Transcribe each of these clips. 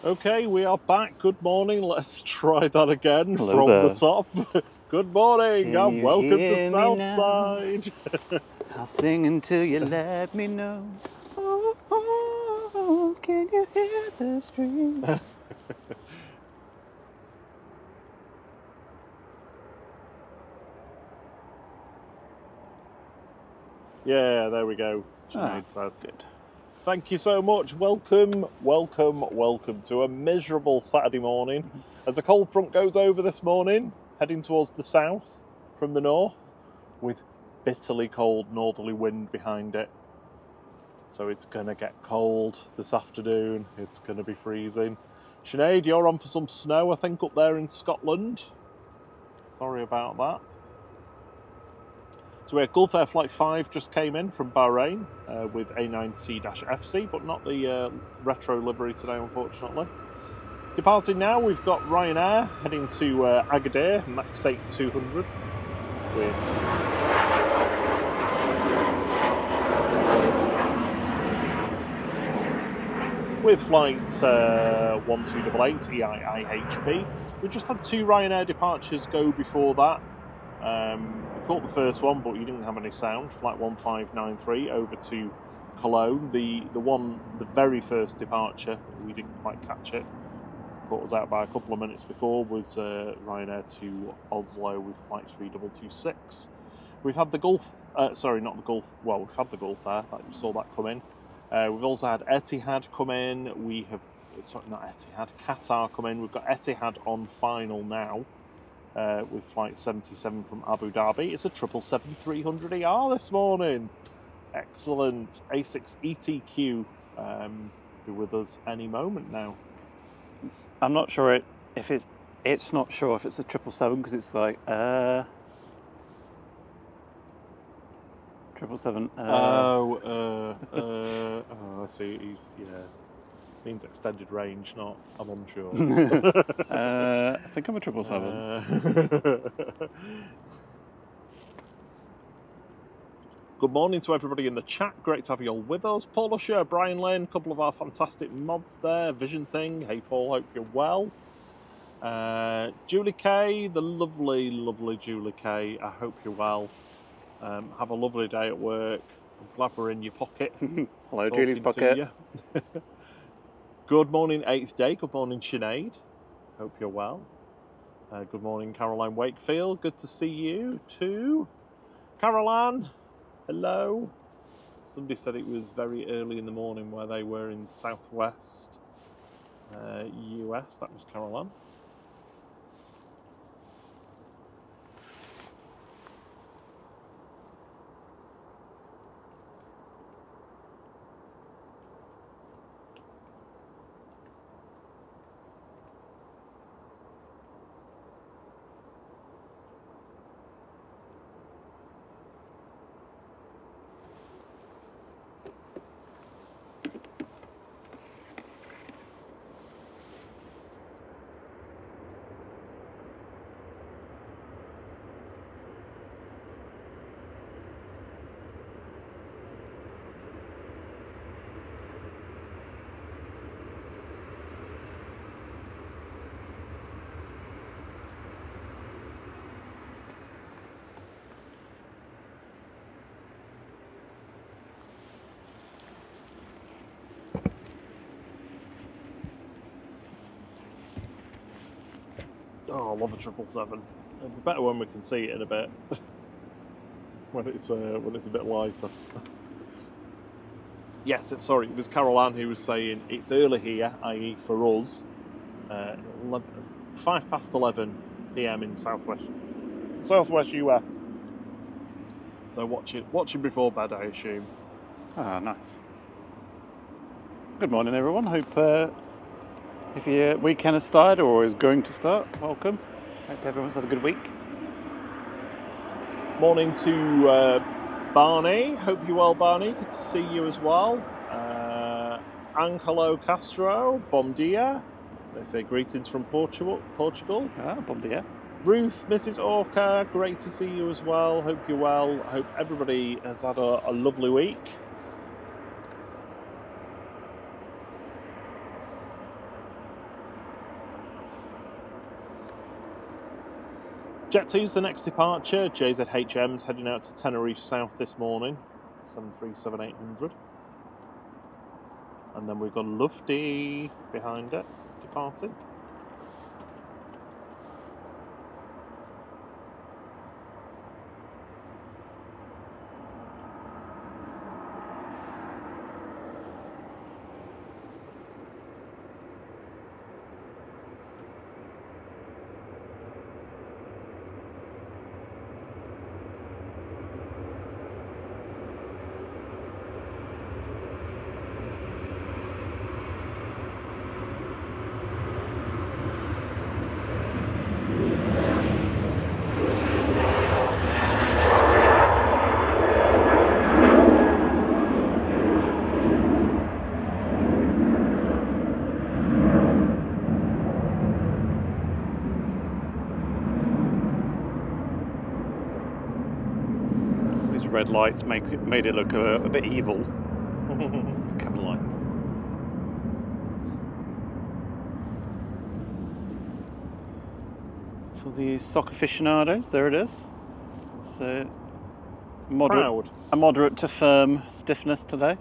Okay, we are back. Good morning. Let's try that again. Hello from there. the top. Good morning Can and you welcome to hear me now? Southside. I'll sing until you let me know. Oh, oh, oh, can you hear the stream? Yeah, there we go. Sinead says. Good. Thank you so much. Welcome, welcome, welcome to a miserable Saturday morning. As a cold front goes over this morning, heading towards the south from the north, with bitterly cold northerly wind behind it. So it's going to get cold this afternoon. It's going to be freezing. Sinead, you're on for some snow, I think, up there in Scotland. Sorry about that. So we had Gulf Air Flight 5 just came in from Bahrain with A9C-FC, but not the retro livery today, unfortunately. Departing now, we've got Ryanair heading to Agadir, Max 8200, with flight 1288 EIIHP. We just had 2 Ryanair departures go before that. We caught the first one, but you didn't have any sound. Flight 1593 over to Cologne. The very first departure, we didn't quite catch it. Caught us out by a couple of minutes before was Ryanair to Oslo with flight 3226. We've had the Gulf. Sorry, not the Gulf. Well, we've had the Gulf there. You saw that come in. We've also had Etihad come in. We have, sorry, not Etihad, Qatar come in. We've got Etihad on final now with flight 77 from Abu Dhabi. It's a 777-300ER this morning. Excellent. A6 ETQ be with us any moment now. I'm not sure if it's not sure if it's a 777 because it's like 777. I see. He's means extended range, not I'm unsure. I think I'm a 777. Good morning to everybody in the chat. Great to have you all with us. Paul Usher, Brian Lane, a couple of our fantastic mods there. Vision Thing. Hey Paul, hope you're well. Julie Kay, the lovely, lovely Julie Kay. I hope you're well. Have a lovely day at work. I'm glad we're in your pocket. Hello, Julie's pocket. Good morning, 8th Day. Good morning, Sinead. Hope you're well. Good morning, Caroline Wakefield. Good to see you too. Caroline, hello. Somebody said it was very early in the morning where they were in southwest US. That was Caroline. Oh, I love a 777. It'll be better when we can see it in a bit. when it's a bit lighter. Yes, sorry, it was Caroline who was saying it's early here, i.e. for us, 11 p.m. in southwest US. So watching before bed, I assume. Ah, nice. Good morning, everyone. Hope if your weekend has started or is going to start, welcome. Hope everyone's had a good week. Morning to Barney. Hope you're well, Barney. Good to see you as well. Angelo Castro, bom dia. They say greetings from Portugal. Ah, bom dia. Ruth, Mrs. Orca, great to see you as well. Hope you're well. Hope everybody has had a lovely week. Jet 2's the next departure. JZHM's heading out to Tenerife South this morning, 737-800. And then we've got Lufty behind it, departing. Red lights made it look a bit evil. Camera lights. For the soccer aficionados, there it is. It's a moderate to firm stiffness today.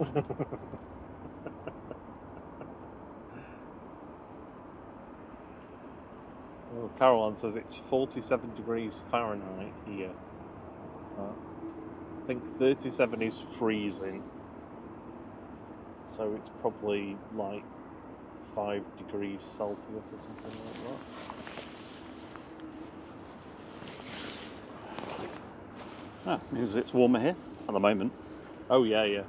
Well, Caroline says it's 47 degrees Fahrenheit here. I think 37 is freezing, so it's probably like 5 degrees Celsius or something like that. Means it's warmer here at the moment. Oh yeah.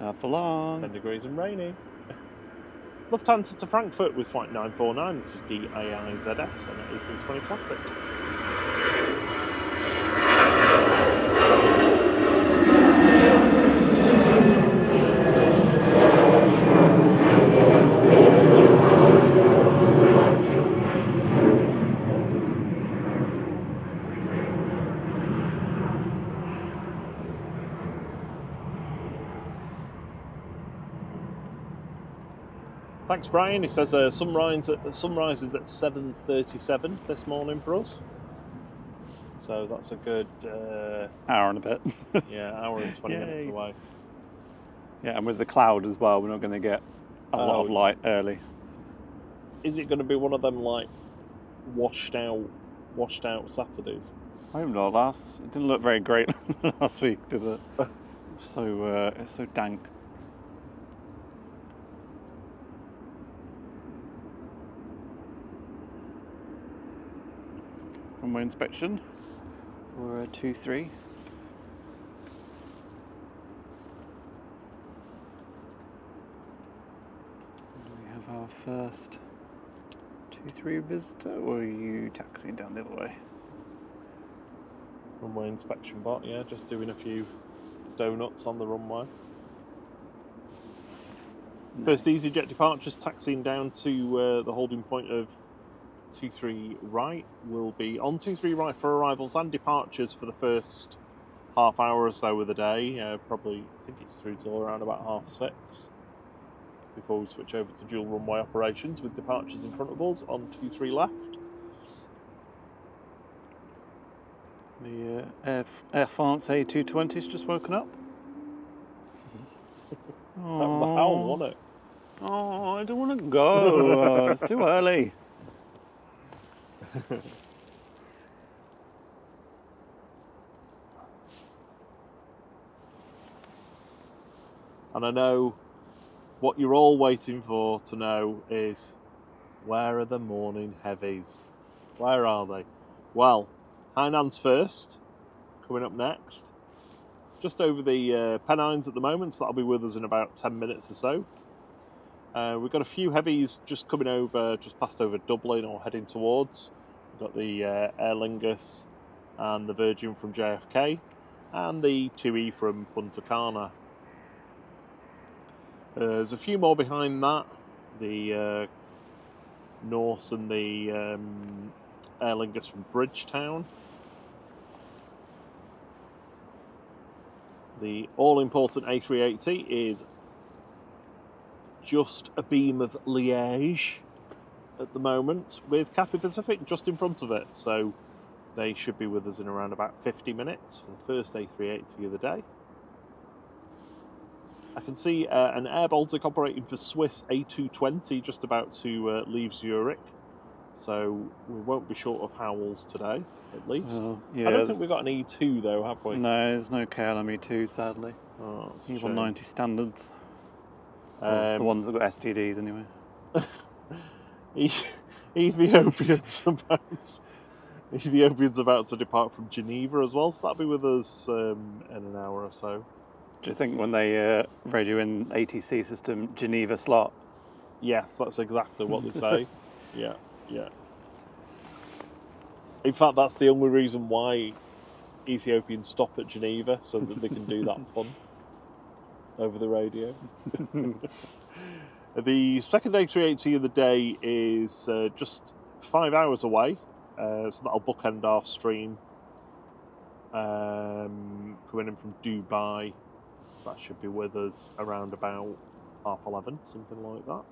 Not for long. 10 degrees and rainy. Lufthansa to Frankfurt with flight 949. This is DAIZS and an A320 Classic. Thanks, Brian. He says sunrise is at 7:37 this morning for us. So that's a good hour and a bit. Yeah, hour and 20 minutes away. Yeah, and with the cloud as well, we're not going to get a lot of light early. Is it going to be one of them like washed out Saturdays? I hope not. It didn't look very great last week, did it? It's so dank. Runway inspection for 2-3. Do we have our first 2-3 visitor, or are you taxiing down the other way? Runway inspection bot, yeah, just doing a few donuts on the runway. No. First EasyJet departures taxiing down to the holding point of 23 right. Will be on 23 right for arrivals and departures for the first half hour or so of the day. Probably, I think it's through till around about 6:30 before we switch over to dual runway operations with departures in front of us on 23 left. The Air France A380's just woken up. That was a howl, wasn't it? Oh, I don't want to go. It's too early. And I know what you're all waiting for to know is, where are the morning heavies? Where are they? Well, Hainan's first, coming up next. Just over the Pennines at the moment, so that'll be with us in about 10 minutes or so. We've got a few heavies just coming over, just passed over Dublin or heading towards. We've got the Aer Lingus and the Virgin from JFK and the 2E from Punta Cana. There's a few more behind that. The Norse and the Aer Lingus from Bridgetown. The all-important A380 is just a beam of Liège at the moment, with Cathay Pacific just in front of it. So They should be with us in around about 50 minutes for the first A380 of the day. I can see an Air Baltic operating for Swiss A220 just about to leave Zurich. So we won't be short of Howells today, at least. Yeah, I don't think we've got an E2 though, have we? No, there's no KLM E2, sadly. Oh, that's E 190 standards. the ones that got STDs anyway. Ethiopian's about to depart from Geneva as well, so that'll be with us in an hour or so. Do you think when they radio in ATC system Geneva slot? Yes, that's exactly what they say. Yeah. In fact, that's the only reason why Ethiopians stop at Geneva, so that they can do that pun over the radio. The second A380 of the day is just 5 hours away, so that'll bookend our stream. Coming in from Dubai, so that should be with us around about 11:30, something like that.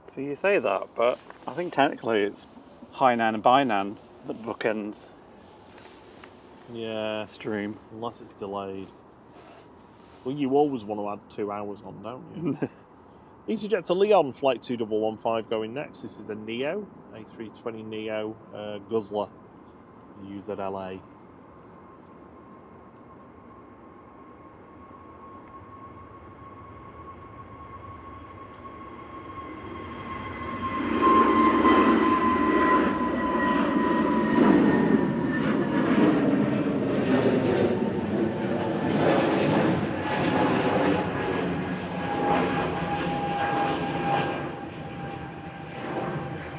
So you say that, but I think technically it's Hainan and Bainan that bookends Yeah, stream. unless it's delayed. Well, you always want to add 2 hours on, don't you? EasyJet to Lyon, flight 2115 going next. This is a Neo, A320 Neo Guzzler, UZLA.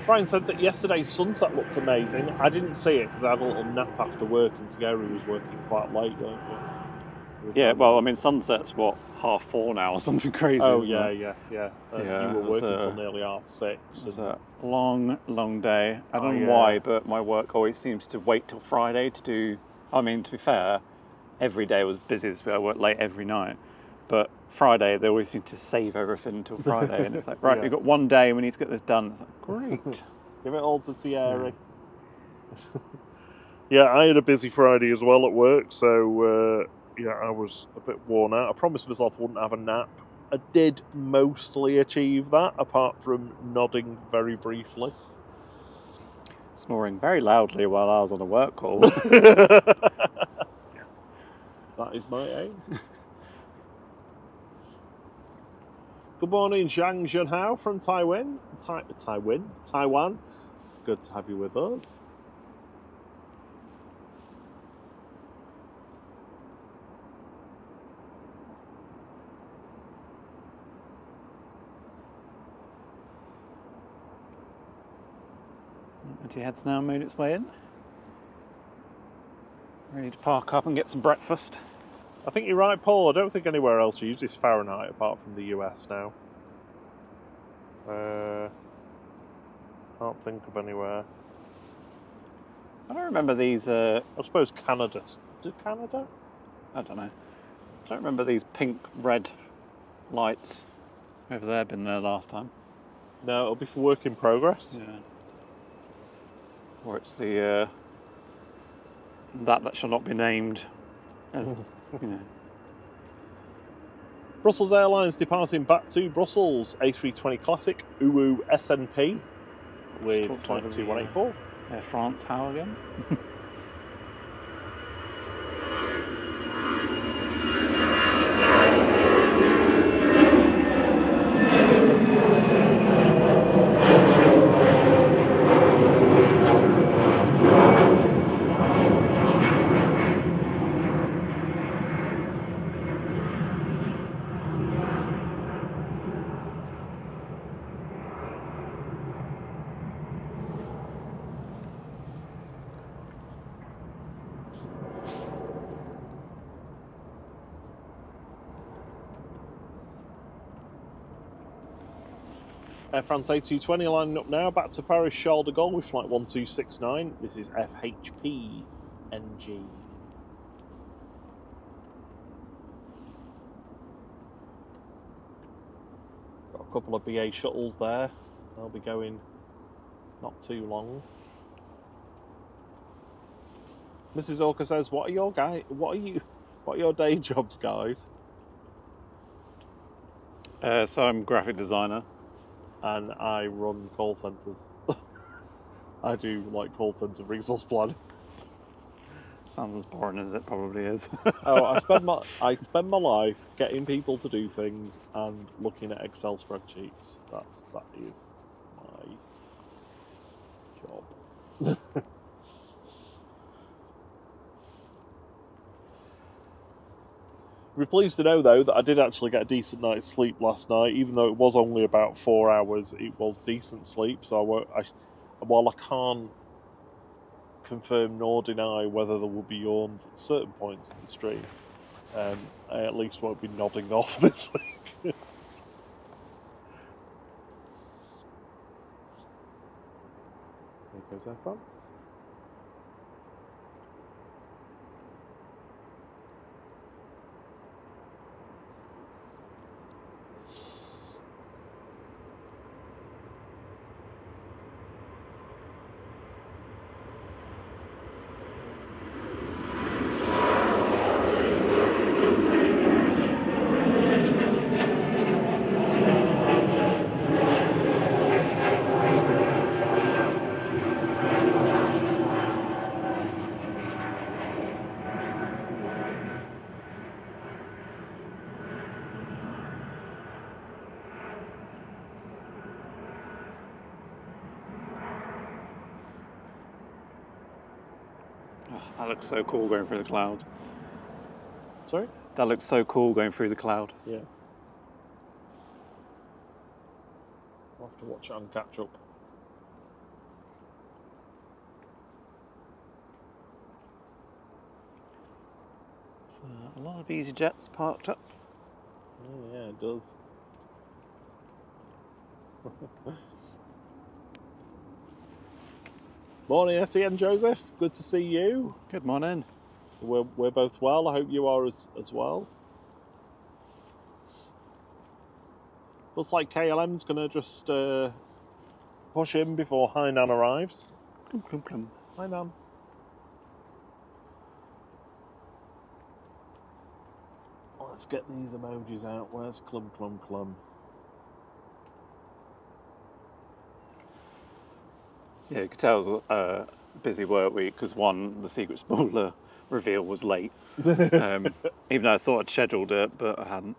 Brian said that yesterday's sunset looked amazing. I didn't see it because I had a little nap after work, and Tagari was working quite late, don't you? Yeah, well, I mean, sunset's what, 4:30 now or something crazy. Oh, isn't yeah, it? yeah. Yeah, you were it was, working till nearly 6:30. It was a long, long day. I don't know yeah. why, but my work always seems to wait till Friday to do... I mean, to be fair, every day was busy this week. I worked late every night. But Friday, they always seem to save everything until Friday. And it's like, right, Yeah. we've got one day, we need to get this done. It's like, great. Give it all to Thierry. Yeah, I had a busy Friday as well at work, so I was a bit worn out. I promised myself I wouldn't have a nap. I did mostly achieve that, apart from nodding very briefly. Snoring very loudly while I was on a work call. That is my aim. Good morning, Zhang Zhenhao from Taiwan. Taiwan. Good to have you with us. Etihad's now made its way in. Ready to park up and get some breakfast. I think you're right, Paul. I don't think anywhere else uses Fahrenheit apart from the US now. Can't think of anywhere. I don't remember these... I suppose Canada. Did Canada? I don't know. I don't remember these pink-red lights over there been there last time. No, it'll be for work in progress. Yeah. Or it's the... that shall not be named. Brussels Airlines departing back to Brussels. A320 Classic, UU SNP with flight 2184. Air France, how again? Air France A220 lining up now, back to Paris Charles de Gaulle with flight 1269. This is FHP NG. couple of BA shuttles there. They'll be going not too long. Mrs. Orca says, What are your day jobs, guys?" So I'm a graphic designer. And I run call centres. I do like call centre resource planning. Sounds as boring as it probably is. Oh, I spend my life getting people to do things and looking at Excel spreadsheets. That is my job. We're pleased to know, though, that I did actually get a decent night's sleep last night, even though it was only about 4 hours. It was decent sleep, so while I can't confirm nor deny whether there will be yawns at certain points in the stream, I at least won't be nodding off this week. There goes Air France. That looks so cool going through the cloud. Sorry? That looks so cool going through the cloud. Yeah. I'll have to watch it and catch up. So, a lot of EasyJets parked up. Yeah, it does. Morning, Etienne Joseph. Good to see you. Good morning. We're both well. I hope you are as well. Looks like KLM's going to just push in before Hainan arrives. Clum, clum, clum. Hainan. Let's get these emojis out. Where's Clum Clum Clum? Yeah, you could tell it was a busy work week because the secret spoiler reveal was late. Even though I thought I'd scheduled it, but I hadn't.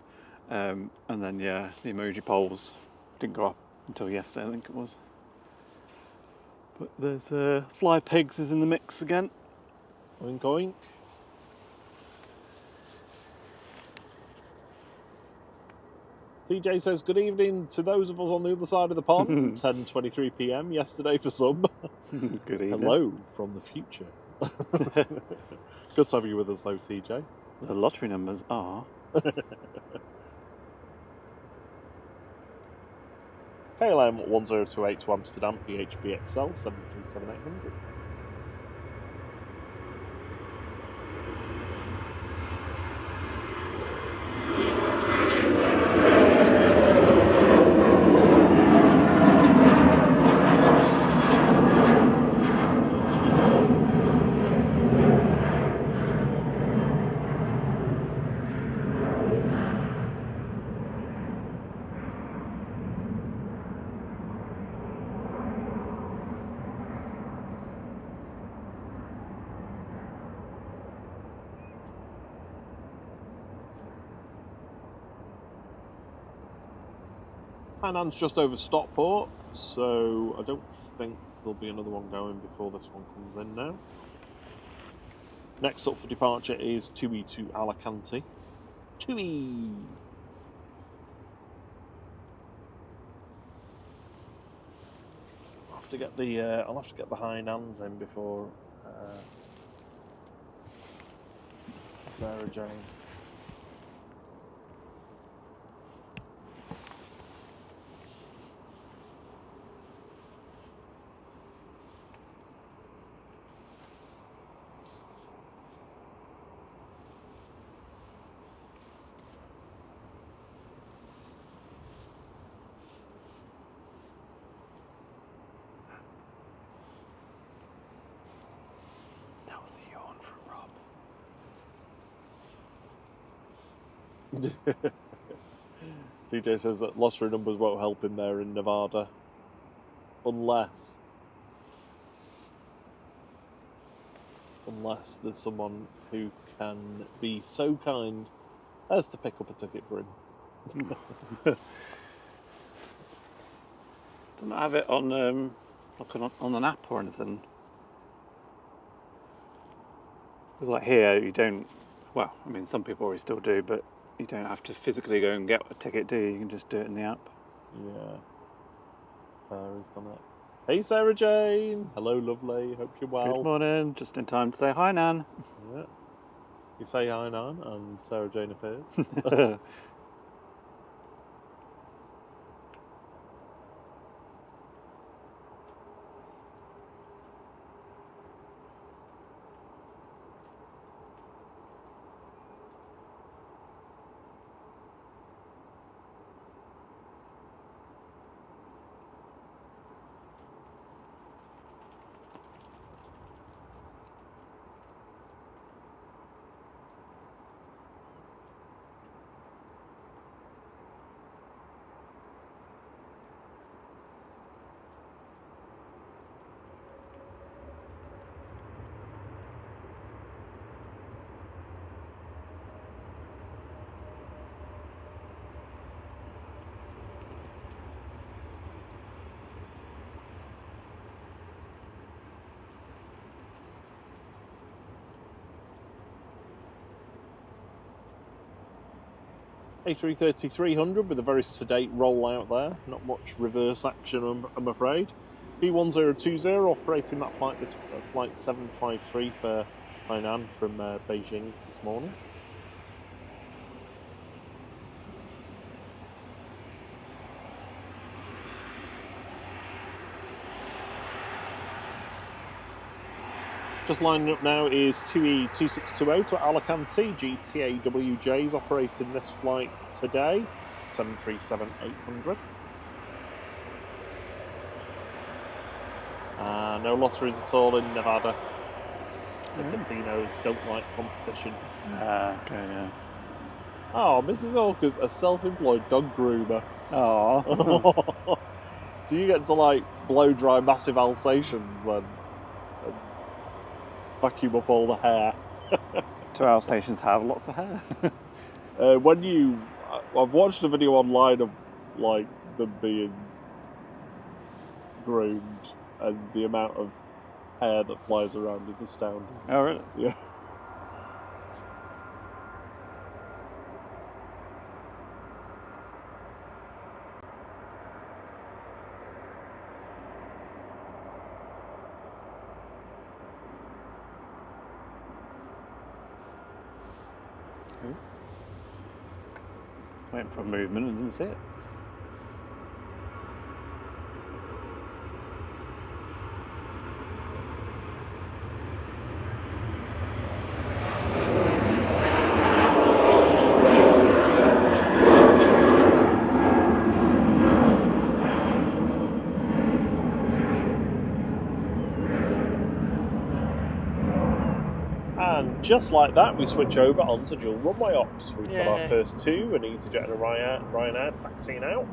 And then, yeah, the emoji polls didn't go up until yesterday, I think it was. But there's Fly Pigs is in the mix again. Oink oink. TJ says, good evening to those of us on the other side of the pond. 10:23 p.m. yesterday for some. Good evening. Hello from the future. Good to have you with us though, TJ. The lottery numbers are... KLM 1028 to Amsterdam, PHBXL 737800. Hainan's just over Stockport, so I don't think there'll be another one going before this one comes in now. Next up for departure is TUI to Alicante. TUI! I'll have to get the Hainans in before Sarah Jane. was a yawn from Rob. TJ says that lottery numbers won't help him there in Nevada. Unless there's someone who can be so kind as to pick up a ticket for him. Doesn't have it on like on an app or anything. Because like here, you don't. Well, I mean, some people always still do, but you don't have to physically go and get a ticket, do you? You can just do it in the app. Yeah. He's done it. Hey, Sarah Jane. Hello, lovely. Hope you're well. Good morning. Just in time to say hi, Nan. Yeah. You say hi, Nan, and Sarah Jane appears. A330-300 with a very sedate rollout there. Not much reverse action, I'm afraid. B1020 operating that flight, this flight 753 for Hainan from Beijing this morning. Just lining up now is 2E2620 to Alicante. GTAWJ is operating this flight today, 737-800. No lotteries at all in Nevada. The casinos don't like competition. Okay, yeah. Oh, Mrs. Hawker's a self-employed dog groomer. Oh. Do you get to, like, blow dry massive Alsatians then? Vacuum up all the hair. 2 Alsatians have lots of hair. I've watched a video online of like them being groomed, and the amount of hair that flies around is astounding. Oh, really? Yeah. Just waiting for a movement and didn't see it. And just like that, we switch over onto dual runway ops. We've got our Yay. first two, an EasyJet and a Ryanair taxiing out.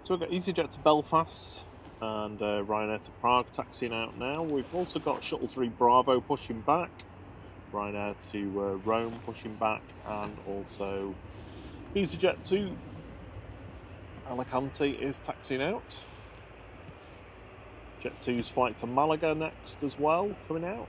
So we've got EasyJet to Belfast and Ryanair to Prague taxiing out now. We've also got Shuttle 3 Bravo pushing back, Ryanair to Rome pushing back, and also EasyJet to Alicante is taxiing out. Jet 2's flight to Malaga next as well, coming out.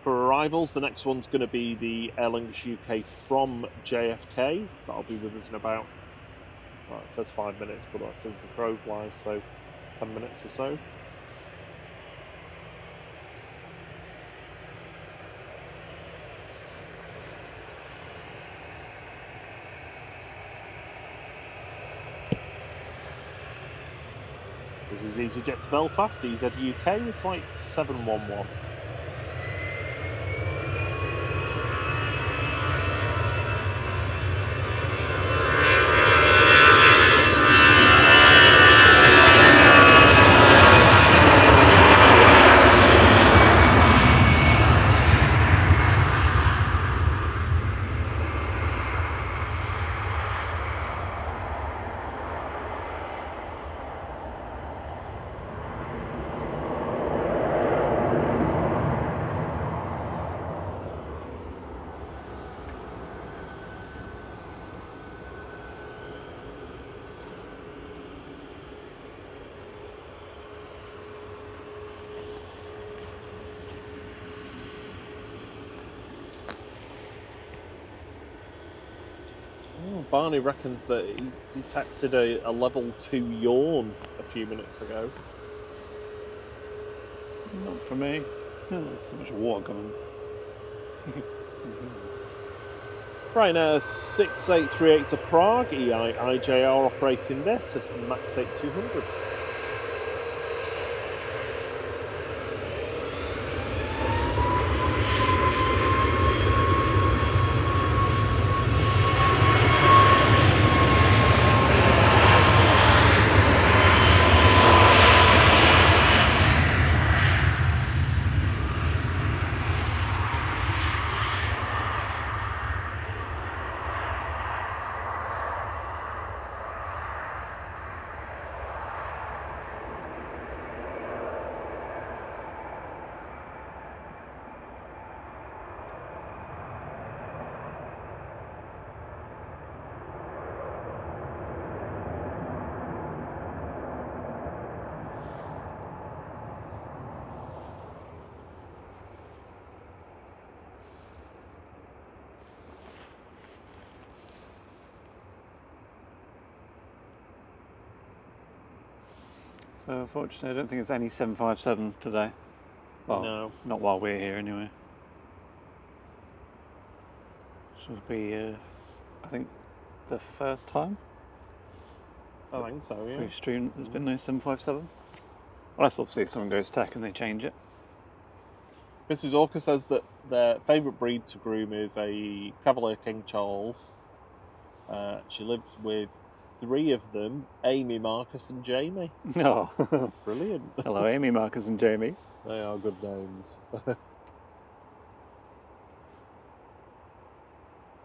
For arrivals, the next one's going to be the Aer Lingus UK from JFK. That'll be with us in about, well, it says 5 minutes, but that says the crow flies, so 10 minutes or so. This is EasyJet to Belfast, EZ UK with flight 711. Barney reckons that he detected a level 2 yawn a few minutes ago. Not for me. Oh, there's so much water coming. Ryanair 6838 to Prague, EIJR operating this, it's Max 8200. So unfortunately, I don't think there's any 757s today. Well, No. not while we're here anyway. Should be, I think, the first time I think so, yeah. we've streamed there's been no 757. Unless obviously someone goes tech and they change it. Mrs. Orca says that their favourite breed to groom is a Cavalier King Charles. She lives with 3 of them, Amy, Marcus and Jamie. No. Brilliant. Hello, Amy, Marcus and Jamie. They are good names.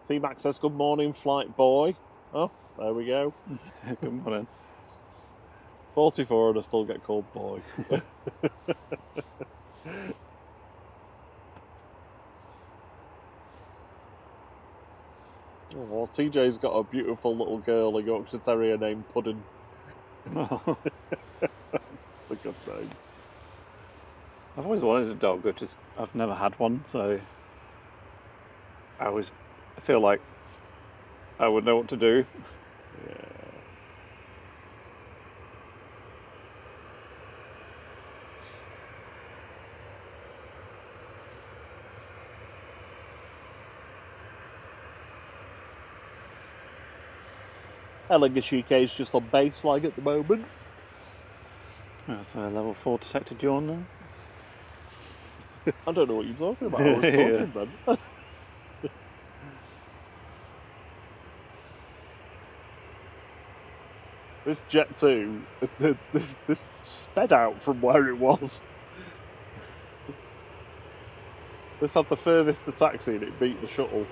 T-Max says, good morning, flight boy. Oh, there we go. Good morning. 44 and I still get called boy. Oh, well, TJ's got a beautiful little girl, a Yorkshire Terrier named Puddin'. Oh. That's a good name. I've always wanted a dog, I've never had one, so I always feel like I would know what to do. Yeah. Aer Lingus UK is just on baseline at the moment. That's a level 4 detected yawn now. I don't know what you're talking about. I was talking then. This Jet 2, this sped out from where it was. This had the furthest to taxi and it beat the shuttle.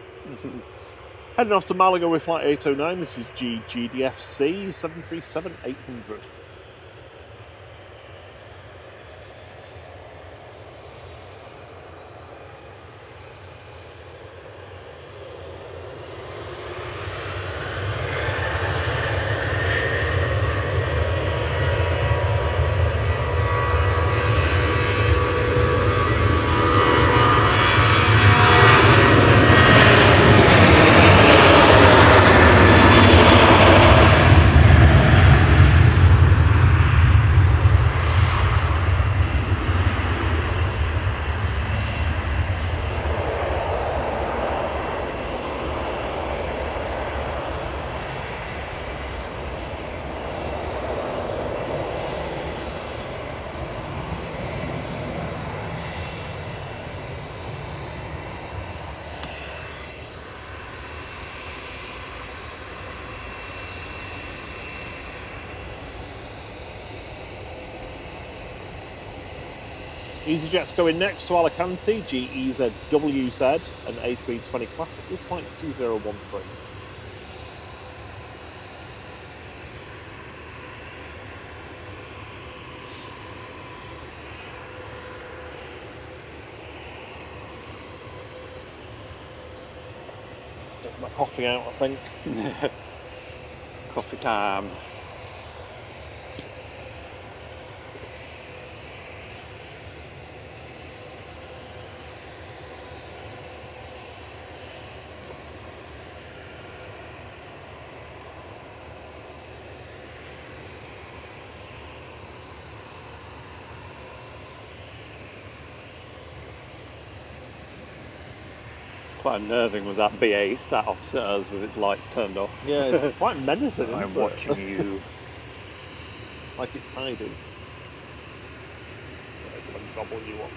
Heading off to Malaga with flight 809, this is GDFC 737-800. EasyJet's going next to Alicante, GEZWZ, an A320 Classic with flight 2013. Take my coffee out, I think. Coffee time. Quite unnerving with that BA sat opposite us with its lights turned off. Yeah, it's quite menacing. I'm watching you. Like it's hiding. I'm gonna gobble you up.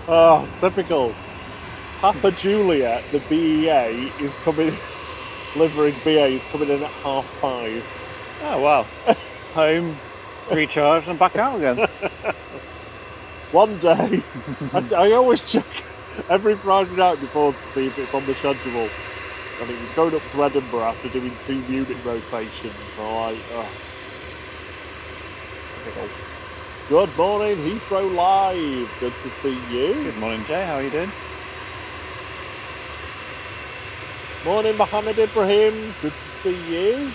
Oh, typical. Papa Juliet, the BEA, is coming, delivering BA is coming in at 5:30. Oh, wow. Home, recharge, and back out again. One day, I always check every Friday night before to see if it's on the schedule. And it was going up to Edinburgh after doing 2 Munich rotations. So I'm like, oh. Typical. Good morning, Heathrow Live. Good to see you. Good morning, Jay. How are you doing? Morning, Mohammed Ibrahim. Good to see you.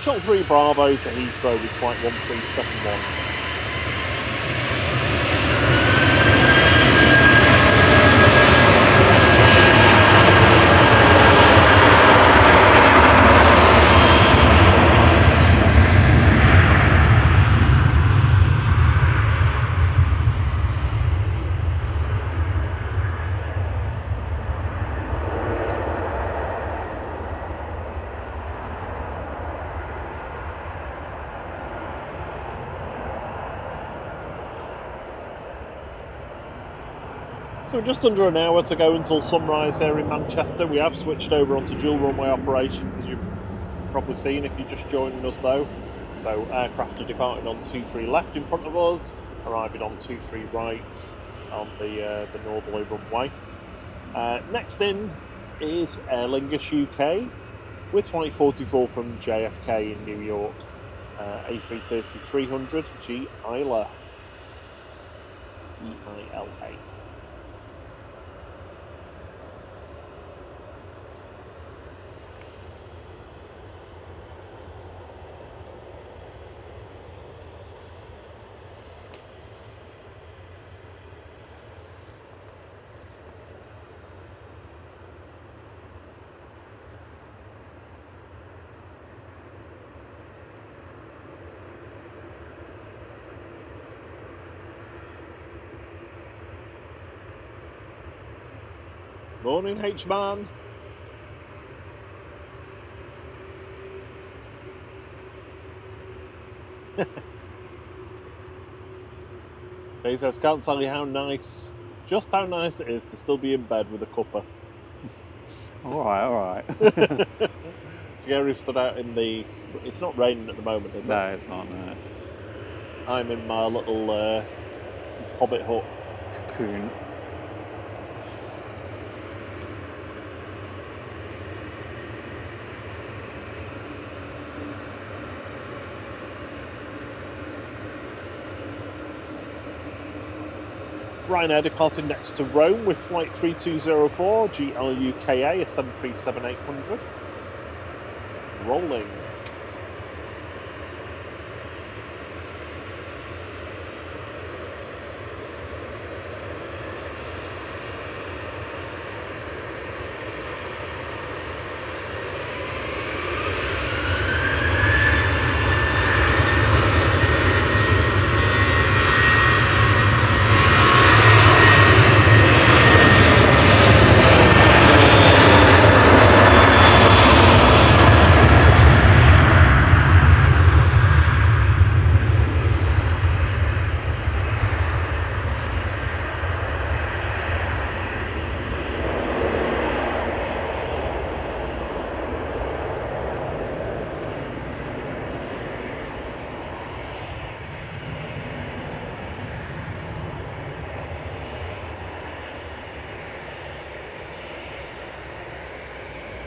Shuttle 3 Bravo to Heathrow with flight 1371. So we're just under an hour to go until sunrise here in Manchester. We have switched over onto dual runway operations, as you've probably seen if you're just joining us though. So aircraft are departing on 23 left in front of us, arriving on 23 right on the northerly runway. Next in is Aer Lingus UK with flight 44 from JFK in New York, A330-300 G Isla. E-I-L-A. Morning, H-Man. He says, can't tell you how nice, just how nice it is to still be in bed with a cuppa. All right. Thierry stood out in the... It's not raining at the moment, is it? No, it's not, no. I'm in my little hobbit hut. Cocoon. Ryanair departing next to Rome with flight 3204, GLUKA, a 737-800. Rolling.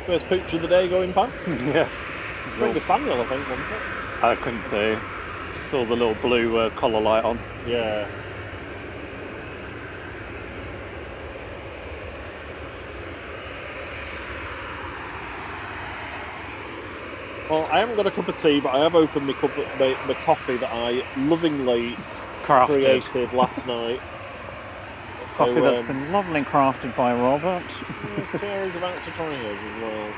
First picture of the day going past. Yeah. Springer Spaniel, I think, wasn't it? I couldn't say. Saw the little blue collar light on. Yeah. Well, I haven't got a cup of tea, but I have opened my coffee that I lovingly created last night. Coffee that's been lovely crafted by Robert. Cherry's about to try hers as well.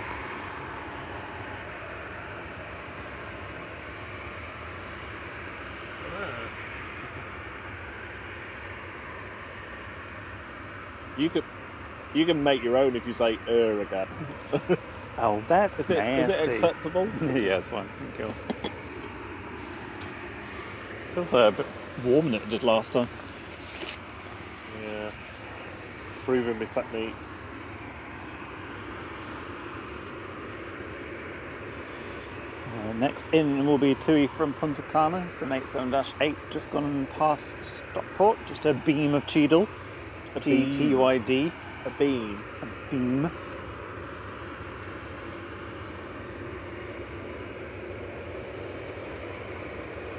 You can make your own if you say again. Oh, that's nasty. Is it acceptable? Yeah, it's fine. Thank you. Feels a bit warmer than it did last time. Yeah. Proving my technique. Next in will be Tui from Punta Cana, 787-8, just gone past Stockport, just a beam of Cheadle. GTUID. A beam. A beam.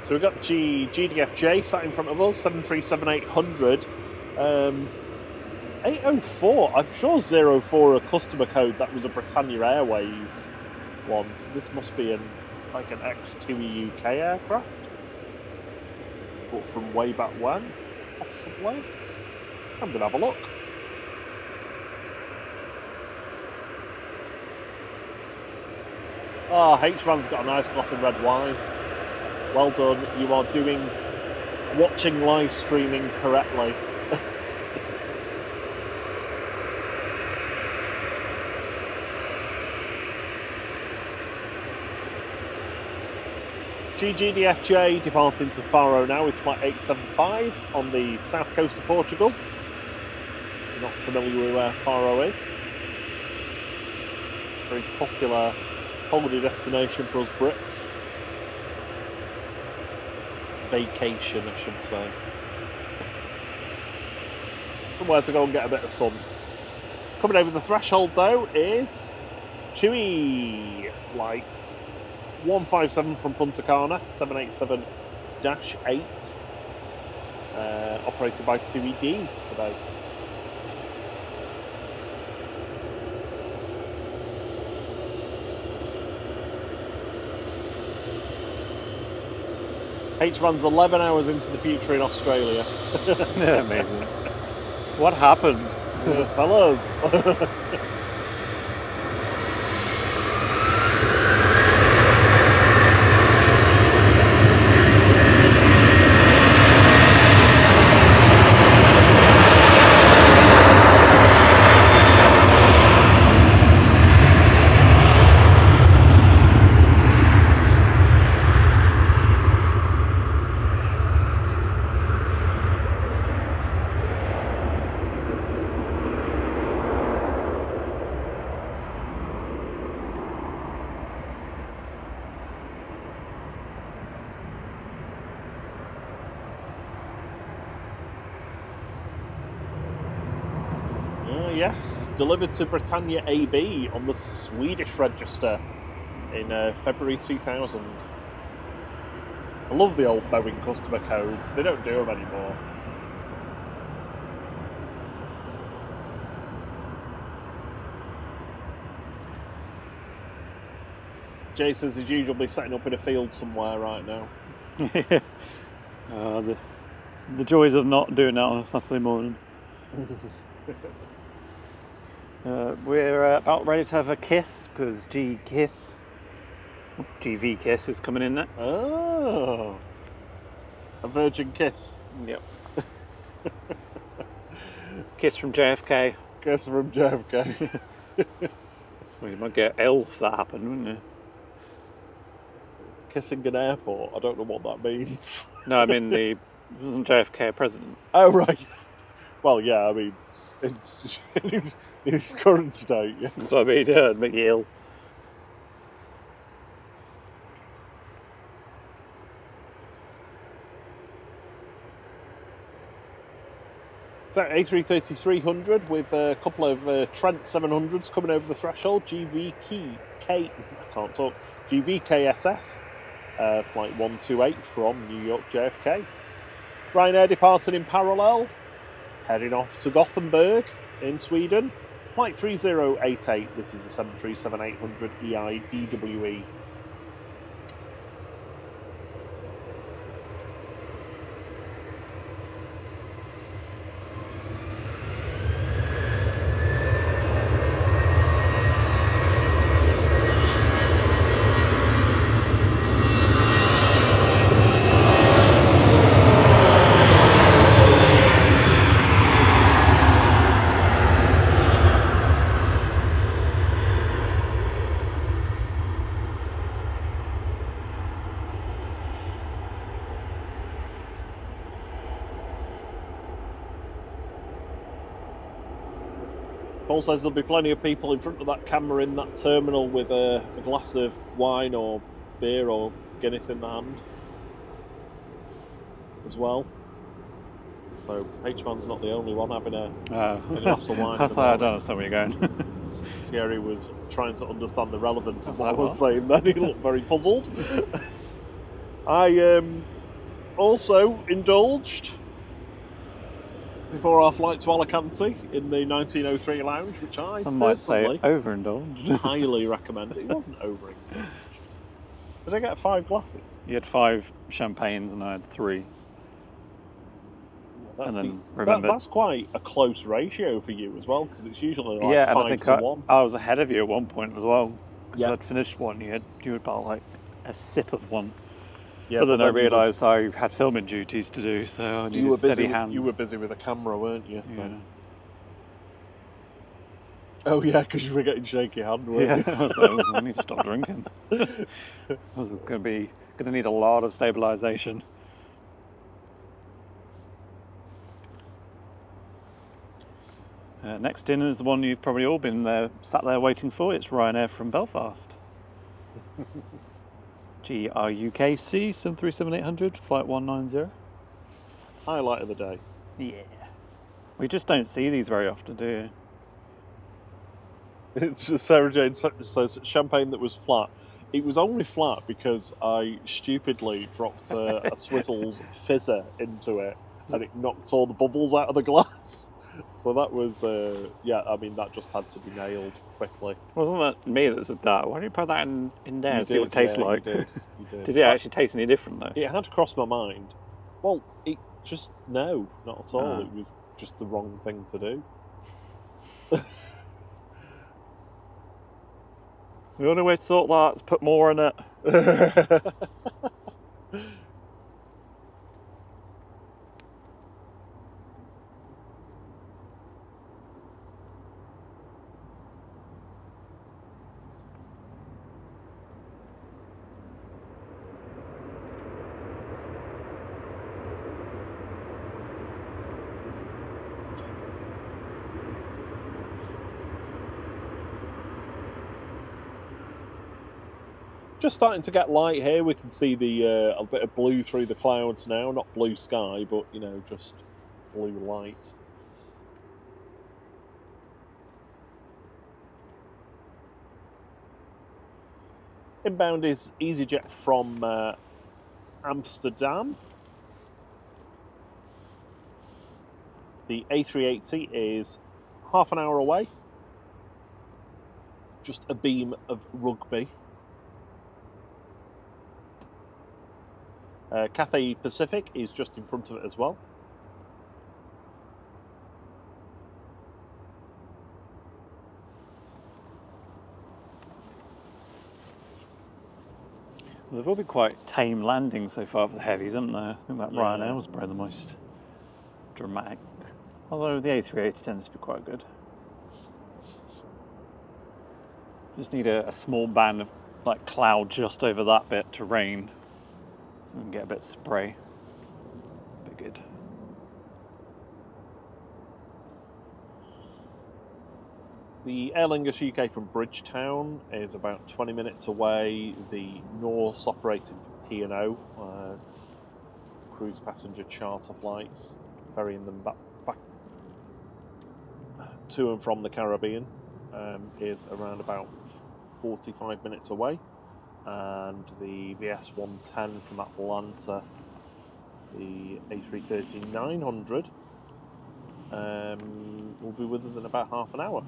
So we've got GDFJ sat in front of us, 737-800. 804, I'm sure 04 a customer code, that was a Britannia Airways one. So this must be like an X2 UK aircraft. But from way back when, possibly. I'm going to have a look. Oh, H-Man's got a nice glass of red wine. Well done. You are watching live streaming correctly. GGDFJ departing to Faro now with flight 875 on the south coast of Portugal. If you're not familiar with where Faro is. Very popular holiday destination for us Brits. Vacation, I should say. Somewhere to go and get a bit of sun. Coming over the threshold though is TUI flight 157 from Punta Cana, 787-8, operated by TUI today. H-Man's 11 hours into the future in Australia. Yeah, amazing. What happened? Tell us. Yes, delivered to Britannia AB on the Swedish register in February 2000. I love the old Boeing customer codes, they don't do them anymore. Jay says he's usually setting up in a field somewhere right now. The joys of not doing that on a Saturday morning. We're about ready to have a kiss because GV Kiss is coming in next. Oh, a virgin kiss. Yep. Kiss from JFK. Kiss from JFK. Well, you might get ill if that happened, wouldn't you? Kissing an airport. I don't know what that means. No, I mean wasn't JFK a president? Oh right. Well, yeah. I mean, in his current state. Yes. That's what I mean. Yeah, it'd make you ill. So A330-300 with a couple of Trent 700s coming over the threshold. GVKSS, flight 128 from New York JFK. Ryanair departing in parallel, heading off to Gothenburg in Sweden. Flight 3088, this is a 737-800 EIDWE. Paul says there'll be plenty of people in front of that camera in that terminal with a glass of wine or beer or Guinness in the hand as well. So H-Man's not the only one having a glass of wine. That's I don't understand where you're going. Thierry was trying to understand the relevance of what I was saying then. He looked very puzzled. I also indulged before our flight to Alicante in the 1903 lounge, which I Some might say overindulged. Highly recommend. It wasn't overindulged. Did I get 5 glasses? You had 5 champagnes and I had 3. That's quite a close ratio for you as well, because it's usually like 5 and I think to 1. I was ahead of you at one point as well, because Yeah. I'd finished one. You had about like a sip of one. Yeah, but then I realised I had filming duties to do, so I needed steady hands. You were busy with a camera, weren't you? Yeah. Oh yeah, because you were getting shaky hand, weren't you? I was like, I need to stop drinking. I was going to need a lot of stabilisation. Next dinner is the one you've probably all been sat there waiting for. It's Ryanair from Belfast. GRUKC 737-800, flight 190. Highlight of the day. Yeah. We just don't see these very often, do you? It's just Sarah Jane says champagne that was flat. It was only flat because I stupidly dropped a Swizzles fizzer into it and it knocked all the bubbles out of the glass. So that was, that just had to be nailed quickly. Wasn't that me that said that? Why don't you put that in there and see what it tastes like? You did. Did it actually taste any different though? It had crossed my mind. Well, no, not at all. It was just the wrong thing to do. The only way to sort that is put more in it. Just starting to get light here. We can see a bit of blue through the clouds now. Not blue sky, but just blue light. Inbound is EasyJet from Amsterdam. The A380 is half an hour away. Just a beam of rugby. Cathay Pacific is just in front of it as well. They've all been quite tame landings so far for the heavies, haven't they? I think that Yeah. Ryanair was probably the most dramatic. Although the A380 tends to be quite good. Just need a small band of like cloud just over that bit to rain, so we can get a bit of spray. Be good. The Aer Lingus UK from Bridgetown is about 20 minutes away. The Norse operating for P&O, cruise passenger charter flights, ferrying them back to and from the Caribbean, is around about 45 minutes away. And the VS 110 from Atlanta, the A330-900, will be with us in about half an hour.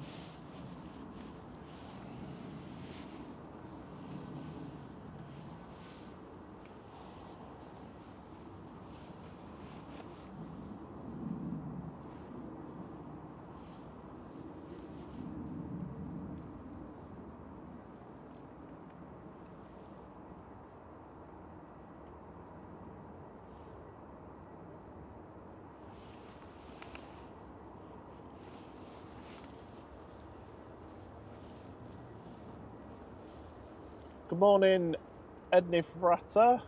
Good morning, Ednif Rata.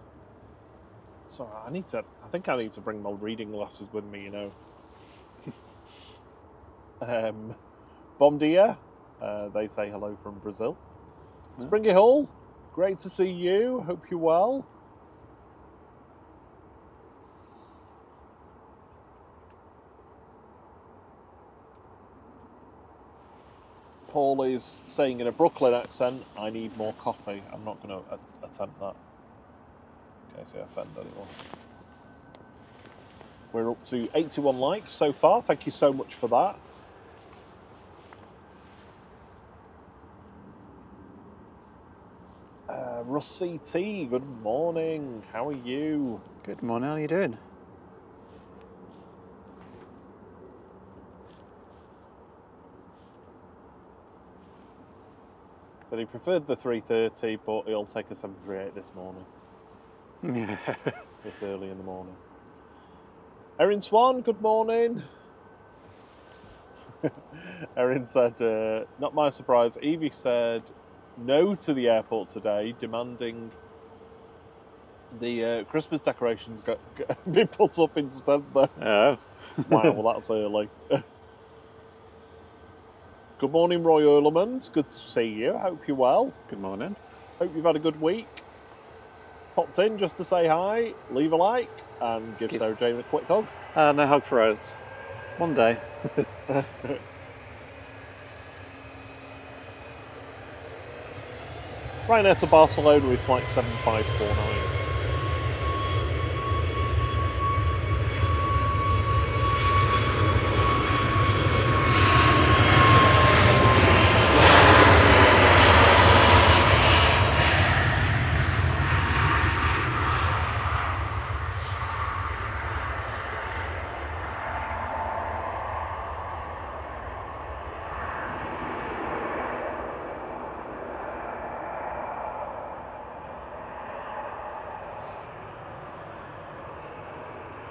Sorry, I think I need to bring my reading glasses with me, you know. Bom dia. They say hello from Brazil. Springy Hall, great to see you. Hope you're well. Paul is saying in a Brooklyn accent, I need more coffee. I'm not going to attempt that. In case I offend anyone. We're up to 81 likes so far. Thank you so much for that. Russ CT, good morning. How are you? Good morning, how are you doing? Said he preferred the 330, but he'll take a 738 this morning. It's early in the morning. Erin Swan, good morning. Erin said, not my surprise, Evie said no to the airport today, demanding the Christmas decorations be put up instead though. Oh. Wow, well that's early. Good morning, Roy Earlemans. Good to see you. Hope you're well. Good morning. Hope you've had a good week. Popped in just to say hi, leave a like, and give Sarah Jane a quick hug. No hug for us. One day. Ryanair to Barcelona with flight 7549.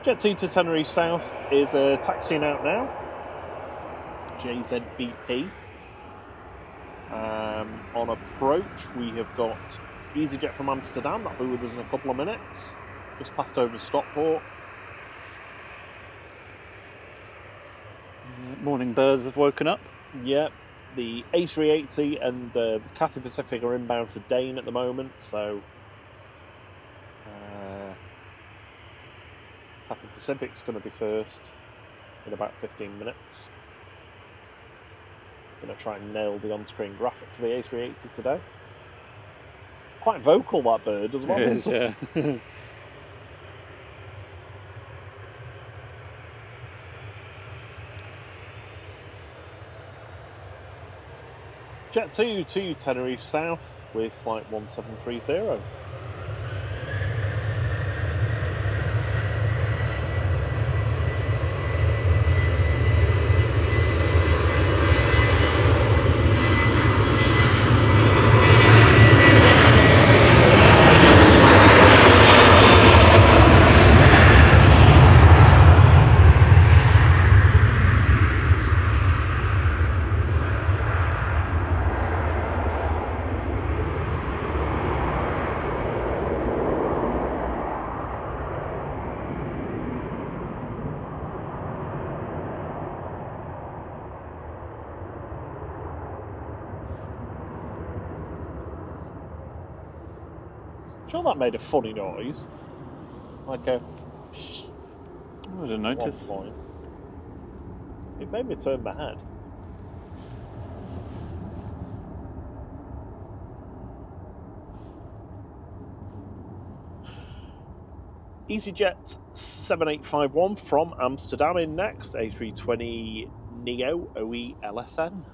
Jet 2 to Tenerife South is taxiing out now. JZBP. On approach, we have got EasyJet from Amsterdam. That'll be with us in a couple of minutes. Just passed over Stockport. Morning birds have woken up. Yep. The A380 and the Cathay Pacific are inbound to Dane at the moment, so Cathay Pacific's going to be first in about 15 minutes. Going to try and nail the on-screen graphic for the A380 today. Quite vocal, that bird, as well. It is, yeah. Jet 2 to Tenerife South with flight 1730. sure that made a funny noise. Like a... I didn't notice. One point. It made me turn my head. EasyJet 7851 from Amsterdam in next. A320 Neo OE LSN.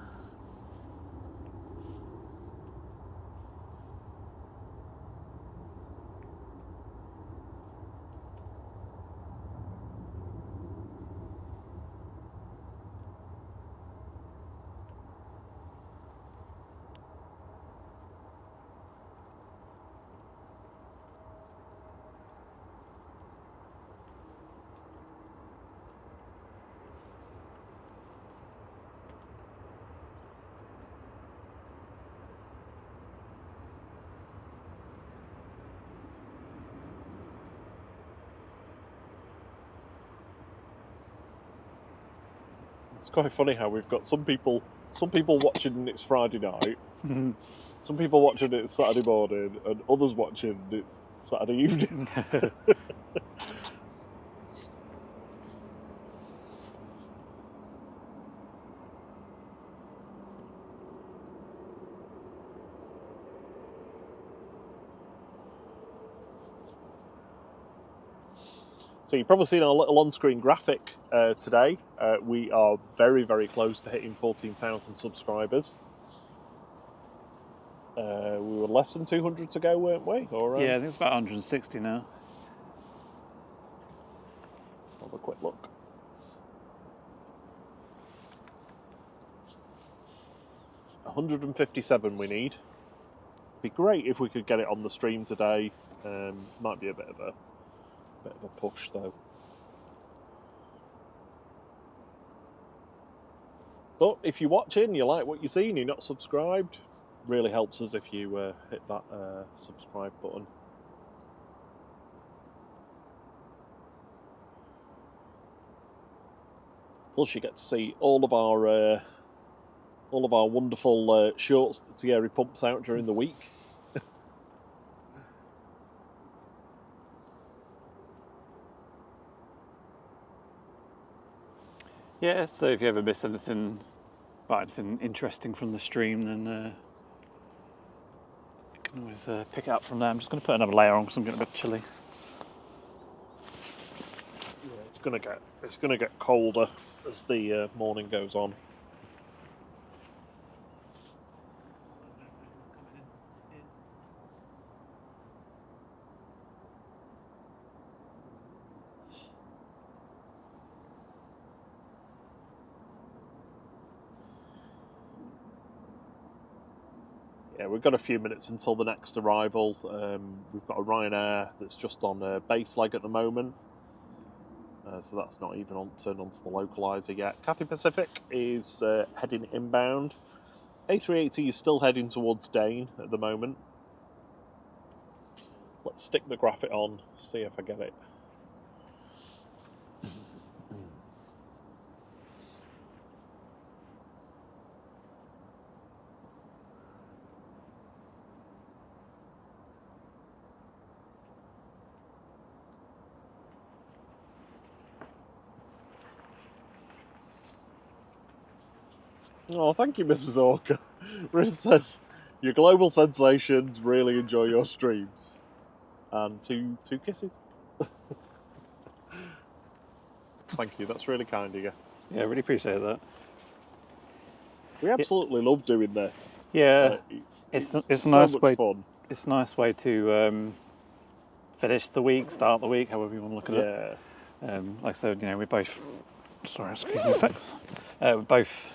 It's quite funny how we've got some people watching and it's Friday night, some people watching it's Saturday morning, and others watching it's Saturday evening. So you've probably seen our little on-screen graphic today. We are very, very close to hitting 14,000 subscribers. We were less than 200 to go, weren't we? Or, yeah, I think it's about 160 now. Have a quick look. $157 we need. Be great if we could get it on the stream today. Might be a bit of a push though. But if you're watching, you like what you see and you're not subscribed, really helps us if you hit that subscribe button. Plus you get to see all of our wonderful shorts that Thierry pumps out during the week. Yeah, so if you ever miss anything interesting from the stream, then you can always pick it up from there. I'm just going to put another layer on because I'm getting a bit chilly. Yeah, it's going to get colder as the morning goes on. Yeah, we've got a few minutes until the next arrival. We've got a Ryanair that's just on base leg at the moment, so that's not even turned onto the localizer yet. Cathay Pacific is heading inbound. A380 is still heading towards Dane at the moment. Let's stick the graphic on, see if I get it. Oh, thank you, Mrs. Orca. Riz says, your global sensations really enjoy your streams. And two kisses. Thank you, that's really kind of you. Yeah, I really appreciate that. We absolutely love doing this. Yeah, it's a so nice much way. Fun. It's a nice way to finish the week, start the week, however you want to look at it. Like I said, we both. Sorry, excuse me a sec. We both.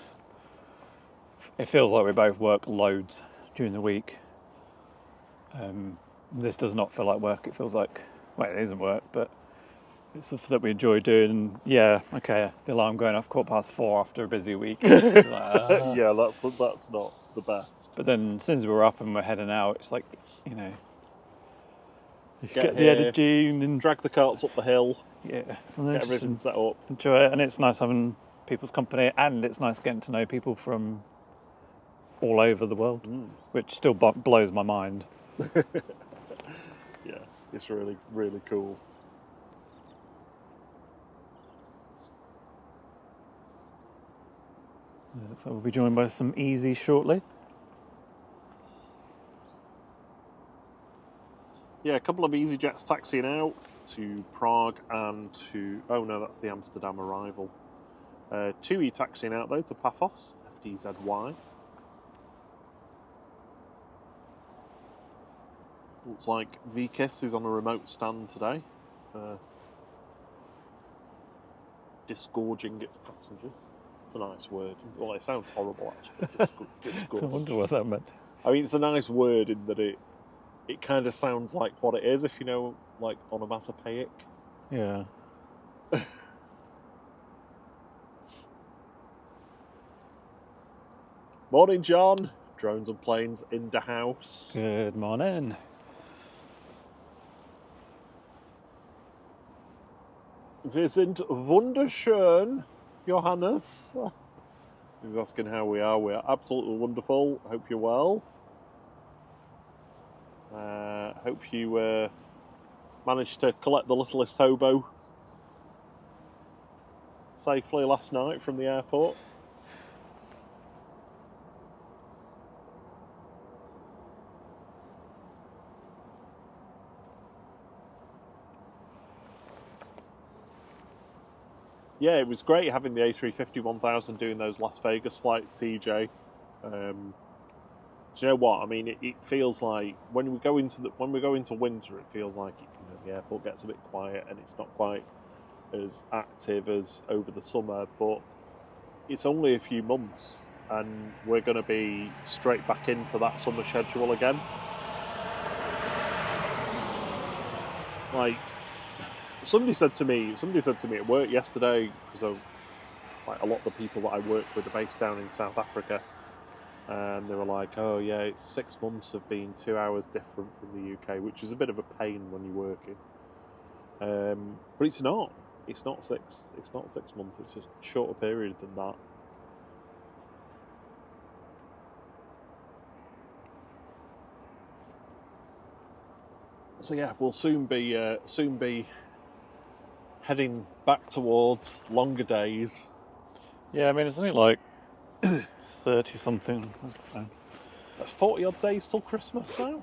It feels like we both work loads during the week. This does not feel like work. It feels like, well, it isn't work, but it's stuff that we enjoy doing. And yeah, okay, the alarm going off 4:15 after a busy week. It's like, yeah, that's not the best. But then, since we're up and we're heading out, it's like, you get the here, energy and then drag the carts up the hill. Yeah, and then get everything set up. Enjoy it, and it's nice having people's company, and it's nice getting to know people from all over the world, which still blows my mind. It's really, really cool. So it looks like we'll be joined by some Easy shortly. Yeah, a couple of EasyJets taxiing out to Prague and to... Oh no, that's the Amsterdam arrival. 2E taxiing out though to Paphos, FDZY. Looks like VKIS is on a remote stand today, disgorging its passengers. It's a nice word. Well, it sounds horrible actually. Disgorge. I wonder what that meant. I mean, it's a nice word in that it kind of sounds like what it is, if you know, like onomatopoeic. Yeah. Morning, John. Drones and planes in the house. Good morning. Wir sind wunderschön, Johannes. He's asking how we are. We are absolutely wonderful. Hope you're well. Hope you managed to collect the littlest hobo safely last night from the airport. Yeah, it was great having the A350-1000 doing those Las Vegas flights, TJ. Do you know what? I mean, it feels like when we go into winter, it feels like the airport gets a bit quiet and it's not quite as active as over the summer. But it's only a few months, and we're going to be straight back into that summer schedule again. Like somebody said to me at work yesterday, because like a lot of the people that I work with are based down in South Africa. And they were like, oh yeah, it's 6 months of being 2 hours different from the UK, which is a bit of a pain when you're working. But it's not. It's not 6 months. It's a shorter period than that. So yeah, we'll soon be heading back towards longer days. Yeah, I mean, it's only like 30 something. That's 40 odd days till Christmas now.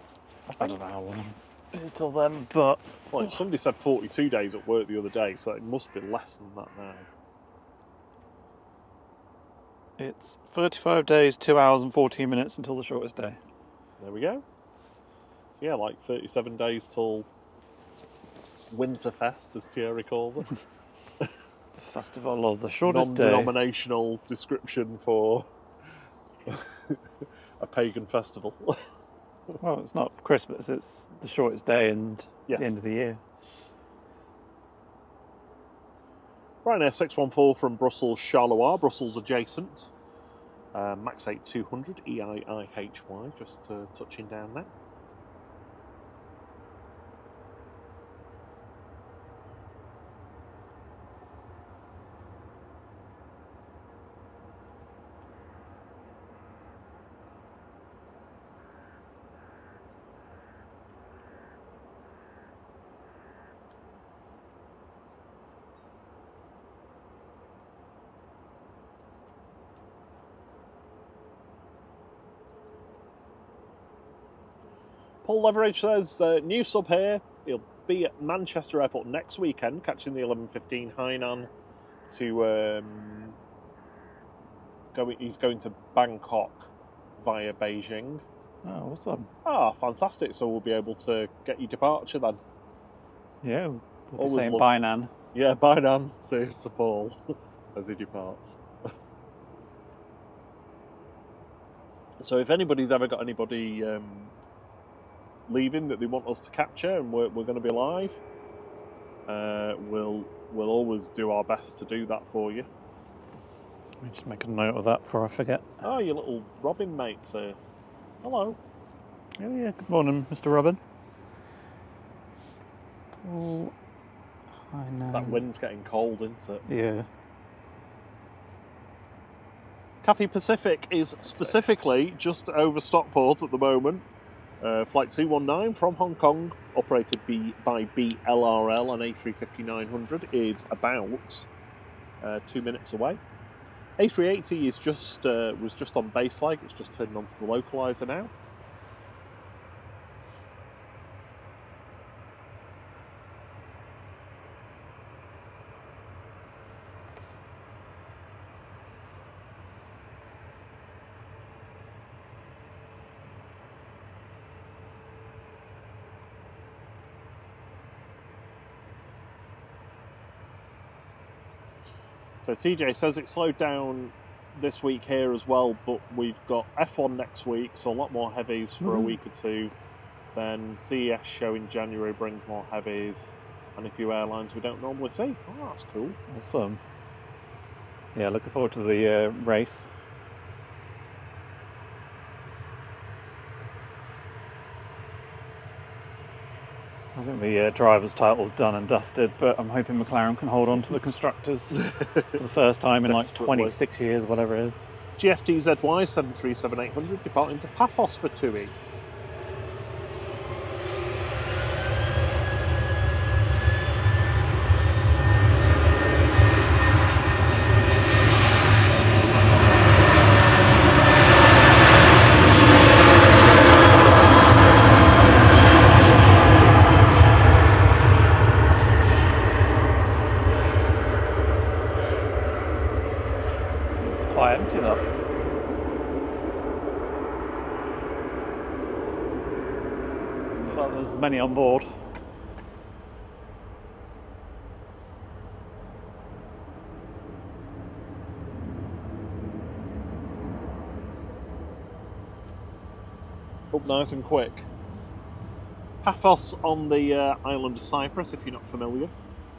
I don't know how long it is till then, but well, somebody said 42 days at work the other day, so it must be less than that now. it's 35 days, 2 hours and 14 minutes until the shortest day. There we go. So yeah, like 37 days till Winterfest, as Thierry calls it. The festival of the shortest day. Non-denominational description for a pagan festival. Well, it's not Christmas, it's the shortest day and yes. the end of the year. Ryanair 614 from Brussels, Charleroi, Brussels adjacent. Max 8200 EIIHY, just touching down there. Paul Leverage says, new sub here. He'll be at Manchester Airport next weekend, catching the 11:15 Hainan to he's going to Bangkok via Beijing. Oh, awesome. Ah, fantastic. So we'll be able to get your departure then. Yeah, we'll be Always saying bye, Nan. Yeah, bye, Nan, to Paul as he departs. So if anybody's ever got anybody leaving that they want us to capture and we're going to be live, we'll always do our best to do that for you. Let me just make a note of that before I forget. Oh, your little Robin mates here. Hello. Oh yeah, good morning, Mr. Robin. Oh, I know. That wind's getting cold, isn't it? Yeah. Cathay Pacific is specifically just over Stockport at the moment. Flight 219 from Hong Kong, operated by BLRL, an A350-900, is about 2 minutes away. A380 is was just on base leg. It's just turning onto the localizer now. So TJ says it slowed down this week here as well, but we've got F1 next week, so a lot more heavies for a week or two. Then CES show in January brings more heavies, and a few airlines we don't normally see. Oh, that's cool. Awesome. Yeah, looking forward to the race. I think the driver's title's done and dusted, but I'm hoping McLaren can hold on to the constructors for the first time in like 26 years, whatever it is. GFTZY 737-800 departing to Paphos for TUI. Quite empty though. Well, there's many on board. Up nice and quick. Paphos on the island of Cyprus, if you're not familiar.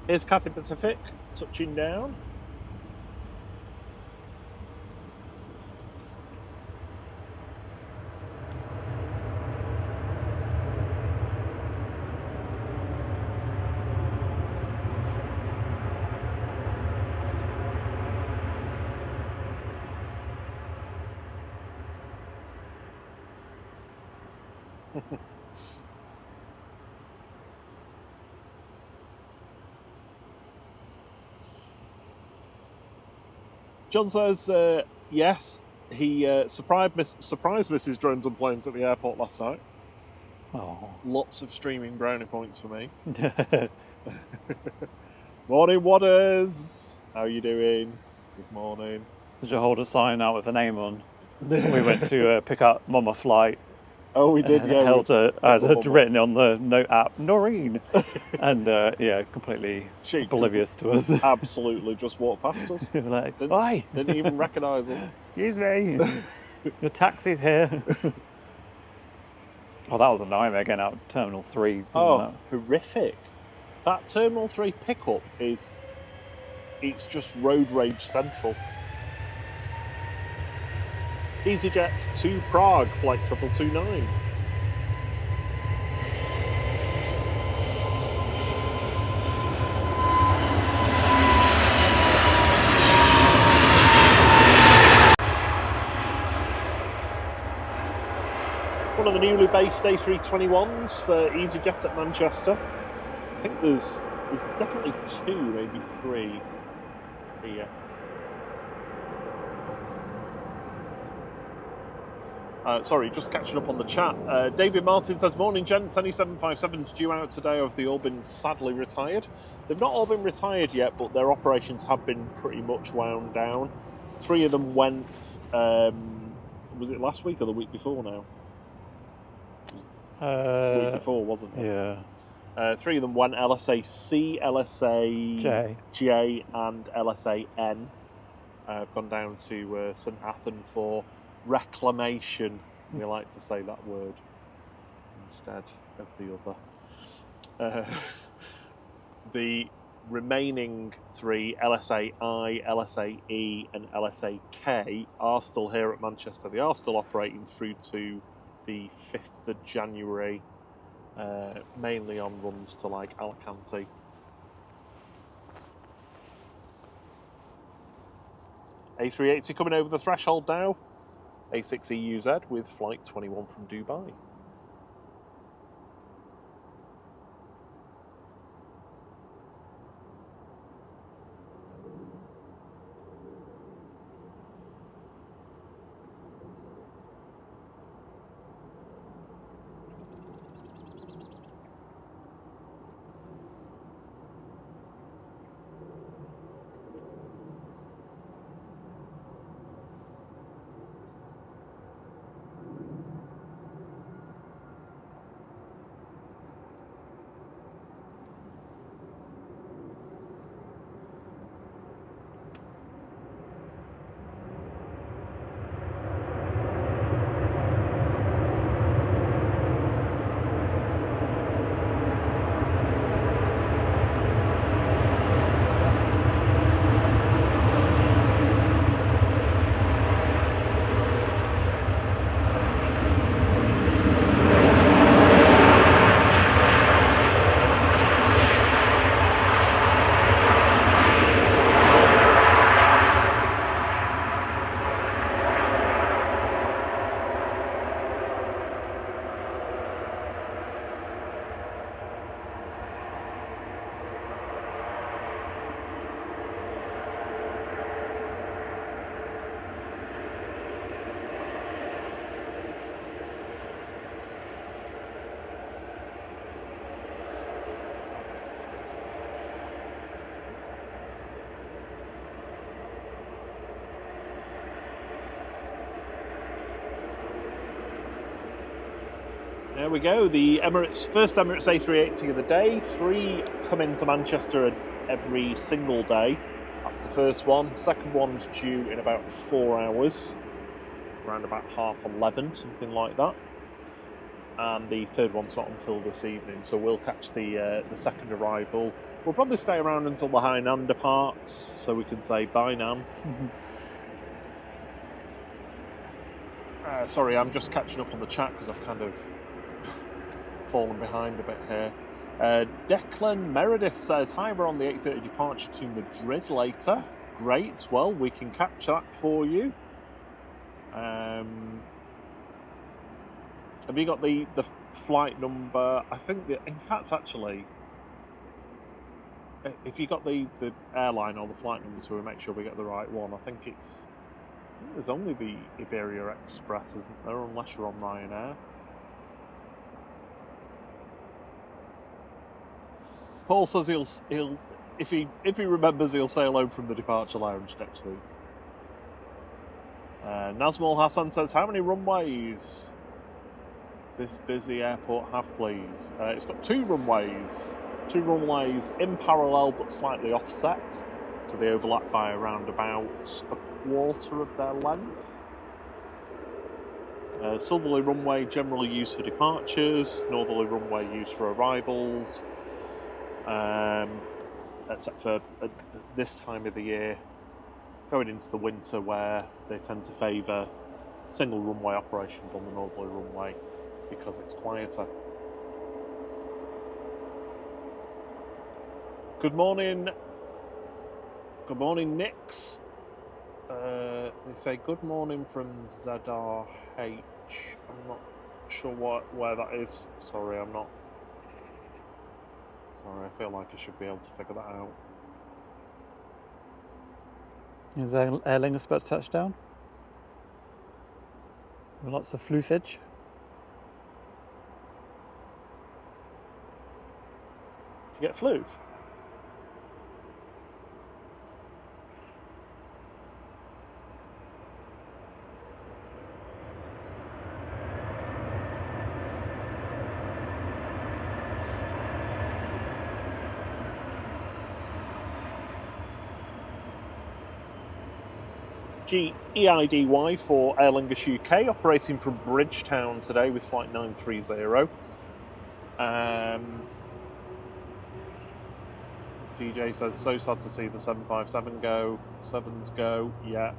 Here's Cathay Pacific touching down. John says, yes, he surprised Mrs. Drones and Planes at the airport last night. Oh. Lots of streaming brownie points for me. Morning, Waters. How are you doing? Good morning. Did you hold a sign out with a name on? We went to pick up Mama Flight. Oh, we did, yeah. I had written on the note app, Noreen. And yeah, completely oblivious to us. Absolutely, just walked past us. Like, why? Didn't even recognise us. Excuse me, your taxi's here. Oh, that was a nightmare getting out of Terminal 3. Oh, horrific. That Terminal 3 pickup it's just road rage central. EasyJet to Prague, flight 2229. One of the newly based A321s for EasyJet at Manchester. I think there's definitely 2, maybe 3 here. Sorry, just catching up on the chat. David Martin says, morning gents, any 757s due out today, or have they all been sadly retired? They've not all been retired yet, but their operations have been pretty much wound down. 3 of them went, was it last week or the week before now? It was the week before, wasn't it? Yeah. 3 of them went LSA C, LSA J and LSA N. I've gone down to St Athan for reclamation. We like to say that word instead of the other. The remaining 3, LSA I, LSA E and LSA K, are still here at Manchester. They are still operating through to the 5th of January, mainly on runs to like Alicante. A380 coming over the threshold now. A6EUZ with flight 21 from Dubai. There we go, the first Emirates A380 of the day. 3 come into Manchester every single day. That's the first one. Second one's due in about 4 hours, around about 11:30, something like that. And the third one's not until this evening, so we'll catch the second arrival. We'll probably stay around until the Hainan departs, so we can say bye, Nan. Sorry, I'm just catching up on the chat because I've kind of fallen behind a bit here. Declan Meredith says, hi, we're on the 8:30 departure to Madrid later. Great, well, we can catch that for you. Have you got the flight number? I think that, in fact, actually, if you got the airline or the flight number, so we make sure we get the right one. I think there's only the Iberia Express, isn't there? Unless you're on Ryanair. Paul says he'll if he remembers, he'll sail home from the departure lounge next week. Nazmul Hassan says, how many runways this busy airport have, please? It's got 2 runways. 2 runways in parallel but slightly offset, so they overlap by around about a quarter of their length. Southerly runway generally used for departures, northerly runway used for arrivals, except for this time of the year, going into the winter, where they tend to favour single runway operations on the northerly runway because it's quieter. Good morning. Good morning, Nix. They say good morning from ZRH. I'm not sure where that is. Sorry, I'm not. Sorry, I feel like I should be able to figure that out. Is Aer Lingus about to touch down? Lots of floofage. Did you get floof? EIDY for Aer Lingus UK, operating from Bridgetown today with flight 930. TJ says, so sad to see the 757 go. 7s go, yeah.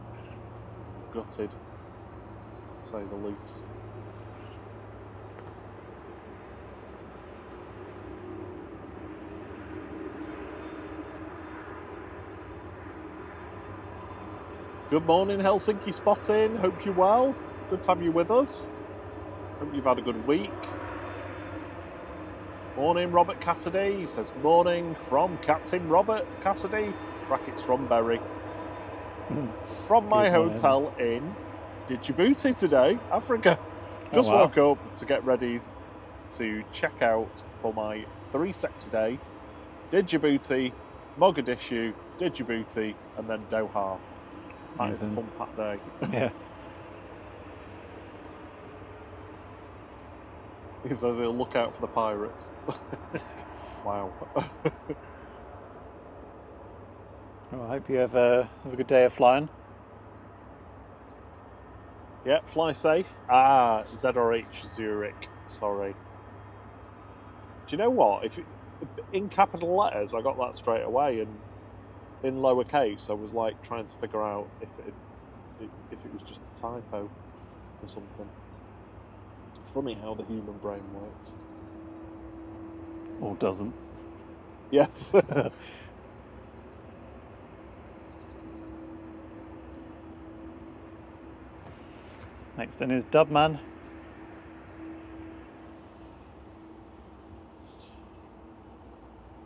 Gutted, to say the least. Good morning, Helsinki Spotting. Hope you're well. Good to have you with us. Hope you've had a good week. Morning, Robert Cassidy. He says, morning from Captain Robert Cassidy, brackets from Bury. From my hotel in Djibouti today, Africa. Just woke up to get ready to check out for my 3-sector day. Djibouti, Mogadishu, Djibouti, and then Doha. That is a fun packed day. Yeah. He says he'll look out for the pirates. Wow. Well, I hope you have a good day of flying. Yeah, fly safe. ZRH Zurich. Sorry. Do you know what? In capital letters, I got that straight away, and in lowercase, I was like trying to figure out if it was just a typo or something. Funny how the human brain works. Or doesn't. Yes. Next in is Dubman.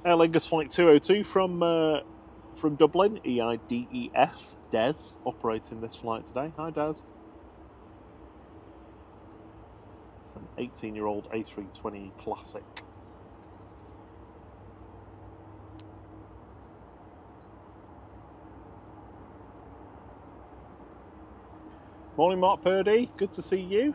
Aer Lingus Flight 202 from Dublin, EIDES, Des, operating this flight today. Hi, Des. It's an 18-year-old A320 Classic. Morning, Mark Purdy. Good to see you.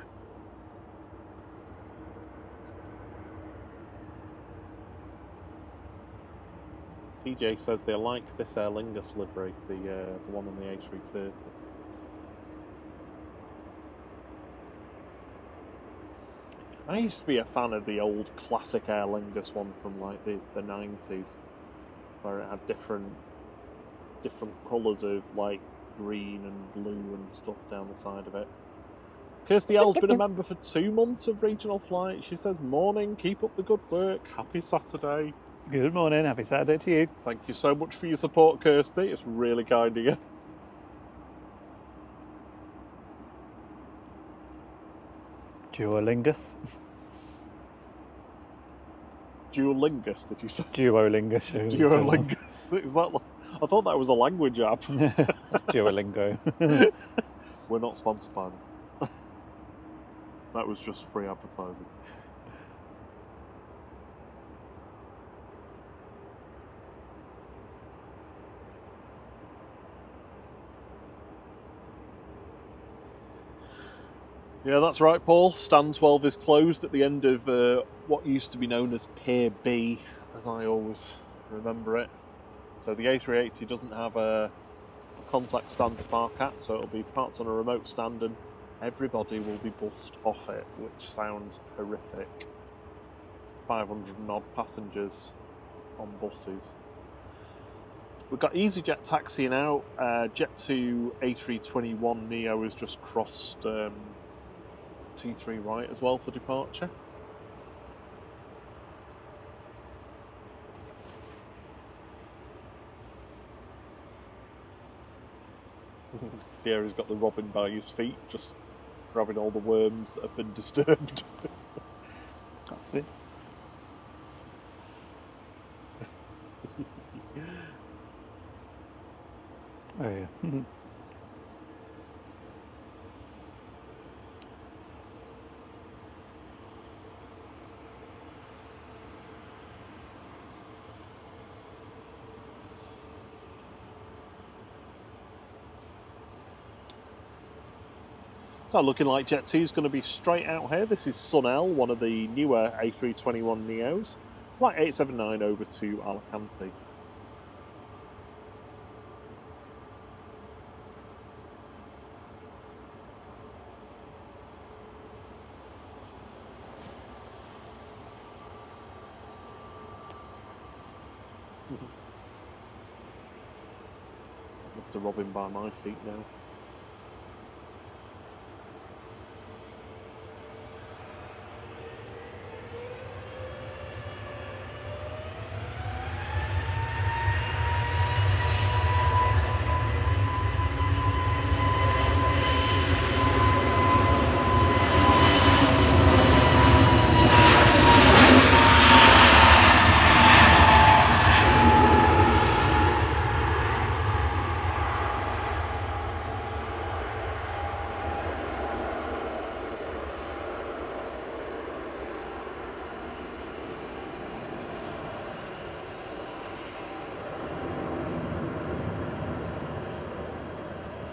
TJ says they like this Aer Lingus livery, the one on the A330. I used to be a fan of the old classic Aer Lingus one from like the 90s, where it had different colours of like green and blue and stuff down the side of it. Kirsty L's been a member for 2 months of Regional Flight. She says, morning, keep up the good work, happy Saturday. Good morning, happy Saturday to you. Thank you so much for your support, Kirsty. It's really kind of you. Duolingus. Duolingus, did you say? Duolingus. Duolingus. Is that? I thought that was a language app. Duolingo. We're not sponsored by them. That was just free advertising. Yeah, that's right, Paul. Stand 12 is closed at the end of what used to be known as Pier B, as I always remember it. So the A380 doesn't have a contact stand to park at, so it'll be parked on a remote stand and everybody will be bussed off it, which sounds horrific. 500 and odd passengers on buses. We've got EasyJet taxiing out. Jet2 A321 Neo has just crossed T3 right as well for departure. Thierry's got the robin by his feet, just grabbing all the worms that have been disturbed. That's it. Oh yeah. So looking like Jet2 is going to be straight out here. This is Sunel, one of the newer A321 Neos. Flight 879 over to Alicante. Mr. Robin by my feet now.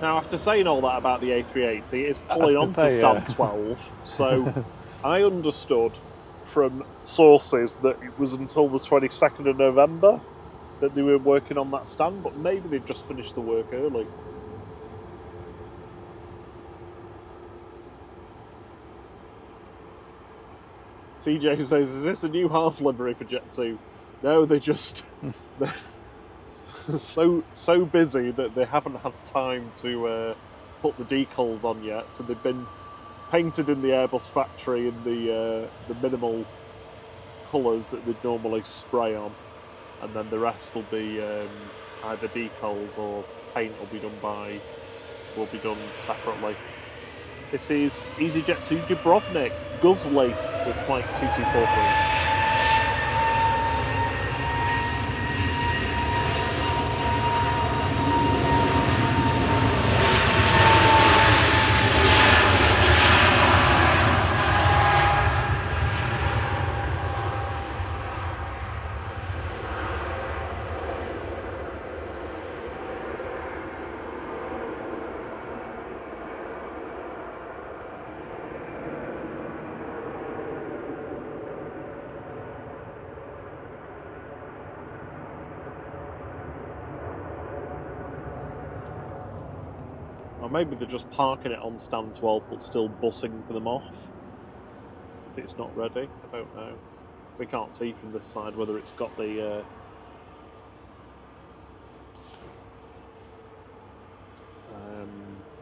Now, after saying all that about the A380, it's pulling on to stand 12. So I understood from sources that it was until the 22nd of November that they were working on that stand, but maybe they've just finished the work early. TJ says, is this a new half livery for Jet2? No, they're just... they're so busy that they haven't had time to put the decals on yet, so they've been painted in the Airbus factory in the minimal colours that they'd normally spray on, and then the rest will be either decals or paint will be done separately. This is EasyJet to Dubrovnik, Guzli with flight 2243. Or maybe they're just parking it on stand 12 but still bussing them off. If it's not ready, I don't know. We can't see from this side whether it's got the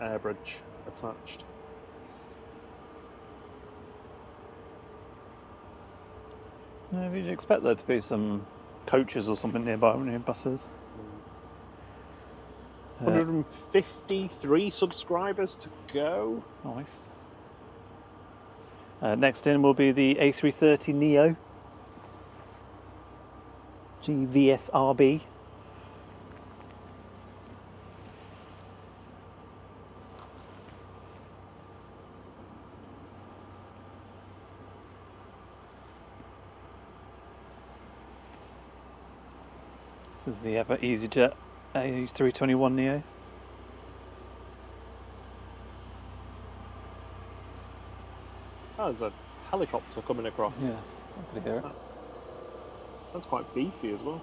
air bridge attached. No, you'd expect there to be some coaches or something nearby, wouldn't you? Buses. 153 subscribers to go. Nice. Next in will be the A330 Neo GVSRB. This is the ever EasyJet A321 Neo. Oh, there's a helicopter coming across. Yeah, I could hear it. Sounds quite beefy as well.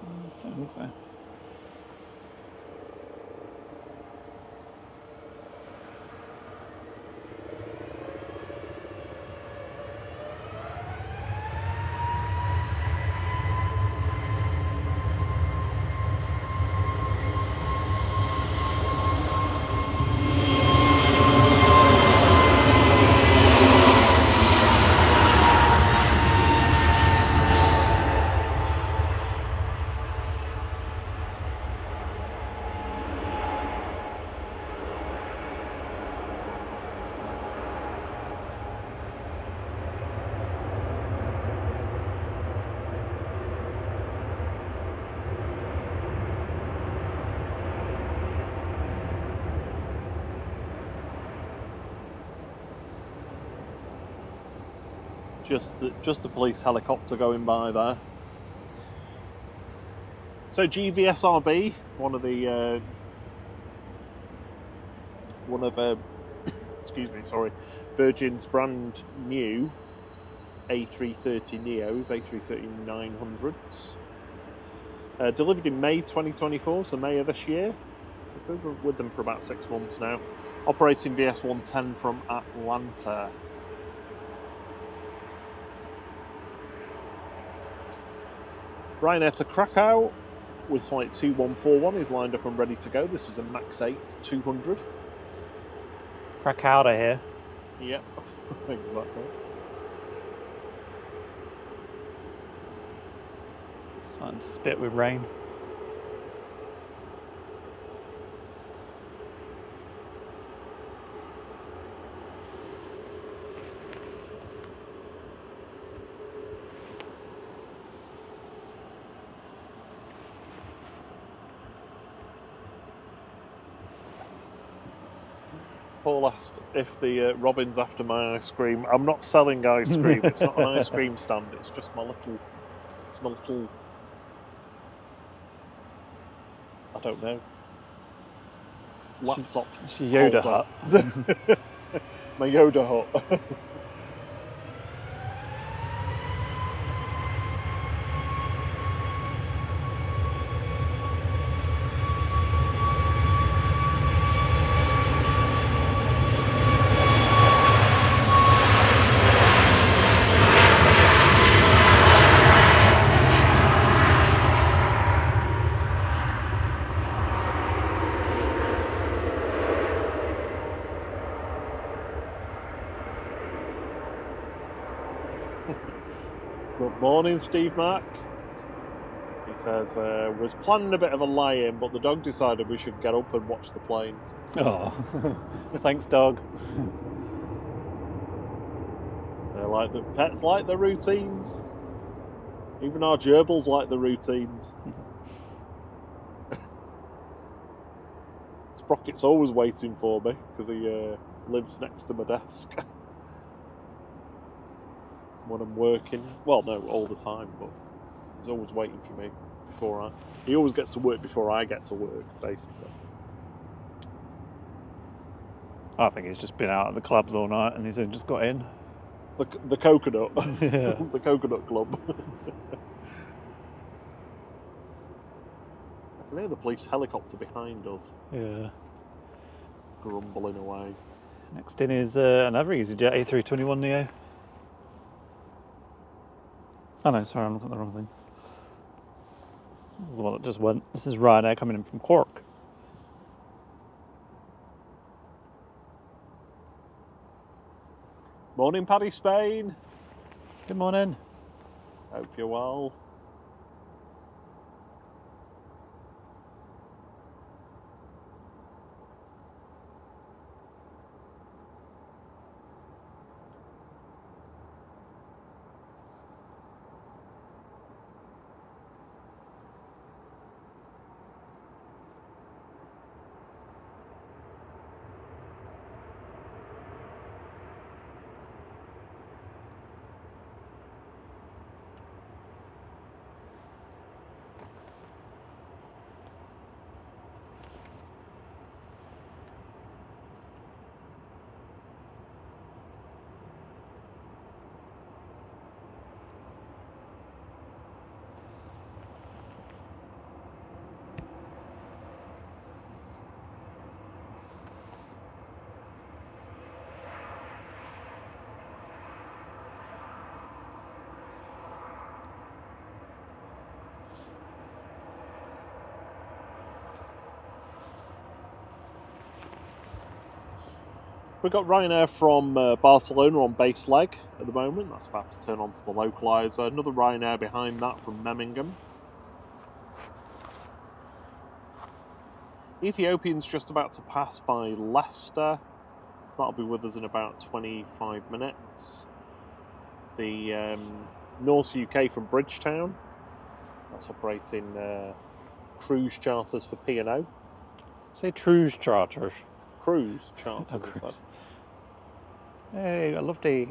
I don't think so. Just a police helicopter going by there. So GVSRB, one of excuse me, sorry, Virgin's brand new A330 Neos, A330-900s. Delivered in May 2024, so May of this year. So we've been with them for about 6 months now. Operating VS-110 from Atlanta. Ryanair to Krakow with flight 2141 is lined up and ready to go. This is a MAX 8 200. Krakow here. Yep, exactly. Starting to spit with rain. Paul asked if the Robin's after my ice cream. I'm not selling ice cream. It's not an ice cream stand. It's just my little. It's my little. I don't know. Laptop. It's your Yoda hut. My Yoda hut. Good morning, Steve Mack. He says, was planning a bit of a lie-in, but the dog decided we should get up and watch the planes. Oh, thanks, dog. Pets like the routines. Even our gerbils like the routines. Sprocket's always waiting for me because he lives next to my desk. When I'm working, well, no, all the time, but he's always waiting for me he always gets to work before I get to work, basically. I think he's just been out at the clubs all night and he's just got in. The coconut. Yeah. The coconut club. I can hear the police helicopter behind us, Yeah. grumbling away. Next in is another EasyJet A321 Neo. Oh no, sorry, I'm looking at the wrong thing. This is the one that just went. This is Ryanair coming in from Cork. Morning, Paddy Spain. Good morning. Hope you're well. We've got Ryanair from Barcelona on base leg at the moment. That's about to turn onto the localizer. Another Ryanair behind that from Memmingen. Ethiopian's just about to pass by Leicester, so that'll be with us in about 25 minutes. The North UK from Bridgetown, that's operating cruise charters for P&O. Say cruise charters. Cruise charters, Oh, I said. Hey, I love the.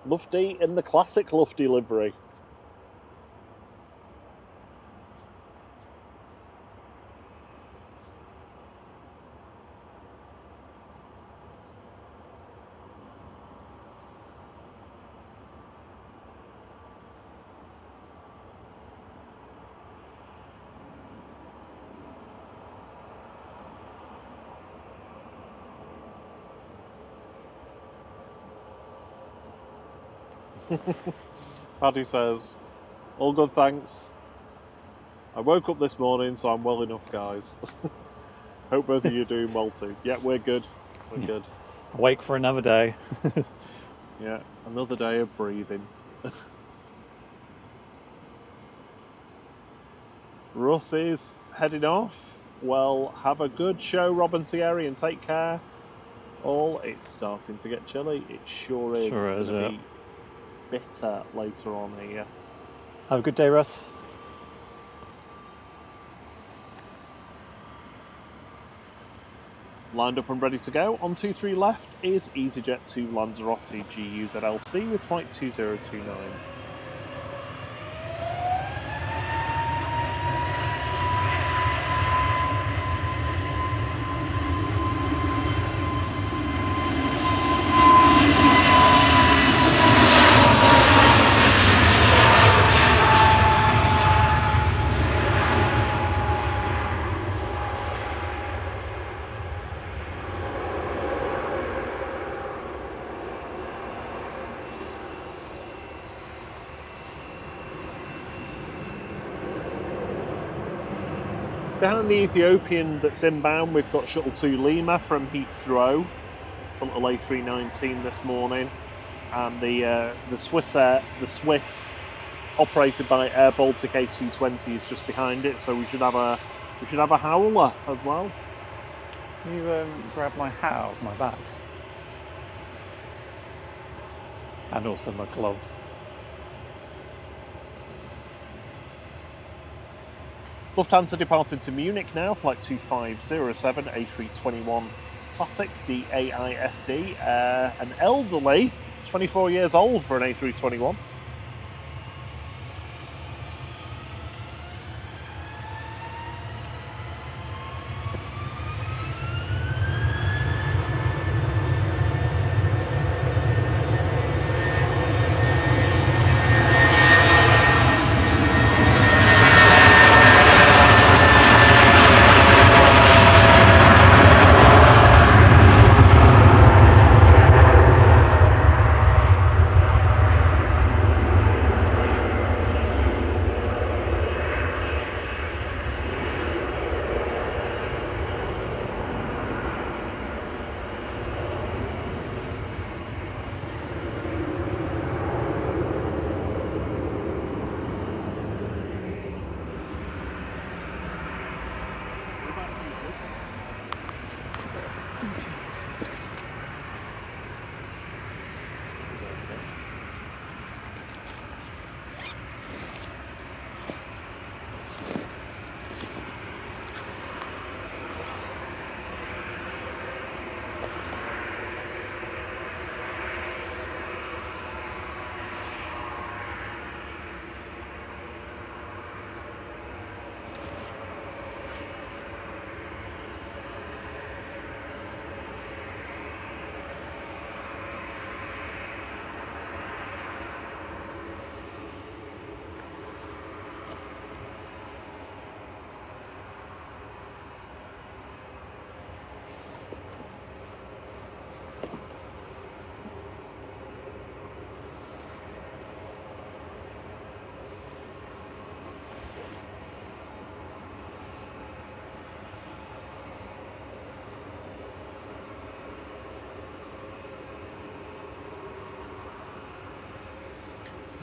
Lufty in the classic Lufty livery. Paddy says, all good, thanks. I woke up this morning, so I'm well enough, guys. Hope both of you are doing well too. Yeah, we're good. We're good. Awake for another day. Yeah, another day of breathing. Russ is heading off. Well, have a good show, Robin Thierry, and take care. All, it's starting to get chilly. It sure is. Sure it's is, going to yeah. be bitter later on here. Have a good day, Russ. Lined up and ready to go. On 23 left is EasyJet 2 Lanzarote GUZLC with flight 2029. Behind the Ethiopian that's inbound, we've got Shuttle 2 Lima from Heathrow. It's a little A319 this morning, and the Swiss operated by Air Baltic A220 is just behind it. So we should have a howler as well. Can you grab my hat out of my back? And also my gloves. Lufthansa departed to Munich now, flight 2507, A321 Classic DAISD. An elderly, 24 years old for an A321.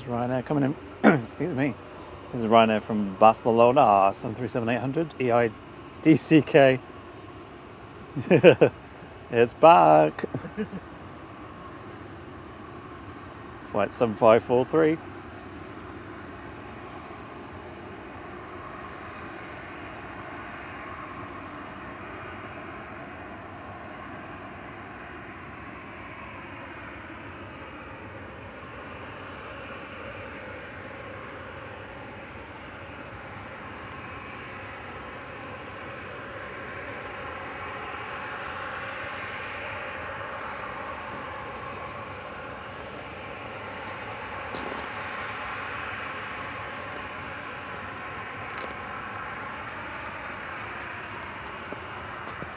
is Ryanair coming in. Excuse me. This is Ryanair from Barcelona, 737-800 EGCC. It's back. Flight 7543.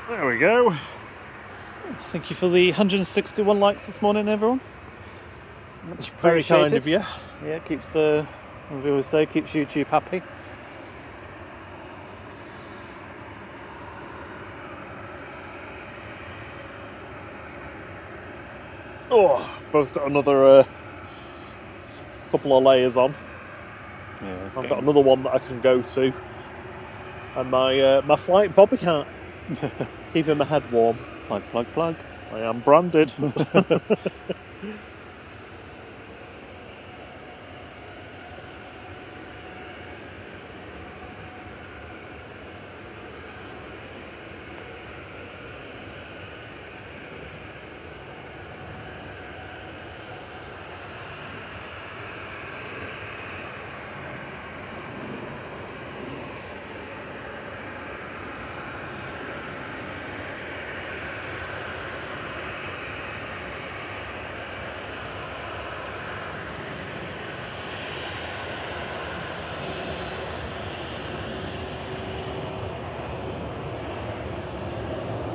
There we go. Thank you for the 161 likes this morning, everyone. That's very kind of you. Yeah, keeps, as we always say, keeps YouTube happy. Oh, both got another couple of layers on. Yeah, I've got another one that I can go to, and my flight bobby hat, keeping my head warm. Plug, plug, plug. I am branded.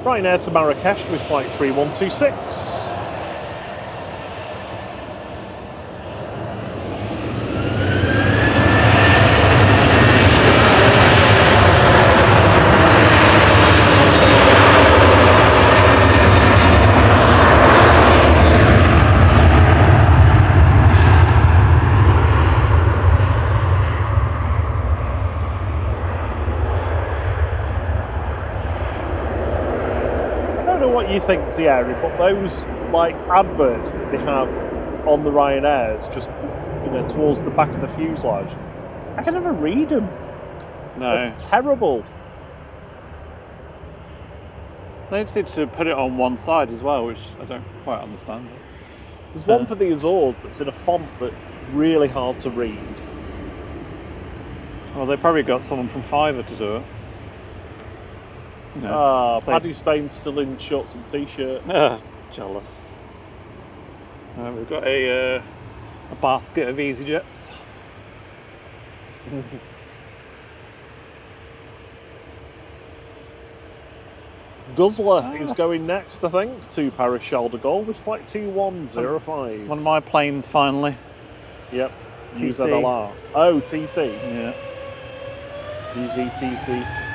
Ryanair to Marrakesh with flight 3126. What you think, Thierry, but those like adverts that they have on the Ryanairs, just towards the back of the fuselage, I can never read them. No, they're terrible. They seem to put it on one side as well, which I don't quite understand. There's one for the Azores that's in a font that's really hard to read. Well, they probably got someone from Fiverr to do it. Paddy Spain's still in shorts and t-shirt. Jealous. We've got a basket of EasyJets. Guzzler is going next, I think, to Paris Charles de Gaulle with flight 2105. One of my planes finally. Yep. TC. UZLR. Oh, TC. Yeah. EGCC.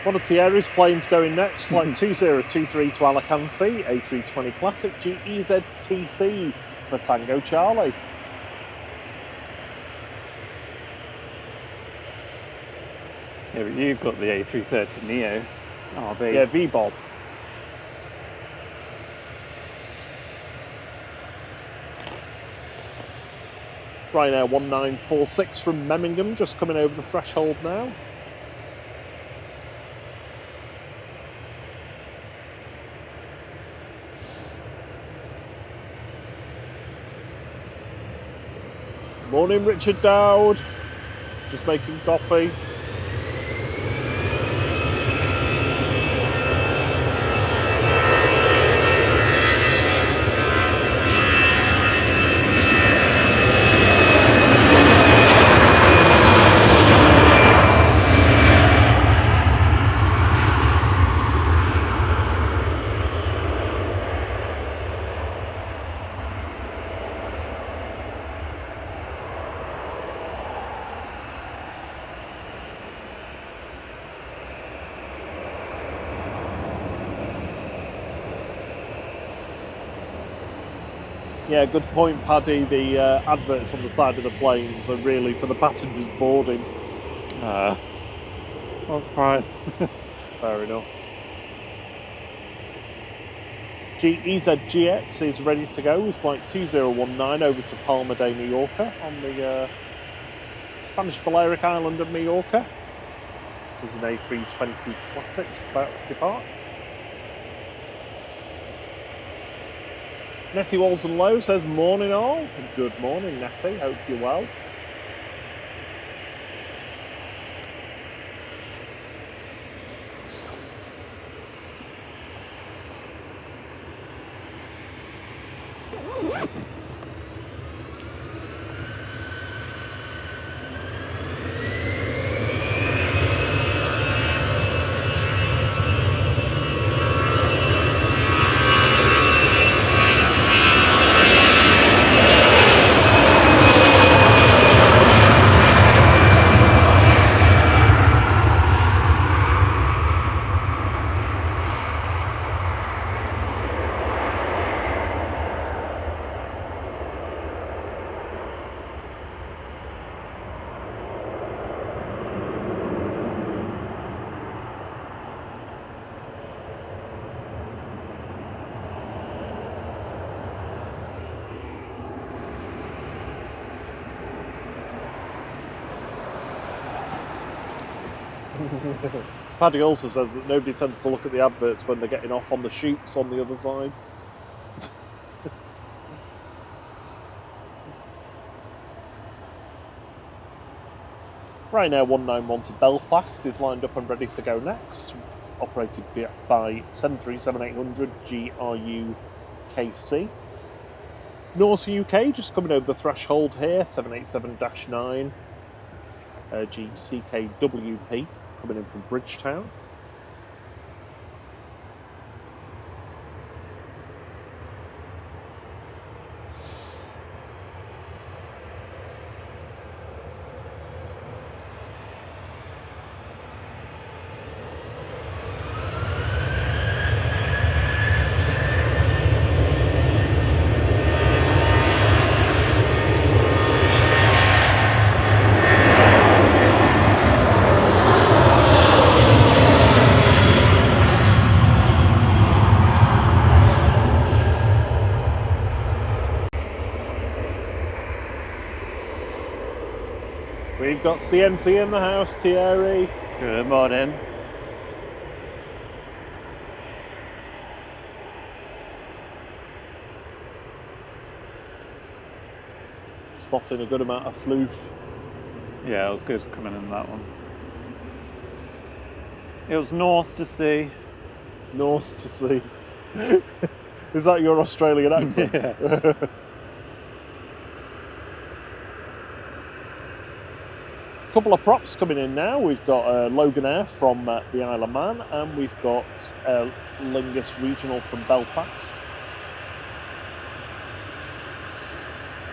One of Thierry's planes going next, flight 2023 to Alicante, A320 Classic GEZTC for Tango Charlie. Yeah, but you've got the A330 Neo RB. Yeah, V-Bob. Ryanair 1946 from Memmingen, just coming over the threshold now. Morning, Richard Dowd. Just making coffee. Yeah, good point, Paddy. The adverts on the side of the planes are really for the passengers boarding. Not surprised. Fair enough. EZGX is ready to go with flight 2019 over to Palma de Mallorca on the Spanish Balearic island of Mallorca. This is an A320 Classic about to depart. Nettie Walson Low says, morning all. Good morning, Nettie. Hope you're well. Paddy also says that nobody tends to look at the adverts when they're getting off on the chutes on the other side. Ryanair 191 to Belfast is lined up and ready to go next, operated by 737-800 GRU-KC. North UK just coming over the threshold here, 787-9 GCKWP coming in from Bridgetown. We've got CNT in the house, Thierry. Good morning. Spotting a good amount of floof. Yeah, it was good coming in that one. It was nice to see. Nice to see. Is that your Australian accent? Yeah. Couple of props coming in now. We've got Logan Air from the Isle of Man, and we've got Lingus Regional from Belfast.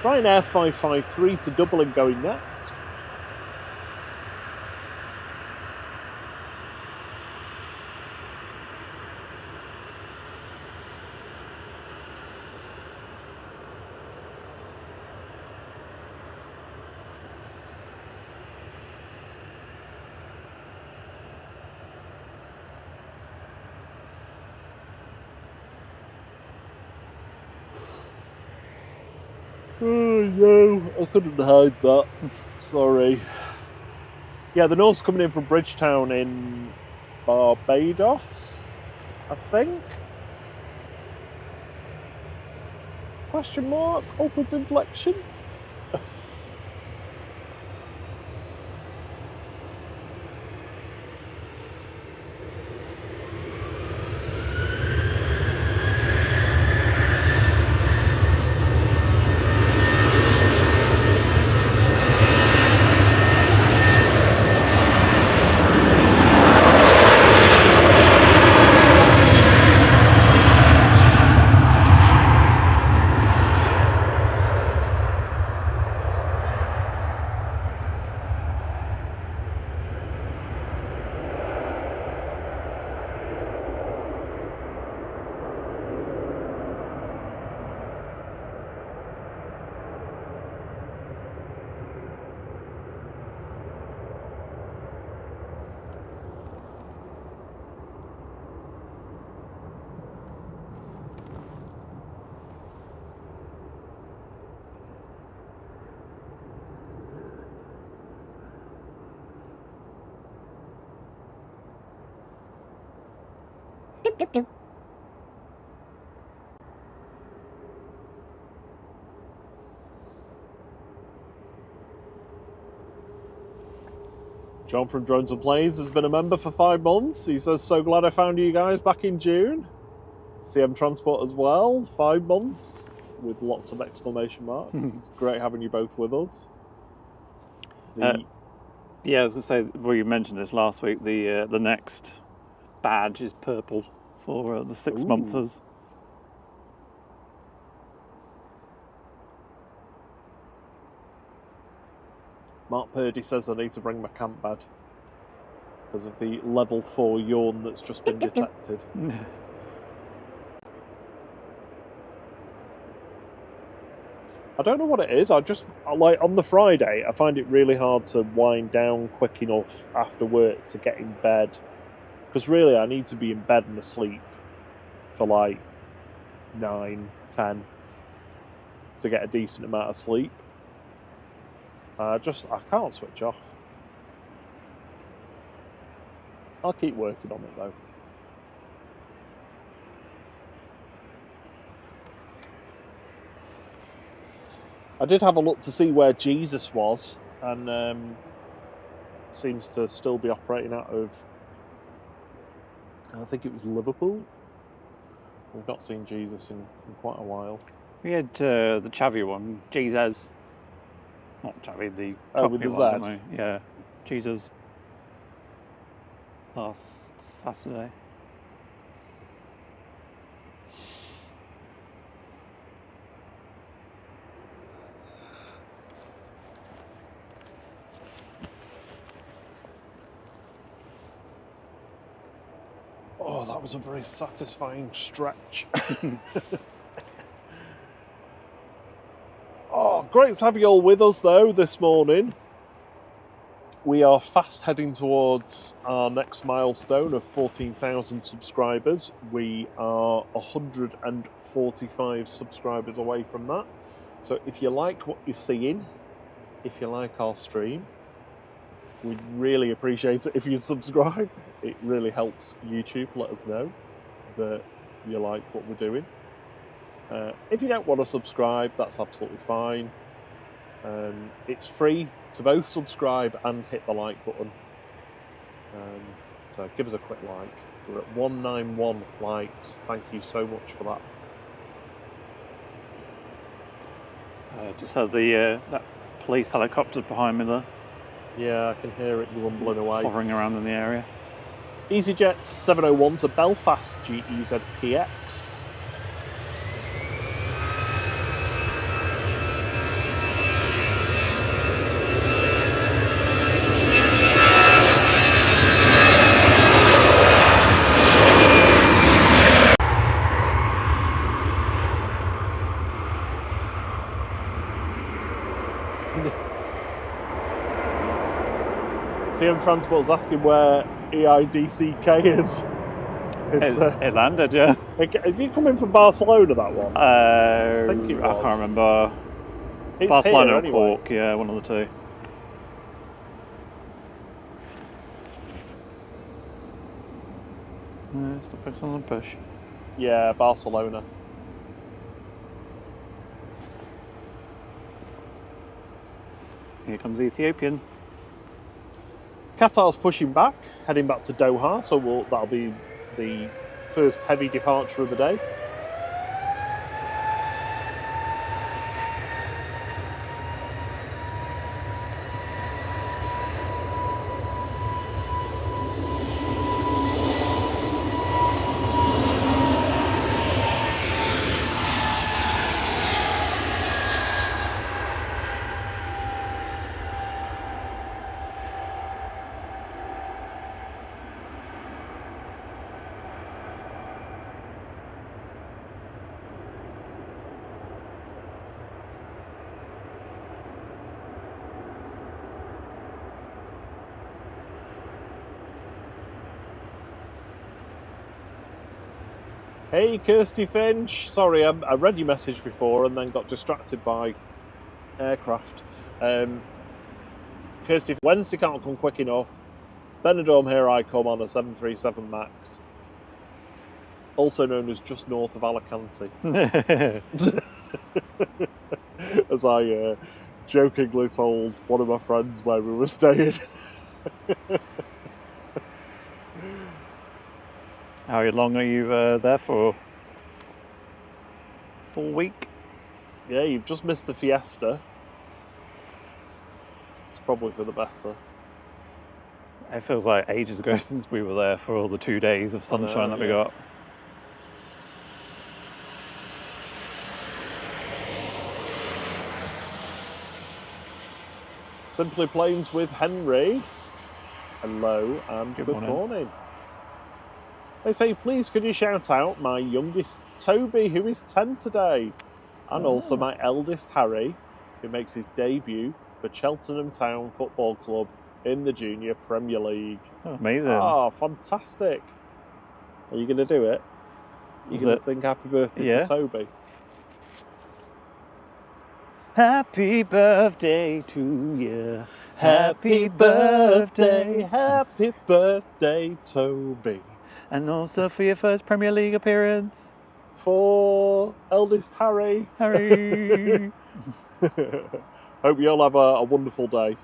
Ryanair 553 to Dublin going next. Oh no, I couldn't hide that. Sorry. Yeah, the North's coming in from Bridgetown in Barbados, I think. Question mark? Upwards inflection? John from Drones and Planes has been a member for 5 months. He says, so glad I found you guys back in June. CM Transport as well, 5 months with lots of exclamation marks. It's great having you both with us. Yeah, I was going to say, well, you mentioned this last week, the next badge is purple for the 6-monthers. Mark Purdy says I need to bring my camp bed because of the level 4 yawn that's just been detected. I don't know what it is. Like on the Friday, I find it really hard to wind down quick enough after work to get in bed. Because really, I need to be in bed and asleep for like 9, 10 to get a decent amount of sleep. I can't switch off. I'll keep working on it though. I did have a look to see where Jesus was, and seems to still be operating out of, I think it was Liverpool. We've not seen Jesus in quite a while. We had the Chavy one, Jesus. Not Chavy, the with the one, Z. didn't we? Yeah, Jesus. Last Saturday. Oh, that was a very satisfying stretch. Oh, great to have you all with us, though, this morning. We are fast heading towards our next milestone of 14,000 subscribers. We are 145 subscribers away from that. So if you like what you're seeing, if you like our stream, we'd really appreciate it if you'd subscribe. It really helps YouTube let us know that you like what we're doing. If you don't want to subscribe, that's absolutely fine. It's free to both subscribe and hit the like button. So give us a quick like. We're at 191 likes. Thank you so much for that. Just had that police helicopter behind me there. Yeah, I can hear it rumbling away. Hovering around in the area. EasyJet 701 to Belfast, GEZPX. CM Transport's asking where EIDCK is. It landed, yeah. Did you come in from Barcelona, that one? I think it was. I can't remember. It's Barcelona or anyway. Cork, yeah, one of the two. Stop focusing on the push. Yeah, Barcelona. Here comes the Ethiopian. Qatar's pushing back, heading back to Doha, so that'll be the first heavy departure of the day. Hey, Kirsty Finch. Sorry, I read your message before and then got distracted by aircraft. Kirsty, Wednesday can't come quick enough. Benidorm, here I come on a 737 MAX. also known as just north of Alicante, as I jokingly told one of my friends where we were staying. How long are you there for? Full week? Yeah, you've just missed the fiesta. It's probably for the better. It feels like ages ago since we were there for all the 2 days of sunshine that we got. Simply Planes with Henry. Hello and good morning. They say, please could you shout out my youngest Toby, who is 10 today, and also my eldest Harry, who makes his debut for Cheltenham Town Football Club in the Junior Premier League. Oh, amazing. Oh, fantastic. Are you going to do it? Are you going to sing happy birthday to Toby? Happy birthday to you. Happy birthday, Toby. And also for your first Premier League appearance. For eldest Harry. Harry. Hope you all have a wonderful day.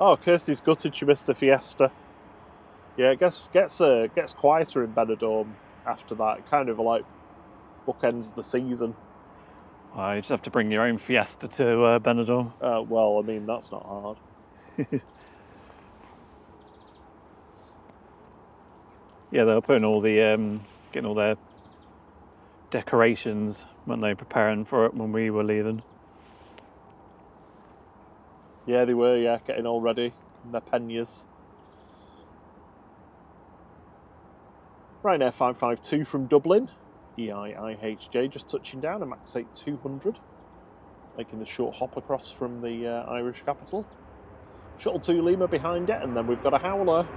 Oh, Kirsty's gutted she missed the fiesta. Yeah, it gets quieter in Benidorm after that. It kind of like bookends the season. You just have to bring your own fiesta to Benidorm. Well, I mean, that's not hard. Yeah, they were putting all the getting all their decorations when they were preparing for it when we were leaving. Yeah, they were, getting all ready in their panniers. Ryanair 552 from Dublin, EIIHJ, just touching down, a Max 8 200, making the short hop across from the Irish capital. Shuttle 2 Lima behind it, and then we've got a howler.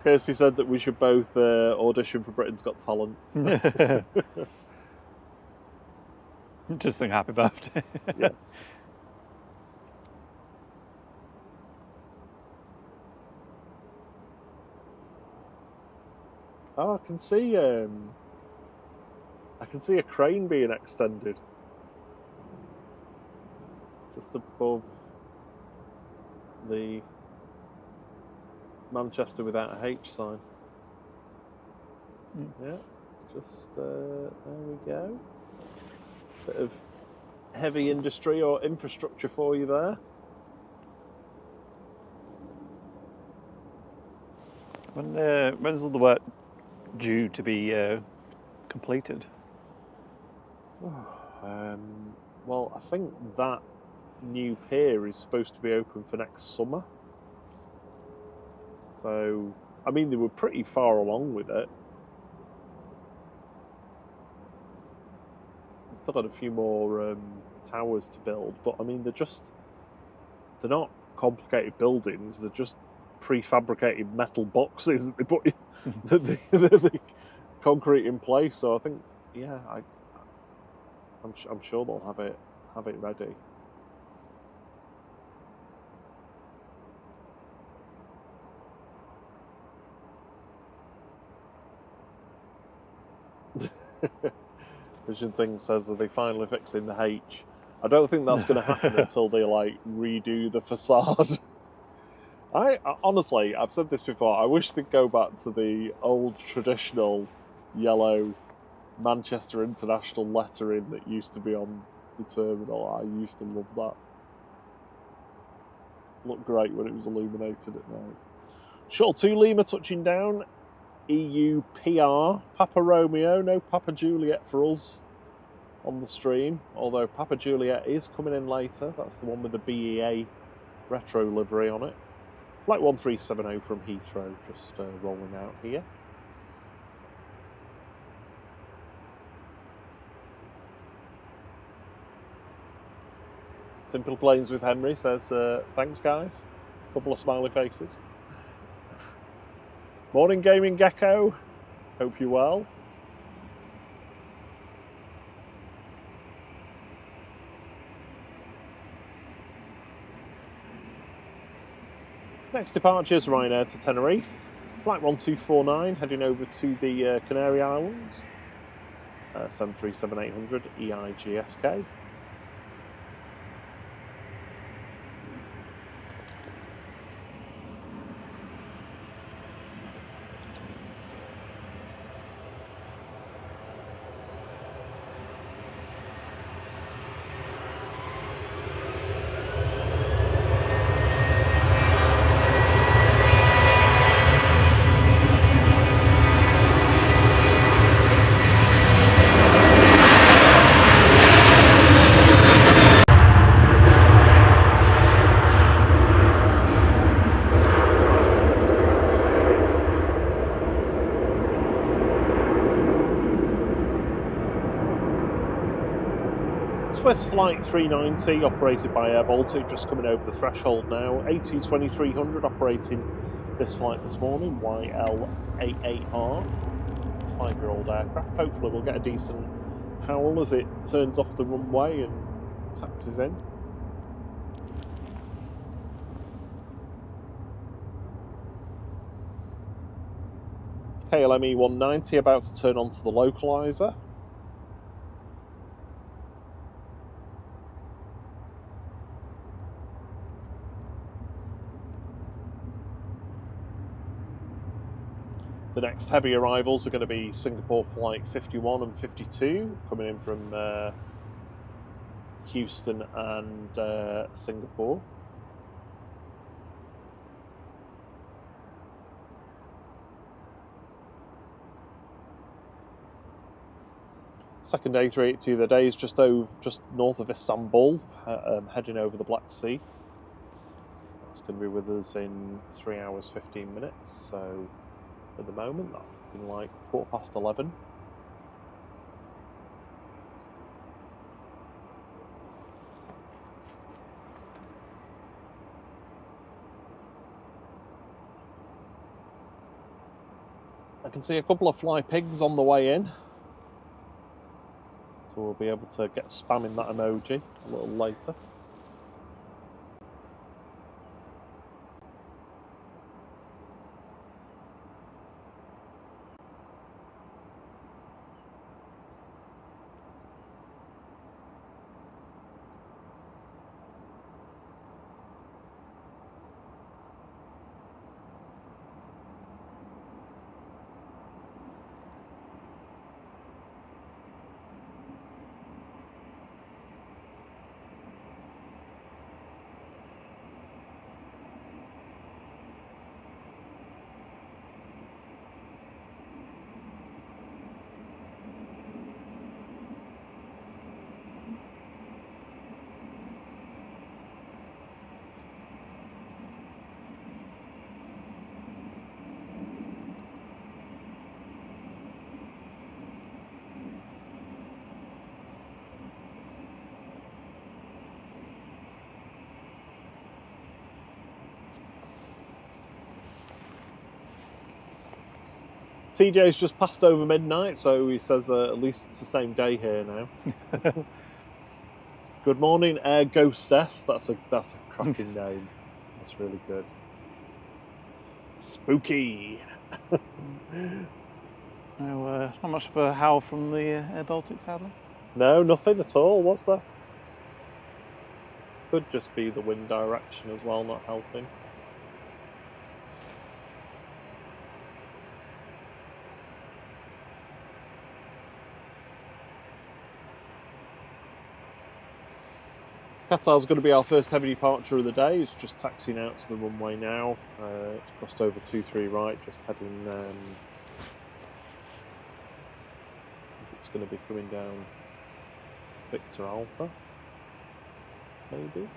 Kirsty said that we should both audition for Britain's Got Talent. Just sing happy birthday. Yeah. Oh, I can see a crane being extended just above the Manchester without a H sign. Yeah, just there we go. Bit of heavy industry or infrastructure for you there. When's all the work due to be completed? Well, I think that new pier is supposed to be open for next summer. So, I mean, they were pretty far along with it. They've still got a few more towers to build, but I mean, they're not complicated buildings, they're just prefabricated metal boxes that they put the concrete in place. So I think, yeah, I'm sure they'll have it ready. Vision Thing says that they finally fixing the H. I don't think that's going to happen until they redo the facade. I honestly, I've said this before, I wish they'd go back to the old traditional yellow Manchester International lettering that used to be on the terminal. I used to love that. Looked great when it was illuminated at night. Shuttle 2 Lima touching down. EU PR, Papa Romeo, no Papa Juliet for us on the stream, although Papa Juliet is coming in later. That's the one with the BEA retro livery on it. Flight 1370 from Heathrow, just rolling out here. Simple Planes with Henry says, thanks guys. Couple of smiley faces. Morning Gaming Gecko, hope you're well. Next departure is Ryanair to Tenerife, flight 1249, heading over to the Canary Islands, 737-800 EIGSK. Swiss Flight 390 operated by Air Baltic, just coming over the threshold now. A220-300 operating this flight this morning, YL88R, 5-year-old aircraft. Hopefully we'll get a decent howl as it turns off the runway and taxis in. KLM E190 about to turn onto the localizer. The next heavy arrivals are going to be Singapore Flight 51 and 52, coming in from Houston and Singapore. Second A380 of the day is just north of Istanbul, heading over the Black Sea. That's going to be with us in 3 hours 15 minutes, so at the moment that's looking like 11:15. I can see a couple of fly pigs on the way in, so we'll be able to get spamming that emoji a little later. TJ's just passed over midnight, so he says at least it's the same day here now. Good morning, Air Ghostess. That's a cracking name. That's really good. Spooky. No, not much of a howl from the Air Baltic, sadly. No, nothing at all, was there? Could just be the wind direction as well, not helping. Qatar's going to be our first heavy departure of the day. It's just taxiing out to the runway now. It's crossed over 23 right, just heading. It's going to be coming down Victor Alpha, maybe.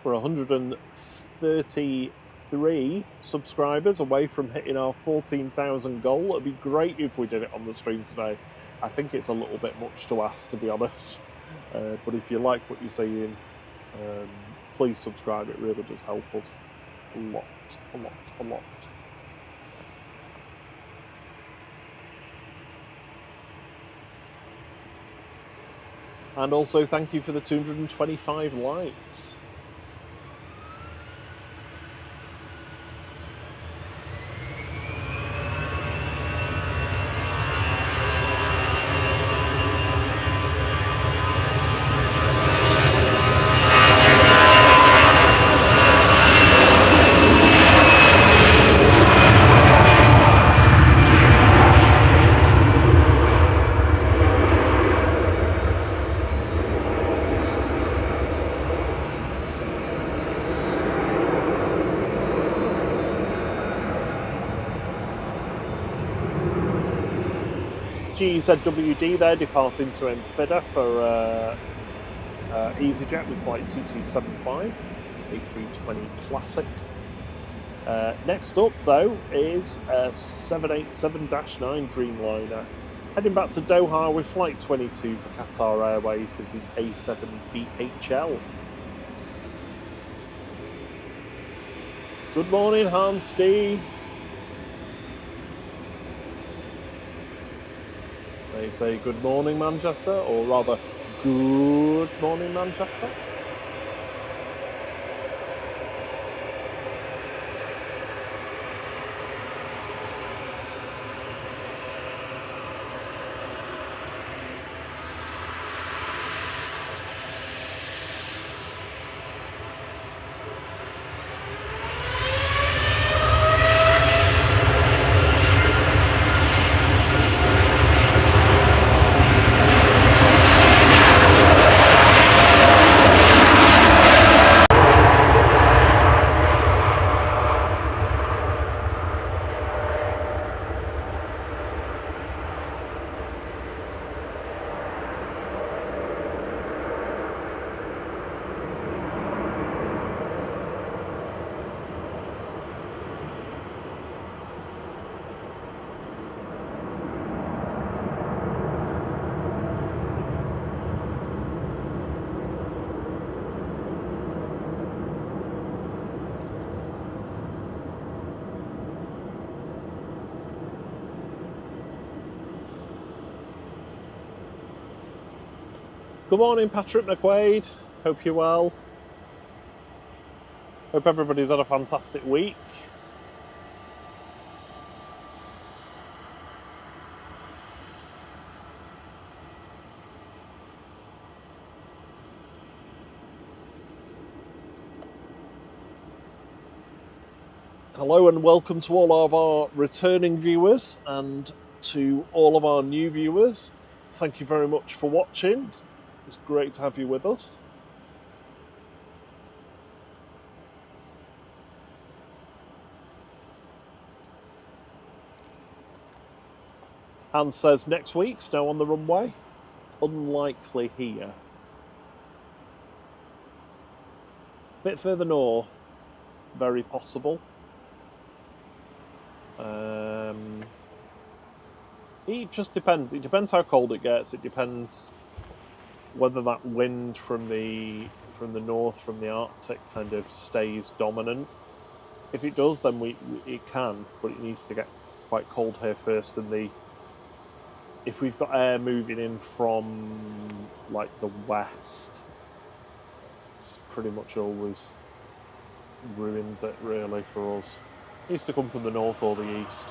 We're 133 subscribers away from hitting our 14,000 goal. It'd be great if we did it on the stream today. I think it's a little bit much to ask, to be honest. But if you like what you're seeing, please subscribe. It really does help us a lot, a lot, a lot. And also thank you for the 225 likes. GZWD there, departing to Enfida for EasyJet with flight 2275, A320 Classic. Next up, though, is a 787-9 Dreamliner. Heading back to Doha with flight 22 for Qatar Airways. This is A7BHL. Good morning, Hans D. They say good morning, Manchester, or rather, good morning, Manchester. Good morning, Patrick McQuaid. Hope you're well. Hope everybody's had a fantastic week. Hello and welcome to all of our returning viewers and to all of our new viewers. Thank you very much for watching. It's great to have you with us. Hans says next week, snow on the runway. Unlikely here. Bit further north, very possible. It just depends. It depends how cold it gets. It depends whether that wind from the north, from the Arctic, kind of stays dominant. If it does, then it can, but it needs to get quite cold here first. And if we've got air moving in from like the west, it's pretty much always ruins it really for us. It needs to come from the north or the east.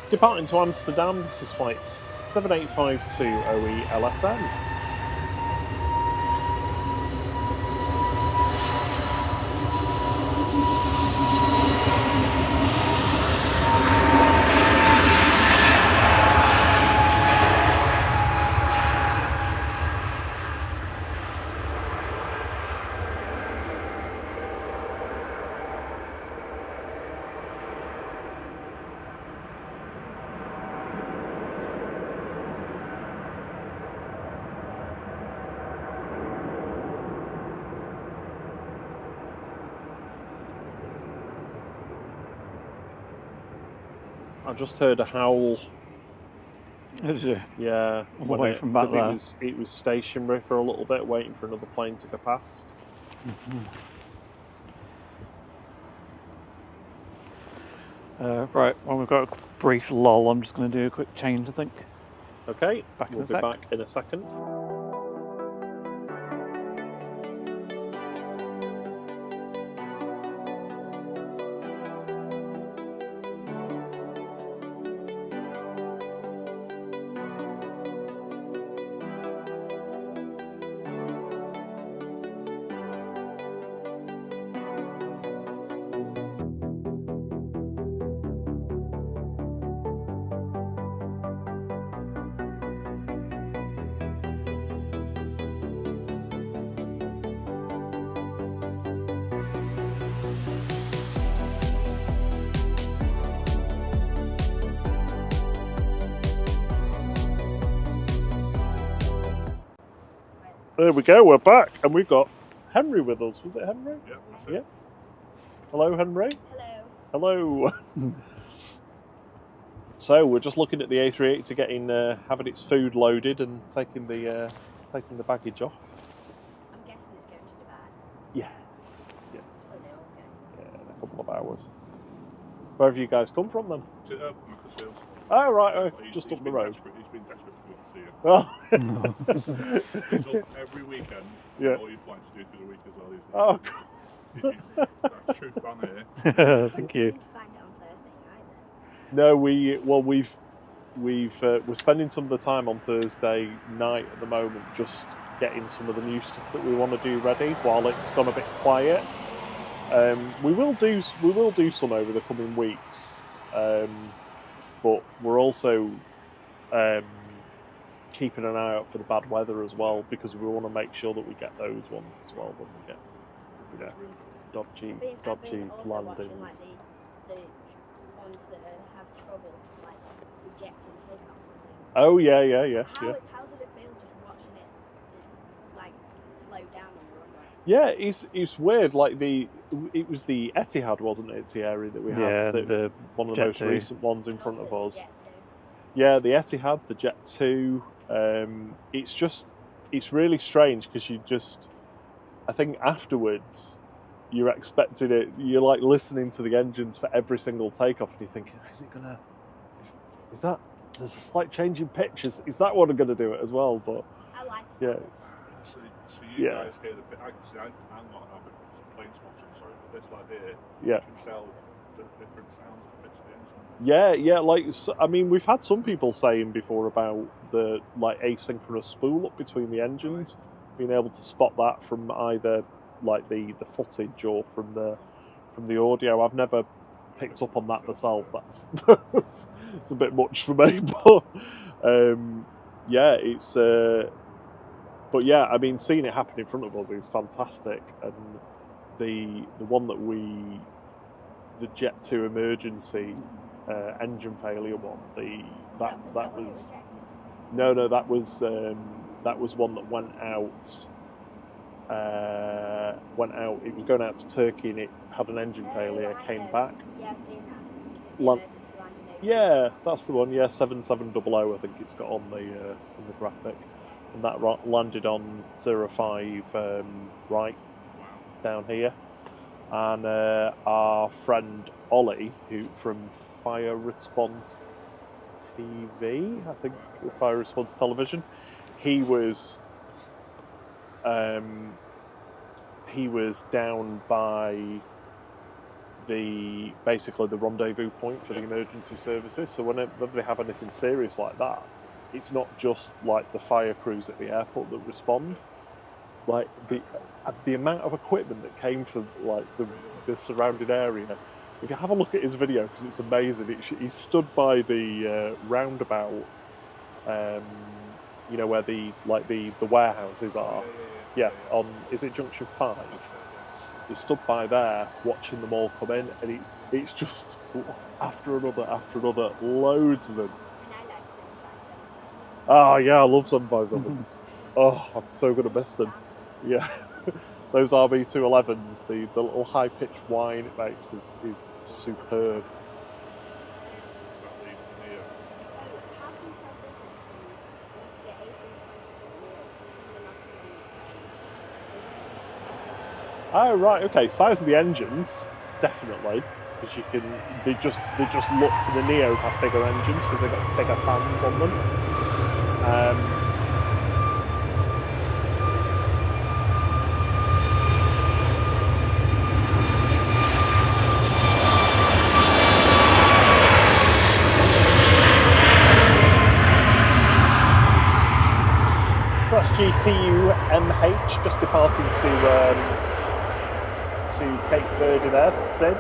Departing to Amsterdam, this is flight 7852 OE LSM. I just heard a howl. Did you? Yeah. Away from back there. It was stationary for a little bit, waiting for another plane to go past. Right, well, we've got a brief lull. I'm just going to do a quick change, I think. Okay, Back in we'll a be sec. back in a second. There we go, we're back, and we've got Henry with us. Was it Henry? Yeah, that's it. Yeah. Hello, Henry. Hello. Hello. So we're just looking at the A380 getting having its food loaded and taking the baggage off. I'm guessing it's going to Dubai. Yeah. Oh, they're all going. Yeah, in a couple of hours. Where have you guys come from then? Macclesfield. Oh right, He's- just he's up the been road. desperate- He's been desperate to see you. Oh. He's up every weekend. Yeah. All he plans to do through the week as well. Oh, That's true fan here. Thank you. Seem to find it on Thursday night then. No, we're spending some of the time on Thursday night at the moment, just getting some of the new stuff that we want to do ready while it's gone a bit quiet. We will do some over the coming weeks, but we're also keeping an eye out for the bad weather as well, because we want to make sure that we get those ones as well when we get, you know, dodgy I've been also watching like landings. the ones that have trouble like rejecting takeoffs and things. Oh yeah. How did it feel just watching it like slow down on the runway? Yeah, it's weird. Like it was the Etihad, wasn't it, Thierry, that we Yeah, had? the One of the Jet most 2. recent ones in front of Also us. the Jet 2. Yeah, the Etihad, the Jet 2. It's really strange because I think afterwards you're expecting it. You're like listening to the engines for every single takeoff, and you're thinking, is that? There's a slight change in pitch. Is that one going to do it as well? But I like yeah, it. it's So you Yeah. guys hear the bit. I can see I'm not an avid plane spotting, so this like here, yeah. you can tell the different sounds of the pitch of the engine. Yeah. Like, I mean, we've had some people saying before about the like asynchronous spool up between the engines, being able to spot that from either like the footage or from the audio. I've never picked up on that myself. That's it's a bit much for me, but yeah, it's. But yeah, I mean, seeing it happen in front of us is fantastic, and the one that the Jet 2 emergency engine failure one, that was no, that was one that went out. It was going out to Turkey and it had an engine failure, came back. Yeah, I've seen that. The Lan- emergency landing over. Yeah, that's the one. Yeah, 7700. I think it's got on the graphic, and that landed on 05 right Wow. down here. And our friend Ollie, who from Fire Response TV, I think Fire Response Television, he was down by basically the rendezvous point for the emergency services. So whenever they have anything serious like that, it's not just like the fire crews at the airport that respond. Like the amount of equipment that came for like the surrounding area. If you have a look at his video, because it's amazing. He stood by the roundabout, you know, where the warehouses are. Yeah, on is it Junction 5? He stood by there watching them all come in, and it's just after another, loads of them. And I like 757. Oh yeah, I love 757s. Oh, I'm so gonna miss them. Yeah, those RB211s, the little high pitched whine it makes is superb. That lead in here. How can you tell the difference between the A320 and the Oh right, okay. Size of the engines, definitely, because you can. They just look. The Neos have bigger engines because they've got bigger fans on them. So that's GTU-MH just departing to Cape Verde there, to Sid,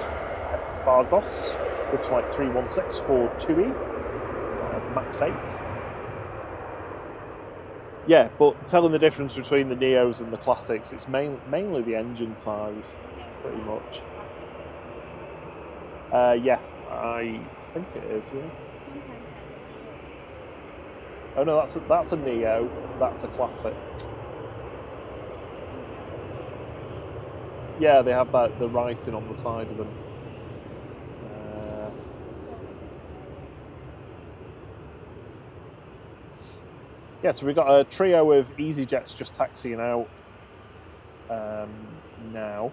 Espargos, with flight 316 for TUI, so max 8. Yeah, but telling the difference between the Neos and the Classics, it's mainly the engine size, pretty much. Yeah, I think it is, yeah. Oh no, that's a Neo, that's a Classic. Yeah, they have the writing on the side of them. Yeah, so we've got a trio of EasyJets just taxiing out now.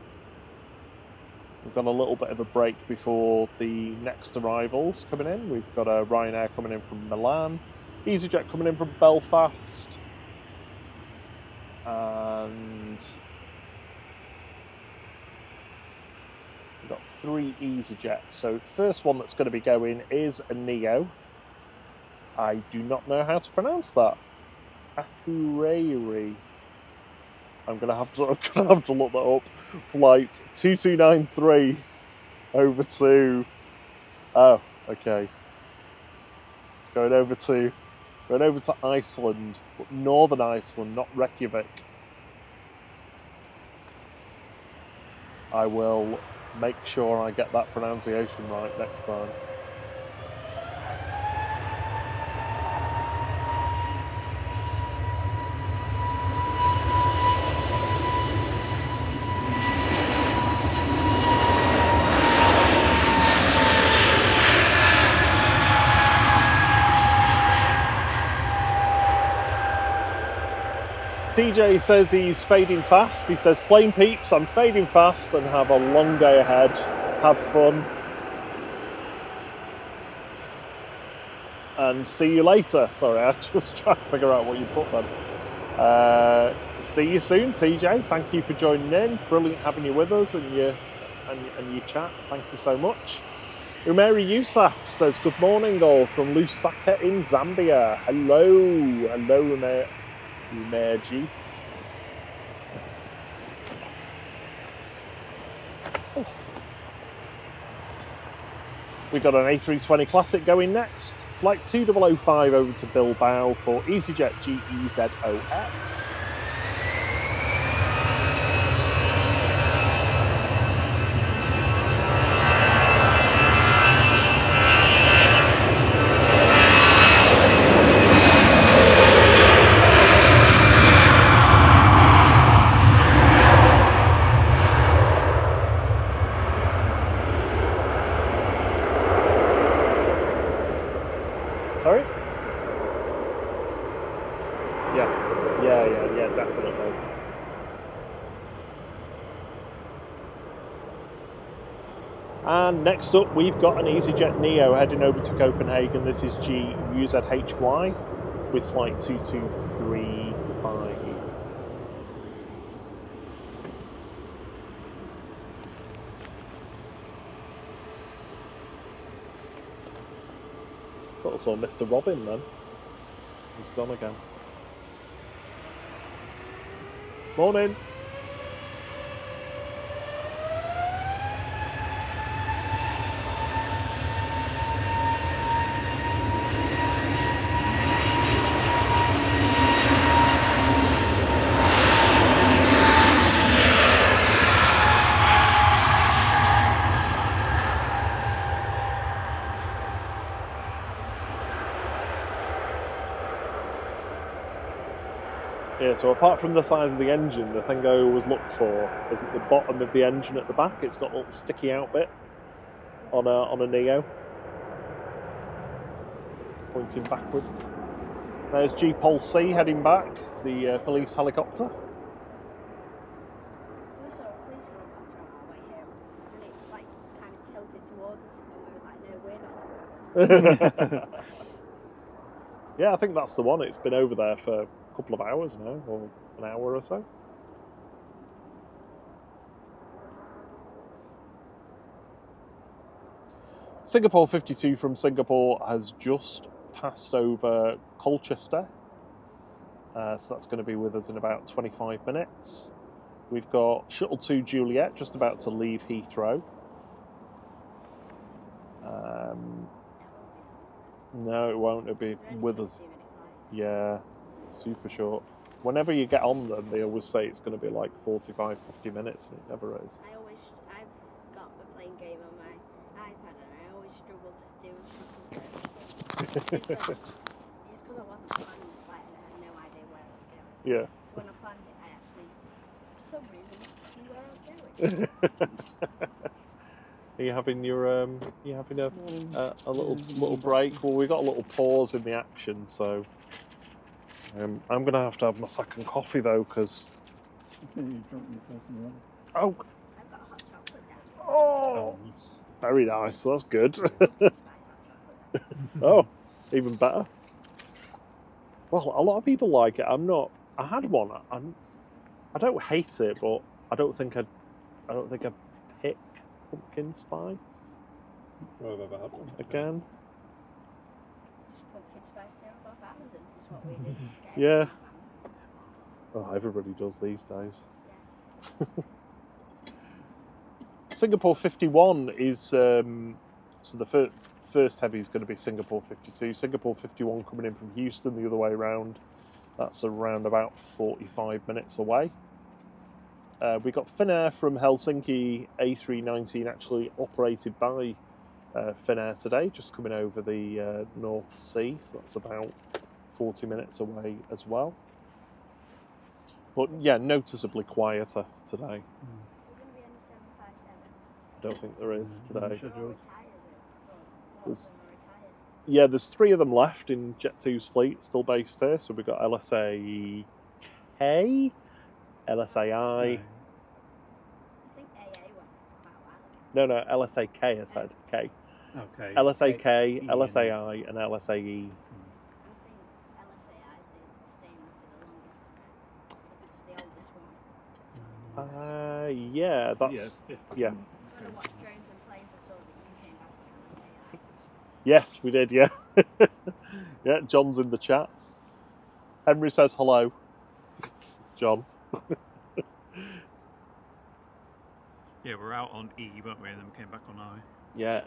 We've got a little bit of a break before the next arrivals coming in. We've got a Ryanair coming in from Milan, EasyJet coming in from Belfast, and we've got 3 EasyJets. So first one that's going to be going is a Neo. I do not know how to pronounce that. Akureyri. I'm gonna have to look that up. Flight 2293 over to. Oh, okay. It's going over to Iceland, but Northern Iceland, not Reykjavik. I will make sure I get that pronunciation right next time. TJ says he's fading fast. He says, "Plane peeps, I'm fading fast and have a long day ahead. Have fun. And see you later." Sorry, I just trying to figure out what you put then. See you soon, TJ. Thank you for joining in. Brilliant having you with us and your chat. Thank you so much. Umeri Yousaf says, "Good morning all from Lusaka in Zambia." Hello, Umerji. Oh. We got an A320 Classic going next. Flight 2005 over to Bilbao for EasyJet GEZOX. Sorry? Yeah, definitely. And next up, we've got an EasyJet Neo heading over to Copenhagen. This is GUZHY with flight 2235. Thought I saw Mr. Robin then. He's gone again. Morning. Yeah, so apart from the size of the engine, the thing I always look for is at the bottom of the engine at the back. It's got a little sticky out bit on a Neo, pointing backwards. There's G-Pol C heading back, the police helicopter. Yeah, I think that's the one. It's been over there for a couple of hours now, or an hour or so. Singapore 52 from Singapore has just passed over Colchester. So that's going to be with us in about 25 minutes. We've got Shuttle 2 Juliet just about to leave Heathrow. No, it won't. It'll be with us. Yeah, super short. Whenever you get on them, they always say it's going to be like 45, 50 minutes, and it never is. I've got a playing game on my iPad, and I always struggle to do shuttle. It's because I wasn't planning the flight and I had no idea where I was going. Yeah. So when I planned it, I actually, for some reason, knew where I was going. Are you having your a little break? Well, we got a little pause in the action, so I'm gonna have to have my second coffee though, because Oh, I've got hot chocolate now. oh, very nice. That's good. Oh, even better. Well, a lot of people like it. I'm not. I had one. I don't hate it, but I don't think I'd pick pumpkin spice Well, I've ever had one. again. Pumpkin spice syrup off Amazon is what we did. Yeah. Oh, everybody does these days. Yeah. Singapore 51 is so the first heavy is going to be Singapore 52. Singapore 51 coming in from Houston the other way around. That's around about 45 minutes away. We got Finnair from Helsinki A319, actually operated by Finnair today, just coming over the North Sea, so that's about 40 minutes away as well. But yeah, noticeably quieter today. There's going to be any 757s. I don't think there is today. They're all retired. There's- Retired. Yeah, there's 3 of them left in Jet2's fleet, still based here. So we've got LSA K, LSAI. I think AA went quite a while ago. No, LSA K, I said K. Okay. LSA K, E and- LSAI, and LSAE. I think LSAI is staying for the longest. It's the oldest one. Yeah, that's yeah. I don't know what drones and planes I saw that you came back to LSAI. Yes, we did. Yeah, yeah. John's in the chat. Henry says hello. John. Yeah, we're out on E, weren't we? And then we came back on I. Yeah,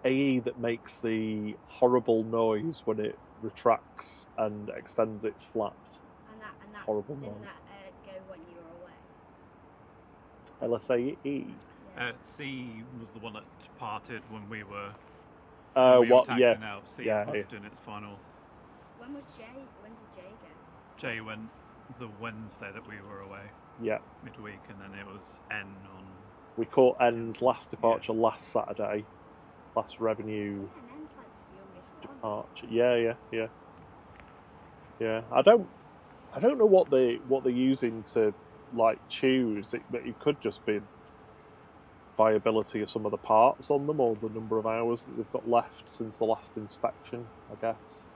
AE that makes the horrible noise when it retracts and extends its flaps. And that Horrible didn't noise. that go when you were away? LSAE. Yeah. C was the one that departed when we were. What? Were Yeah, taxiing out. C yeah, was doing its final. When did Jay go? J went the Wednesday that we were away, yeah. midweek, and then it was N on. We caught N's last departure last Saturday. Last revenue And N's like the youngest one. departure. Yeah. I don't know what they're using to like choose. It could just be viability of some of the parts on them, or the number of hours that they've got left since the last inspection, I guess.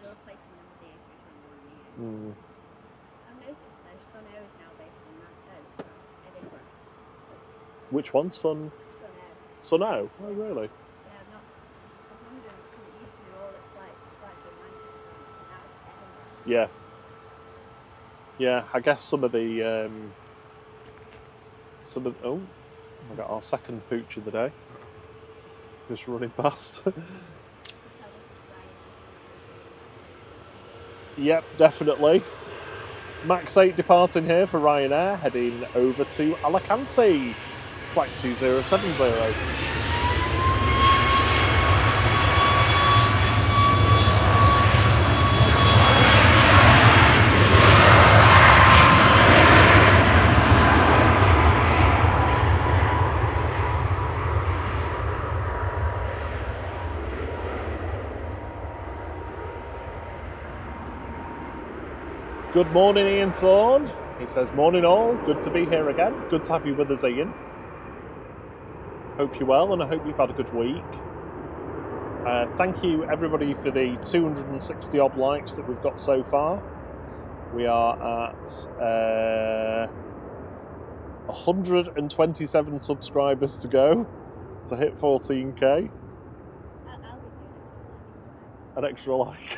They're replacing them with the A321. Mm. I've noticed though, Sun Air is now based in Edinburgh. Which one? Sun Sun Air. Oh, really? Yeah, I was wondering, because it used to be all its flights were Manchester, and now it's Edinburgh. Yeah, I guess some of oh, I got our second pooch of the day. Just running past. Yep, definitely. Max 8 departing here for Ryanair, heading over to Alicante. Flight 2070. Good morning, Ian Thorne. He says, morning all, good to be here again. Good to have you with us, Ian. Hope you're well, and I hope you've had a good week. Thank you everybody for the 260 odd likes that we've got so far. We are at 127 subscribers to go to hit 14k. I'll give you An extra like.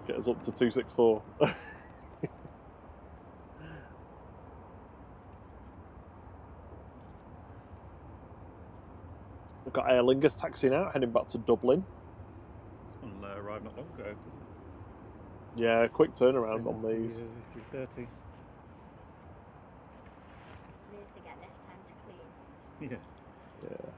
Get us up to 264. We've got Aer Lingus taxiing out, heading back to Dublin. This one arrived not long ago. Yeah, quick turnaround on these. 330. Need to get less time to clean. Yeah. Yeah.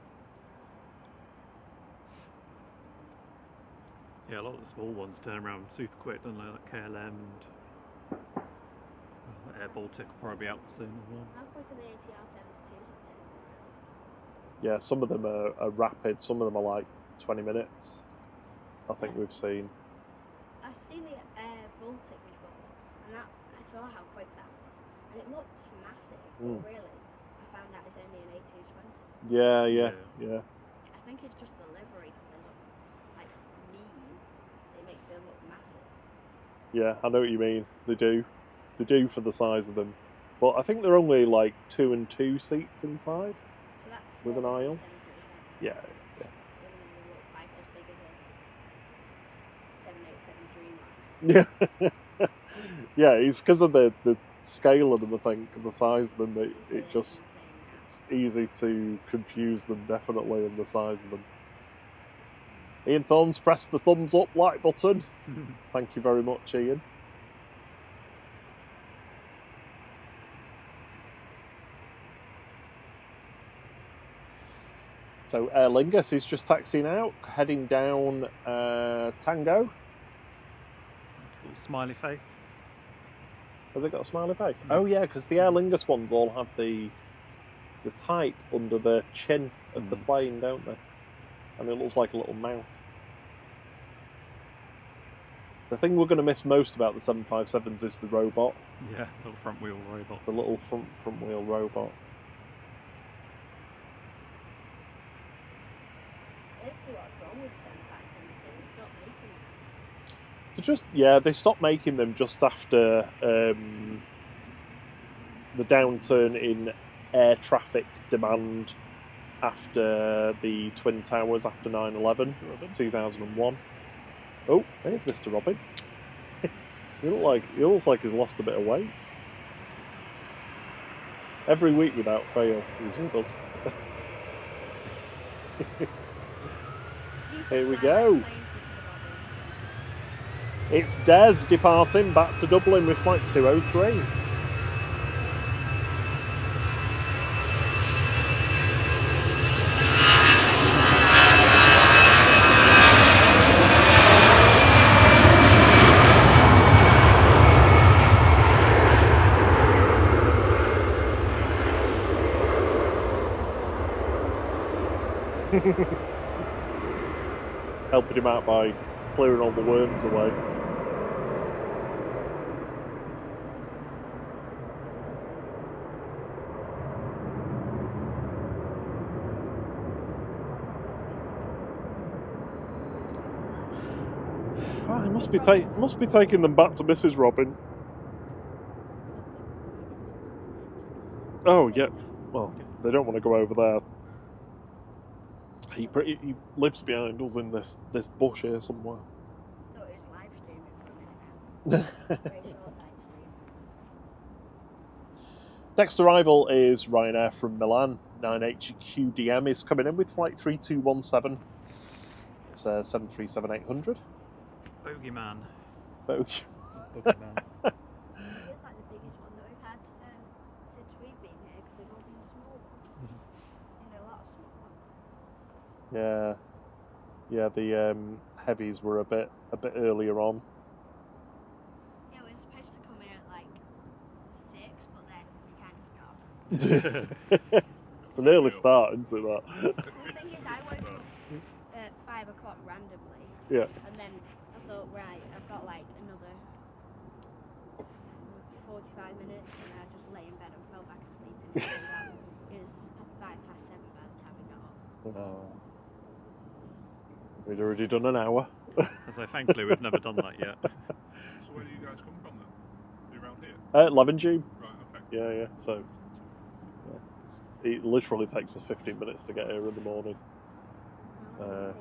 Yeah, a lot of the small ones turn around super quick, don't they? Like KLM and Air Baltic will probably be out soon as well. How quick are the ATR 72s to turn around? Yeah, some of them are rapid, some of them are like 20 minutes. I think we've seen. I've seen the Air Baltic before, and that I saw how quick that was, and it looked massive. But really, I found out it's only an A220. Yeah. I think it's just the livery because they look like mean. It makes them look massive. Yeah, I know what you mean. They do. They do for the size of them. But I think they're only like 2 and 2 seats inside. So that's With an smaller aisle? than 737. Yeah. Doesn't even look like as big as a 787 Dreamliner. Yeah. Yeah, it's because of the scale of them, I think, and the size of them. It just, it's easy to confuse them, definitely, in the size of them. Ian Thorns, press the thumbs up like button. Thank you very much, Ian. So Aer Lingus is just taxiing out, heading down Tango. Little smiley face. Has it got a smiley face? Oh yeah, because the Aer Lingus ones all have the type under the chin of the plane, don't they? And it looks like a little mouth. The thing we're going to miss most about the 757s is the robot. Yeah, little front wheel robot. The little front wheel robot. I don't see what's wrong with 757s. They stopped making them. They stopped making them just after the downturn in air traffic demand after the Twin Towers after 9/11, 2001. Oh, there's Mr. Robin. He looks like he's lost a bit of weight. Every week without fail, he's with us. Here we go. It's Des departing back to Dublin with flight 203. Helping him out by clearing all the worms away. Oh, he must be taking them back to Mrs. Robin. Oh yeah, well they don't want to go over there. He lives behind us in this bush here somewhere. So it was live streaming for a minute now. Very short live stream. Next arrival is Ryanair from Milan. 9HQDM is coming in with flight 3217. It's a 737-800. Bogeyman. Bogey. Bogeyman. It's like the biggest one that we've had since we've been here because they've all been small ones. A lot of small ones. Yeah. The heavies were a bit earlier on. Yeah, we were supposed to come here at like 6, but then we kind of stopped. It's an early start, isn't it? That. Well, the thing is, I woke up at 5 o'clock randomly. Yeah. And then I thought, right, I've got like another 45 minutes, and I just lay in bed and fell back asleep. And it turned out it was 7:05 by the time we got up. Oh. We'd already done an hour. I say, thankfully, we've never done that yet. So where do you guys come from then? You around here? Lavingtube. Right, okay. Yeah. So it literally takes us 15 minutes to get here in the morning. How long Uh, does it take us?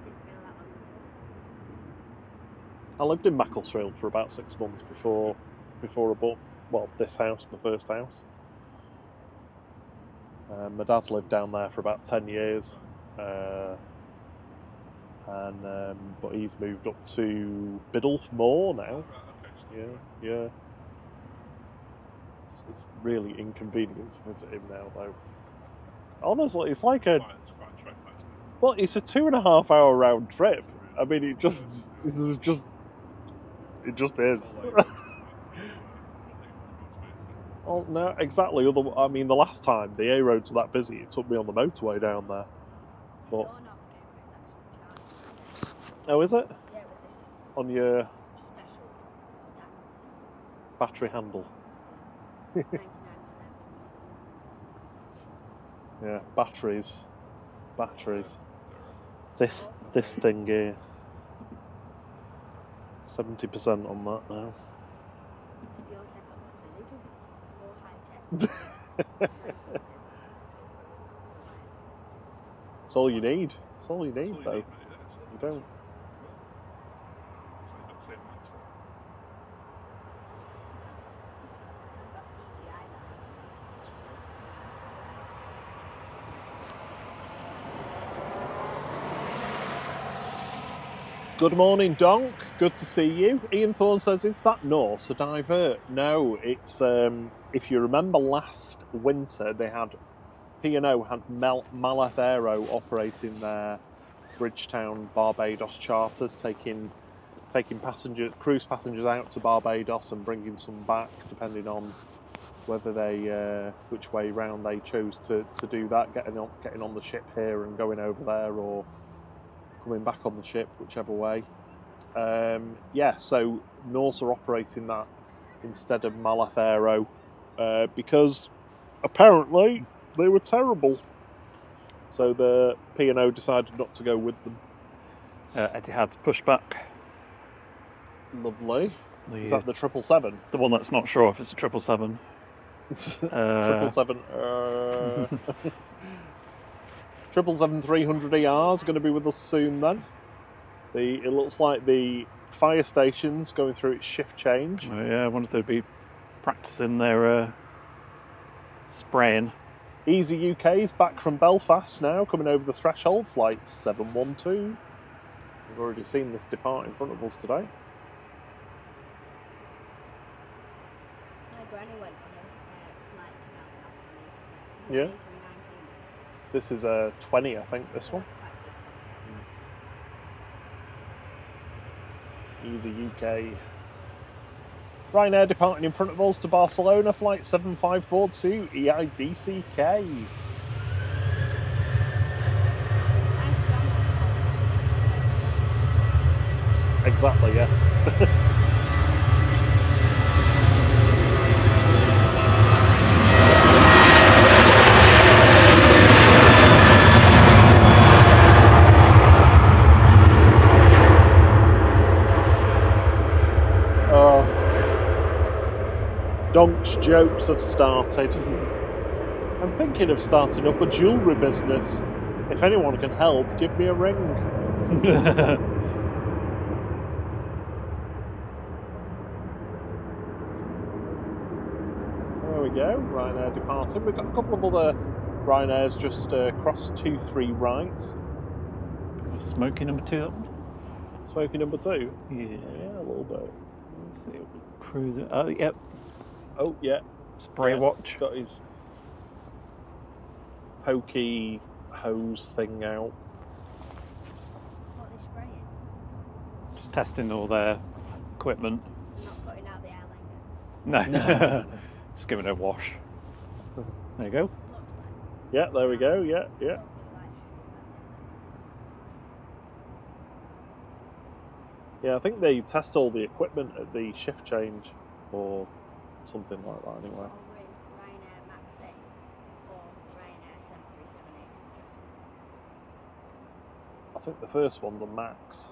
Didn't feel that long at all. I lived in Macclesfield for about 6 months before I bought, well, this house, my first house. My dad lived down there for about 10 years, but he's moved up to Biddulph Moor now. Right, okay. Yeah. It's really inconvenient to visit him now, though. Honestly, it's like It's quite a trek, that, isn't it? well, it's a 2.5 hour round trip. I mean, it just is. Oh no, exactly. I mean, the last time the A roads were that busy, it took me on the motorway down there. But You're not going for it, actually charged. oh, is it Yeah, with this on your special stand. battery handle? 99%. Yeah, batteries. This thing here. 70% on that now. Your setup looks a little bit more high-tech. It's all you need. It's all you That's need, all though. you need, mate, yeah, You don't. So you've got the same mics there. I've got DJI now. Good morning, Donk. Good to see you. Ian Thorne says, "Is that Norse a divert?" No, it's if you remember last winter, they had P&O had Malath Aero operating their Bridgetown Barbados charters, taking cruise passengers out to Barbados and bringing some back, depending on whether they which way round they chose to do that, getting on the ship here and going over there, or coming back on the ship, whichever way. So Norse are operating that instead of Malath Aero because apparently they were terrible. So the P&O decided not to go with them. Etihad's pushback. Lovely. Is that the 777? The one that's not sure if it's a 777. 777. 777-300ER is going to be with us soon then. It looks like the fire station's going through its shift change. Oh, yeah, I wonder if they'd be practicing their spraying. Easy UK is back from Belfast now, coming over the threshold, flight 712. We've already seen this depart in front of us today. My granny went on a flight to Belfast. Yeah. A319. This is a 20, I think, this one. Easy UK. Ryanair departing in front of us to Barcelona, flight 7542 EIDCK. Exactly, yes. Donk's jokes have started. I'm thinking of starting up a jewellery business. If anyone can help, give me a ring. There we go, Ryanair departing. We've got a couple of other Ryanairs just crossed 2-3 right. Smoky number 2, that one? Smoky number 2? Yeah, a little bit. Let's see. Cruiser. Oh, yep. Oh, yeah. Spray watch. Got his pokey hose thing out. What are they spraying? Just testing all their equipment. Not putting out the airline guns. No. Just giving it a wash. There you go. Looks like. Yeah, there we go. Yeah. Yeah, I think they test all the equipment at the shift change or something like that anyway. Ryanair Max 8. I think the first one's a Max.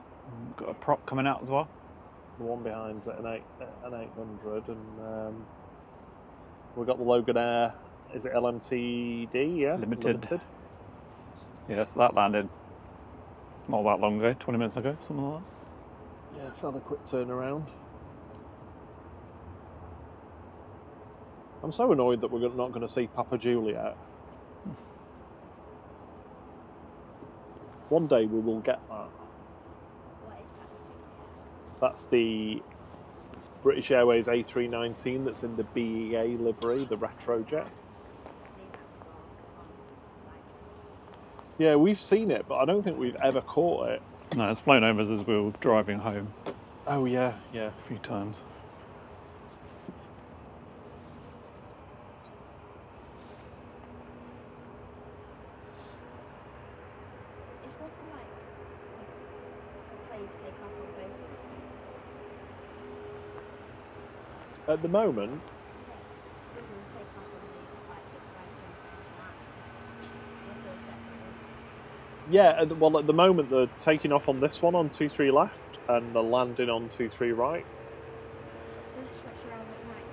Got a prop coming out as well. The one behind's at an 800, and we've got the Logan Air. Is it LMTD? Yeah, Limited. Yes, that landed not that long ago, 20 minutes ago, something like that. Yeah, fairly quick turnaround. I'm so annoyed that we're not going to see Papa Juliet. One day we will get that. What is that? That's the British Airways A319 that's in the BEA livery, the retrojet. Yeah, we've seen it, but I don't think we've ever caught it. No, it's flown over us as we were driving home Oh yeah, yeah. a few times. It's looking like the planes take off on both sides. At the moment, It doesn't take off on the like the price and tonight. well, at the moment they're taking off on this one on 23 left, and they're landing on 23 right. Does it switch around at night?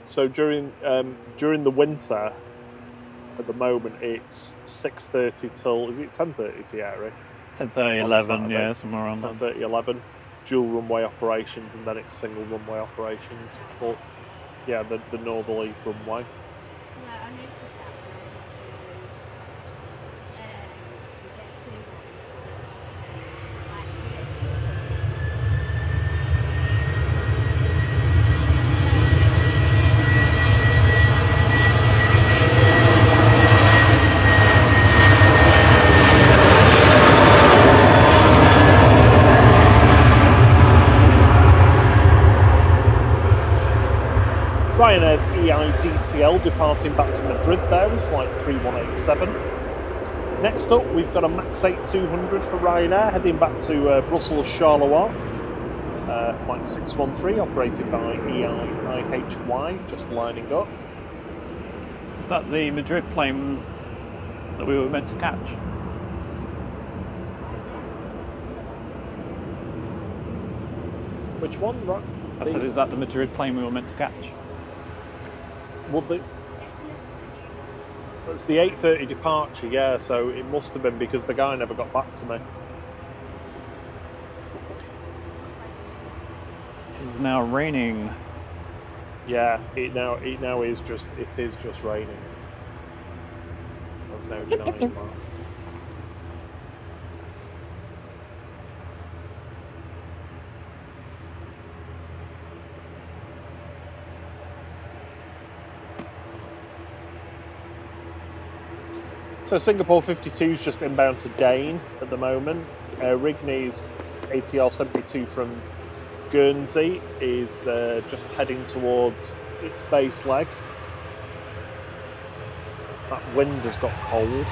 So during the winter, at the moment it's 6:30 till, is it 10:30 Thierry? 10:30, On 11, Saturday. yeah, somewhere around there. 10:30, 11, dual runway operations, and then it's single runway operations for the northerly runway. Yeah, I noticed that when I was watching you get Ryanair's EIDCL departing back to Madrid there with flight 3187. Next up, we've got a Max 8200 for Ryanair heading back to Brussels Charleroi. Flight 613 operated by EIHY, just lining up. Is that the Madrid plane that we were meant to catch? Which one? Right. I said, is that the Madrid plane we were meant to catch? Well, it's the 8:30 departure, yeah, so it must have been because the guy never got back to me. It is now raining. Yeah, it now is just raining. There's no denying that. So Singapore 52 is just inbound to Dane at the moment. Rigny's ATR 72 from Guernsey is just heading towards its base leg. That wind has got cold.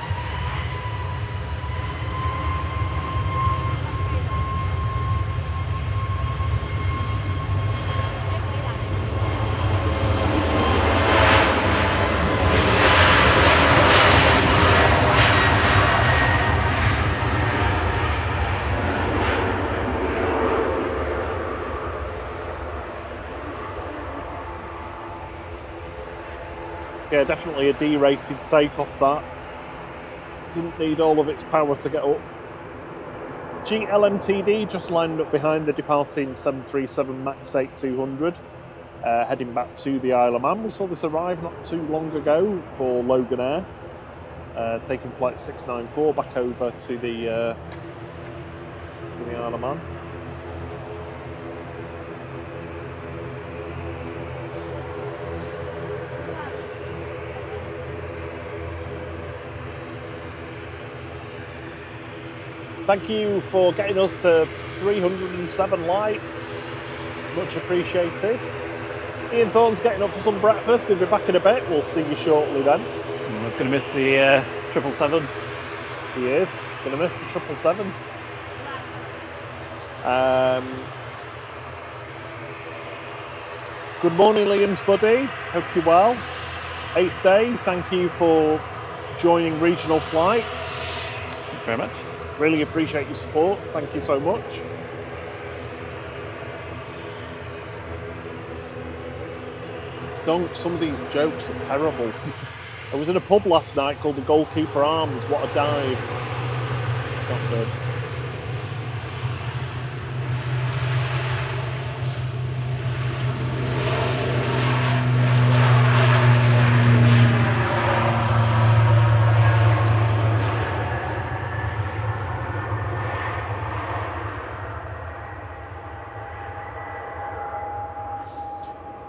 Yeah, definitely a D-rated takeoff that. Didn't need all of its power to get up. GLMTD just lined up behind the departing 737 MAX 8200, heading back to the Isle of Man. We saw this arrive not too long ago for Logan Air, taking flight 694 back over to the Isle of Man. Thank you for getting us to 307 likes. Much appreciated. Ian Thorne's getting up for some breakfast. He'll be back in a bit. We'll see you shortly then. I was going to miss the 777. He is. Going to miss the 777. Good morning, Liam's buddy. Hope you're well. 8th day. Thank you for joining regional flight. Thank you very much. Really appreciate your support. Thank you so much. Some of these jokes are terrible. I was in a pub last night called the Goalkeeper Arms. What a dive. It's not good.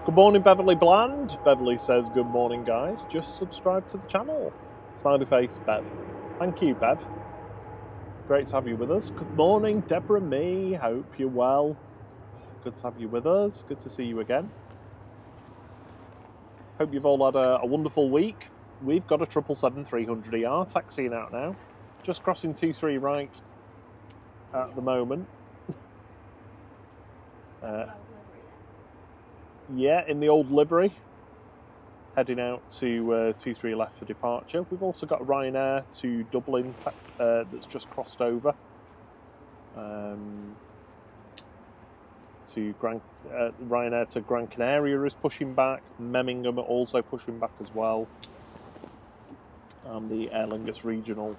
Good morning, Beverly Bland. Beverly says, good morning, guys. Just subscribe to the channel. Smiley face, Bev. Thank you, Bev. Great to have you with us. Good morning, Deborah Mee. Hope you're well. Good to have you with us. Good to see you again. Hope you've all had a wonderful week. We've got a 777-300ER taxiing out now. Just crossing 23 right at the moment. Yeah, in the old livery, heading out to 23 left for departure. We've also got Ryanair to Dublin that's just crossed over. Ryanair to Gran Canaria is pushing back. Memmingen are also pushing back as well. And the Aer Lingus regional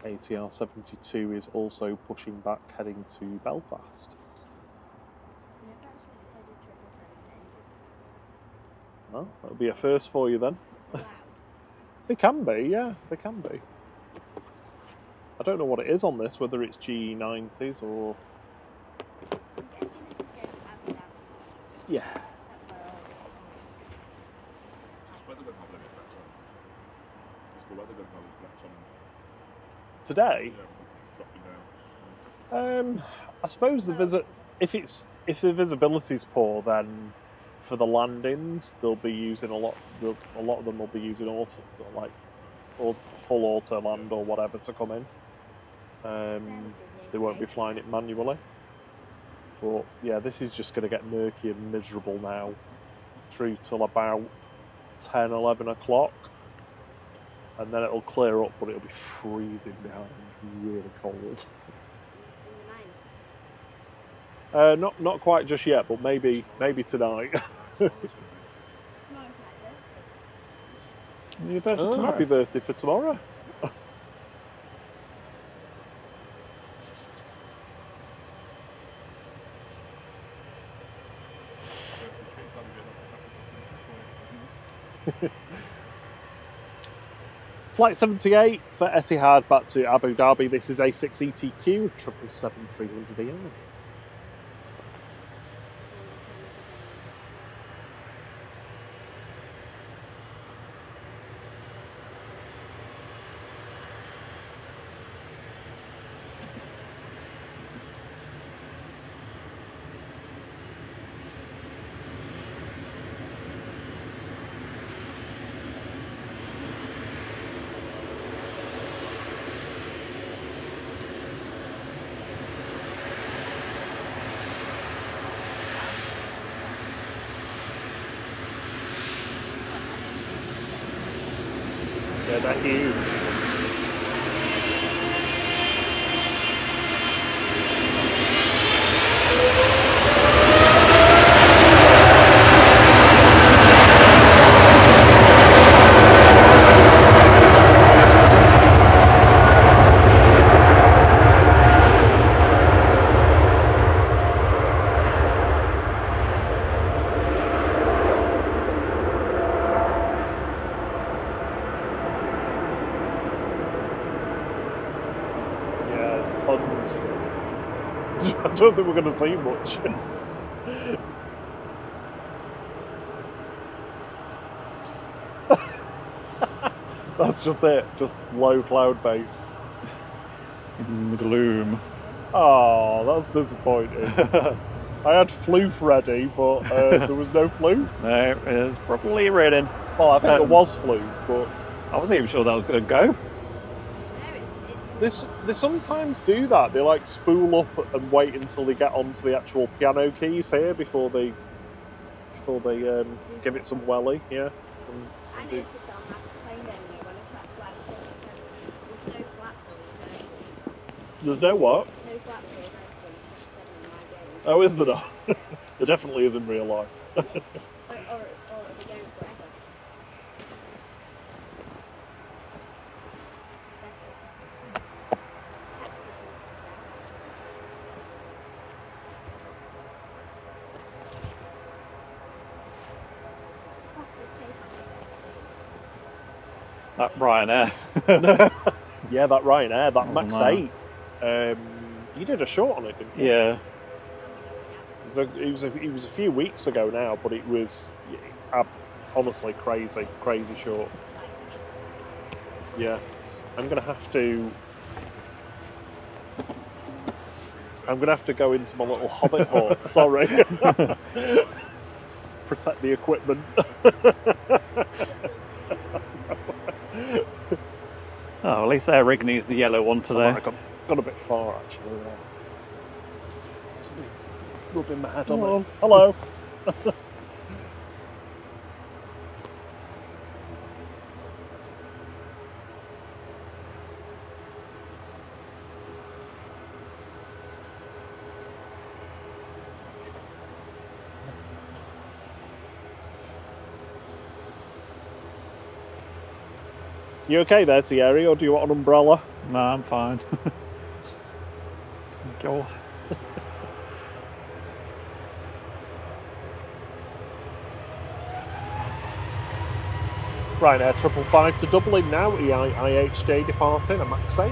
ATR 72 is also pushing back, heading to Belfast. Well, that'll be a first for you then. Wow. They can be, yeah, they can be. I don't know what it is on this, whether it's G90s or... Yeah. Today? I suppose the if the visibility's poor, then for the landings they'll be using a lot of them will be using auto, like or full auto land or whatever to come in. They won't be flying it manually. But yeah, this is just going to get murky and miserable now through till about 10, 11 o'clock. And then it'll clear up, but it'll be freezing behind, really cold. Not quite just yet, but maybe tonight. Your birthday tomorrow. Happy birthday for tomorrow. Flight 78 for Etihad back to Abu Dhabi. This is A6ETQ 777-300ER. Yeah, they're huge. Tons. I don't think we're going to see much. That's just it, just low cloud base. In the gloom. Oh, that's disappointing. I had floof ready, but there was no floof. No, it's properly raining. Well, I think there was floof, but... I wasn't even sure that was going to go. They sometimes do that. They like spool up and wait until they get onto the actual piano keys here before they give it some welly. Yeah. I noticed on that plane when I sat flat, there's no flat There's no what? No flat or nice in my game. Oh, is there not? There definitely is in real life. Or are they going forever? That Ryanair. Yeah, that Ryanair, that Wasn't Max that? 8. You did a short on it, didn't you? Yeah. It was a few weeks ago now, but it was honestly crazy short. Yeah, I'm gonna have to go into my little hobbit hut. Sorry, protect the equipment. Oh, at least Air Rigny's the yellow one today. I got a bit far actually there. Somebody rubbing my head on it. Hello. You okay there, Thierry, or do you want an umbrella? No, I'm fine. Go. Ryanair 555 to Dublin now, IHJ departing, a Max 8.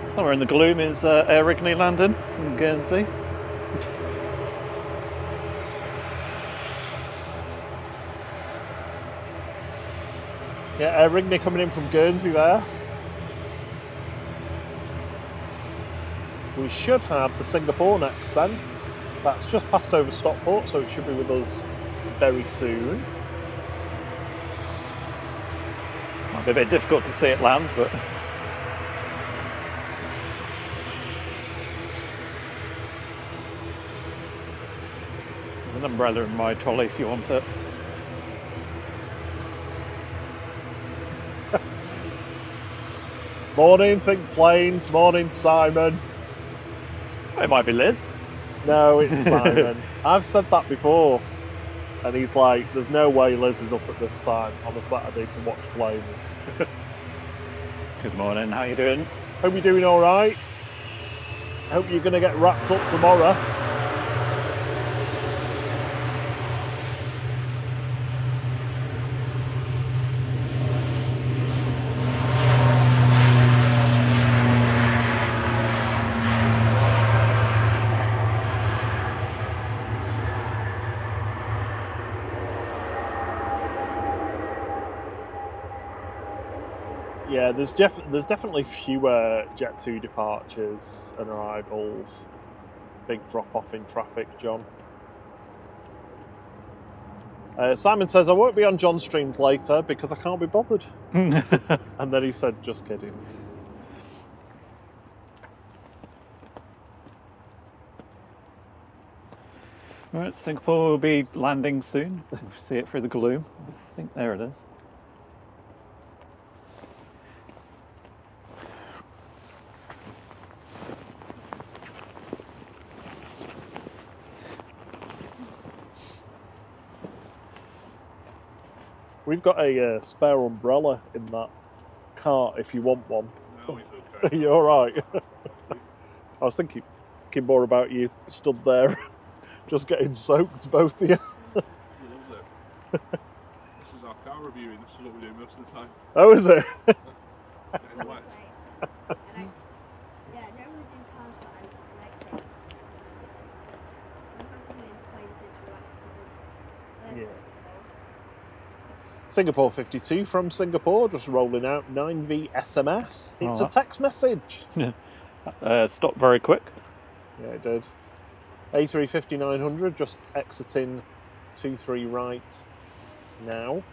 Somewhere in the gloom is Air Rigny landing from Guernsey. Yeah, Air Rigny coming in from Guernsey there. We should have the Singapore next then. That's just passed over Stockport, so it should be with us very soon. Might be a bit difficult to see it land, but there's an umbrella in my trolley if you want it. Morning, Think Planes. Morning, Simon. It might be Liz. No, it's Simon. I've said that before. And he's like, there's no way Liz is up at this time on a Saturday to watch planes. Good morning, how you doing? Hope you're doing all right. Hope you're going to get wrapped up tomorrow. Yeah, there's definitely fewer Jet 2 departures and arrivals. Big drop off in traffic, John. Simon says, I won't be on John's streams later because I can't be bothered. And then he said, just kidding. Right, Singapore will be landing soon. We'll see it through the gloom. I think there it is. We've got a spare umbrella in that cart if you want one. No, it's okay. Are you all right? I was thinking more about you stood there just getting soaked, both of you. You love it. This is our car reviewing. This is what we do most of the time. Oh, is it? Getting wet. Yeah, I don't really do cars, but I like it. I'm constantly into planes since we went. Yeah. Singapore 52 from Singapore, just rolling out 9V SMS. It's a Alright. text message. Stopped very quick. Yeah, it did. A350 900 just exiting 23 right now.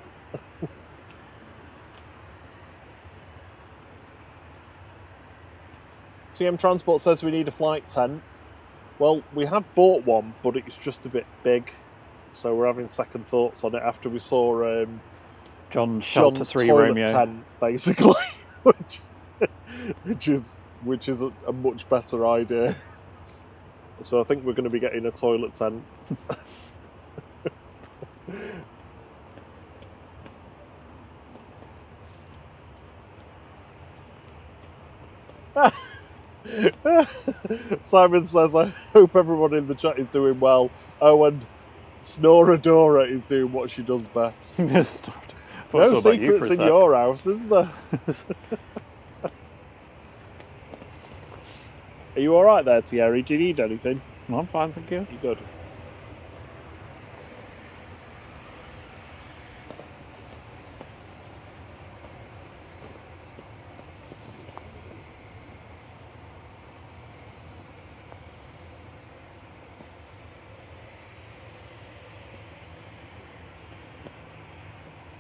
TM Transport says we need a flight tent. Well, we have bought one, but it's just a bit big. So we're having second thoughts on it after we saw John's Shelter John's 3 toilet Romeo. tent, basically, which is a much better idea. So I think we're going to be getting a toilet tent. Simon says, I hope everyone in the chat is doing well. Oh, and Snoradora is doing what she does best. No secrets in your house, is there? Are you alright there, Thierry? Do you need anything? No, I'm fine, thank you. You good?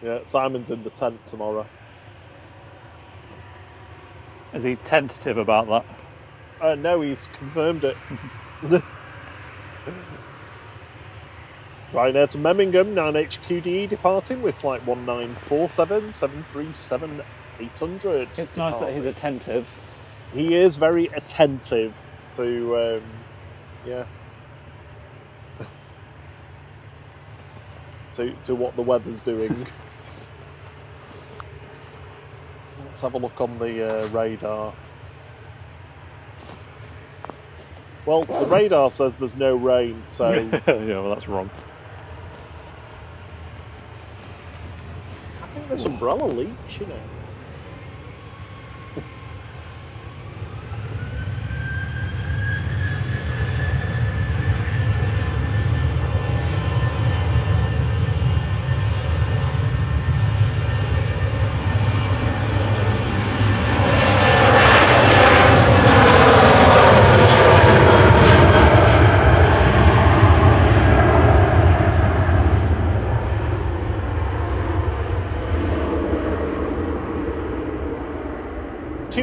Yeah, Simon's in the tent tomorrow. Is he tentative about that? No, he's confirmed it. Ryanair to Memmingen, 9HQDE departing with flight 1947, 737 800. It's nice that he's attentive. He is very attentive to, yes, to what the weather's doing. Let's have a look on the radar. Well, the radar says there's no rain, so... Yeah, well, that's wrong. I think this umbrella leaks, you know.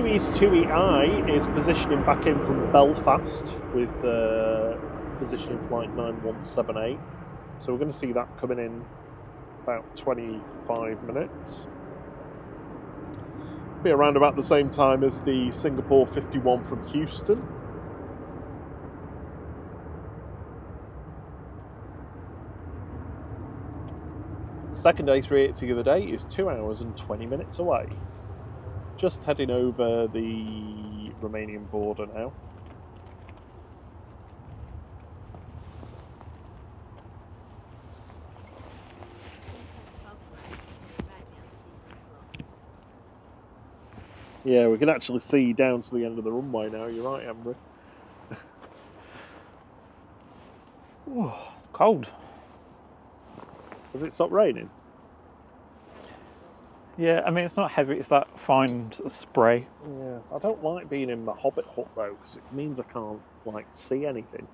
East 2EI is positioning back in from Belfast with positioning flight 9178. So we're going to see that coming in about 25 minutes. Be around about the same time as the Singapore 51 from Houston. Second A380 of the day is 2 hours and 20 minutes away. Just heading over the Romanian border now. Yeah, we can actually see down to the end of the runway now. You're right, Amber. Oh, it's cold. Has it stopped raining? Yeah, I mean, it's not heavy, it's that fine sort of spray. Yeah, I don't like being in my hobbit hut though, because it means I can't like see anything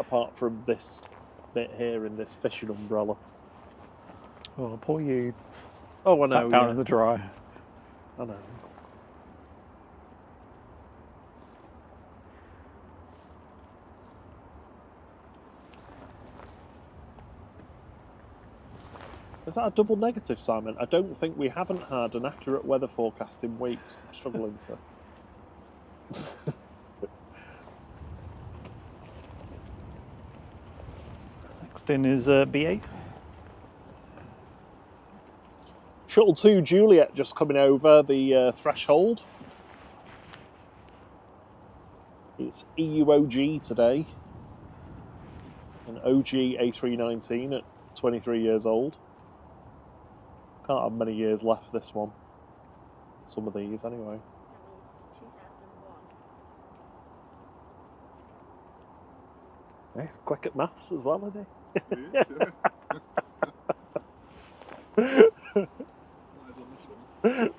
apart from this bit here in this fishing umbrella. Oh, poor you. Oh, I know. Sat down in the dry. I know. Is that a double negative, Simon? I don't think we haven't had an accurate weather forecast in weeks. I'm struggling to. Next in is BA. Shuttle 2 Juliet just coming over the threshold. It's EUOG today. An OG A319 at 23 years old. Can't have many years left, this one. Some of these, anyway. He's quick at maths as well, isn't he?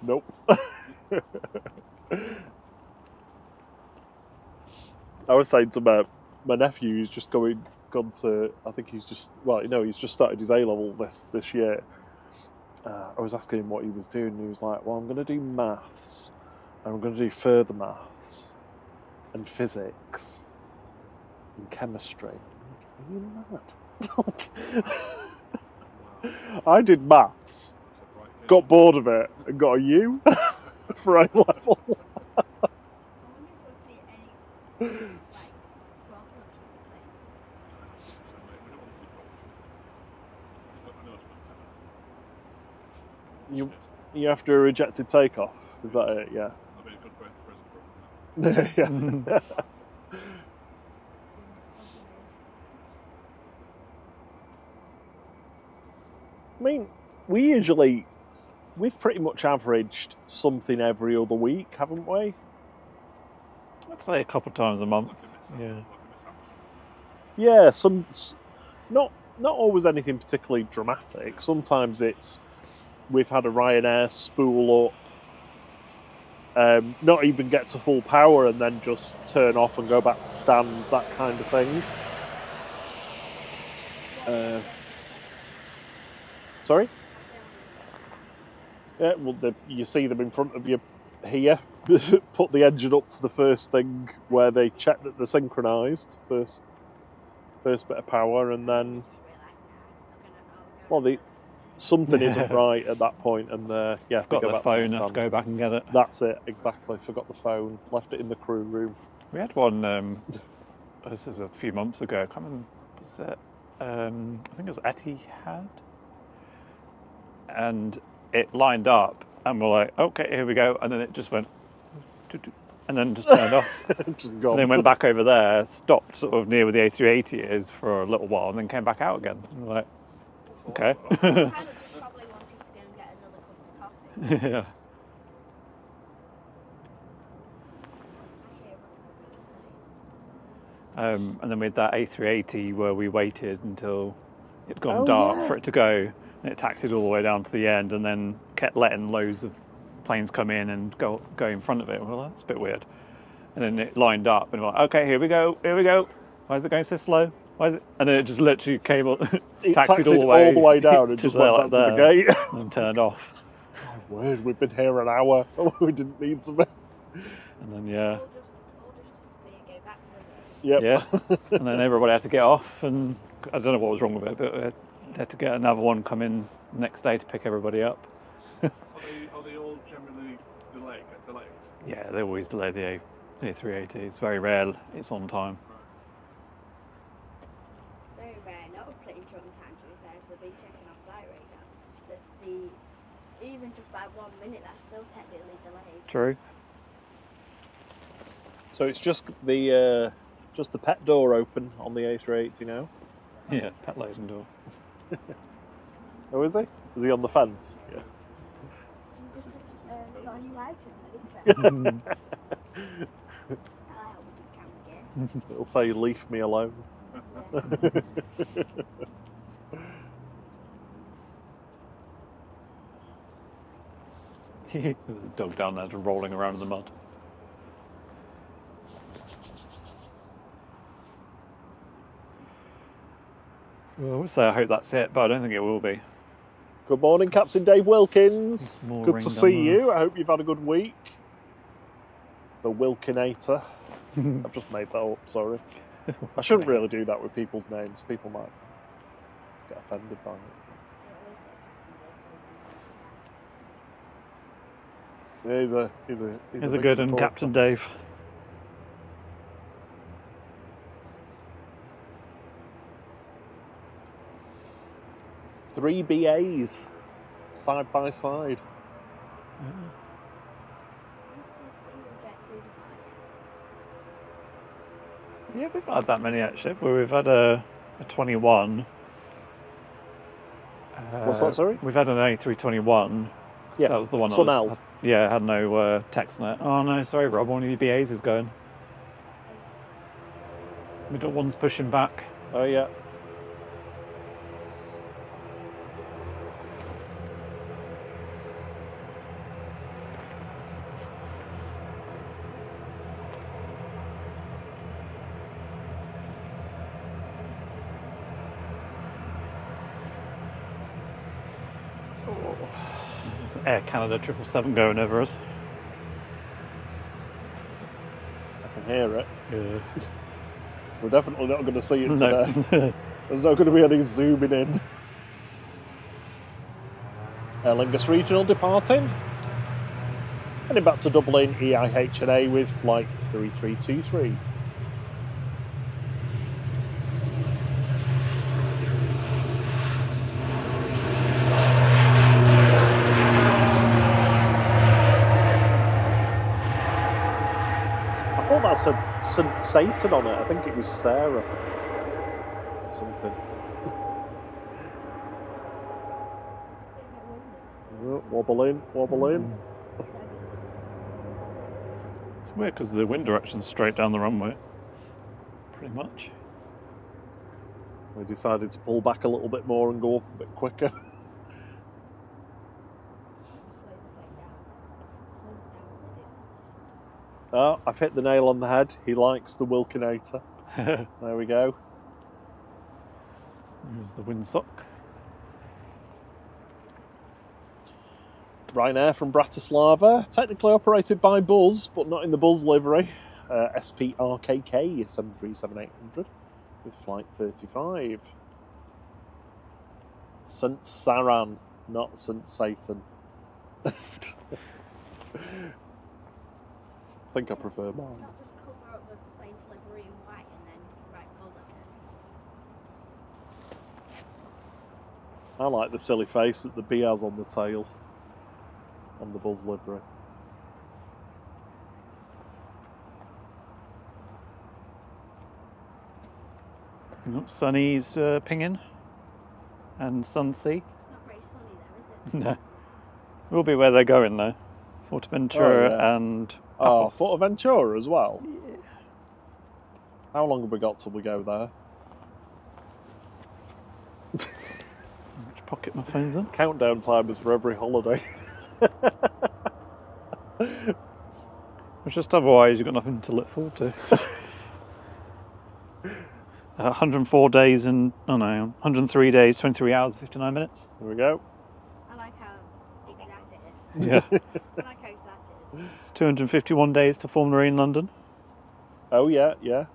Nope. I was saying to my nephew, he's just gone to, I think he's just, he's just started his A-levels this year. I was asking him what he was doing, and he was like, well, I'm going to do maths, and I'm going to do further maths, and physics, and chemistry. Are you mad? I did maths, got bored of it, and got a U for A-level. You after a rejected takeoff? Is that it? Yeah. I'll be a good present for it. Yeah. I mean, we've pretty much averaged something every other week, haven't we? I'd say a couple of times a month. Yeah. Yeah, not always anything particularly dramatic. Sometimes we've had a Ryanair spool up, not even get to full power and then just turn off and go back to stand, that kind of thing. Sorry? Yeah, well, you see them in front of you here. Put the engine up to the first thing where they check that they're synchronised, first bit of power, and then, something isn't right at that point, and Forgot go the back phone, to the have to stand. go back and get it. That's it, exactly. Forgot the phone, left it in the crew room. We had one, this is a few months ago, I can't remember, was it, I think it was Etihad, and it lined up, and we're like, okay, here we go, and then it just went, and then just turned off. Just gone. And then went back over there, stopped sort of near where the A380 is for a little while, and then came back out again. And we're like, okay. I kind of just probably wanted to go and get another cup of coffee. Yeah. And then we had that A380 where we waited until it'd gone dark for it to go, and it taxied all the way down to the end, and then kept letting loads of planes come in and go in front of it. Well, that's a bit weird. And then it lined up, and we're like, okay, here we go. Why is it going so slow? Why is it? And then it just literally came up, taxied all the way down and just went back to the gate. And turned off. My word, we've been here an hour. We didn't need to be. And then, yeah. Yep. Yeah. And then everybody had to get off, and I don't know what was wrong with it, but they had to get another one come in the next day to pick everybody up. Are they all generally delayed? Yeah, they always delay the A380. It's very rare it's on time. Very rare, not a plane on time to be fair, they've been checking off flight radar. Even just by 1 minute, that's still technically delayed. True. So it's just the pet door open on the A380 now? Yeah, pet loading door. Oh, is he? Is he on the fence? Yeah. Got any lights? It'll say, leave me alone. There's a dog down there just rolling around in the mud. Well, I would say I hope that's it, but I don't think it will be. Good morning, Captain Dave Wilkins. More Good ring to see down you. I hope you've had a good week. The Wilkinator. I've just made that up, sorry. I shouldn't really do that with people's names. People might get offended by it. Yeah, he's a big good one, supporter. Captain Dave. Three BAs, side by side. Yeah, we've not had that many actually. We've had a 21. What's that, sorry? We've had an A321. Yeah, That was the one that Sunel. had no text on it. Oh no, sorry Rob, one of your BAs is going. Middle one's pushing back. Oh yeah. There's an Air Canada 777 going over us. I can hear it. Yeah. We're definitely not going to see it No. today. There's not going to be any zooming in. Aer Lingus Regional departing. Heading back to Dublin EIHA with flight 3323. I thought that said St. Satan on it. I think it was Sarah or something. Wobble in, wobble in. It's weird because the wind direction's straight down the runway. Pretty much. We decided to pull back a little bit more and go up a bit quicker. Oh, I've hit the nail on the head. He likes the Wilkinator. There we go. There's the windsock. Ryanair from Bratislava, technically operated by Buzz, but not in the Buzz livery. SPRKK 737-800 with flight 35. St. Saran, not St. Satan. I think I prefer mine. Not just cover up the plane's livery in white and then write Buzz on it. I like the silly face that the bee has on the tail on the Buzz livery. Sunny's pinging and Sunsea. It's not very sunny there, is it? No. We'll be where they're going though. Forteventura yeah. and Oh, Paphos. Forteventura as well? Yeah. How long have we got till we go there? Which pocket my phone's in? Countdown timers for every holiday. It's just otherwise you've got nothing to look forward to. 104 days and, 103 days, 23 hours, 59 minutes. Here we go. I like how exact it is. Yeah. I like how exact it is. It's 251 days to Formula E in London. Oh yeah, yeah.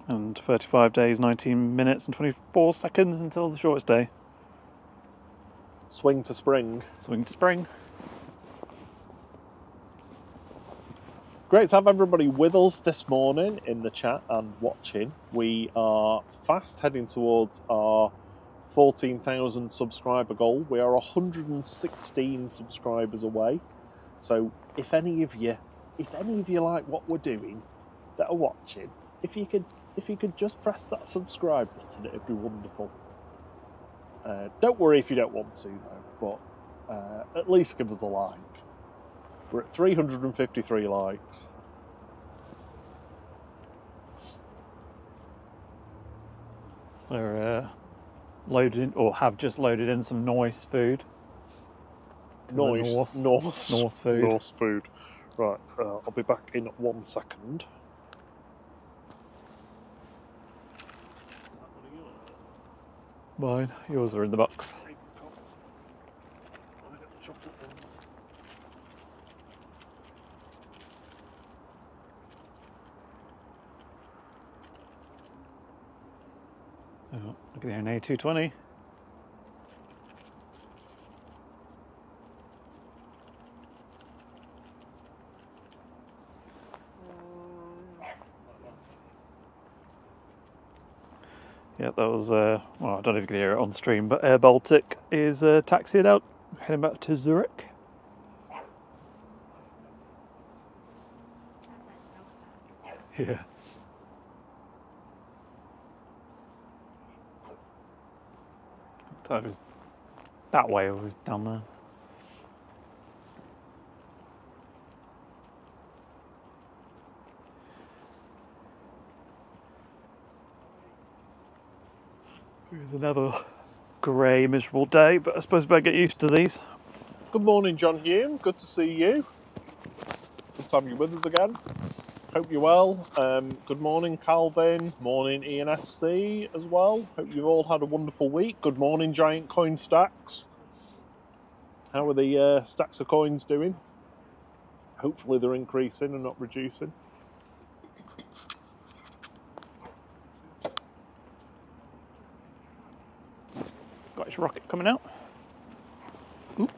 And 35 days, 19 minutes and 24 seconds until the shortest day. Swing to spring. Swing to spring. Great to have everybody with us this morning in the chat and watching. We are fast heading towards our 14,000 subscriber goal. We are 116 subscribers away. So if any of you like what we're doing that are watching, if you could just press that subscribe button, it'd be wonderful. Don't worry if you don't want to though, but at least give us a like. We're at 353 likes. They're loaded or have just loaded in some Norse food. Norse food. Norse food. Right, I'll be back in 1 second. Mine. Yours are in the box. Oh, look at here, an A220. Yeah, that was, well, I don't know if you can hear it on stream, but Air Baltic is taxiing out, heading back to Zurich. Yeah. So it was that way or was down there. Here's another grey, miserable day, but I suppose I better get used to these. Good morning, John Hume. Good to see you. Good to have you with us again. Hope you're well. Good morning, Calvin. Morning, ENSC as well. Hope you've all had a wonderful week. Good morning, Giant Coin Stacks. How are the stacks of coins doing? Hopefully they're increasing and not reducing. Scottish rocket coming out. Oop.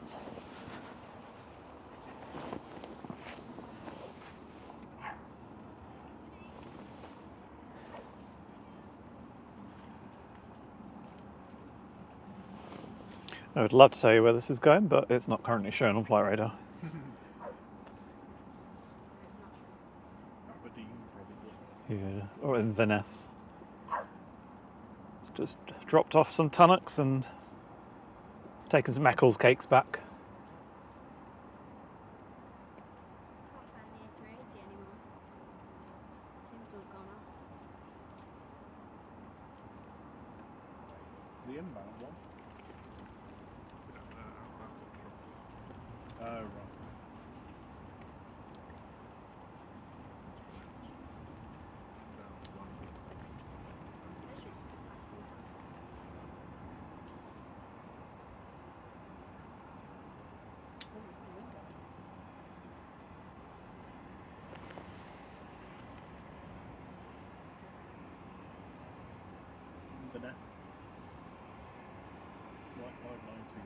I would love to tell you where this is going, but it's not currently shown on flight radar. Aberdeen, probably. Yeah, or in Venice. Just dropped off some tunnocks and taken some Eccles cakes back. Can't find the A380 anymore. Seems to have gone off. The inbound one. Oh, right. Venice. Flight 592.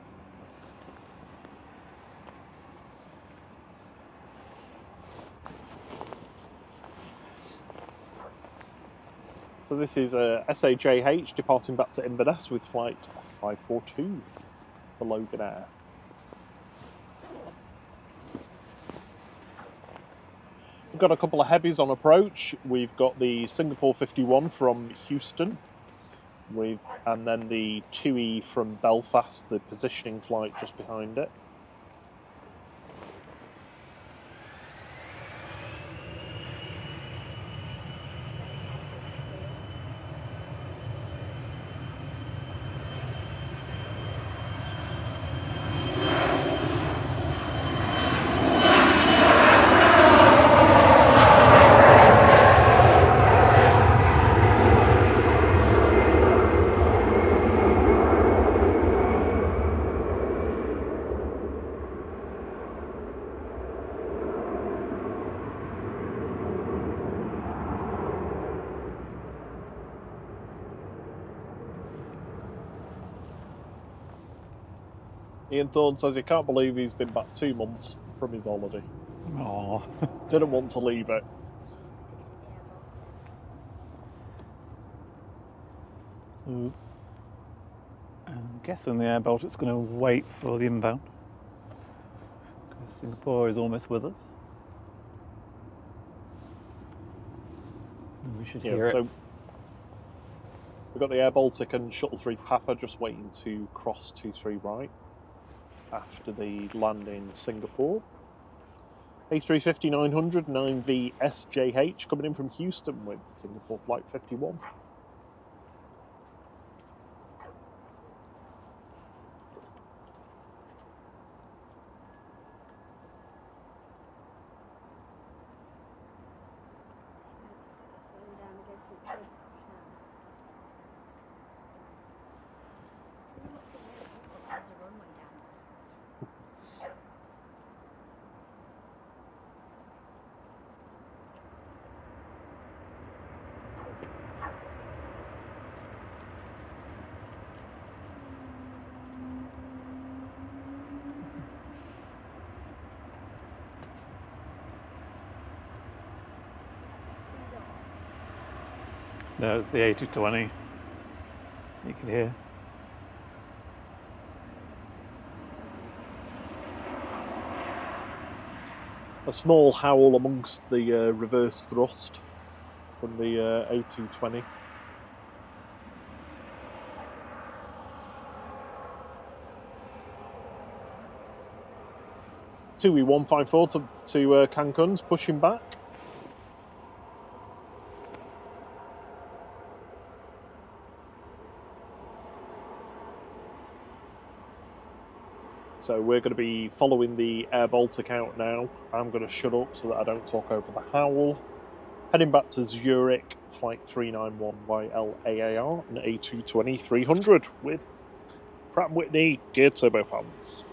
So this is a SAJH departing back to Inverness with flight 542 for Logan Air. We've got a couple of heavies on approach. We've got the Singapore 51 from Houston, and then the 2E from Belfast, the positioning flight just behind it. Ian Thorne says he can't believe he's been back 2 months from his holiday. Aww. Didn't want to leave it. So, I'm guessing the air Baltic's going to wait for the inbound. Because Singapore is almost with us. And we should hear it. So we've got the Air Baltic and Shuttle 3 Papa just waiting to cross 23 right after the land in Singapore. A350-900 9V SJH coming in from Houston with Singapore Flight 51. Slowing down again for the trip. There's a runway down there. No, it's the A220. You can hear. A small howl amongst the reverse thrust from the A220. TUI-154 to Cancun's pushing back. So we're going to be following the Air Baltic out now. I'm going to shut up so that I don't talk over the howl. Heading back to Zurich, flight 391YLAAR and A220-300 with Pratt & Whitney geared turbofans.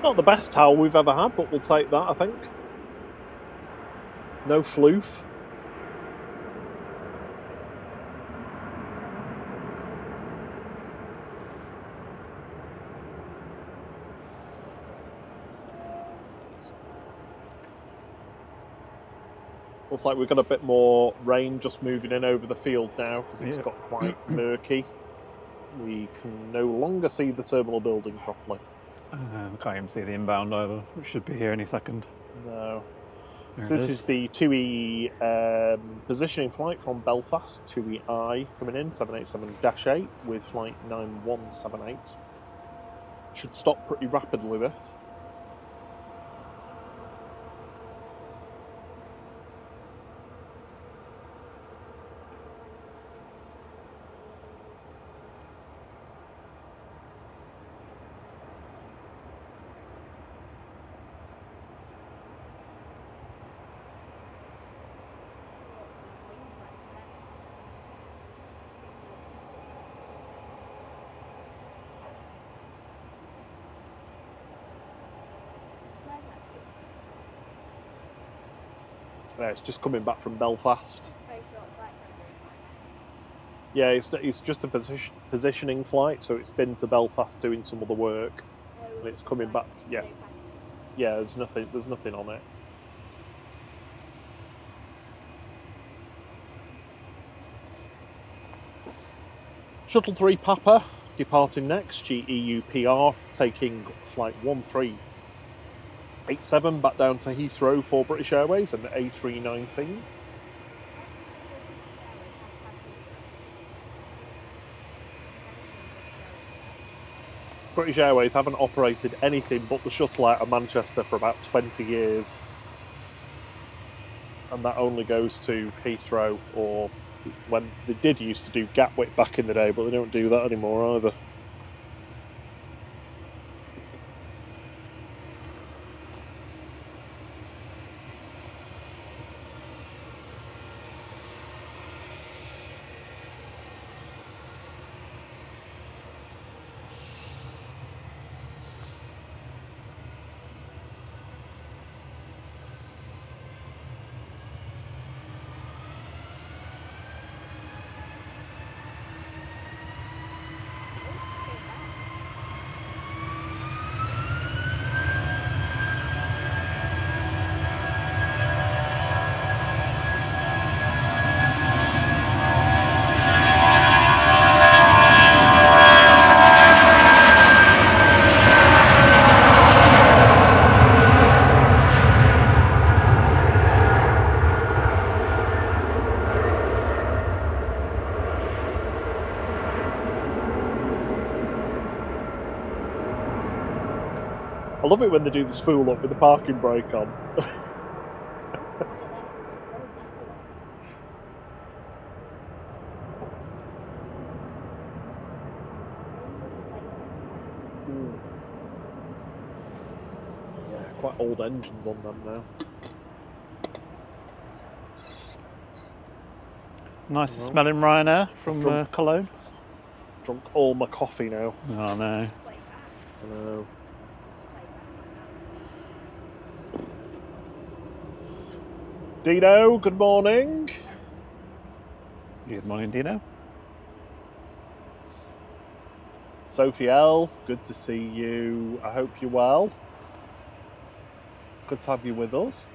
Not the best towel we've ever had, but we'll take that, I think. No floof. Looks like we've got a bit more rain just moving in over the field now because it's got quite murky. We can no longer see the terminal building properly. I can't even see the inbound either. It should be here any second. No. So this is the 2E positioning flight from Belfast, 2EI coming in, 787-8 with flight 9178. Should stop pretty rapidly, this. It's just coming back from Belfast. Yeah, it's just a positioning flight, so it's been to Belfast doing some other work, and it's coming back. Yeah, there's nothing on it. Shuttle 3 Papa departing next. GEUPR taking flight 1387 back down to Heathrow for British Airways and A319. British Airways haven't operated anything but the shuttle out of Manchester for about 20 years. And that only goes to Heathrow, or when they did used to do Gatwick back in the day, but they don't do that anymore either. I love it when they do the spool up with the parking brake on. Yeah, quite old engines on them now. Nice smelling Ryanair from Cologne. Drunk all my coffee now. Oh no. I know. Dino, good morning. Good morning, Dino. Sophie L, good to see you. I hope you're well. Good to have you with us.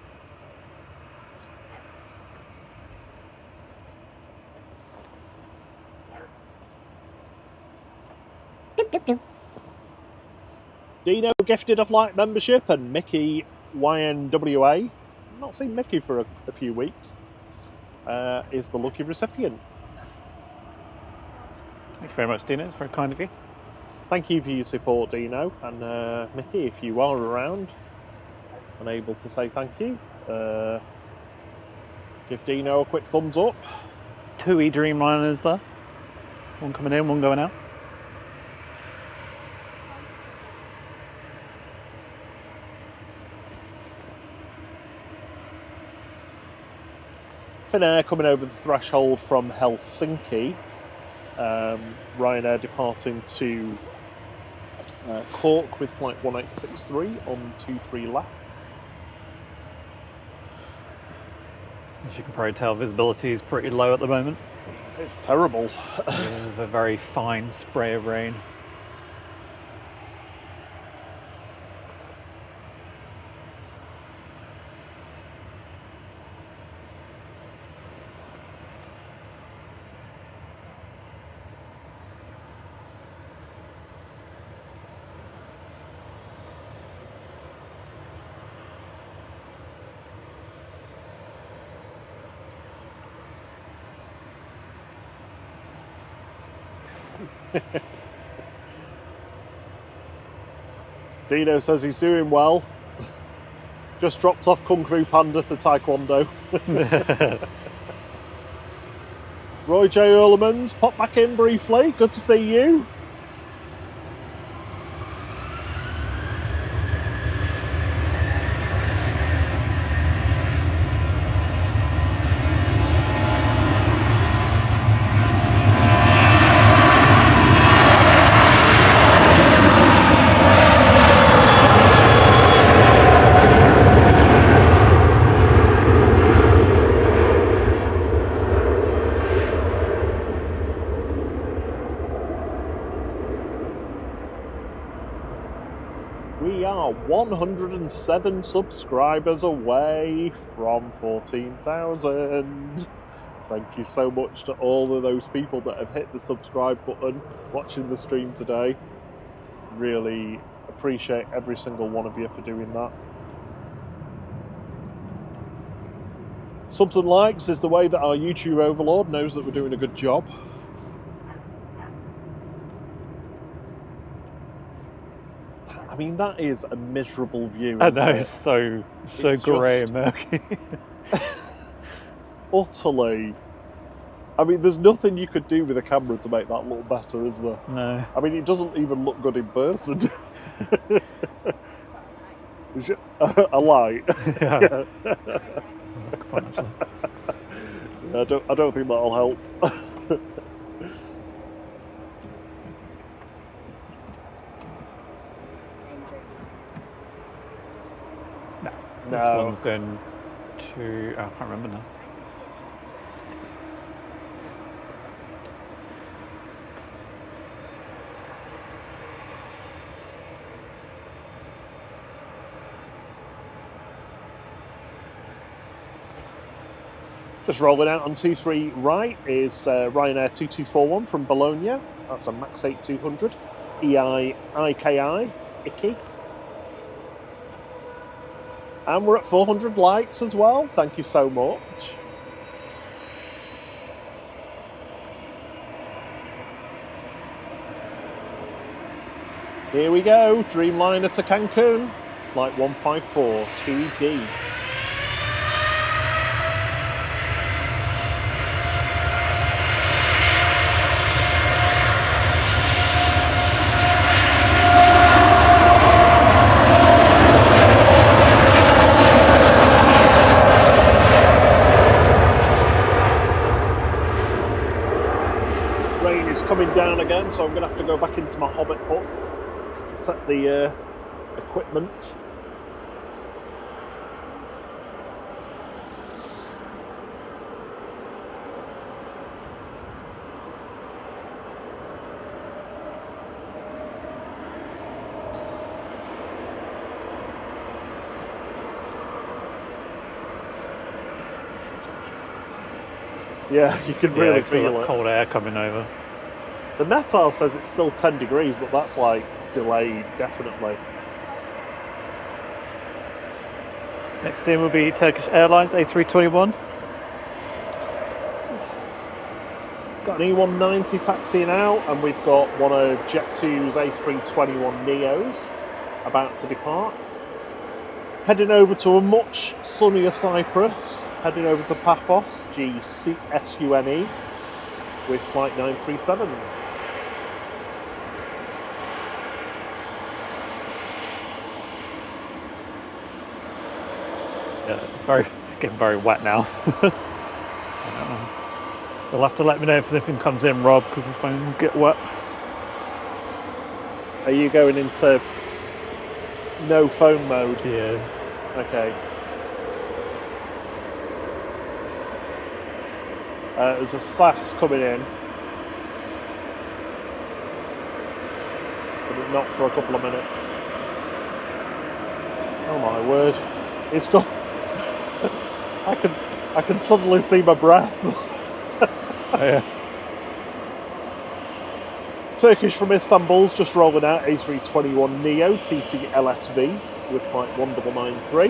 Dino gifted a flight membership, and Mickey YNWA, I've not seen Mickey for a few weeks, is the lucky recipient. Thank you very much, Dino. It's very kind of you. Thank you for your support, Dino. And Mickey, if you are around and able to say thank you, give Dino a quick thumbs up. 2 Dreamliners there. One coming in, one going out. Finnair coming over the threshold from Helsinki. Ryanair departing to Cork with flight 1863 on 23 left. As you can probably tell, visibility is pretty low at the moment. It's terrible. With a very fine spray of rain. Dino says he's doing well. Just dropped off Kung Fu Panda to Taekwondo. Roy J. Earlemans, pop back in briefly. Good to see you. We are 107 subscribers away from 14,000. Thank you so much to all of those people that have hit the subscribe button watching the stream today. Really appreciate every single one of you for doing that. Subs and likes is the way that our YouTube overlord knows that we're doing a good job. I mean, that is a miserable view. I know, it's so grey and murky. Utterly. I mean, there's nothing you could do with a camera to make that look better, is there? No. I mean, it doesn't even look good in person. A light. Yeah. That's a good point, actually. I don't think that'll help. This one's going to... I can't remember now. Just rolling out on 23 right is Ryanair 2241 from Bologna. That's a Max 8200. EI IKI, Icky. And we're at 400 likes as well. Thank you so much. Here we go. Dreamliner to Cancun. Flight 154 2D. Coming down again, so I'm going to have to go back into my Hobbit hut to protect the equipment. Yeah, you can really feel it. Cold air coming over. The Natal says it's still 10 degrees, but that's like delayed, definitely. Next in will be Turkish Airlines A321. Got an E190 taxiing out, and we've got one of Jet2's A321 Neos about to depart. Heading over to a much sunnier Cyprus, heading over to Paphos, GSUNE, with flight 937. Yeah, it's getting very wet now. You'll have to let me know if anything comes in, Rob, because the phone will get wet. Are you going into no phone mode? Yeah. Okay. There's a SAS coming in, but not for a couple of minutes. Oh my word! It's got. I can suddenly see my breath. Oh, yeah. Turkish from Istanbul's just rolling out A321 Neo TC LSV with flight 1993.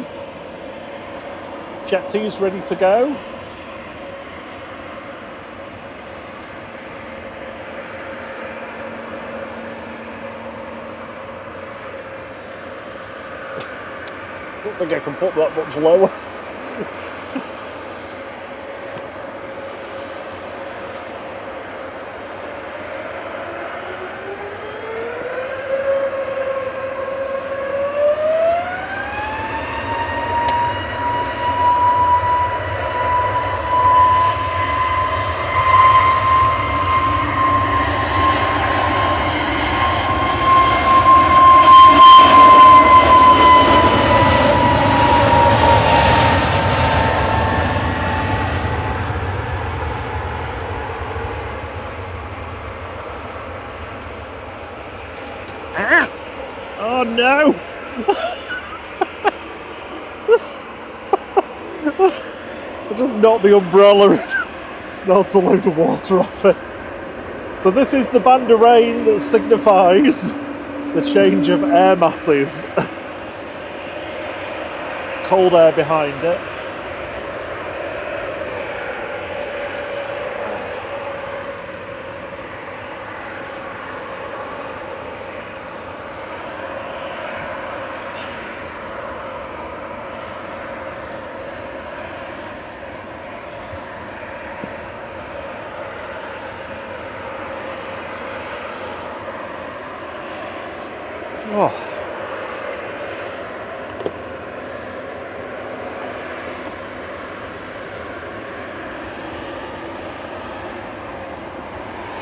Jet 2's ready to go. I don't think I can put that much lower. Oh no! I just knocked the umbrella and knocked a load of water off it. So this is the band of rain that signifies the change of air masses. Cold air behind it. Oh.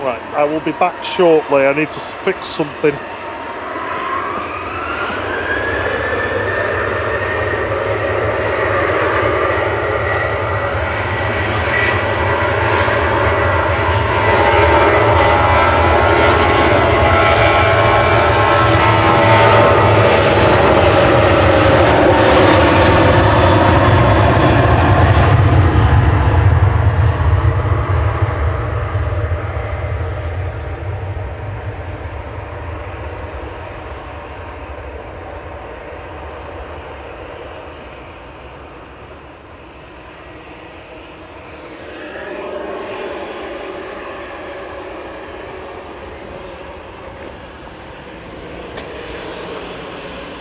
Right, I will be back shortly. I need to fix something.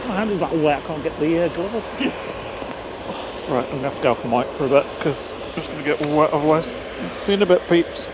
My hand is that wet, I can't get the glove on. Right, I'm going to have to go off the mic for a bit because I'm just going to get all wet otherwise. See you in a bit, peeps.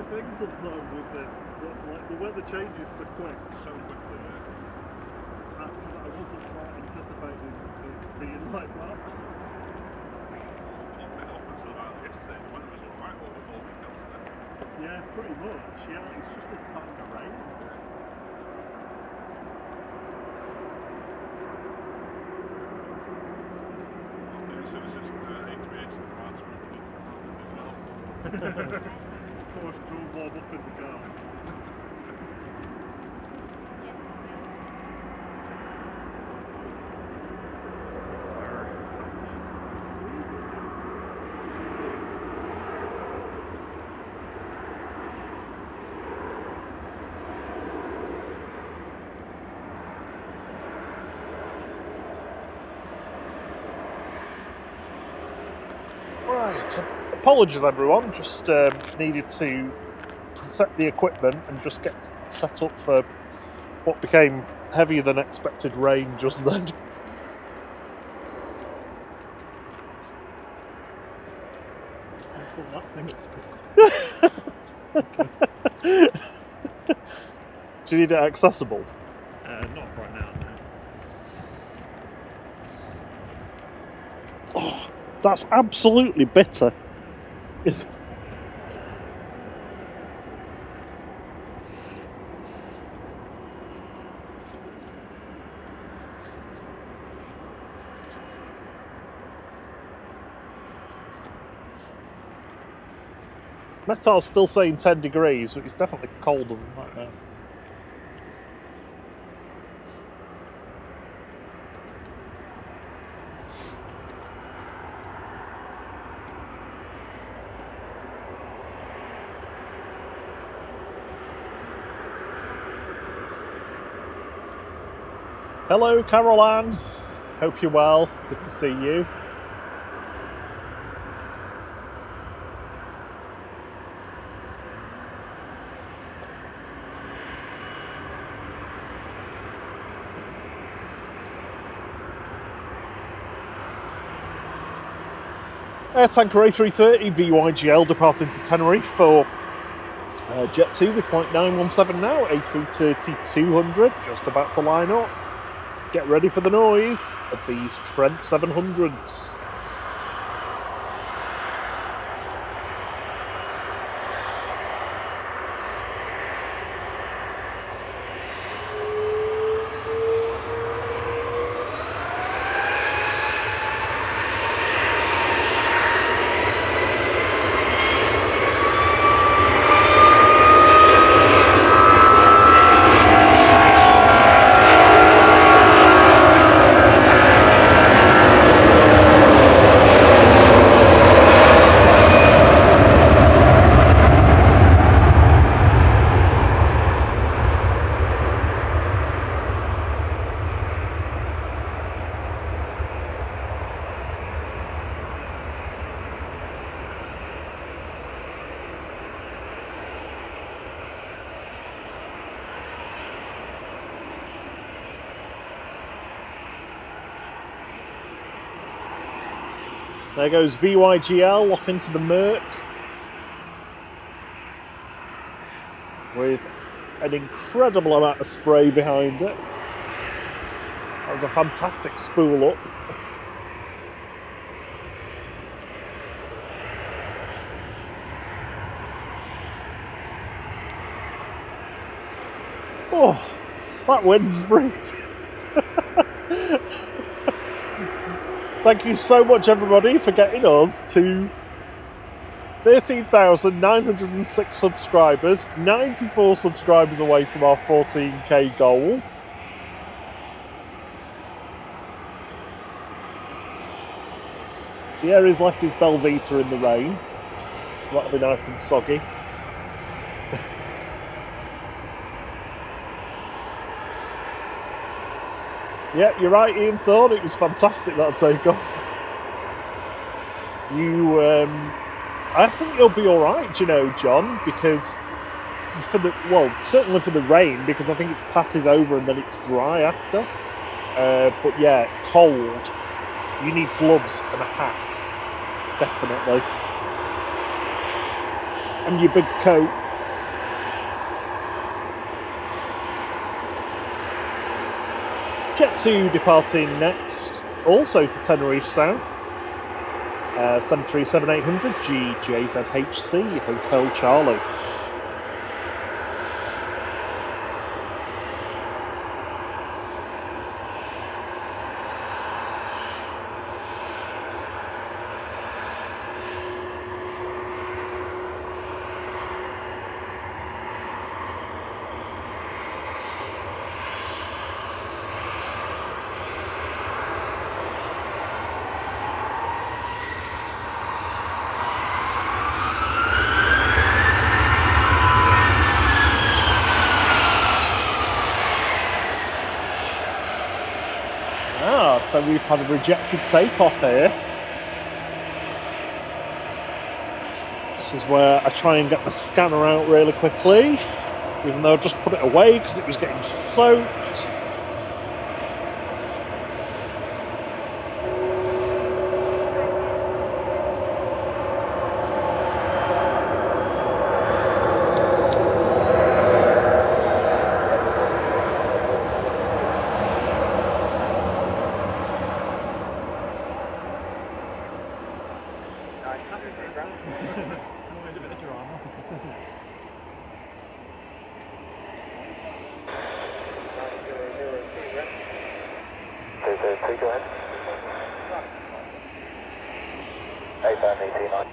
Thing sometimes with this, like the weather changes so quick, So quickly, yeah. because I wasn't quite anticipating it being like that. It up until about yesterday, the weather was alright all weekend, wasn't it? Yeah, pretty much. Yeah, it's just this pattern of rain. course, to warm up in the car. Right, apologies everyone, just needed to set the equipment and just get set up for what became heavier than expected rain just then. Do you need it accessible? Not right now, no. Oh, that's absolutely bitter. Metal's still saying 10 degrees, but it's definitely colder than that now. Hello, Carol Ann. Hope you're well. Good to see you. Air Tanker A380 VYGL departing to Tenerife for Jet 2 with flight 917 now. A330-200 just about to line up. Get ready for the noise of these Trent 700s. There goes VYGL off into the murk with an incredible amount of spray behind it. That was a fantastic spool up. Oh, that wind's freezing. Thank you so much, everybody, for getting us to 13,906 subscribers, 94 subscribers away from our 14k goal. Thierry's left his Belvita in the rain, so that'll be nice and soggy. Yeah, you're right, Ian Thorne. It was fantastic, that takeoff. I think you'll be all right, you know, John, because certainly for the rain, because I think it passes over and then it's dry after. But yeah, cold. You need gloves and a hat, definitely, and your big coat. Jet 2 departing next, also to Tenerife South. 737-800 GJZHC, Hotel Charlie. Ah, so we've had a rejected takeoff here. This is where I try and get the scanner out really quickly, even though I just put it away because it was getting soaked. Go ahead. A380.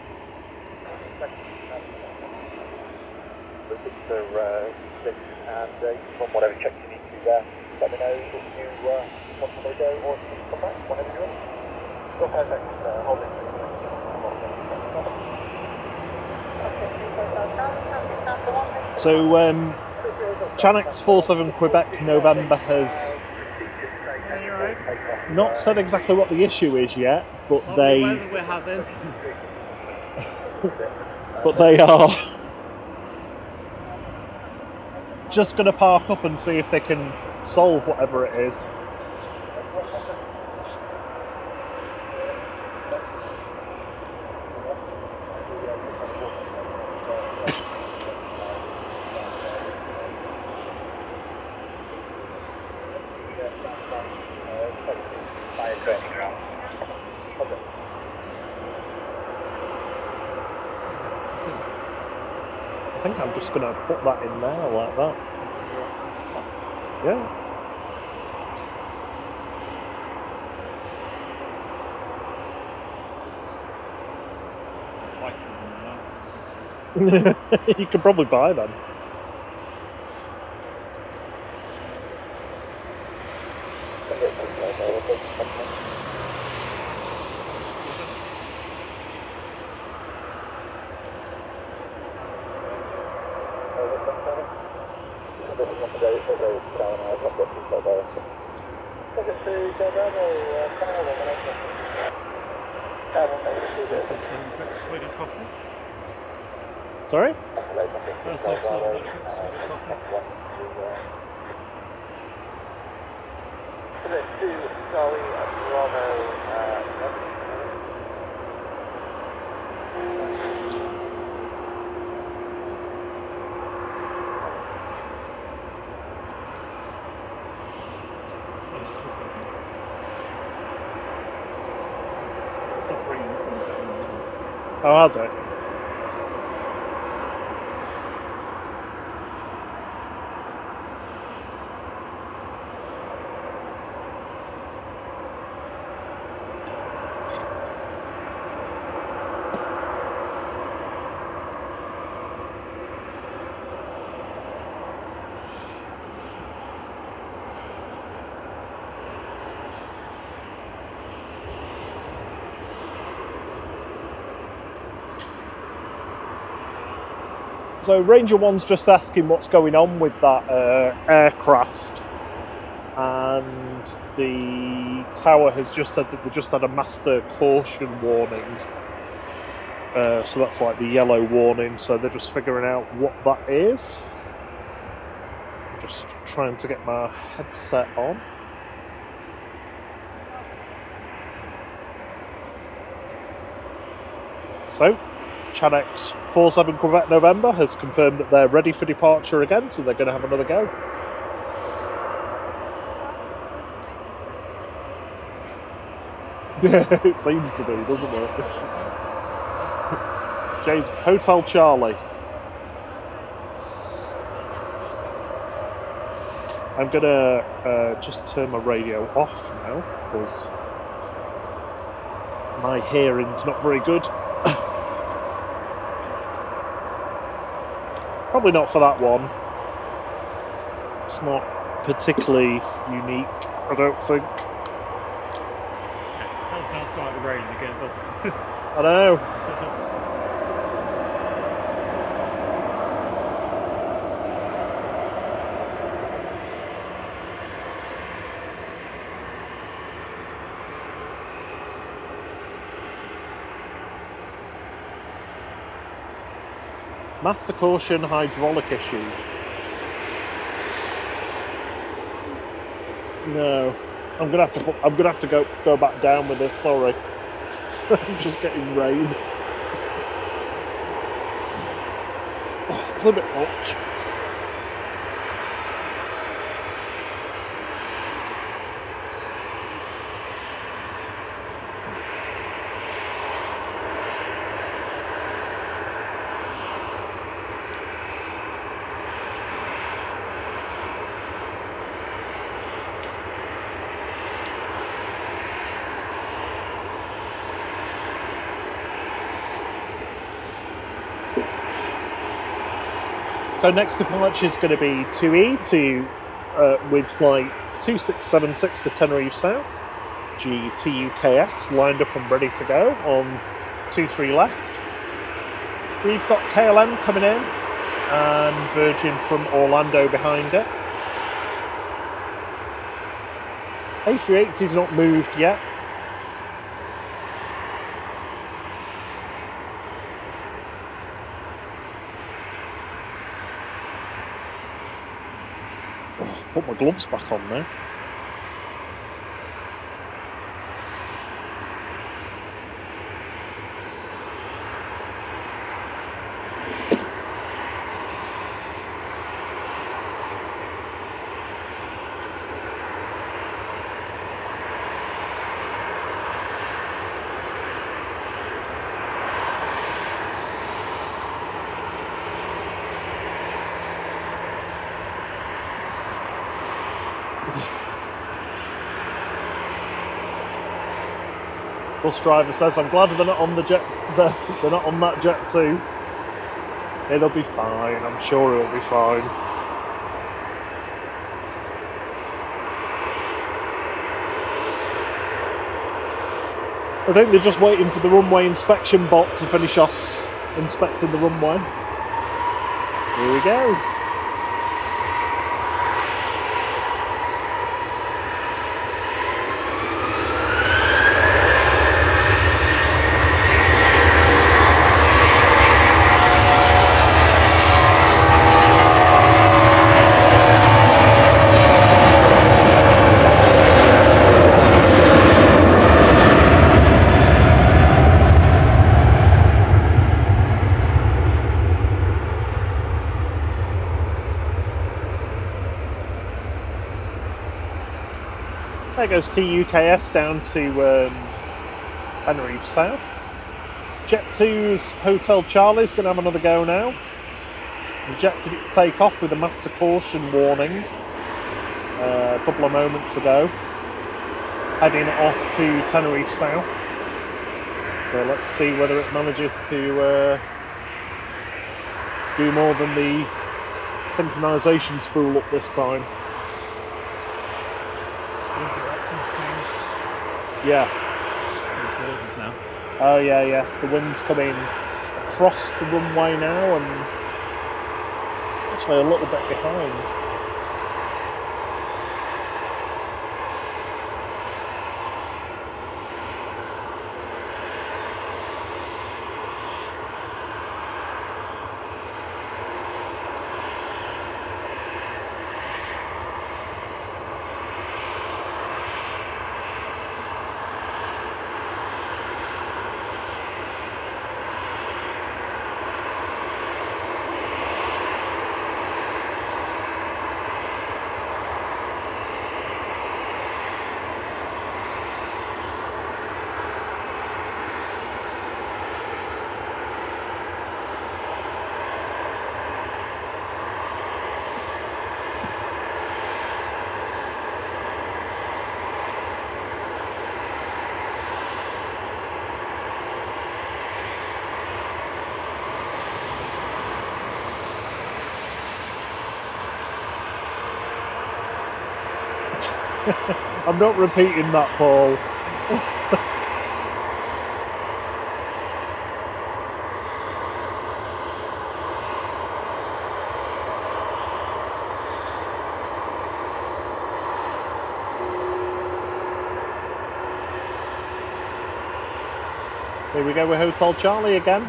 And from whatever checks you need to there, let me know if you want to go or if you need to come back, whenever you're ready. Oh, perfect. Hold it. So, Chanex 47 Quebec November has not said exactly what the issue is yet, but they are just going to park up and see if they can solve whatever it is. I think I'm just going to put that in there like that. Yeah. You could probably buy them. Sorry? Oh, has it? So Ranger 1's just asking what's going on with that aircraft, and the tower has just said that they just had a master caution warning. So that's like the yellow warning, so they're just figuring out what that is. I'm just trying to get my headset on. So, Chanex 47 Quebec November has confirmed that they're ready for departure again, so they're going to have another go. It seems to be, doesn't it? Jay's Hotel Charlie. I'm going to just turn my radio off now, because my hearing's not very good. Probably not for that one. It's not particularly unique, I don't think. That's now started to rain again, but I know. Master caution, hydraulic issue. No, I'm gonna have to go back down with this. Sorry, I'm just getting rain. Oh, it's a bit much. So next departure is going to be 2E with flight 2676 to Tenerife South. GTUKS lined up and ready to go on 23 left. We've got KLM coming in and Virgin from Orlando behind it. A380's not moved yet. Put my gloves back on now. Bus driver says, "I'm glad they're not on the jet. They're not on that jet too. It'll be fine. I'm sure it'll be fine." I think they're just waiting for the runway inspection bot to finish off inspecting the runway. Here we go. There goes TUKS down to Tenerife South. Jet 2's Hotel Charlie's going to have another go now. Rejected its takeoff with a master caution warning a couple of moments ago. Heading off to Tenerife South. So let's see whether it manages to do more than the synchronisation spool up this time. Yeah. Now. Oh yeah. The wind's coming across the runway now and actually a little bit behind. I'm not repeating that, Paul. Here we go with Hotel Charlie again.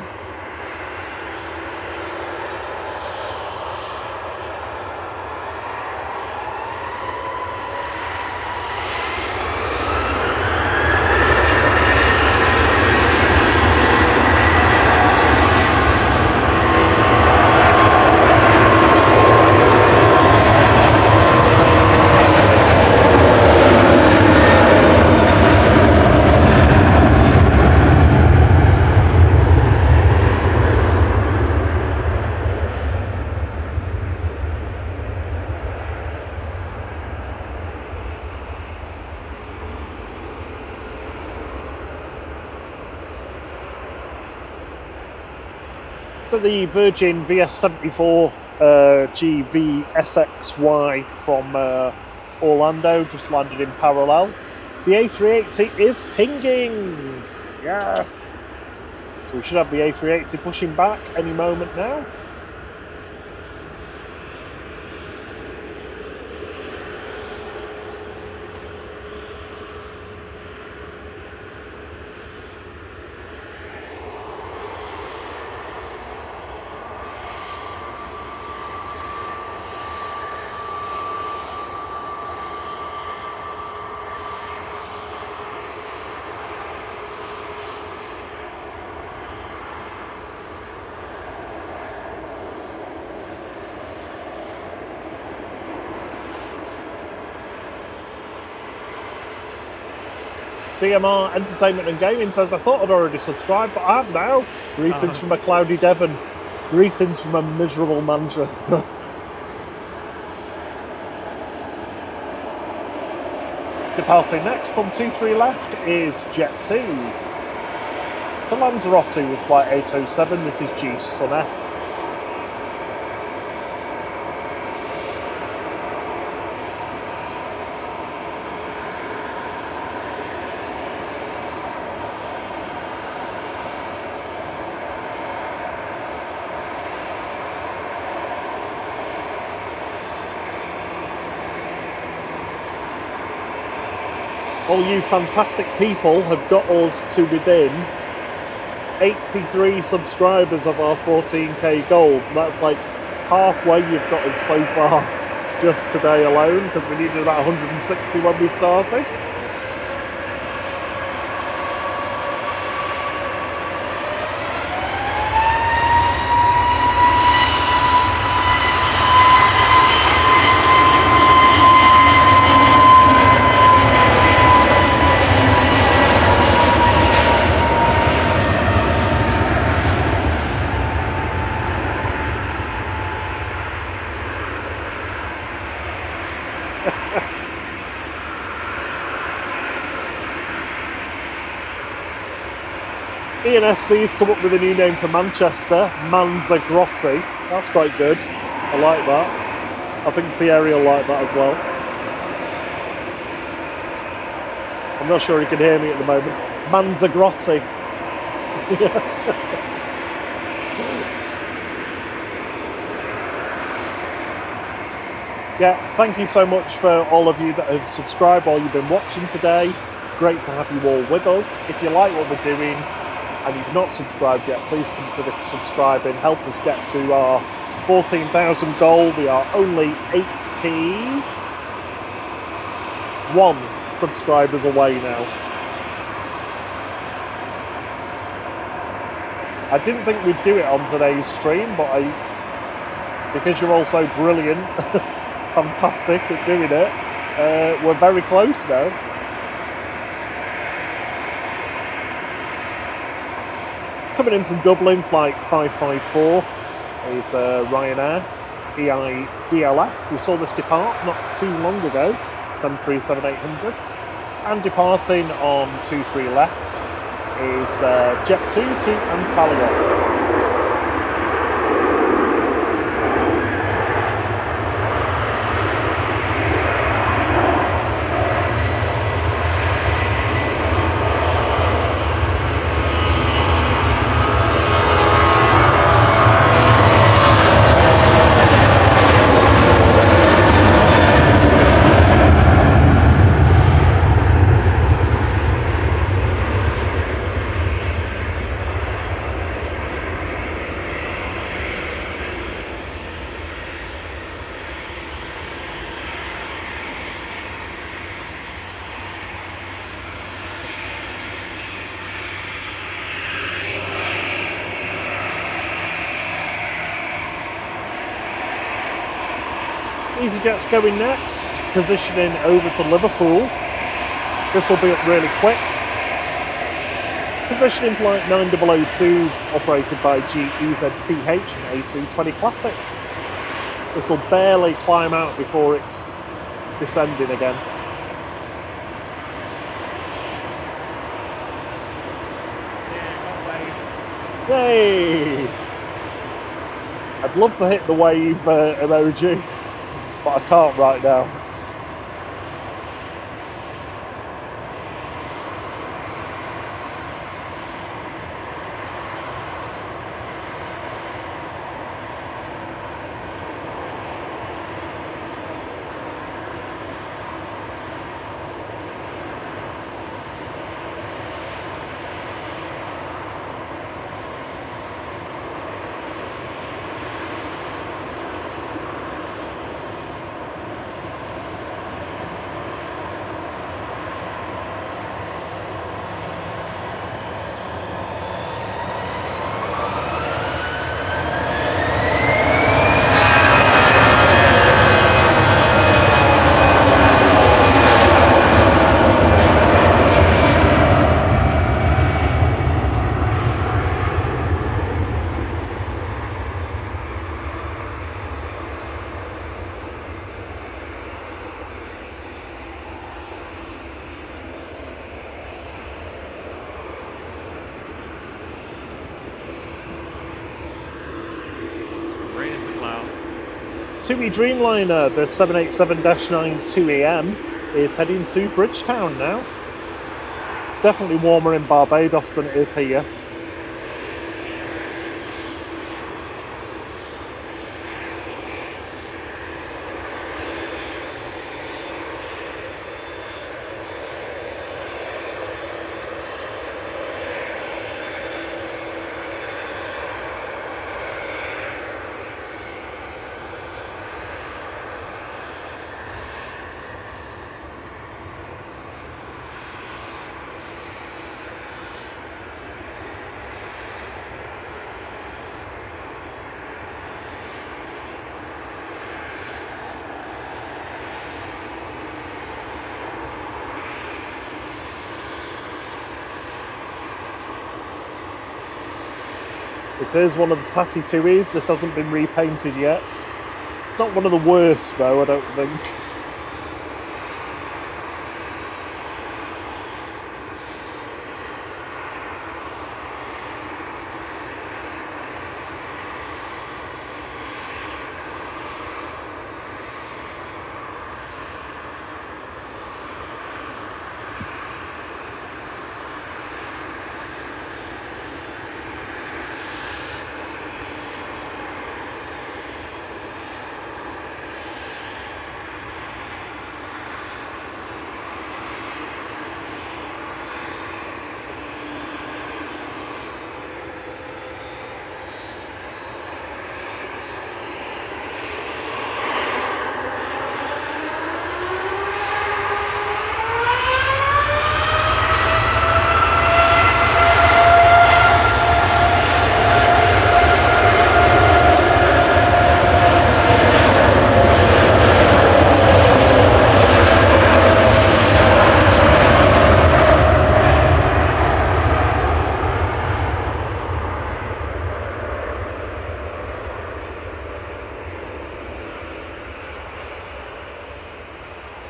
So the Virgin VS74 GVSXY from Orlando just landed in parallel. The A380 is pinging. Yes. So we should have the A380 pushing back any moment now. DMR Entertainment and Gaming says, I thought I'd already subscribed, but I have now. Greetings from a cloudy Devon. Greetings from a miserable Manchester. Departing next on 23 left is Jet 2. To Lanzarote with flight 807, this is G Sun F. All you fantastic people have got us to within 83 subscribers of our 14k goals. And that's like halfway you've got us so far just today alone, because we needed about 160 when we started. ENSC's come up with a new name for Manchester, Manzagrotti. That's quite good. I like that. I think Thierry will like that as well. I'm not sure he can hear me at the moment. Manzagrotti. Yeah, thank you so much for all of you that have subscribed while you've been watching today. Great to have you all with us. If you like what we're doing, and you've not subscribed yet, please consider subscribing. Help us get to our 14,000 goal. We are only 81 subscribers away now. I didn't think we'd do it on today's stream, but because you're all so brilliant, fantastic at doing it, we're very close now. Coming in from Dublin, flight 554 is Ryanair EIDLF. We saw this depart not too long ago, 737-800. And departing on 23 left is Jet 2 to Antalya. EasyJet's going next, positioning over to Liverpool. This will be up really quick. Positioning flight 9002, operated by GEZTH and A320 Classic. This will barely climb out before it's descending again. Yay! I'd love to hit the wave emoji, but I can't right now. TUI Dreamliner, the 787-92EM, is heading to Bridgetown now. It's definitely warmer in Barbados than it is here. It is one of the tatty TUIs. This hasn't been repainted yet. It's not one of the worst though, I don't think.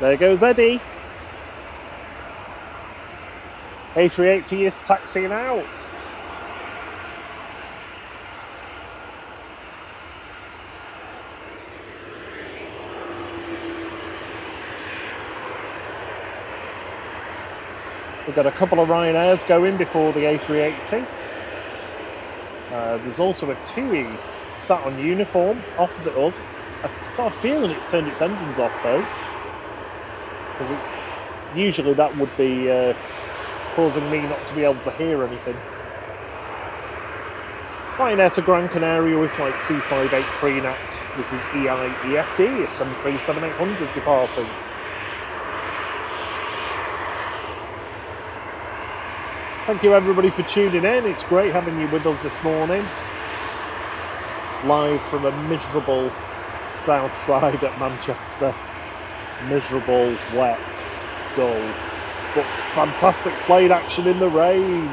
There goes Eddie. A380 is taxiing out. We've got a couple of Ryanairs going before the A380. There's also a TUI sat on uniform opposite us. I've got a feeling it's turned its engines off though, because it's usually that would be causing me not to be able to hear anything. Ryanair to Gran Canaria with flight 2583 NAX. This is EIEFD, a 737-800 departing. Thank you everybody for tuning in. It's great having you with us this morning. Live from a miserable south side at Manchester. Miserable, wet, dull, but fantastic plane action in the rain.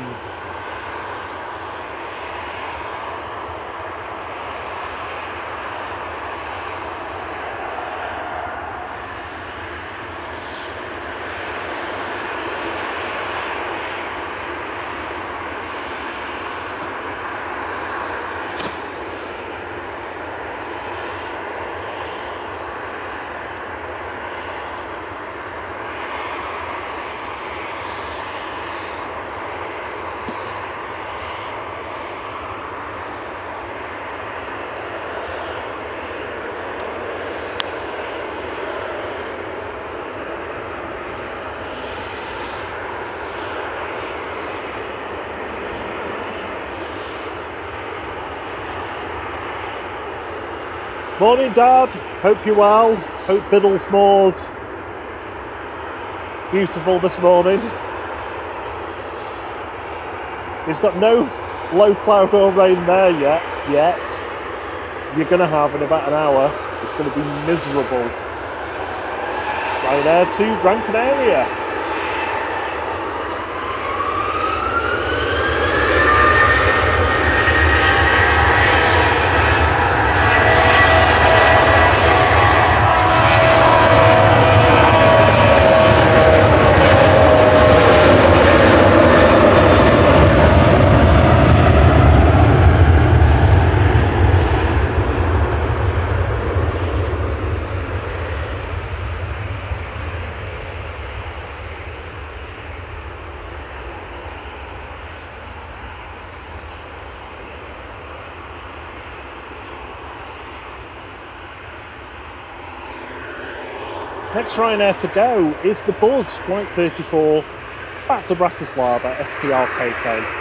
Morning, Dad. Hope you're well. Hope Biddlesmore's beautiful this morning. He's got no low cloud or rain there yet. You're going to have in about an hour. It's going to be miserable. Ryanair to Gran Canaria. Next Ryanair to go is the Buzz Flight 34 back to Bratislava, SPRKK.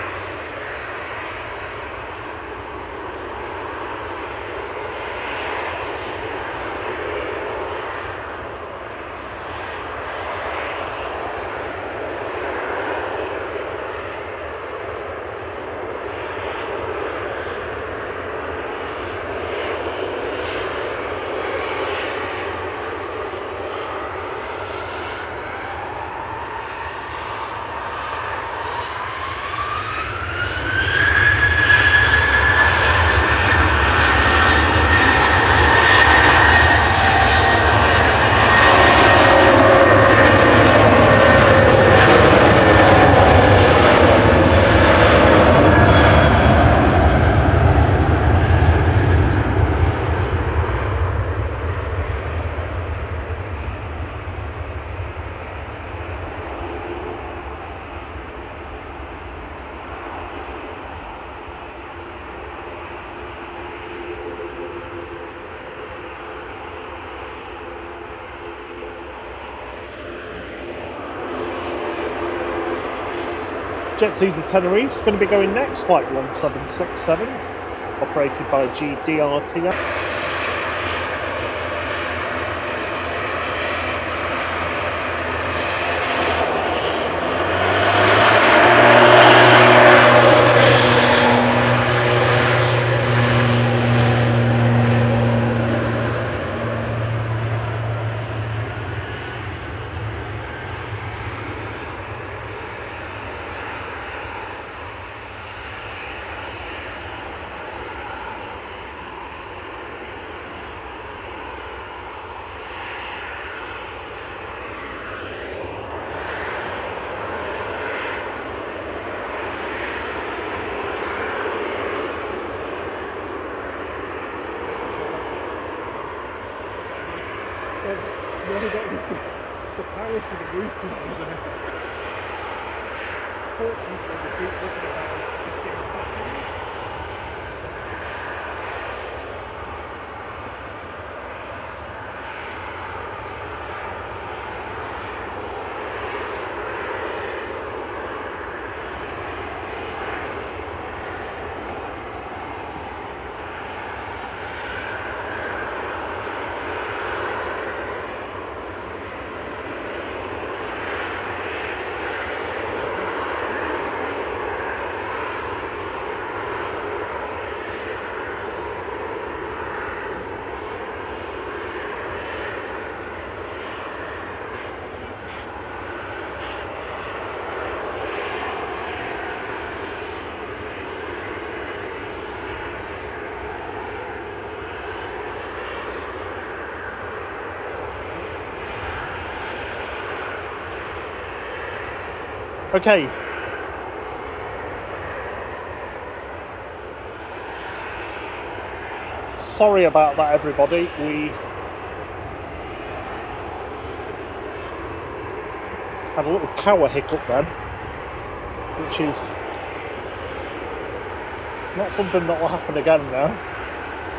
Jet 2 to Tenerife is going to be going next, flight 1767, operated by GDRT. The power to the route is fortunately the boot looking about 15 seconds. Okay. Sorry about that, everybody. We had a little power hiccup then, which is not something that will happen again now,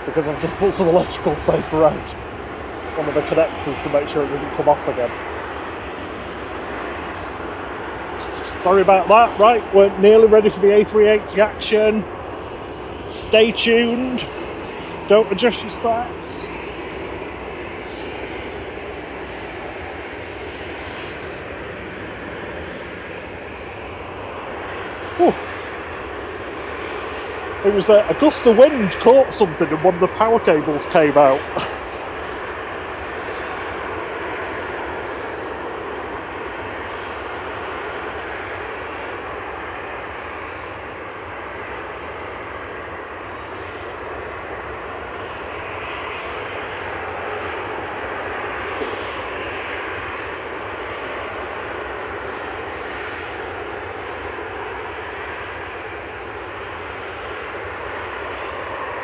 because I've just put some electrical tape around one of the connectors to make sure it doesn't come off again. Sorry about that. Right, we're nearly ready for the A380 action. Stay tuned. Don't adjust your sets. Whew. It was a gust of wind caught something and one of the power cables came out.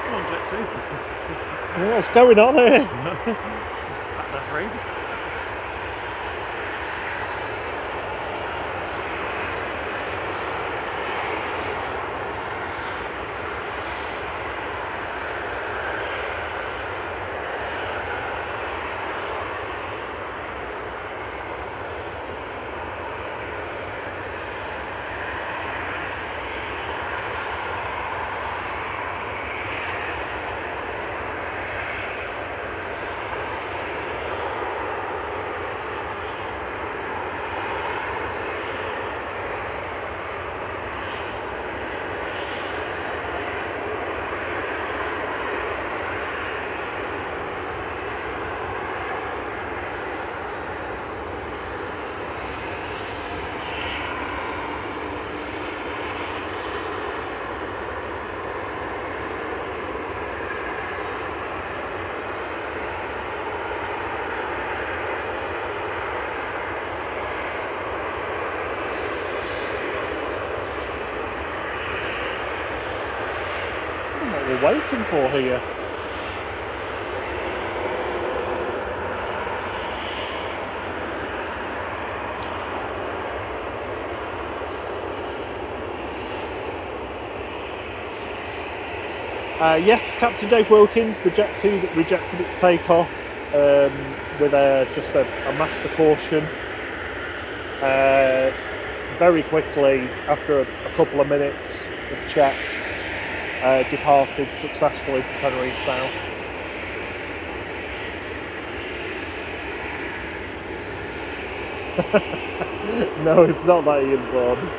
Come on, Jet 2. What's going on here? That's range. What we're waiting for here. Yes, Captain Dave Wilkins, the Jet 2 that rejected its takeoff with just a master caution. Very quickly, after a couple of minutes of checks, departed successfully to Tenerife South. No, it's not that Ian Vaughan.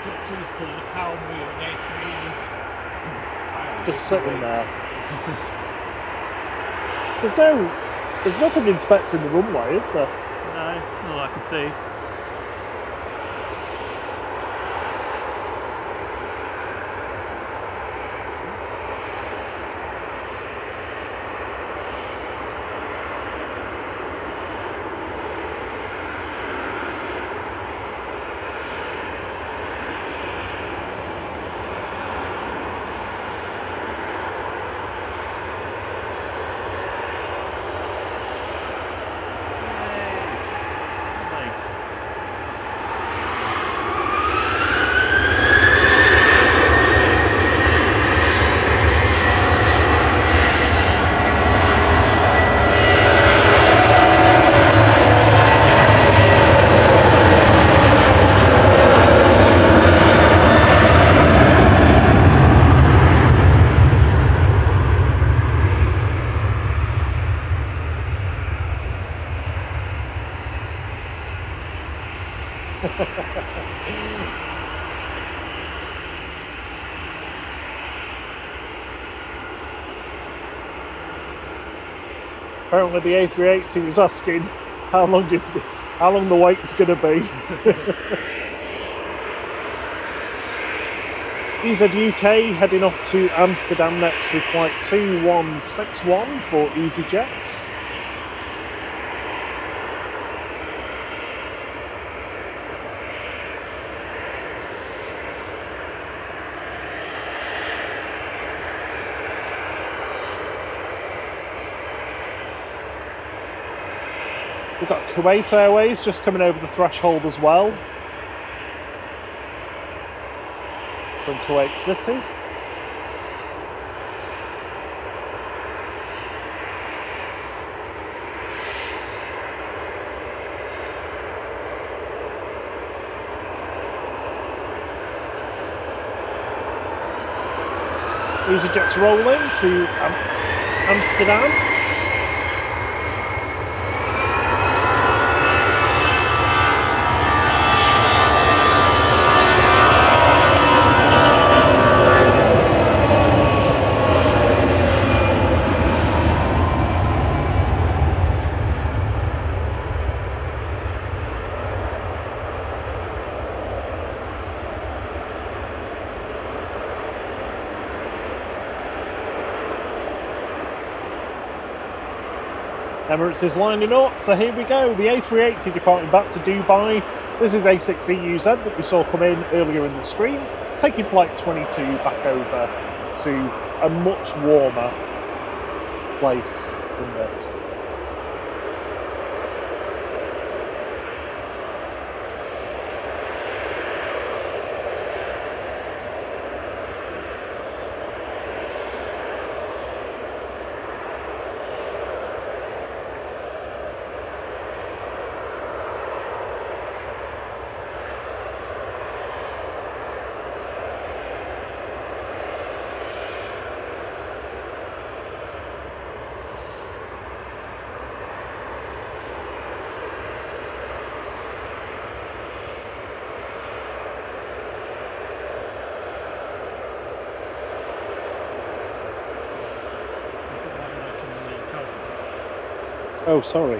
Jet 2's pulling a power wheel on the A380. Just sitting there. There's nothing inspecting the runway, is there? No, not that I can see. Apparently the A380 was asking how long the wait's going to be. EZUK heading off to Amsterdam next with flight 2161 for EasyJet. We've got Kuwait Airways just coming over the threshold as well from Kuwait City. EasyJet's rolling to Amsterdam. Emirates is lining up, so here we go. The A380 departing back to Dubai. This is A6EUZ that we saw come in earlier in the stream, taking flight 22 back over to a much warmer place than this. Oh, sorry.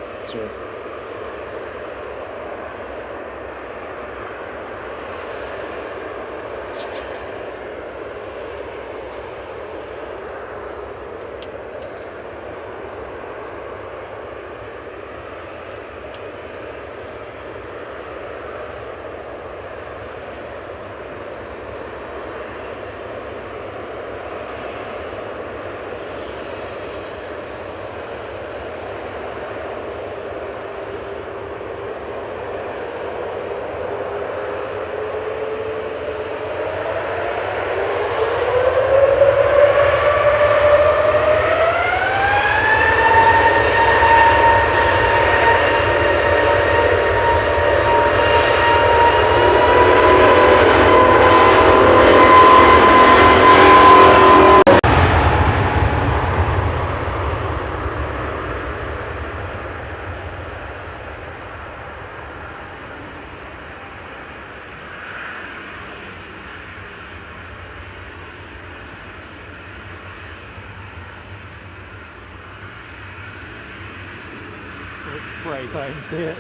Spray paint, see it?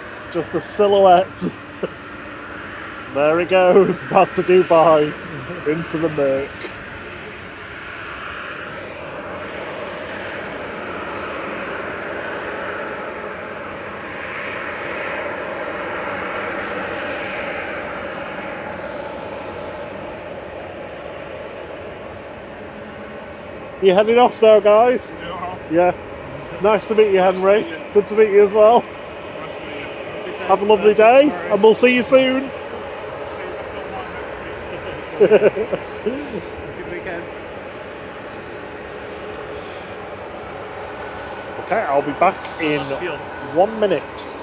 It's just a silhouette. There he goes, back to Dubai, into the murk. You heading off now, guys? Yeah. Nice to meet you, Henry. Good to meet you as well. Have a lovely day, and we'll see you soon. Good weekend. Okay, I'll be back in 1 minute.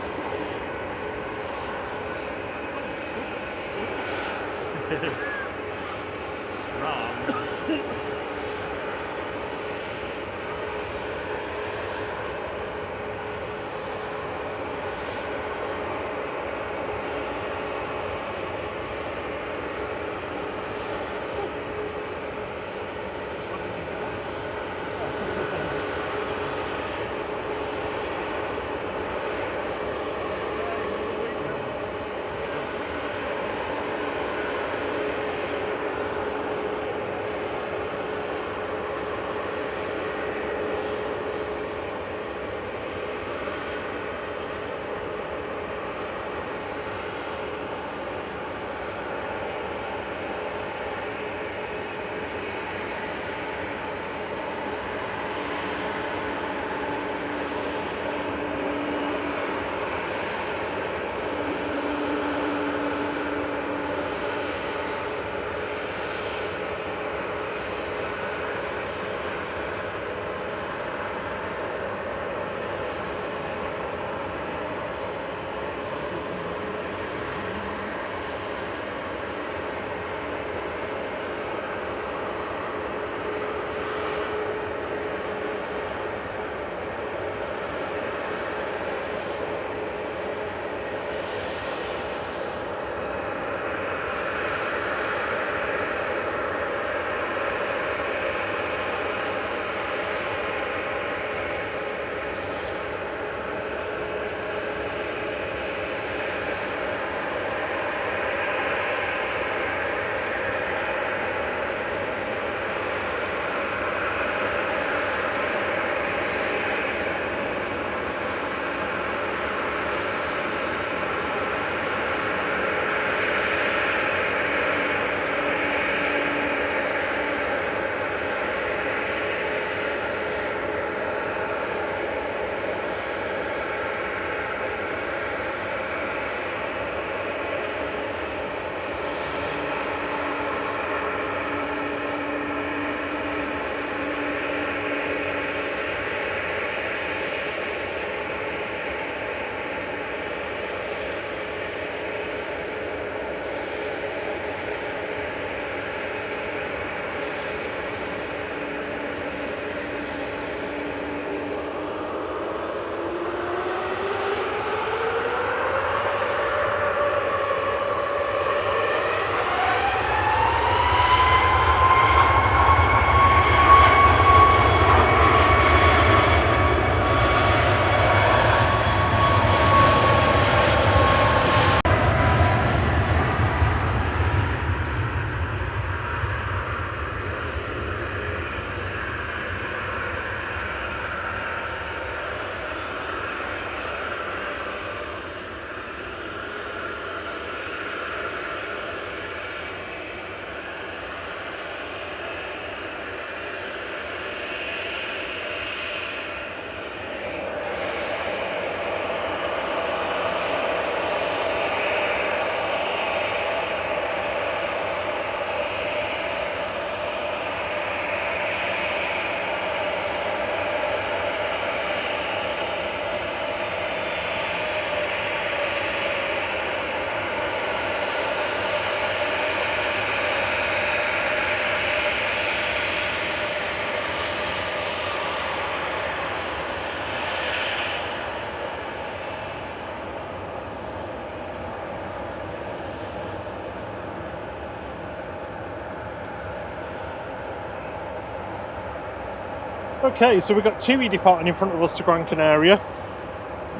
Okay, so we've got TUI departing in front of us to Gran Canaria,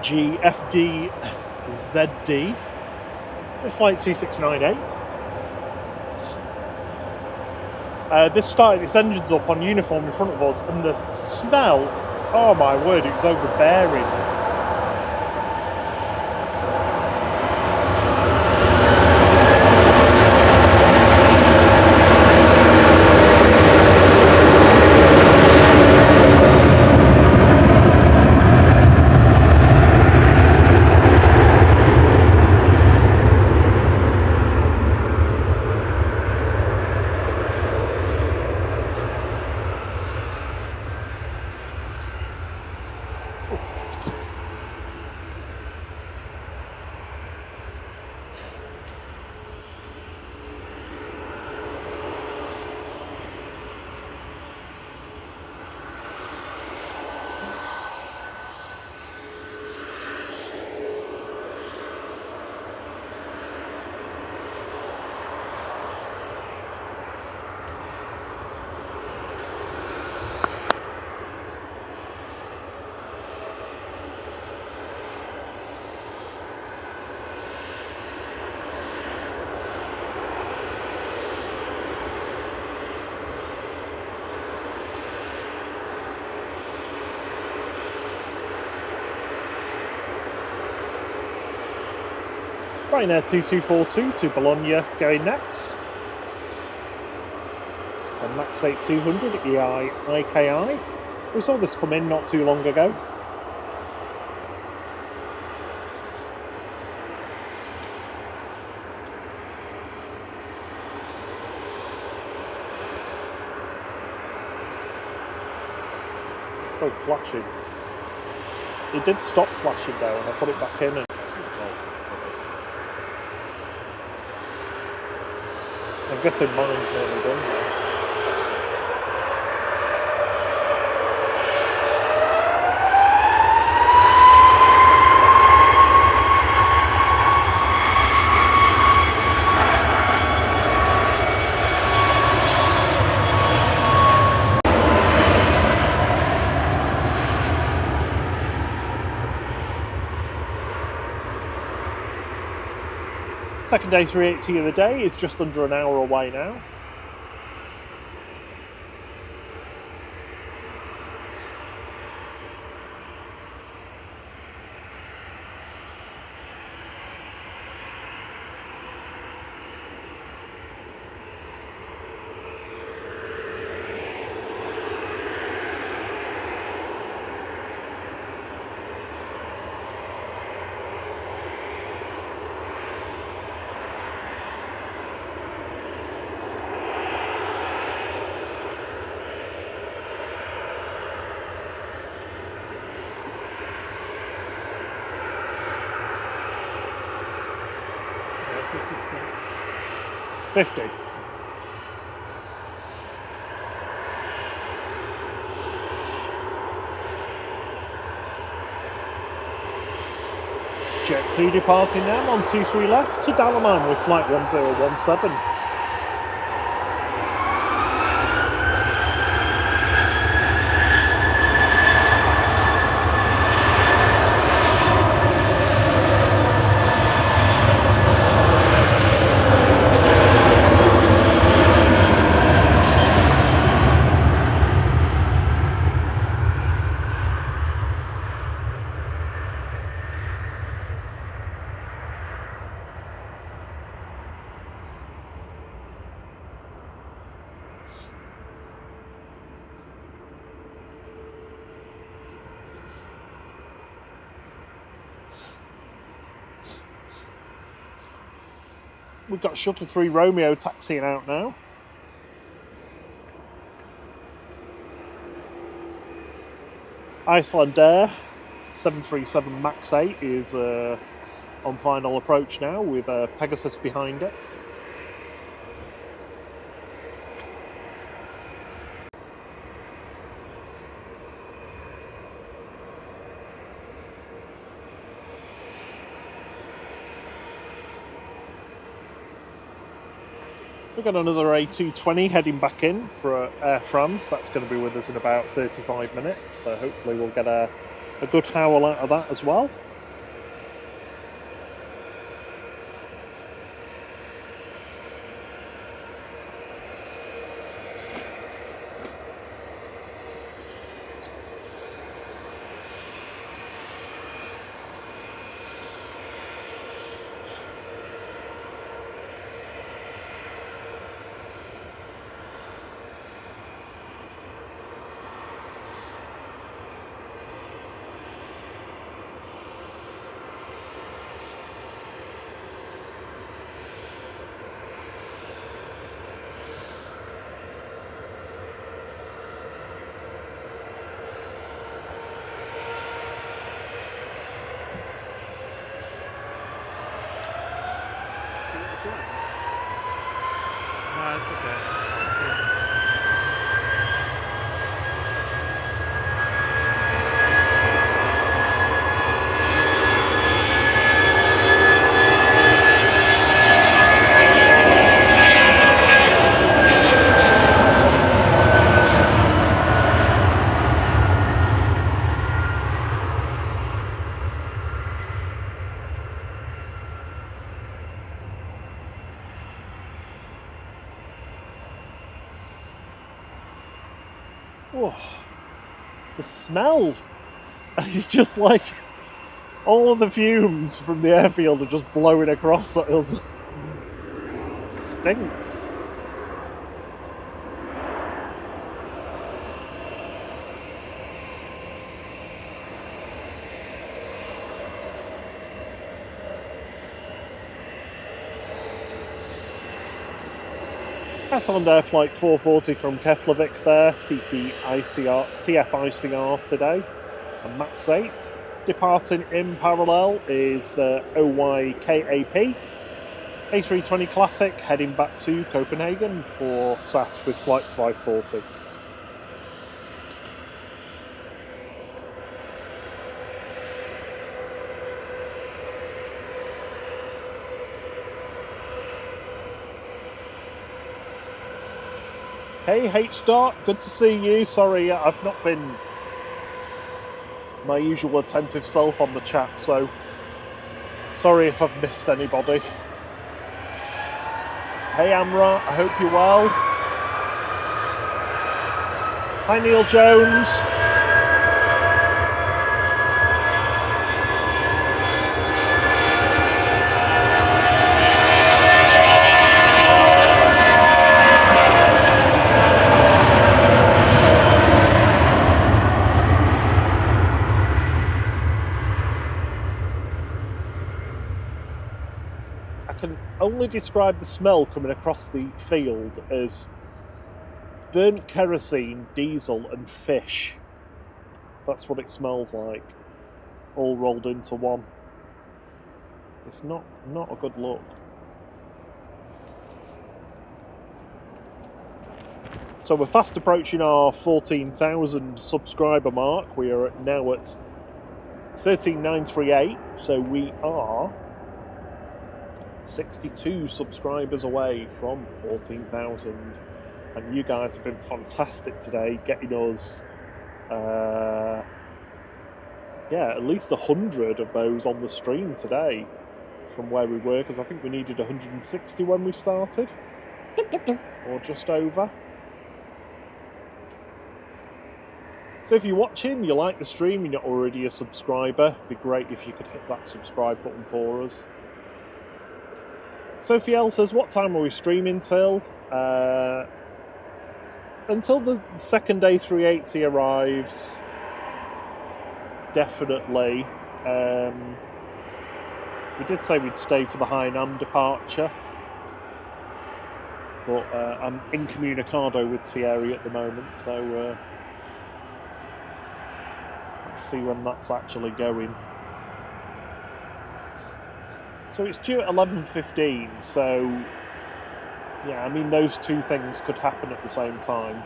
GFDZD, with flight 2698. This started its engines up on uniform in front of us, and the smell, oh my word, it was overbearing. Ryanair 2242 to Bologna going next. It's a Max 8200 EI IKI. We saw this come in not too long ago. Still flashing. It did stop flashing though, and I put it back in and I'm guessing mine's nearly done now. Second A380 of the day is just under an hour away now. Yeah, 50%. 50. Jet 2 departing now on 23 left to Dalaman with flight 1017. We've got Shuttle 3 Romeo taxiing out now. Icelandair 737 MAX 8 is on final approach now with Pegasus behind it. We've got another A220 heading back in for Air France. That's going to be with us in about 35 minutes, so hopefully we'll get a good howl out of that as well. No, it's okay. Oh, the smell is just like all of the fumes from the airfield are just blowing across at us. It stinks. That's on Flight 440 from Keflavik there, TF-ICR today, and MAX 8. Departing in parallel is OYKAP, A320 Classic, heading back to Copenhagen for SAS with Flight 540. Hey H-Dot, good to see you. Sorry, I've not been my usual attentive self on the chat, so sorry if I've missed anybody. Hey Amra, I hope you're well. Hi Neil Jones. Only describe the smell coming across the field as burnt kerosene, diesel and fish. That's what it smells like, all rolled into one. It's not a good look. So we're fast approaching our 14,000 subscriber mark. We are now at 13,938, so we are 62 subscribers away from 14,000, and you guys have been fantastic today, getting us at least 100 of those on the stream today from where we were, because I think we needed 160 when we started, or just over. So if you're watching, you like the stream, you're not already a subscriber, it'd be great if you could hit that subscribe button for us. Sophie L says, what time are we streaming till? Until the second A380 arrives, definitely. We did say we'd stay for the Hainan departure, but I'm incommunicado with Thierry at the moment, so let's see when that's actually going. So it's due at 11:15, so yeah, I mean those two things could happen at the same time,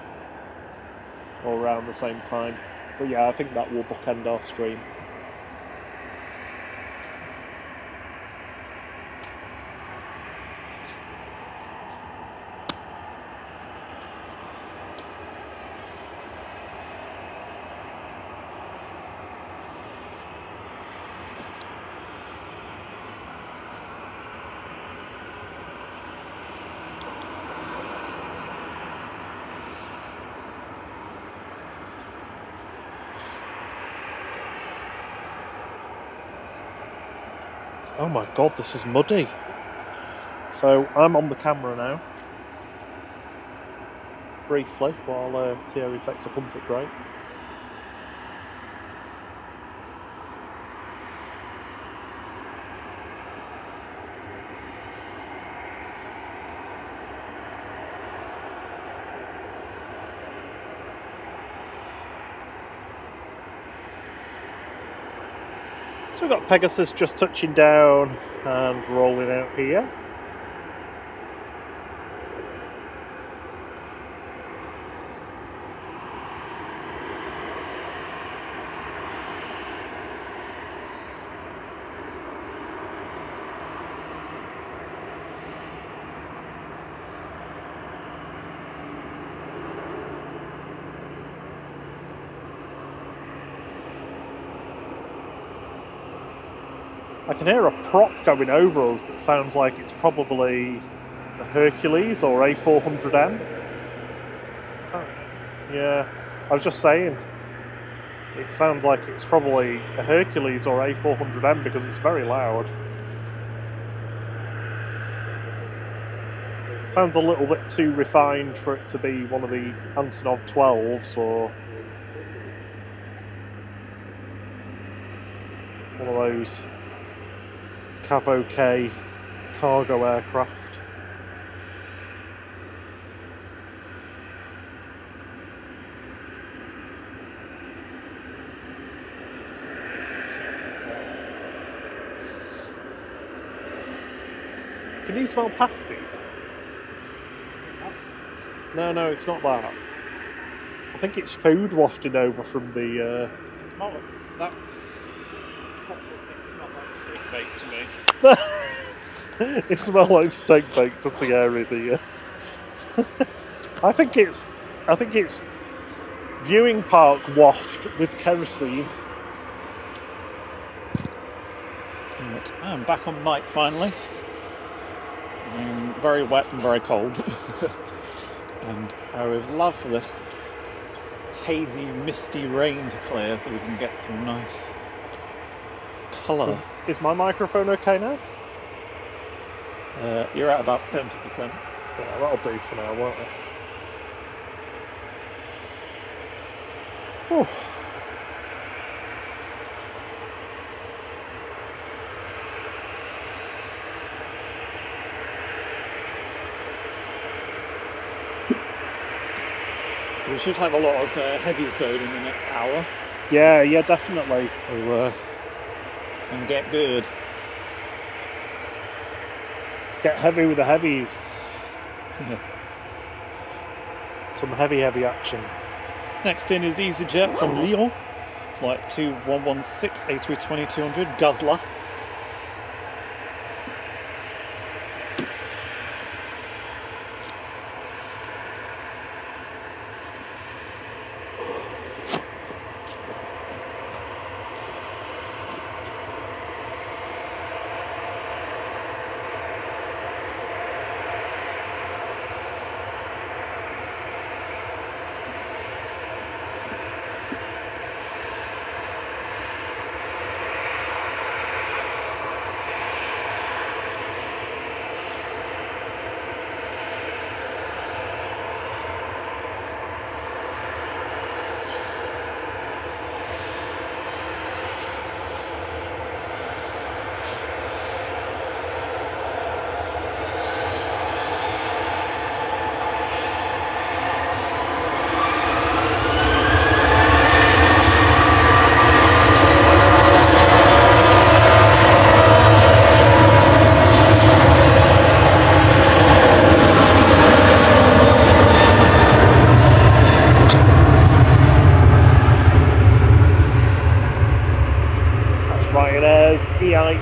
or around the same time, but yeah, I think that will bookend our stream. Oh my god, this is muddy. So I'm on the camera now. Briefly, while Thierry takes a comfort break. So we've got Pegasus just touching down and rolling out here. I can hear a prop going over us that sounds like it's probably a Hercules or A400M. So, yeah, I was just saying, it sounds like it's probably a Hercules or A400M because it's very loud. It sounds a little bit too refined for it to be one of the Antonov 12s or one of those Cav OK cargo aircraft. Can you smell pasties? No, it's not that. I think it's food wafting over from the... Smell it. That petrol thing smells like steak bake to me. It smells like steak baked to Thierry, the I think it's viewing park waft with kerosene. Right, I'm back on mic finally. Very wet and very cold. And I would love for this hazy, misty rain to clear so we can get some nice colour. Is my microphone okay now? You're at about 70%. Yeah, that'll do for now, won't it? Whew. So we should have a lot of heavies going in the next hour. Yeah, definitely. So it's going to get good. Get heavy with the heavies. Some heavy action. Next in is EasyJet from Lyon, flight 2116 A320-200 Guzzler.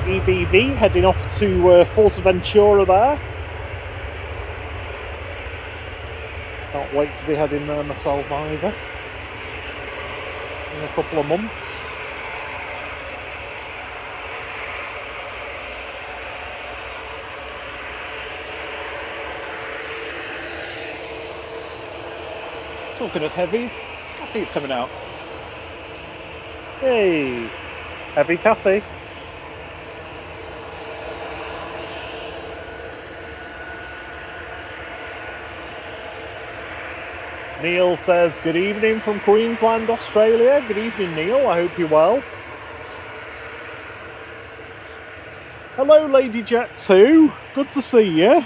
EBV heading off to Forteventura there. Can't wait to be heading there myself either. In a couple of months. Talking of heavies, Cathy's coming out. Hey, heavy Cathy. Neil says, good evening from Queensland, Australia. Good evening, Neil. I hope you're well. Hello, Lady Jet 2. Good to see you.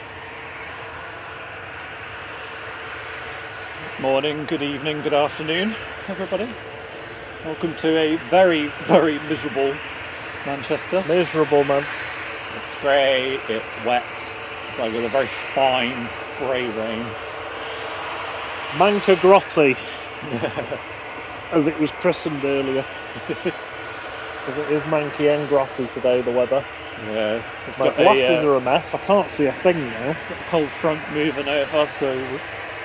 Morning, good evening, good afternoon, everybody. Welcome to a very, very miserable Manchester. Miserable, man. It's grey, it's wet, it's like with a very fine spray rain. Manca Grotti, as it was christened earlier. Because it is Manky and Grotti today, the weather. Yeah, we've My got glasses are a mess, I can't see a thing now. got a cold front moving over, so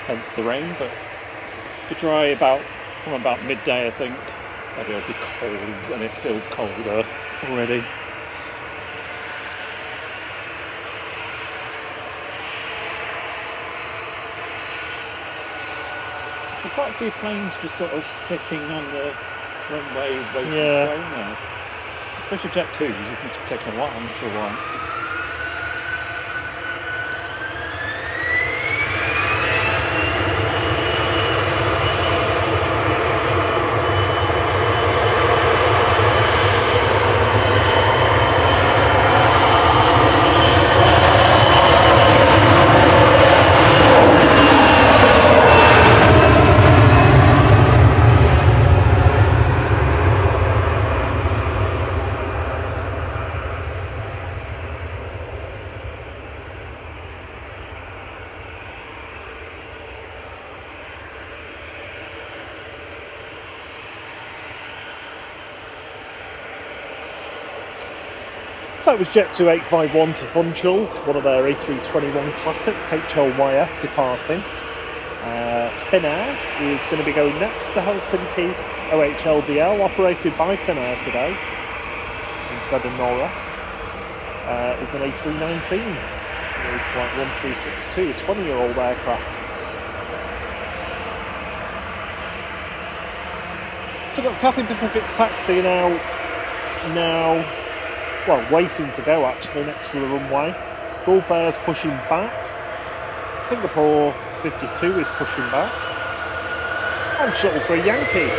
hence the rain, but it'll be dry from about midday, I think. But it'll be cold, and it feels colder already. There's been quite a few planes just sort of sitting on the runway waiting to go now. Especially Jet 2s, they seem to be taking a while, I'm not sure why. So it was Jet 2851 to Funchal, one of their A321 classics, HLYF departing. Finnair is going to be going next to Helsinki OHLDL, operated by Finnair today, instead of Norra. Is an A319, with flight 1362, a 20-year-old aircraft. So we've got Cathay Pacific Taxi now, well, waiting to go actually next to the runway. Gulf Air's pushing back. Singapore 52 is pushing back. And shuttle for a Yankee.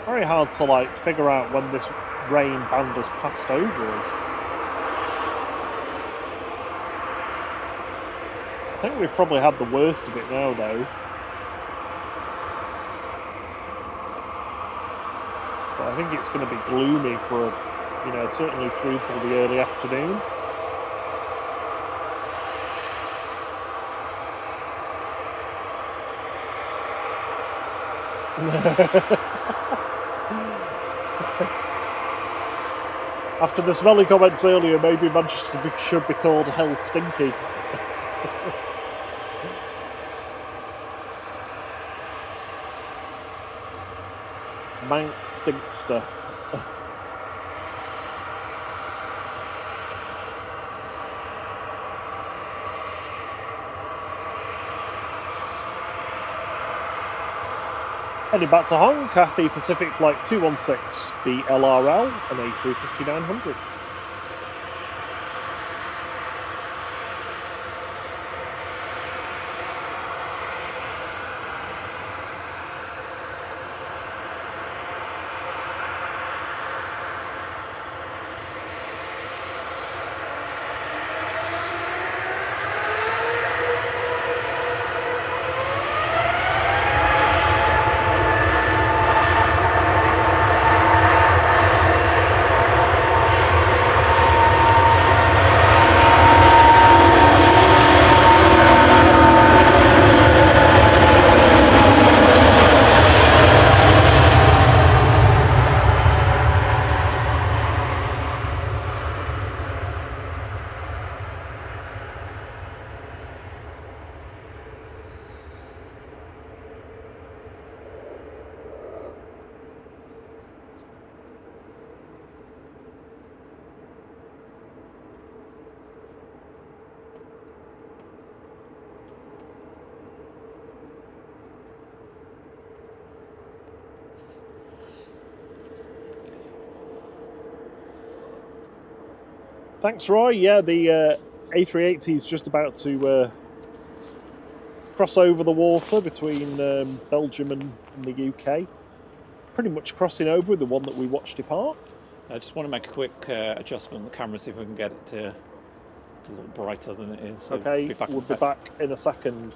Very hard to figure out when this rain band has passed over us. I think we've probably had the worst of it now, though. But I think it's going to be gloomy for, certainly through till the early afternoon. After the smelly comments earlier, maybe Manchester should be called Hell Stinky. Mank Stinkster. Heading back to Hong, Cathay Pacific Flight 216, BLRL, and A350-900. Thanks, Roy. Yeah, the A380 is just about to cross over the water between Belgium and the UK. Pretty much crossing over with the one that we watched depart. I just want to make a quick adjustment on the camera, see if we can get it to a little brighter than it is. So Okay, we'll be back in a second.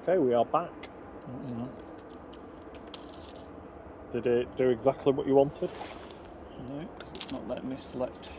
Okay, we are back. Yeah. Did it do exactly what you wanted? No, because it's not letting me select.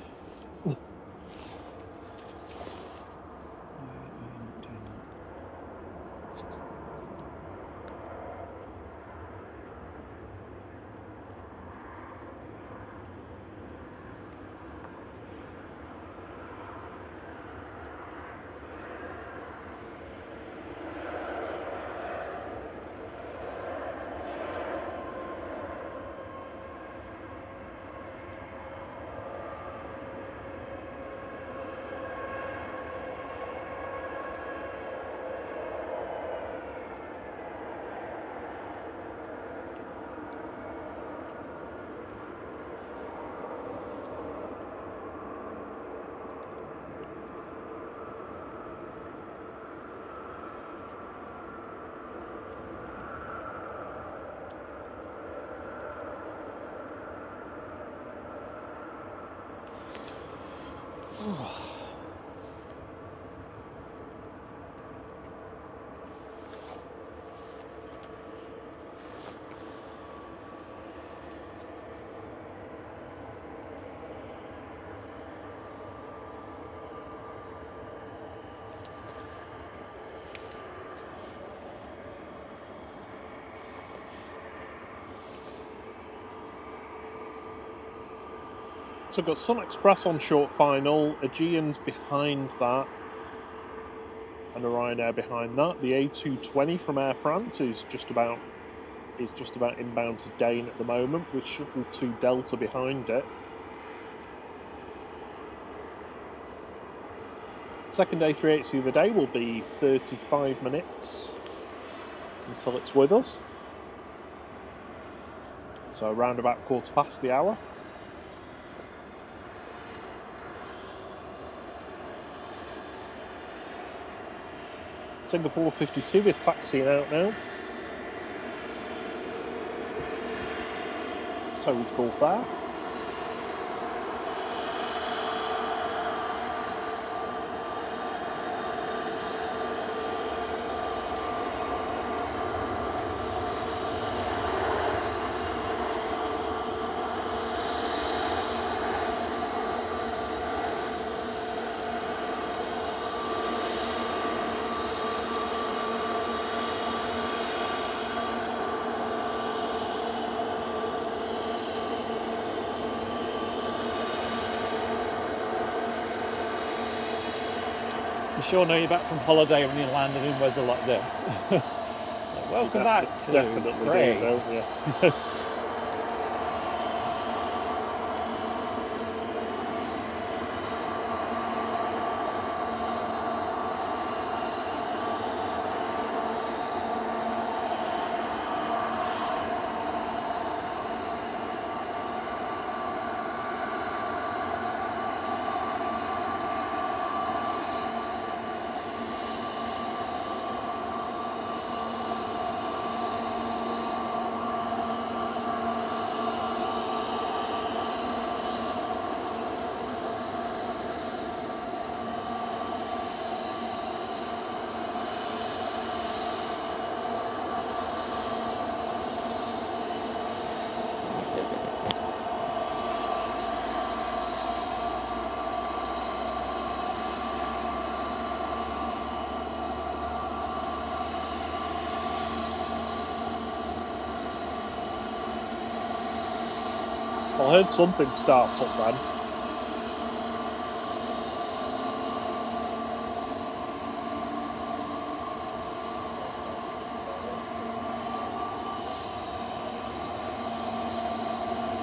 So we've got Sun Express on short final, Aegean's behind that, and a Ryanair behind that. The A220 from Air France is just about inbound to Dane at the moment, with Shuttle 2 Delta behind it. Second A380 of the day will be 35 minutes until it's with us. So around about 1/4 the hour. Singapore 52 is taxiing out now. So is Gulf Air. You sure know you're back from holiday when you landed in weather like this. So welcome back to definitely Grey. do, don't you? I heard something start up then.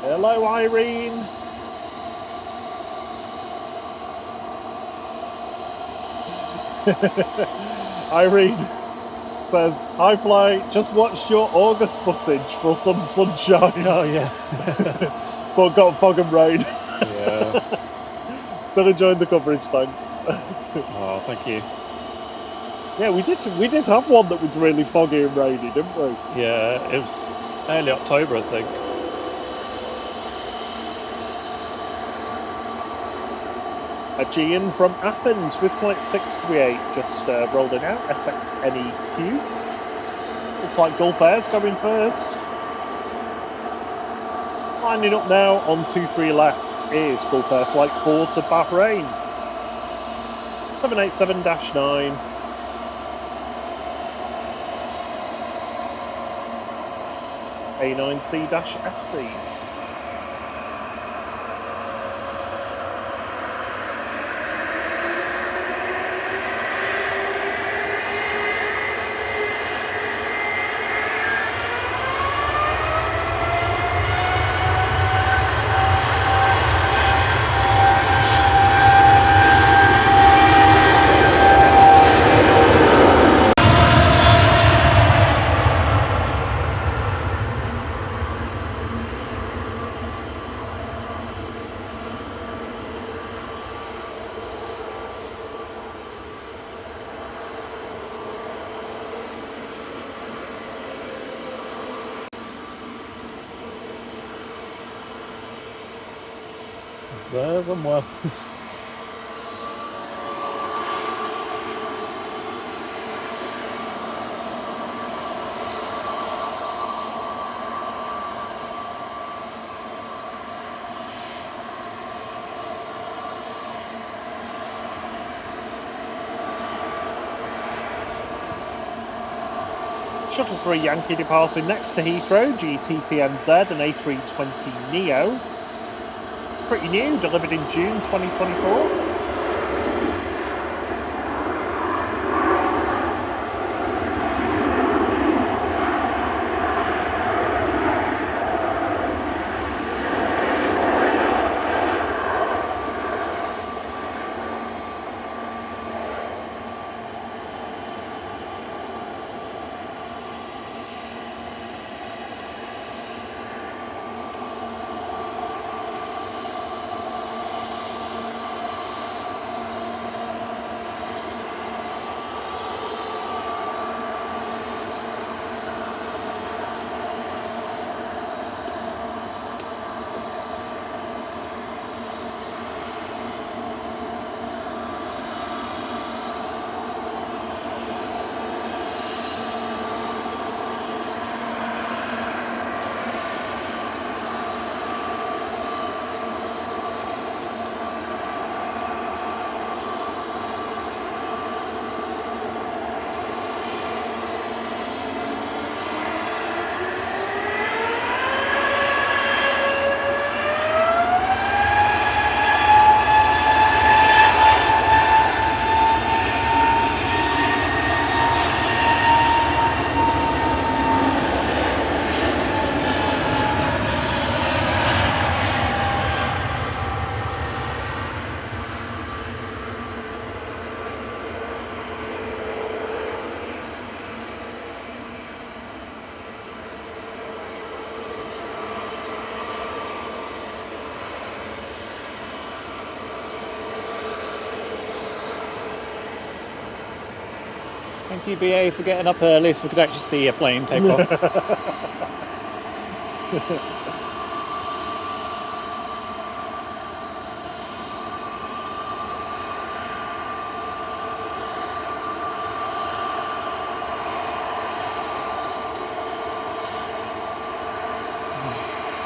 Hello, Irene. Irene says, "Hi, Flight. Just watched your August footage for some sunshine." Oh yeah. But got fog and rain. Yeah. Still enjoying the coverage, thanks. Oh, thank you. Yeah, we did have one that was really foggy and rainy, didn't we? Yeah, it was early October, I think. Aegean from Athens with flight 638 just rolling out, SXNEQ. Looks like Gulf Air's going first. Lining up now on 23 left is Gulf Air Flight 4 to Bahrain. 787-9. A9C-FC. It's there somewhere. Shuttle 3 Yankee departing next to Heathrow, GTTNZ and A320neo. Pretty new, delivered in June 2024. Thank you, BA, for getting up early so we could actually see a plane take off.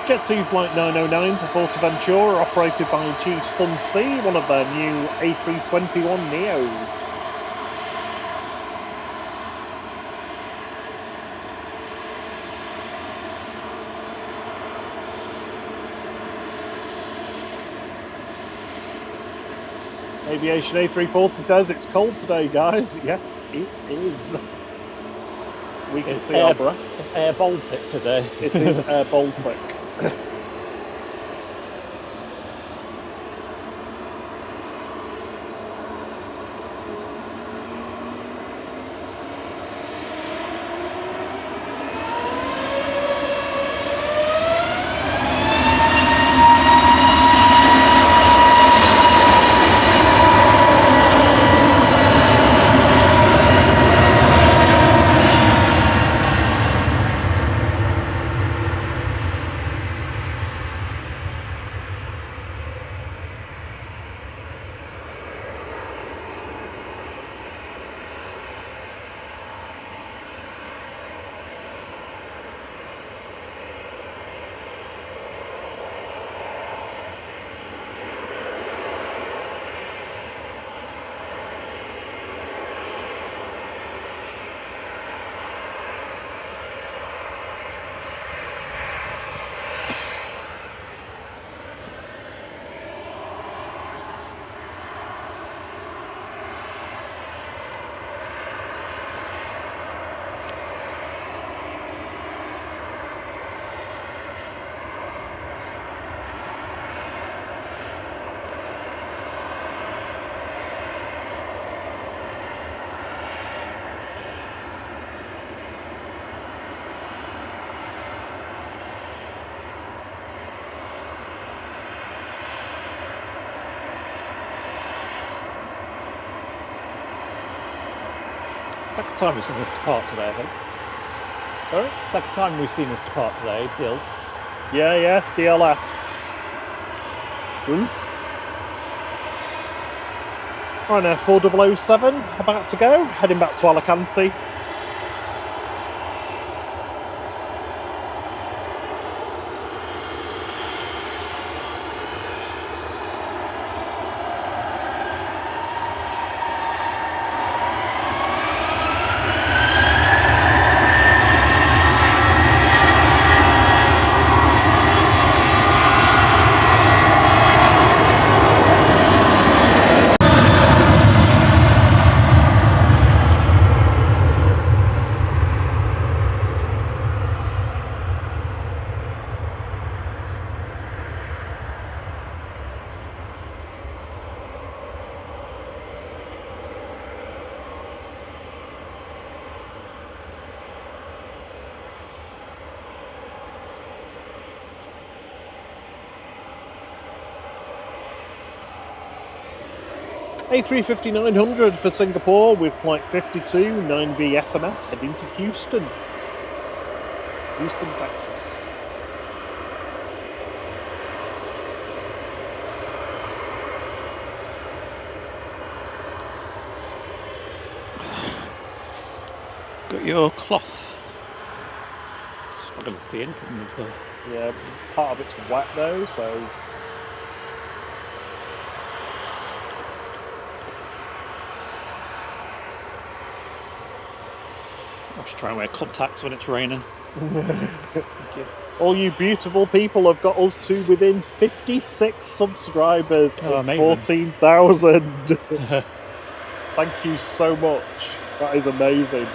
Jet 2 Flight 909 to Forteventura, operated by G Sun Sea, one of their new A321neos. Aviation A380 says it's cold today, guys. Yes, it is. We can see our breath. It's Air Baltic today. It is Air Baltic. Second time we've seen this depart today, I think. Sorry? Second time we've seen this depart today, DILF. Yeah, DLF. Oof. Right now, 4007, about to go, heading back to Alicante. A350-900 for Singapore with flight 52, 9V SMS heading to Houston, Texas. Got your cloth. Struggling to see anything of the. Yeah, part of it's wet though, so. I was trying to wear contacts when it's raining. Thank you. All you beautiful people have got us to within 56 subscribers Oh, of amazing. 14,000. Thank you so much. That is amazing.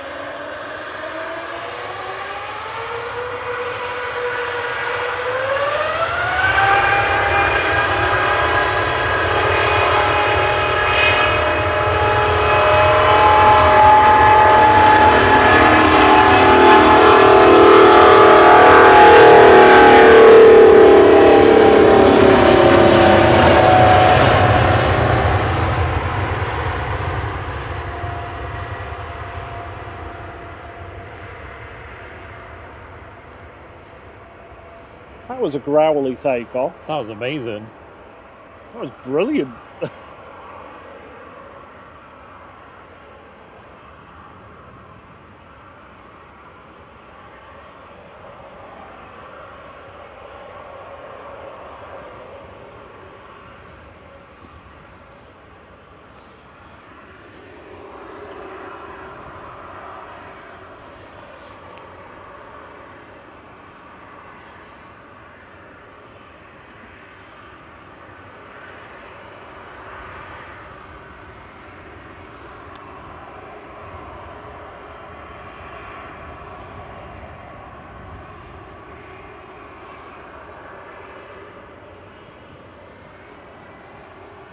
That was a growly takeoff. That was amazing. That was brilliant.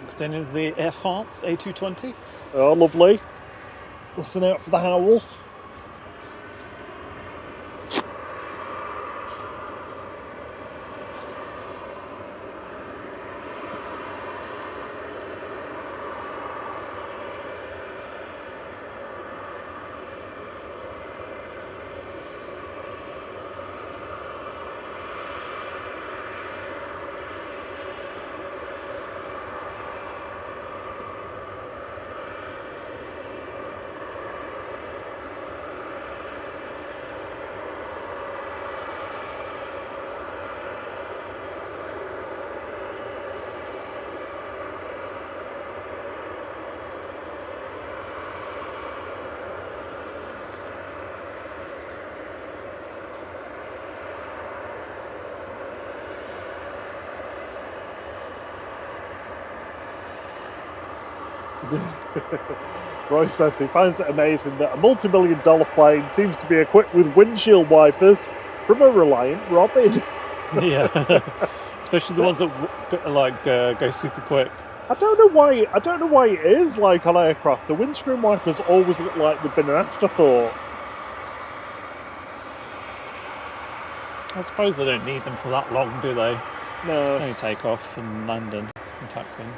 Next in is the Air France A380. Oh, lovely. Listen out for the howl. Roy says he finds it amazing that a multi-million-dollar plane seems to be equipped with windshield wipers from a reliant Robin. Yeah, especially the ones that go super quick. I don't know why it is like on aircraft. The windscreen wipers always look like they've been an afterthought. I suppose they don't need them for that long, do they? No. It's only take off and landing and taxiing.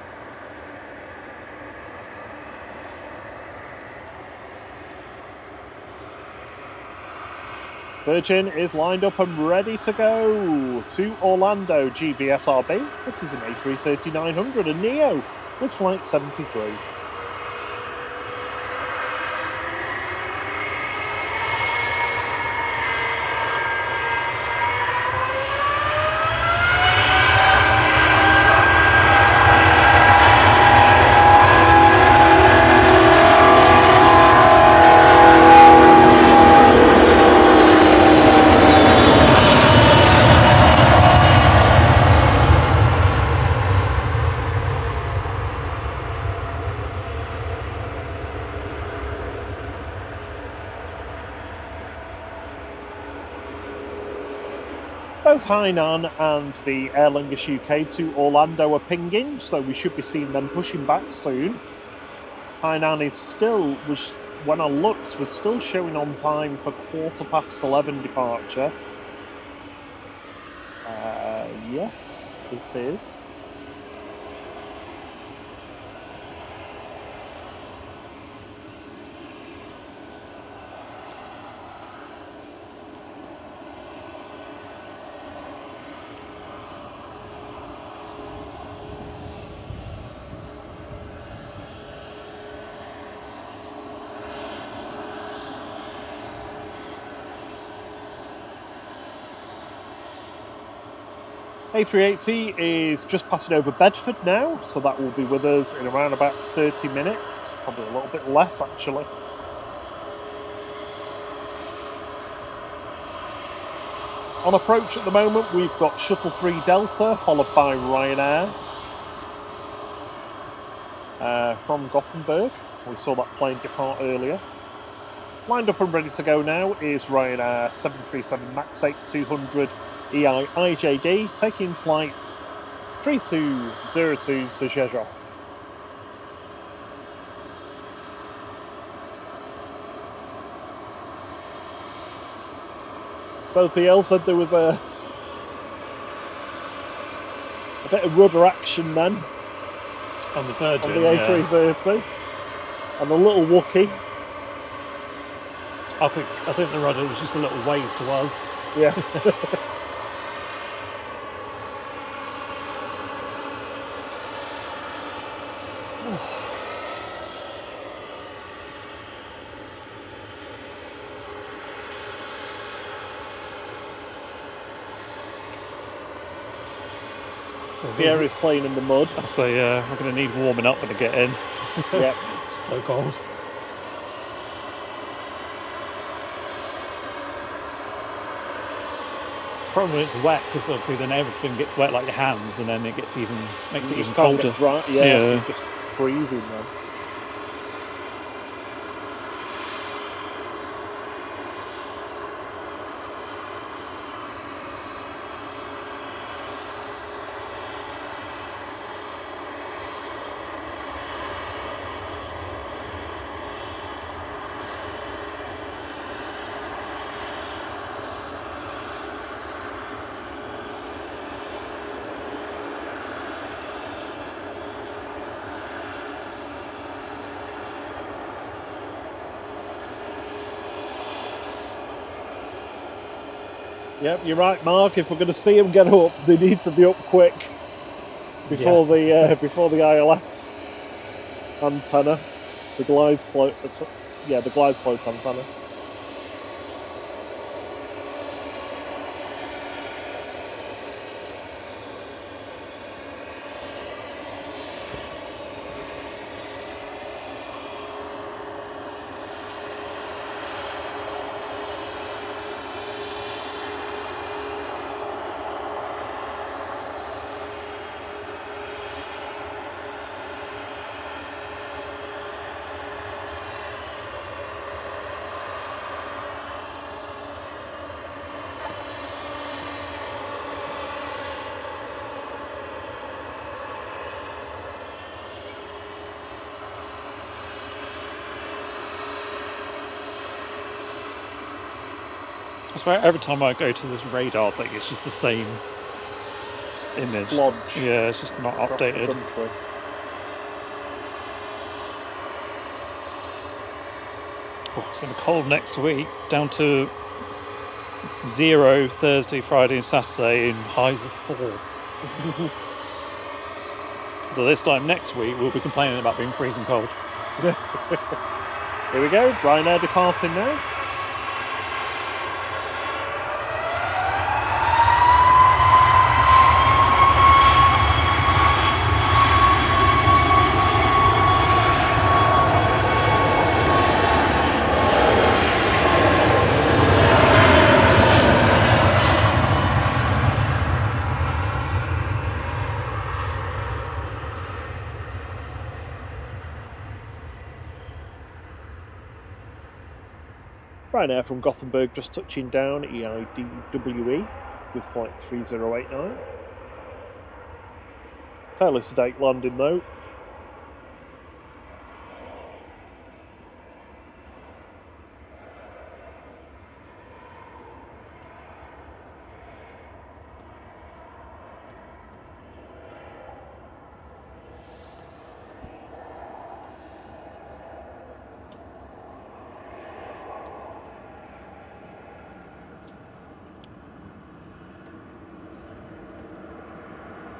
Virgin is lined up and ready to go to Orlando GVSRB. This is an A330-900, a Neo with flight 73. Both Hainan and the Aer Lingus UK to Orlando are pinging, so we should be seeing them pushing back soon. Hainan is still, when I looked, was still showing on time for 11:15 departure. Yes, it is. A380 is just passing over Bedford now, so that will be with us in around about 30 minutes, probably a little bit less actually. On approach at the moment, we've got Shuttle 3 Delta, followed by Ryanair from Gothenburg. We saw that plane depart earlier. Lined up and ready to go now is Ryanair 737 MAX 8-200 EI IJD, taking flight 3202 to Rzeszów. Sophie L said there was a bit of rudder action then On the Virgin, on the A330, and a little Wookie. I think the rudder was just a little wave to us. Yeah. Pierre is playing in the mud. So yeah, we're going to need warming up when I get in. Yeah. So cold. It's probably when it's wet, because obviously then everything gets wet, like your hands, and then it makes it even Just colder. can't get dry. Yeah, you're just freezing then. Yep, you're right, Mark. If we're going to see them get up, they need to be up quick before the ILS antenna, the glide slope. Yeah, the glide slope antenna. I swear every time I go to this radar thing, it's just the same image. Splodge. Yeah, it's just not across the updated. country. Oh, it's going to be cold next week, down to 0 Thursday, Friday and Saturday, and highs of 4. So this time next week, we'll be complaining about being freezing cold. Here we go, Ryanair departing now. Ryanair from Gothenburg just touching down EIDWE with flight 3089. Fairly sedate landing though.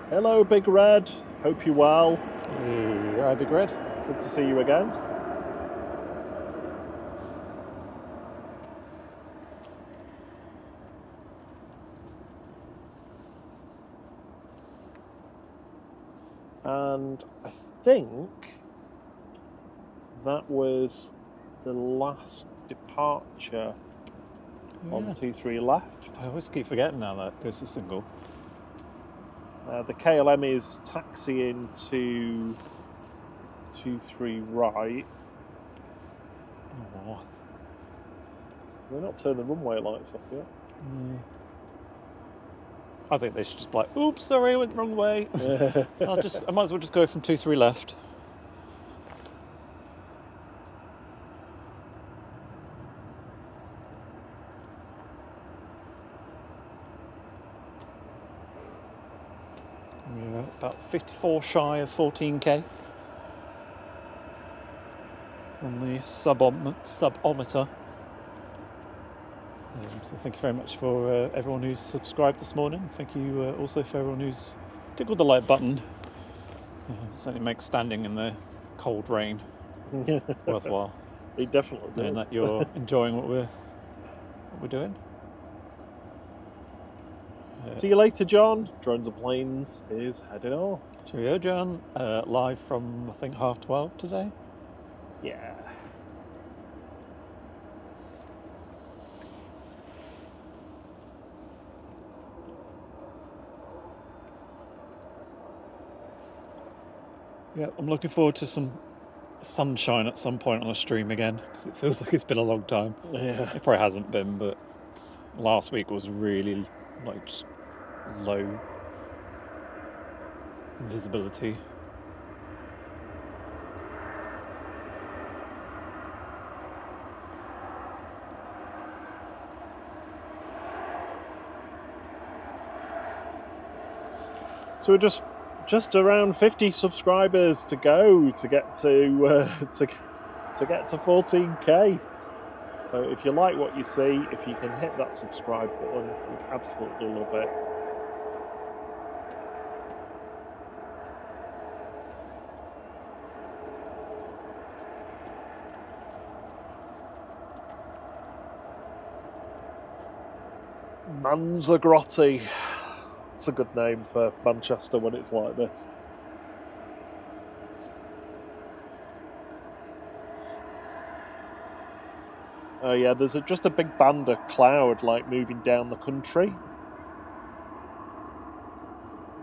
Hello, Big Red. Hope you're well. Hey, hi, Big Red. Good to see you again. And I think that was the last departure on 23 left. I always keep forgetting now that goes to single. The KLM is taxiing to 23 right. Oh. They're not turning the runway lights off yet. I think they should just be like, oops, sorry, I went the wrong way. I might as well just go from 23 left. We're about 54 shy of 14k on the subometer. So thank you very much for everyone who's subscribed this morning. Thank you also for everyone who's tickled the like button. Certainly makes standing in the cold rain worthwhile. It definitely does. And that you're enjoying what we're doing. See you later, John. Drones and Planes is heading off. Cheerio, John. Live from, I think, 12:30 today. Yeah. Yeah, I'm looking forward to some sunshine at some point on a stream again, because it feels like it's been a long time. Yeah. It probably hasn't been, but last week was really like just low visibility. So we're just around 50 subscribers to go to get to 14k. So if you like what you see, if you can hit that subscribe button, we'd absolutely love it. Manzagrotti. It's a good name for Manchester when it's like this. Oh yeah, there's just a big band of cloud like moving down the country.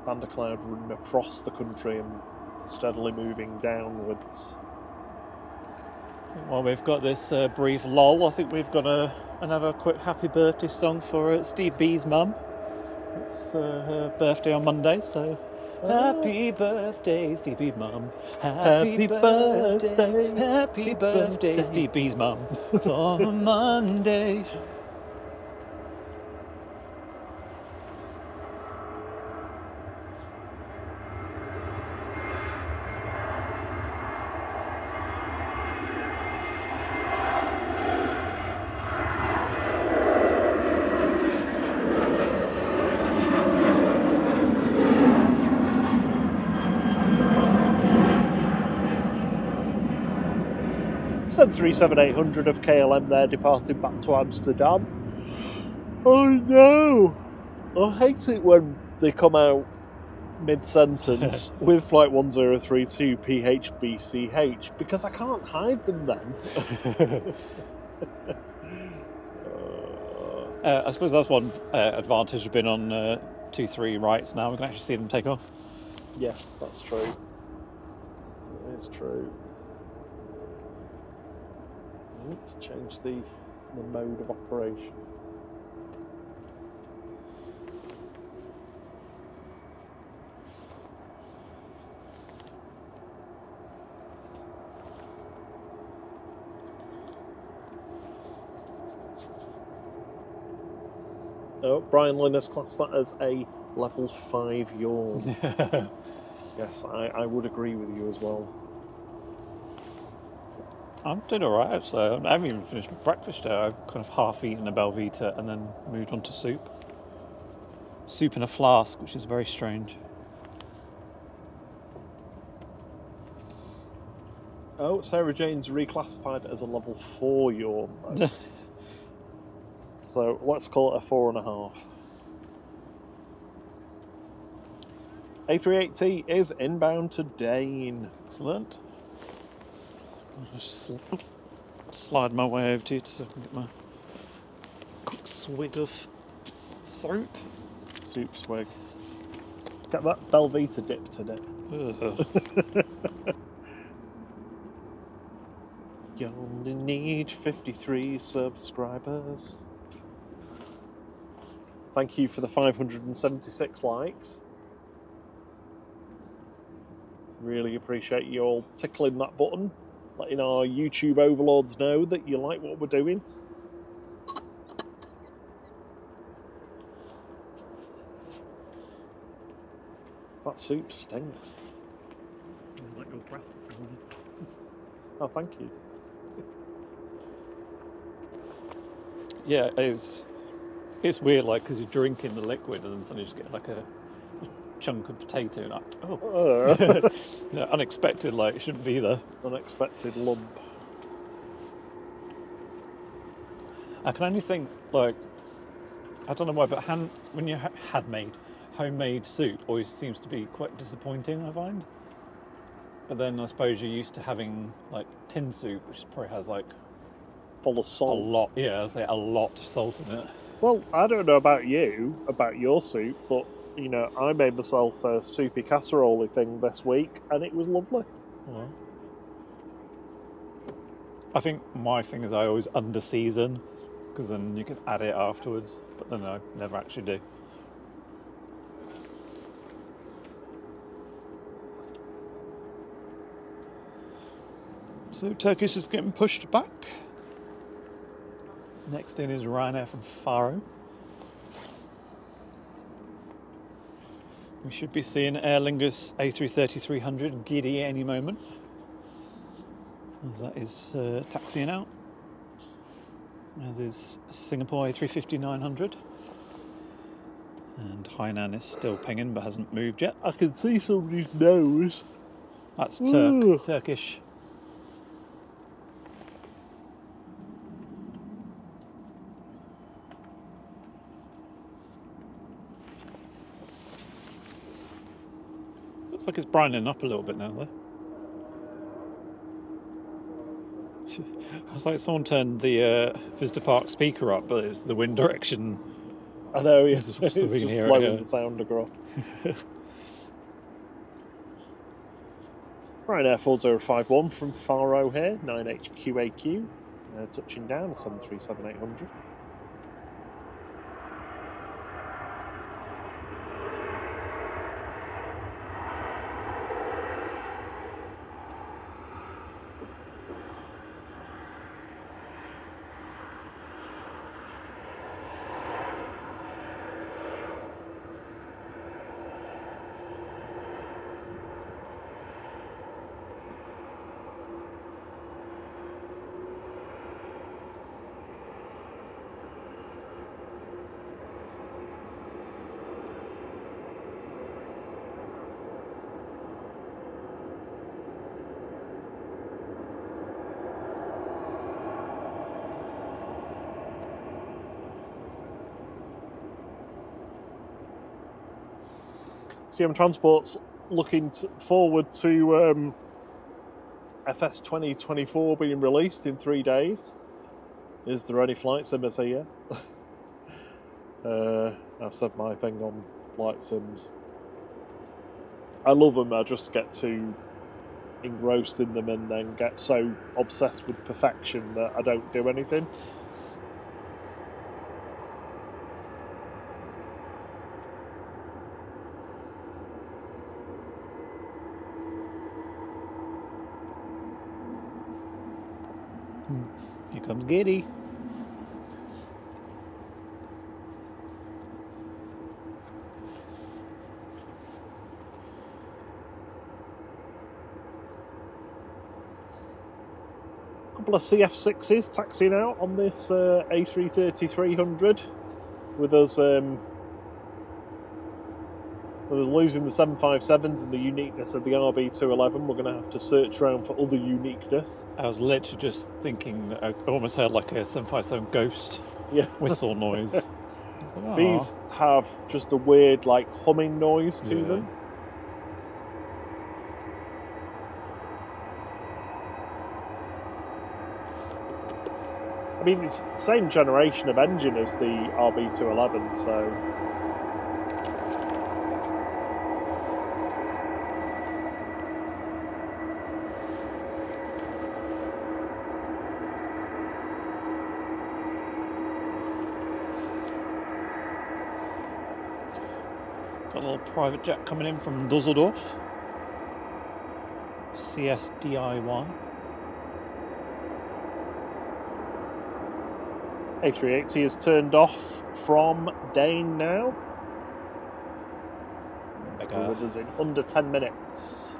Band of cloud running across the country and steadily moving downwards. Well, we've got this brief lull. I think we've got another quick happy birthday song for Steve B's mum. It's her birthday on Monday, so happy birthday, Steve B's mum. Happy birthday, Steve B's mum. For Monday. Some 37800 of KLM there, departing back to Amsterdam. Oh no! I hate it when they come out mid-sentence with flight 1032 PHBCH because I can't hide them then. I suppose that's one advantage of being on 2-3 rights now. We can actually see them take off. Yes, that's true. It is true. I need to change the mode of operation. Oh, Brian Lynn has classed that as a level 5 yawn. Yes, I would agree with you as well. I'm doing alright actually. I haven't even finished my breakfast yet. I've kind of half eaten a Belvita and then moved on to soup. Soup in a flask, which is very strange. Oh, Sarah Jane's reclassified as a level 4 yawn, though. So let's call it a 4.5. A380 is inbound to Dane. Excellent. I'll just slide my way over to you so I can get my quick swig of soup. Soup swig. Get that Belvita dipped in it. You only need 53 subscribers. Thank you for the 576 likes. Really appreciate you all tickling that button, letting our YouTube overlords know that you like what we're doing. That soup stinks. Like your breath. Oh, thank you. Yeah, it's weird, like, because you're drinking the liquid and then suddenly you just get like a chunk of potato, like, oh. Yeah, unexpected, like, it shouldn't be there. Unexpected lump. I can only think, like, I don't know why, but when you homemade soup always seems to be quite disappointing, I find. But then I suppose you're used to having, like, tin soup, which probably has, like, Full of salt. a lot, yeah, I'd say a lot of salt in it. Well, I don't know about you, about your soup, but, you know, I made myself a soupy casserole thing this week, and it was lovely. Well, I think my thing is I always under-season, because then you can add it afterwards, but then I never actually do. So Turkish is getting pushed back. Next in is Ryanair from Faro. We should be seeing Aer Lingus A330-300 giddy any moment, as that is taxiing out. There's his Singapore A350-900. And Hainan is still pinging but hasn't moved yet. I can see somebody's nose. That's Ooh. Turkish. Looks like it's brightening up a little bit now, though. It's like someone turned the visitor park speaker up, but it's the wind direction. I know, it's, So it's we can just hear it, blowing yeah. the sound across. Ryanair 4051 from Faro here, 9HQAQ, touching down, 737-800. CM Transport's looking forward to FS 2024 being released in 3 days. Is there any flight sims here? I've said my thing on flight sims. I love them, I just get too engrossed in them and then get so obsessed with perfection that I don't do anything. Here comes Giddy. Couple of CF6s taxiing out on this A330-300 with us losing the 757s and the uniqueness of the RB211. We're going to have to search around for other uniqueness. I was literally just thinking that I almost heard like a 757 ghost whistle noise. Like, oh. These have just a weird like humming noise to them. I mean, it's the same generation of engine as the RB211, so... Got a little private jet coming in from Dusseldorf. CSDIY. A380 is turned off from Dane now. Mega. With us in under 10 minutes.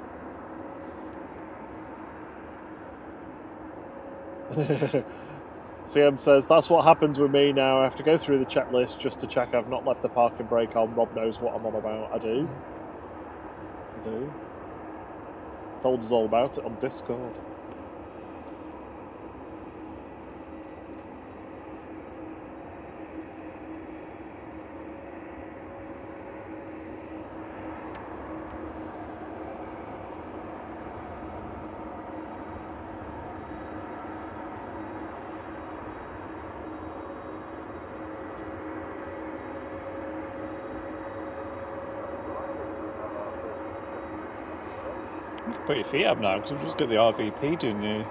CM says, that's what happens with me now. I have to go through the checklist just to check I've not left the parking brake on. Rob knows what I'm on about. I do. Told us all about it on Discord. You can put your feet up now because we've just got the RVP doing the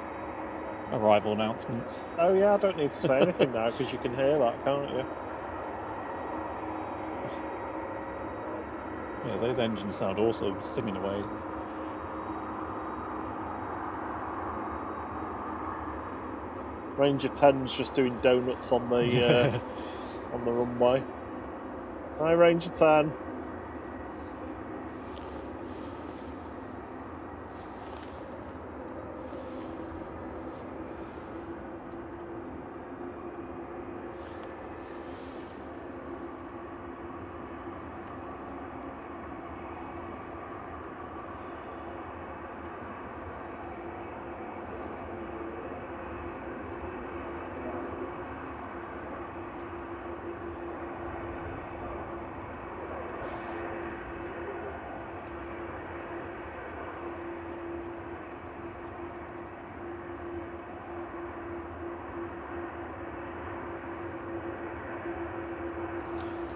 arrival announcements. Oh yeah, I don't need to say anything now because you can hear that, can't you? Yeah, those engines sound awesome, singing away. Ranger 10's just doing donuts on the on the runway. Hi, Ranger 10.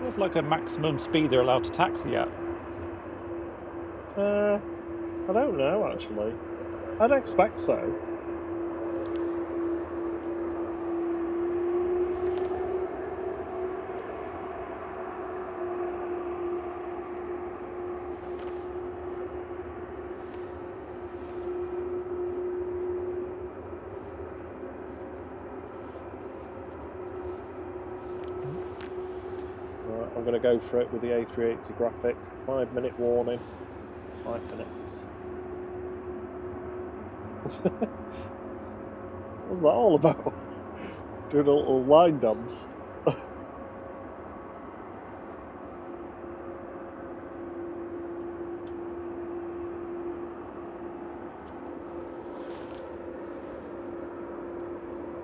they have like a maximum speed they're allowed to taxi at? I don't know actually. I'd expect so. I'm going to go for it with the A380 graphic. 5-minute warning. 5 minutes. What was that all about? Doing a little line dance.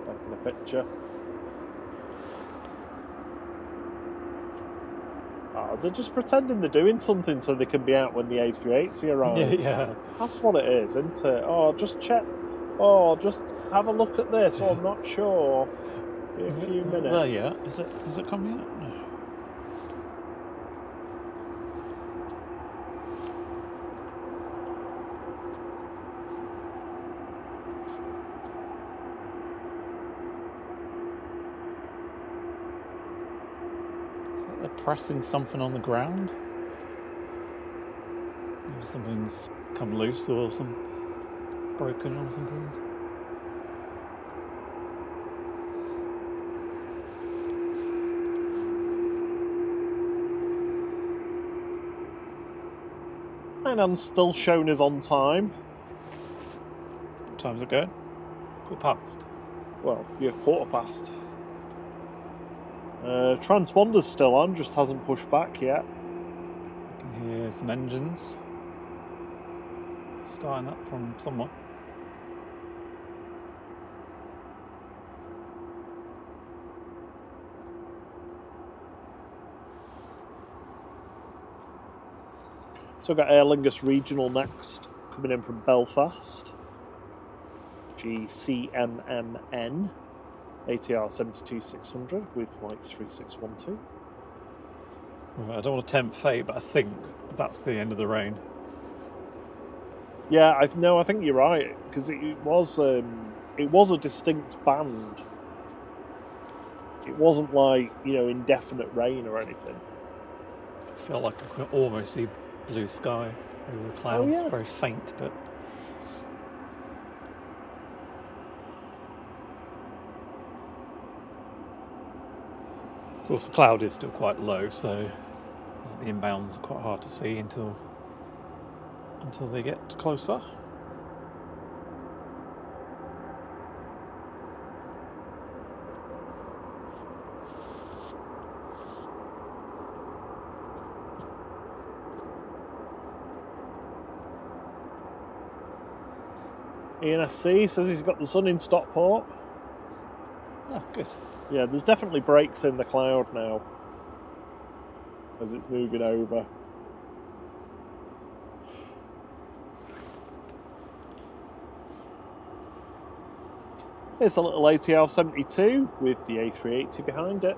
Taking a picture. Oh, they're just pretending they're doing something so they can be out when the A380 arrives. Yeah. That's what it is, isn't it? Oh, just check. Oh, just have a look at this. Oh, I'm not sure. Be a few minutes. Well, yeah. Is it coming out? No. They're pressing something on the ground. Maybe something's come loose or some broken or something. Hainan still shown as on time. What time's it going? Quarter past. Well, you're quarter past. Transponder's still on, just hasn't pushed back yet. I can hear some engines starting up from somewhere. So we've got Aer Lingus Regional next, coming in from Belfast. GCMMN, ATR 72600 with flight 3612. Right, I don't want to tempt fate, but I think that's the end of the rain. Yeah, I think you're right, because it was a distinct band. It wasn't like, indefinite rain or anything. I feel like I can almost see blue sky over the clouds. Oh, yeah. Very faint, but of course the cloud is still quite low, so the inbounds are quite hard to see until they get closer. ENSC says he's got the sun in Stockport. Ah, good. Yeah, there's definitely breaks in the cloud now as it's moving over. Here's a little ATR 72 with the A380 behind it.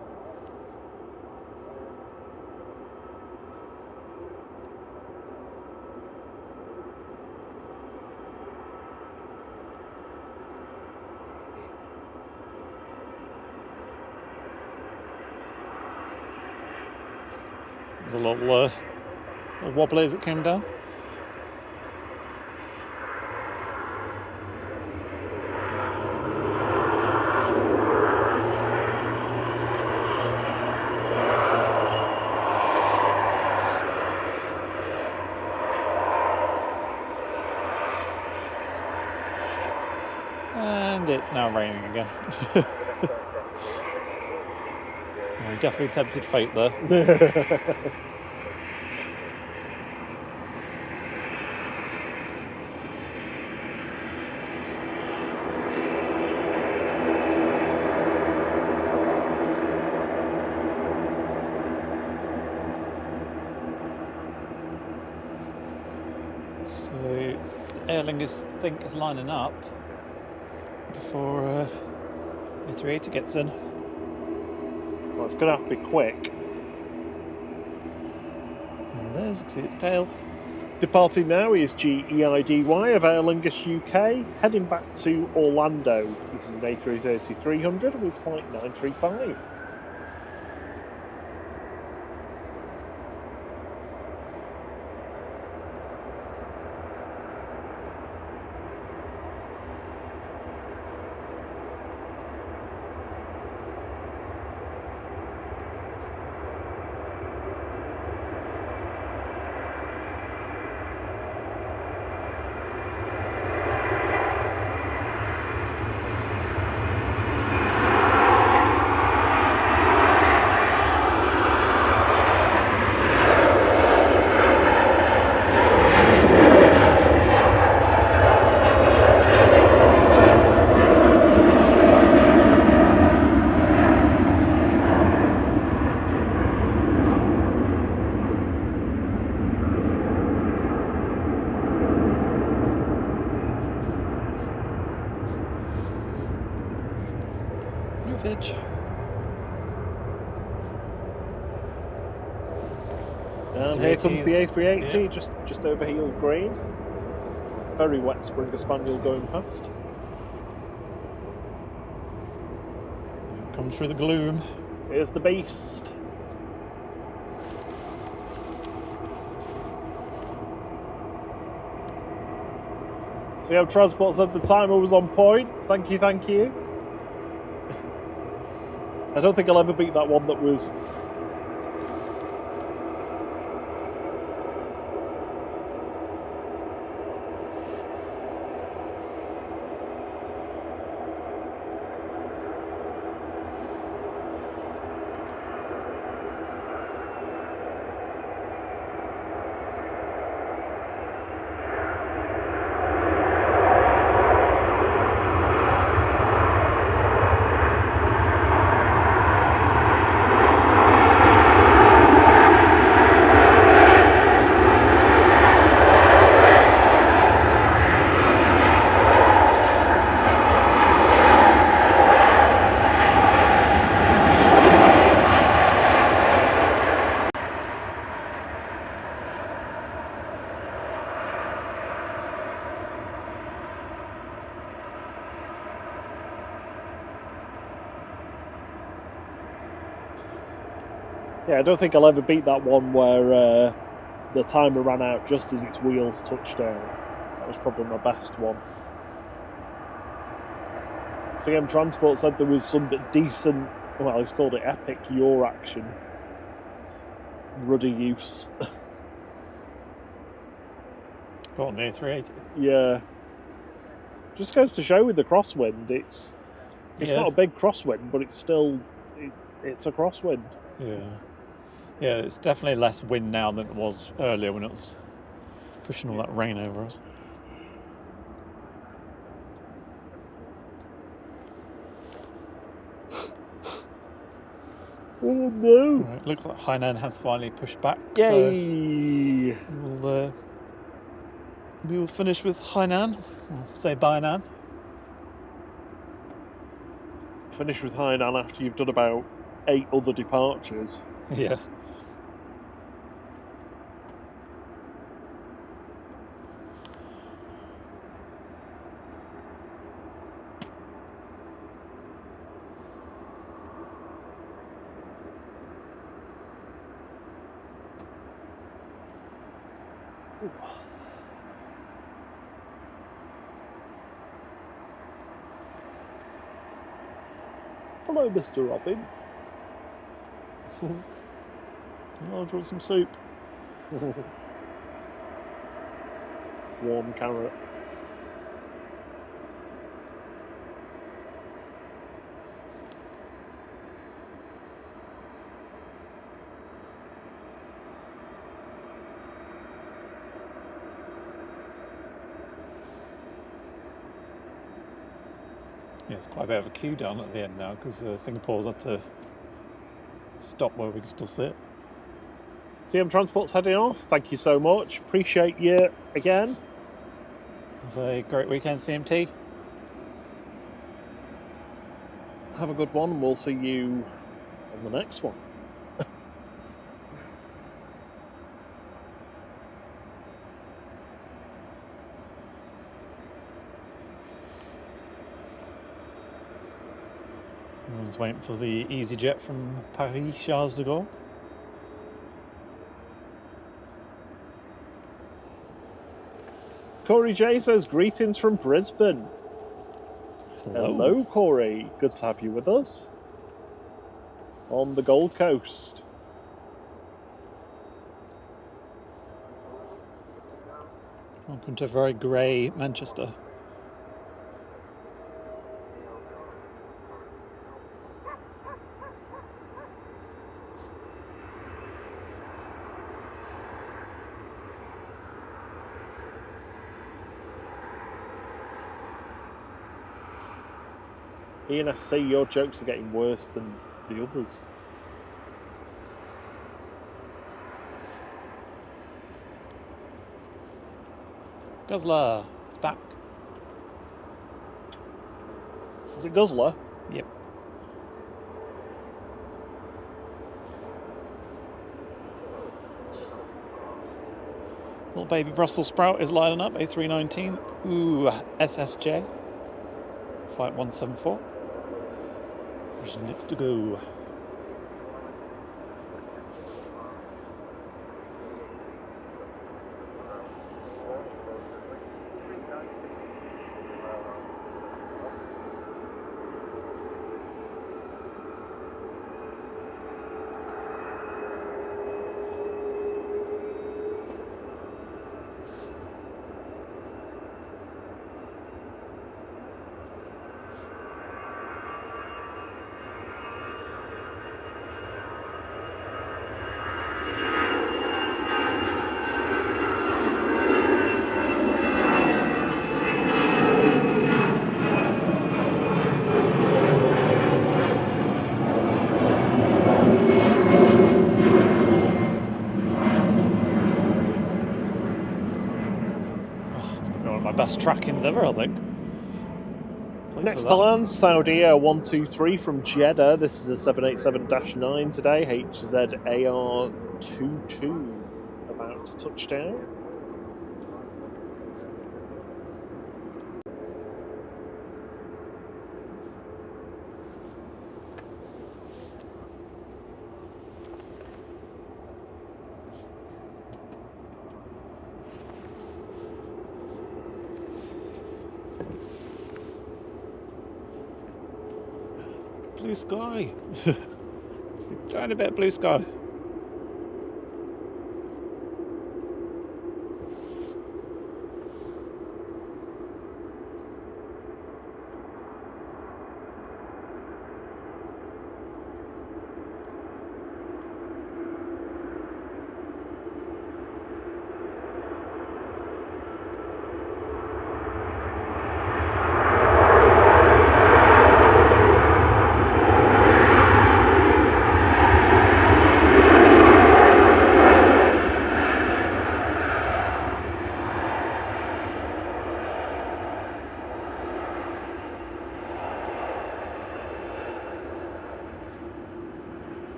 There's a little wobbly as it came down. And it's now raining again. We definitely tempted fate there. So Aer Lingus, I think, is lining up before the 380 gets in. Well, it's going to have to be quick. there, you can see its tail. Departing now is GEIDY of Aer Lingus UK, heading back to Orlando. This is an A330-300 with flight 935. Movage. And here comes the A380, just over heel green. It's a very wet Springer Spaniel going past. Comes through the gloom. Here's the beast. So yeah, Transport said the timer was on point. Thank you, thank you. I don't think I'll ever beat that one that was... Yeah, I don't think I'll ever beat that one where the timer ran out just as its wheels touched down. That was probably my best one. CM Transport said there was some decent, well, he's called it epic yaw action. Rudder use. Got on the A380. Yeah. Just goes to show with the crosswind, it's not a big crosswind, but it's still, it's a crosswind. Yeah. Yeah, it's definitely less wind now than it was earlier when it was pushing all that rain over us. Oh no! Right, looks like Hainan has finally pushed back. Yay! So we'll finish with Hainan. We'll say bye, Nan. Finish with Hainan after you've done about 8 other departures. Yeah. Hello, Mr. Robin. Oh, do you want some soup? Warm carrot. Yeah, it's quite a bit of a queue down at the end now because Singapore's had to stop where we can still sit. CM Transport's heading off. Thank you so much. Appreciate you again. Have a great weekend, CMT. Have a good one, and we'll see you on the next one. Just waiting for the EasyJet from Paris Charles de Gaulle. Corey J says, greetings from Brisbane. Hello, Corey. Good to have you with us on the Gold Coast. Welcome to very grey Manchester. Ian, I see your jokes are getting worse than the others. Guzzler, it's back. Is it Guzzler? Yep. Little baby Brussels sprout is lining up, A319. Ooh, SSJ. Flight 174. There's next to go. Best trackings ever, I think. Next to land, Saudi 123 from Jeddah. This is a 787-9 today, HZAR22, about to touch down. Blue sky. Tiny bit of blue sky.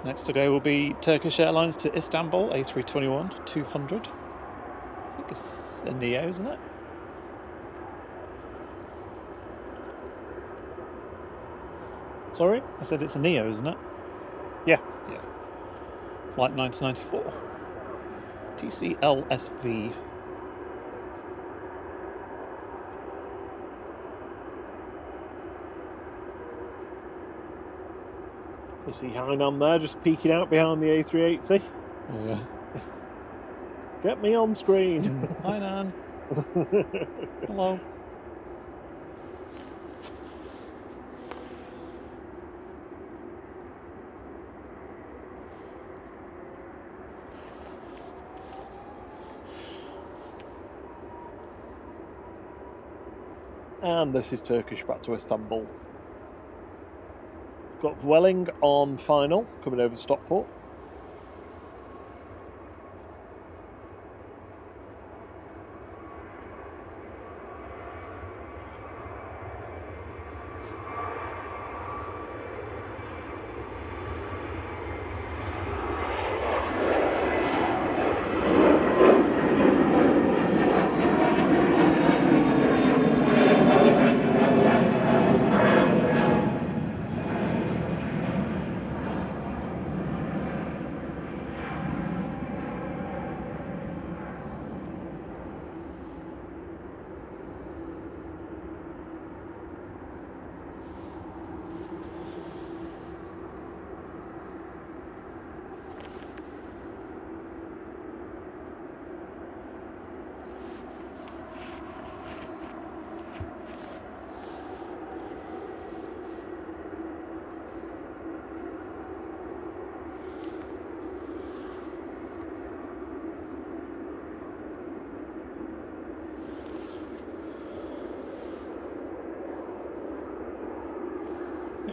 Next to go will be Turkish Airlines to Istanbul, A321-200. I think it's a Neo, isn't it? Sorry? I said it's a Neo, isn't it? Yeah. Yeah. Flight 1994. TCLSV. You see Hainan there, just peeking out behind the A380. Oh, yeah. Get me on screen. Hi, Nan. Hello. And this is Turkish back to Istanbul. Got Vueling on final, coming over Stockport.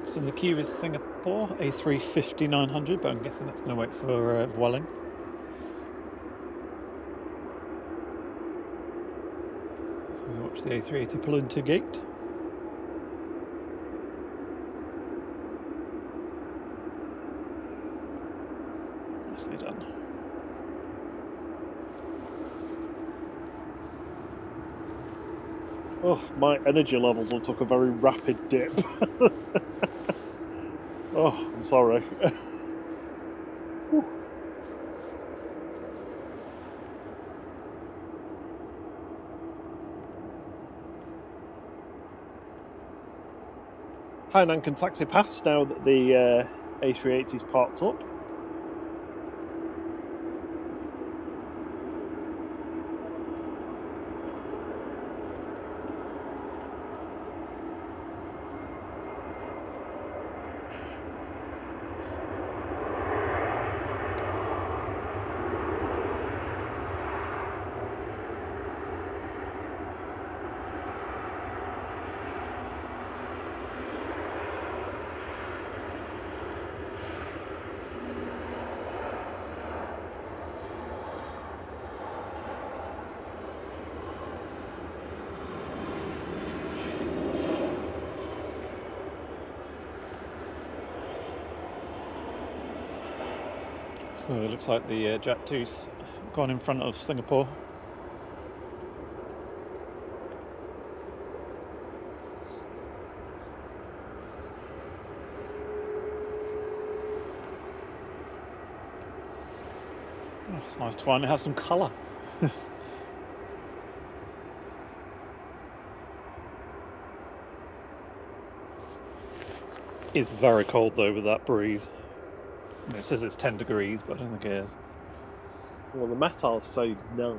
Next in the queue is Singapore A350-900, but I'm guessing that's going to wait for Vueling. So we watch the A380 pull into gate. Nicely done. Oh, my energy levels all took a very rapid dip. Oh, I'm sorry. Hainan can taxi past now that the A380 is parked up. So it looks like the Jet 2's gone in front of Singapore. Oh, it's nice to finally have some colour. It's very cold though with that breeze. It says it's 10 degrees, but I don't think it is. Well, the metals say 9.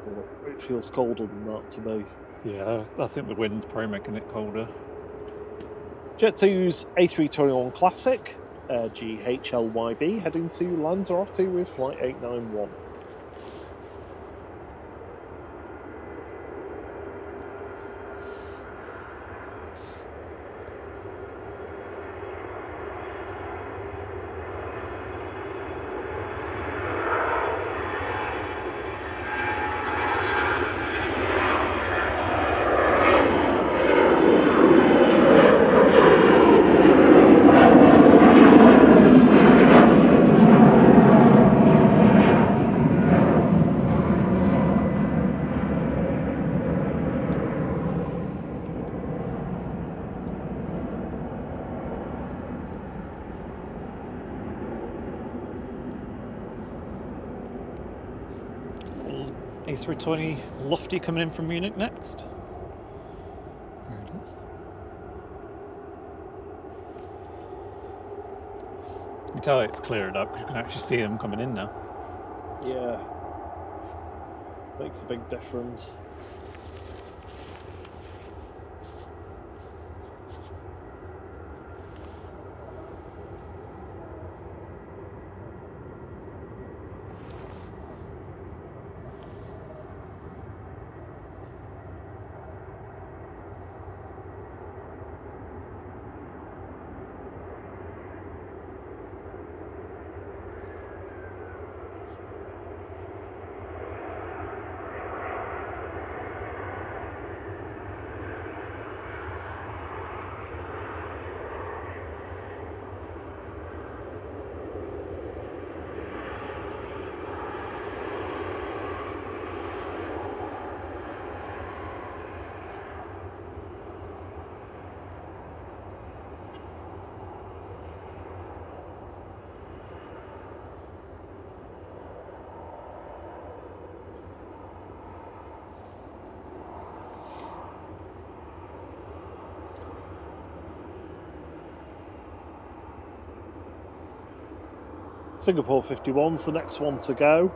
But it feels colder than that to me. Yeah, I think the wind's probably making it colder. Jet2's A321 Classic, GHLYB, heading to Lanzarote with flight 891. A320 Lofty coming in from Munich next. There it is. You can tell it's cleared up because you can actually see them coming in now. Yeah. Makes a big difference. Singapore 51's the next one to go.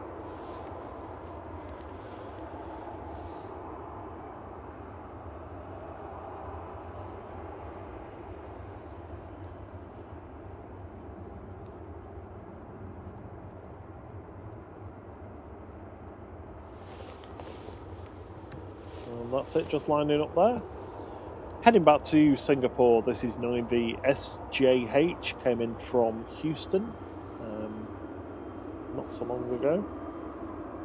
And that's it, just lining up there. Heading back to Singapore, this is 9V SJH, came in from Houston not so long ago,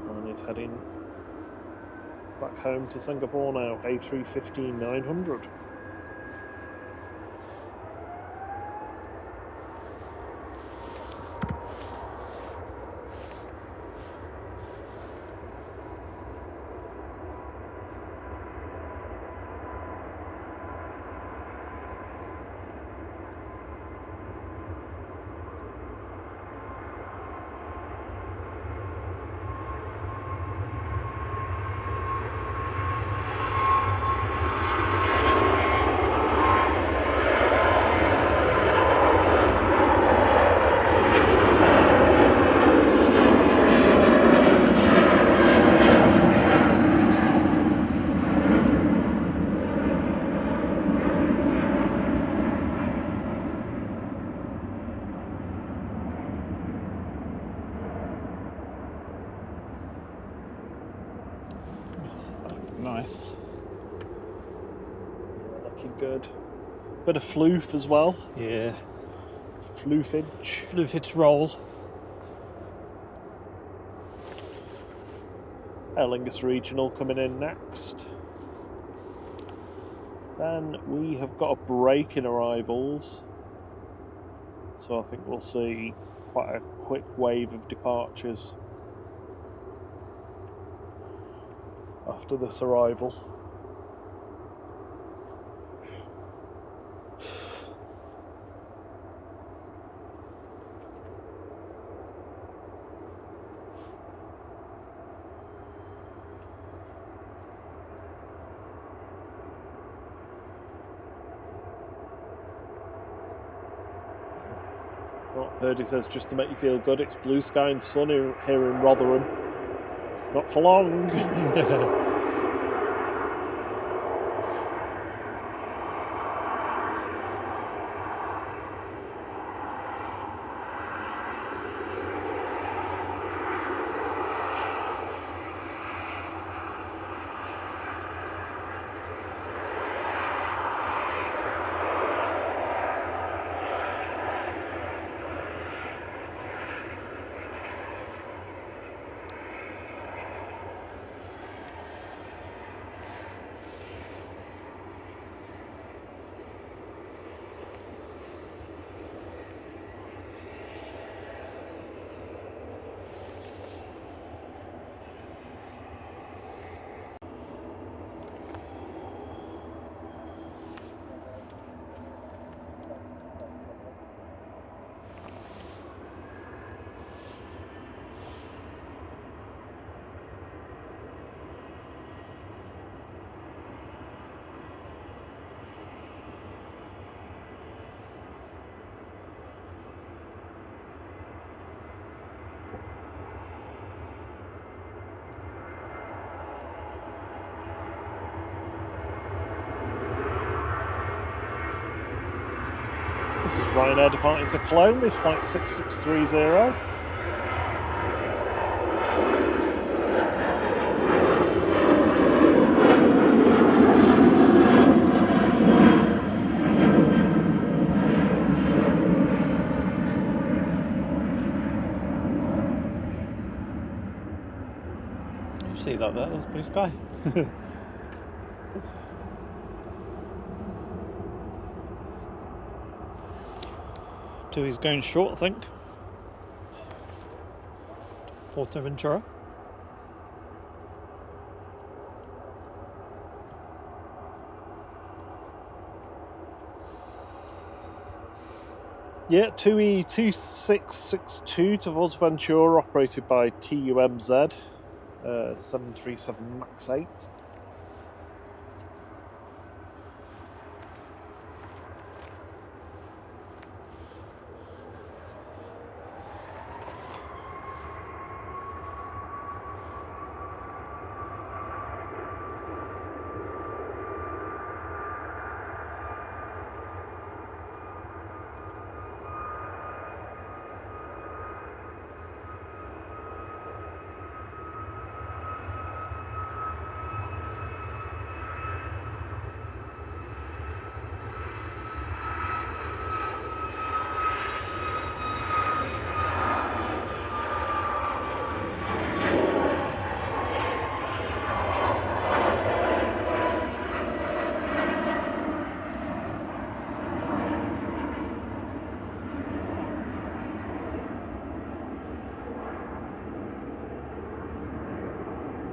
and is heading back home to Singapore now, A350-900. Nice. Looking good. Bit of floof as well. Yeah. Floofage. Floofage roll. Aer Lingus Regional coming in next. Then we have got a break in arrivals. So I think we'll see quite a quick wave of departures after this arrival. Well, Purdy says, just to make you feel good, it's blue sky and sunny here in Rotherham. Not for long. This is Ryanair departing to Cologne with flight 6630. You see that there? There's blue sky. Tui's going short, I think. Fuerteventura. Yeah, TUI 2662 to Fuerteventura, operated by TUMZ, 737 MAX 8.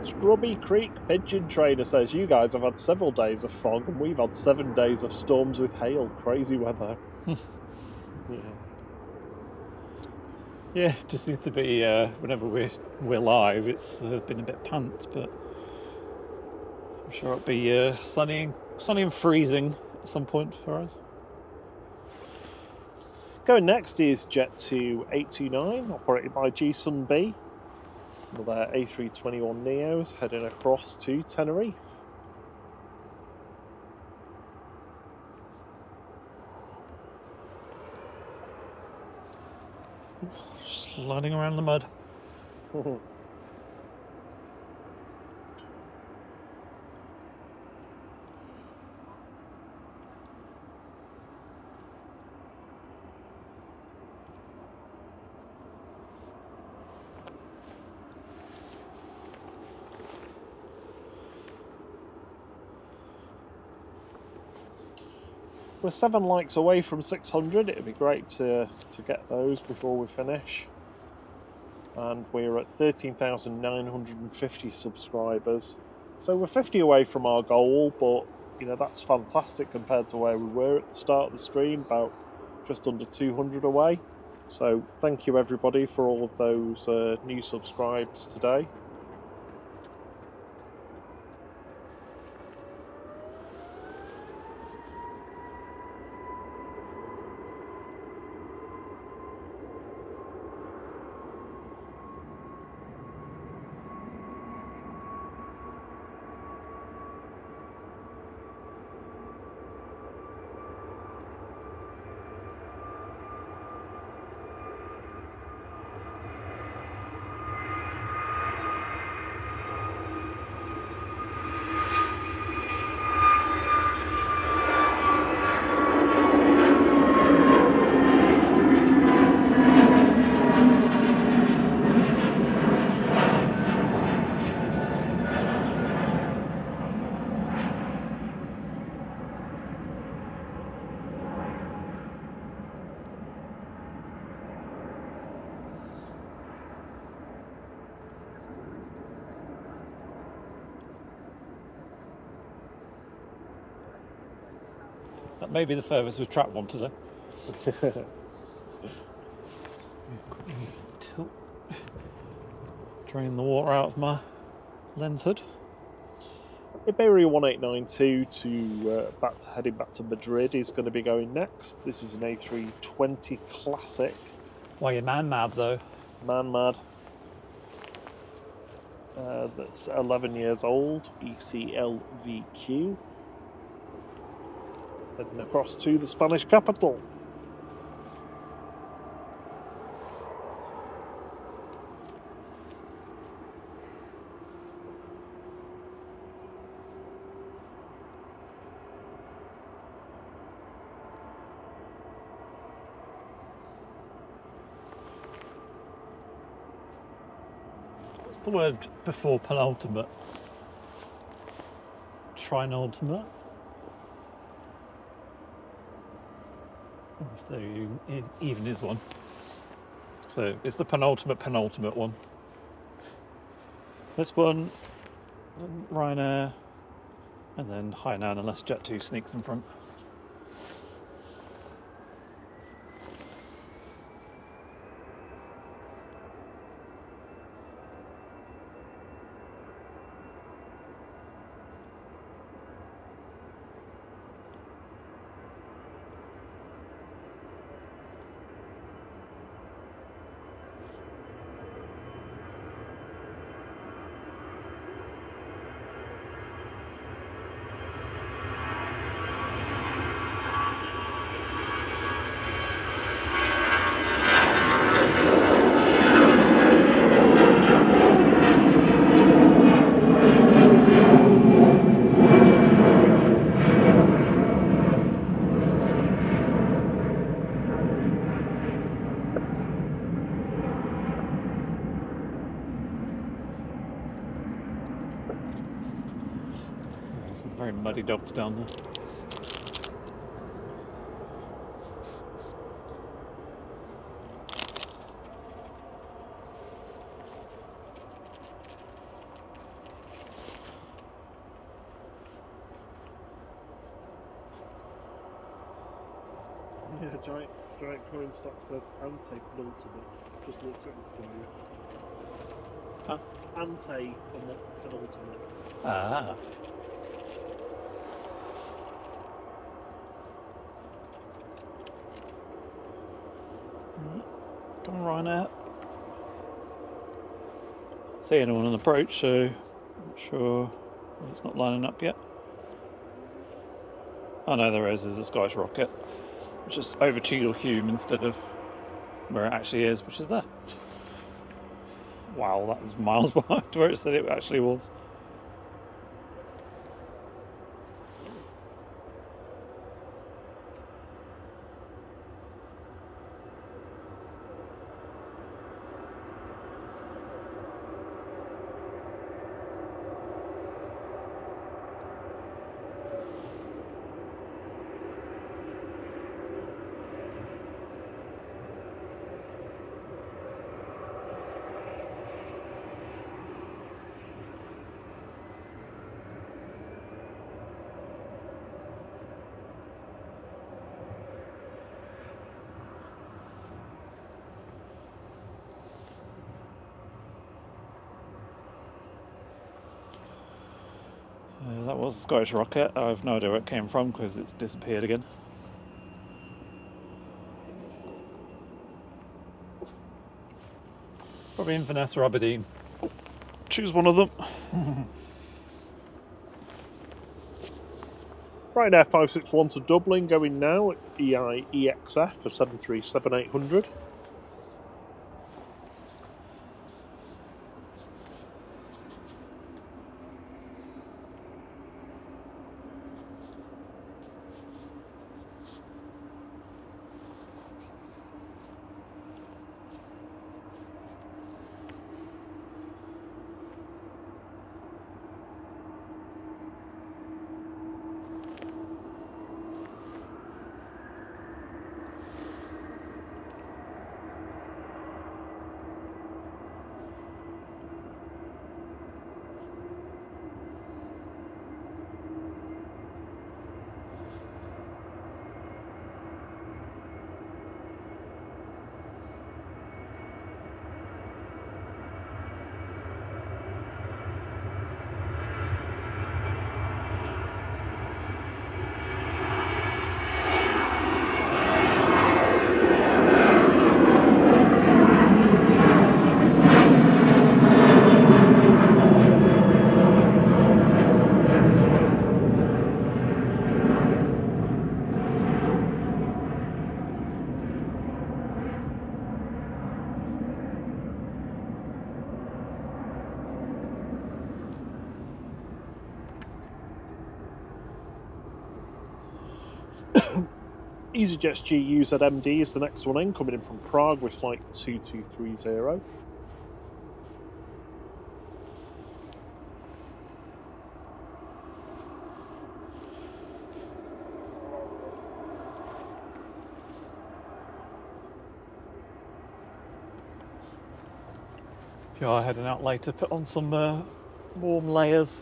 Scrubby Creek Pigeon Trainer says, you guys have had several days of fog and we've had 7 days of storms with hail. Crazy weather. Yeah, it just seems to be whenever we're live, it's been a bit pants, but I'm sure it'll be sunny and freezing at some point for us. Going next is Jet 829, operated by G-Sun B. Another A321 Neos heading across to Tenerife. Sliding around the mud. We're 7 likes away from 600. It'd be great to get those before we finish. And we're at 13,950 subscribers. So we're 50 away from our goal, but you know, that's fantastic compared to where we were at the start of the stream, about just under 200 away. So thank you everybody for all of those new subscribes today. That may be the furthest we've tracked one today. Tilt. Drain the water out of my lens hood. Iberia 1892 heading back to Madrid is going to be going next. This is an A320 Classic. Why you're man mad though? Man mad. That's 11 years old. ECLVQ. Heading across to the Spanish capital. What's the word before penultimate? Trinultimate? If there even is one. So it's the penultimate one. This one, Ryanair, and then Hainan unless Jet2 sneaks in front. Some very muddy dogs down there. Yeah, giant coin stock says ante penultimate. Just looked at it for you. Huh? Ante penultimate. Ah. Come on, Ryanair. See anyone on approach, so I'm not sure. Well, it's not lining up yet. Oh no, there is. There's a Scottish rocket. It's just over Cheadle Hulme instead of where it actually is, which is there. Wow, that was miles behind where it said it actually was. That was a Scottish rocket. I have no idea where it came from because it's disappeared again. Probably Inverness or Aberdeen. Choose one of them. Ryanair 561 to Dublin going now at EXF for 737-800. EasyJet's GUZMD is the next one in, coming in from Prague with flight 2230. If you are heading out later, put on some warm layers.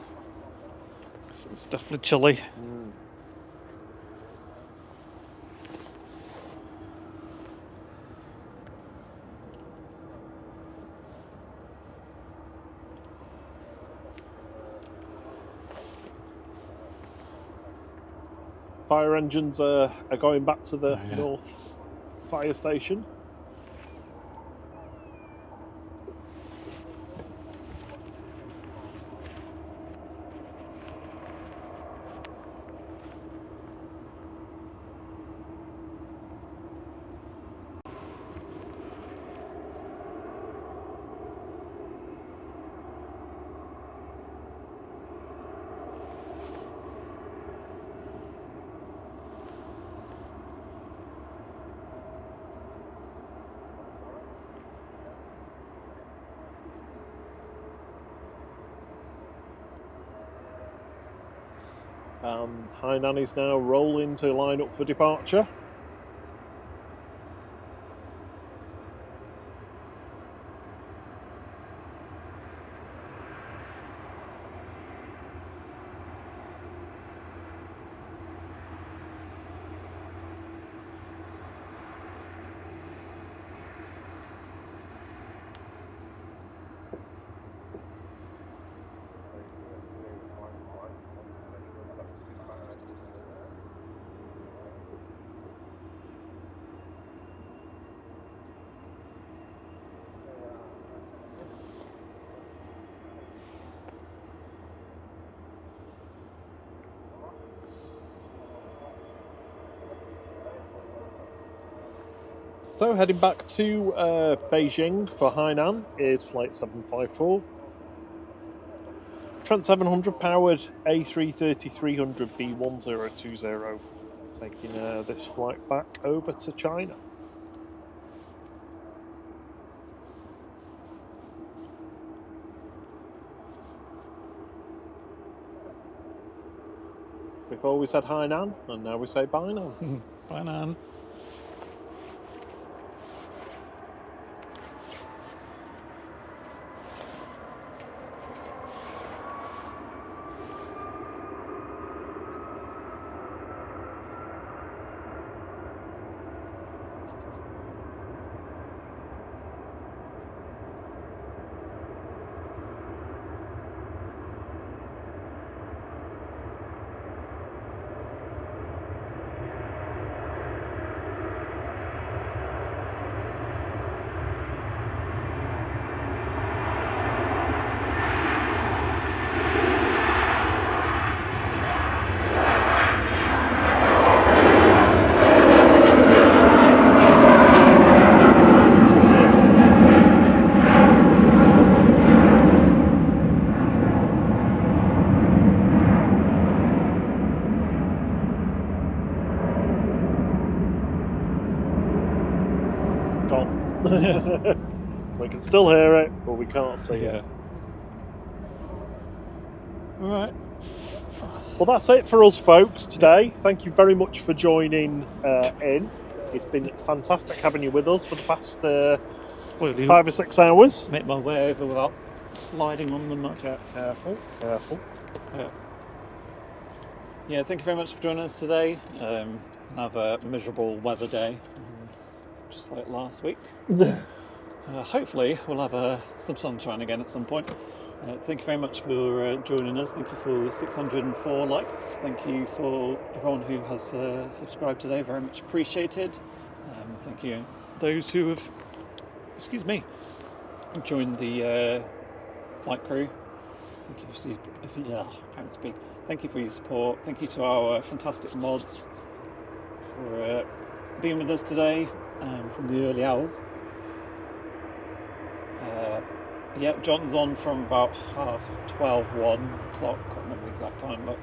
It's definitely chilly. Fire engines are going back to the North Fire Station. Hainan is now rolling to line up for departure. So heading back to Beijing for Hainan is Flight 754. Trent 700 powered A330-300 B1020, taking this flight back over to China. Before we said Hainan, and now we say bye now. Bye, Nan. We can still hear it, but we can't see it. Alright. Well, that's it for us, folks, today. Thank you very much for joining in. It's been fantastic having you with us for the past 5 or 6 hours. Make my way over without sliding on the mud. Careful, careful. Yeah, thank you very much for joining us today. Another miserable weather day, just like last week. Hopefully we'll have some sunshine again at some point. Thank you very much for joining us. Thank you for 604 likes. Thank you for everyone who has subscribed today. Very much appreciated. Thank you those who have, joined the flight crew. Thank you I can't speak. Thank you for your support. Thank you to our fantastic mods for being with us today from the early hours. John's on from about 1:30, 1 o'clock, can't remember the exact time, but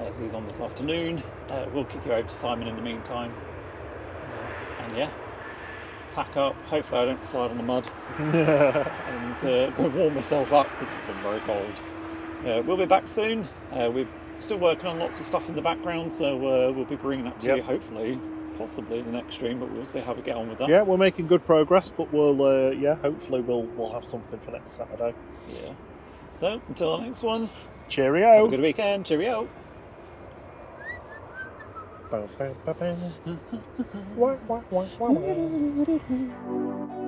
as he's on this afternoon. We'll kick you over to Simon in the meantime. Pack up. Hopefully I don't slide on the mud and go warm myself up because it's been very cold. We'll be back soon. We're still working on lots of stuff in the background, so we'll be bringing that to you hopefully. Possibly the next stream, but we'll see how we get on with that. Yeah, we're making good progress, but we'll hopefully we'll have something for next Saturday. Yeah. So until the next one. Cheerio. Have a good weekend. Cheerio. Wah, wah, wah, wah, wah.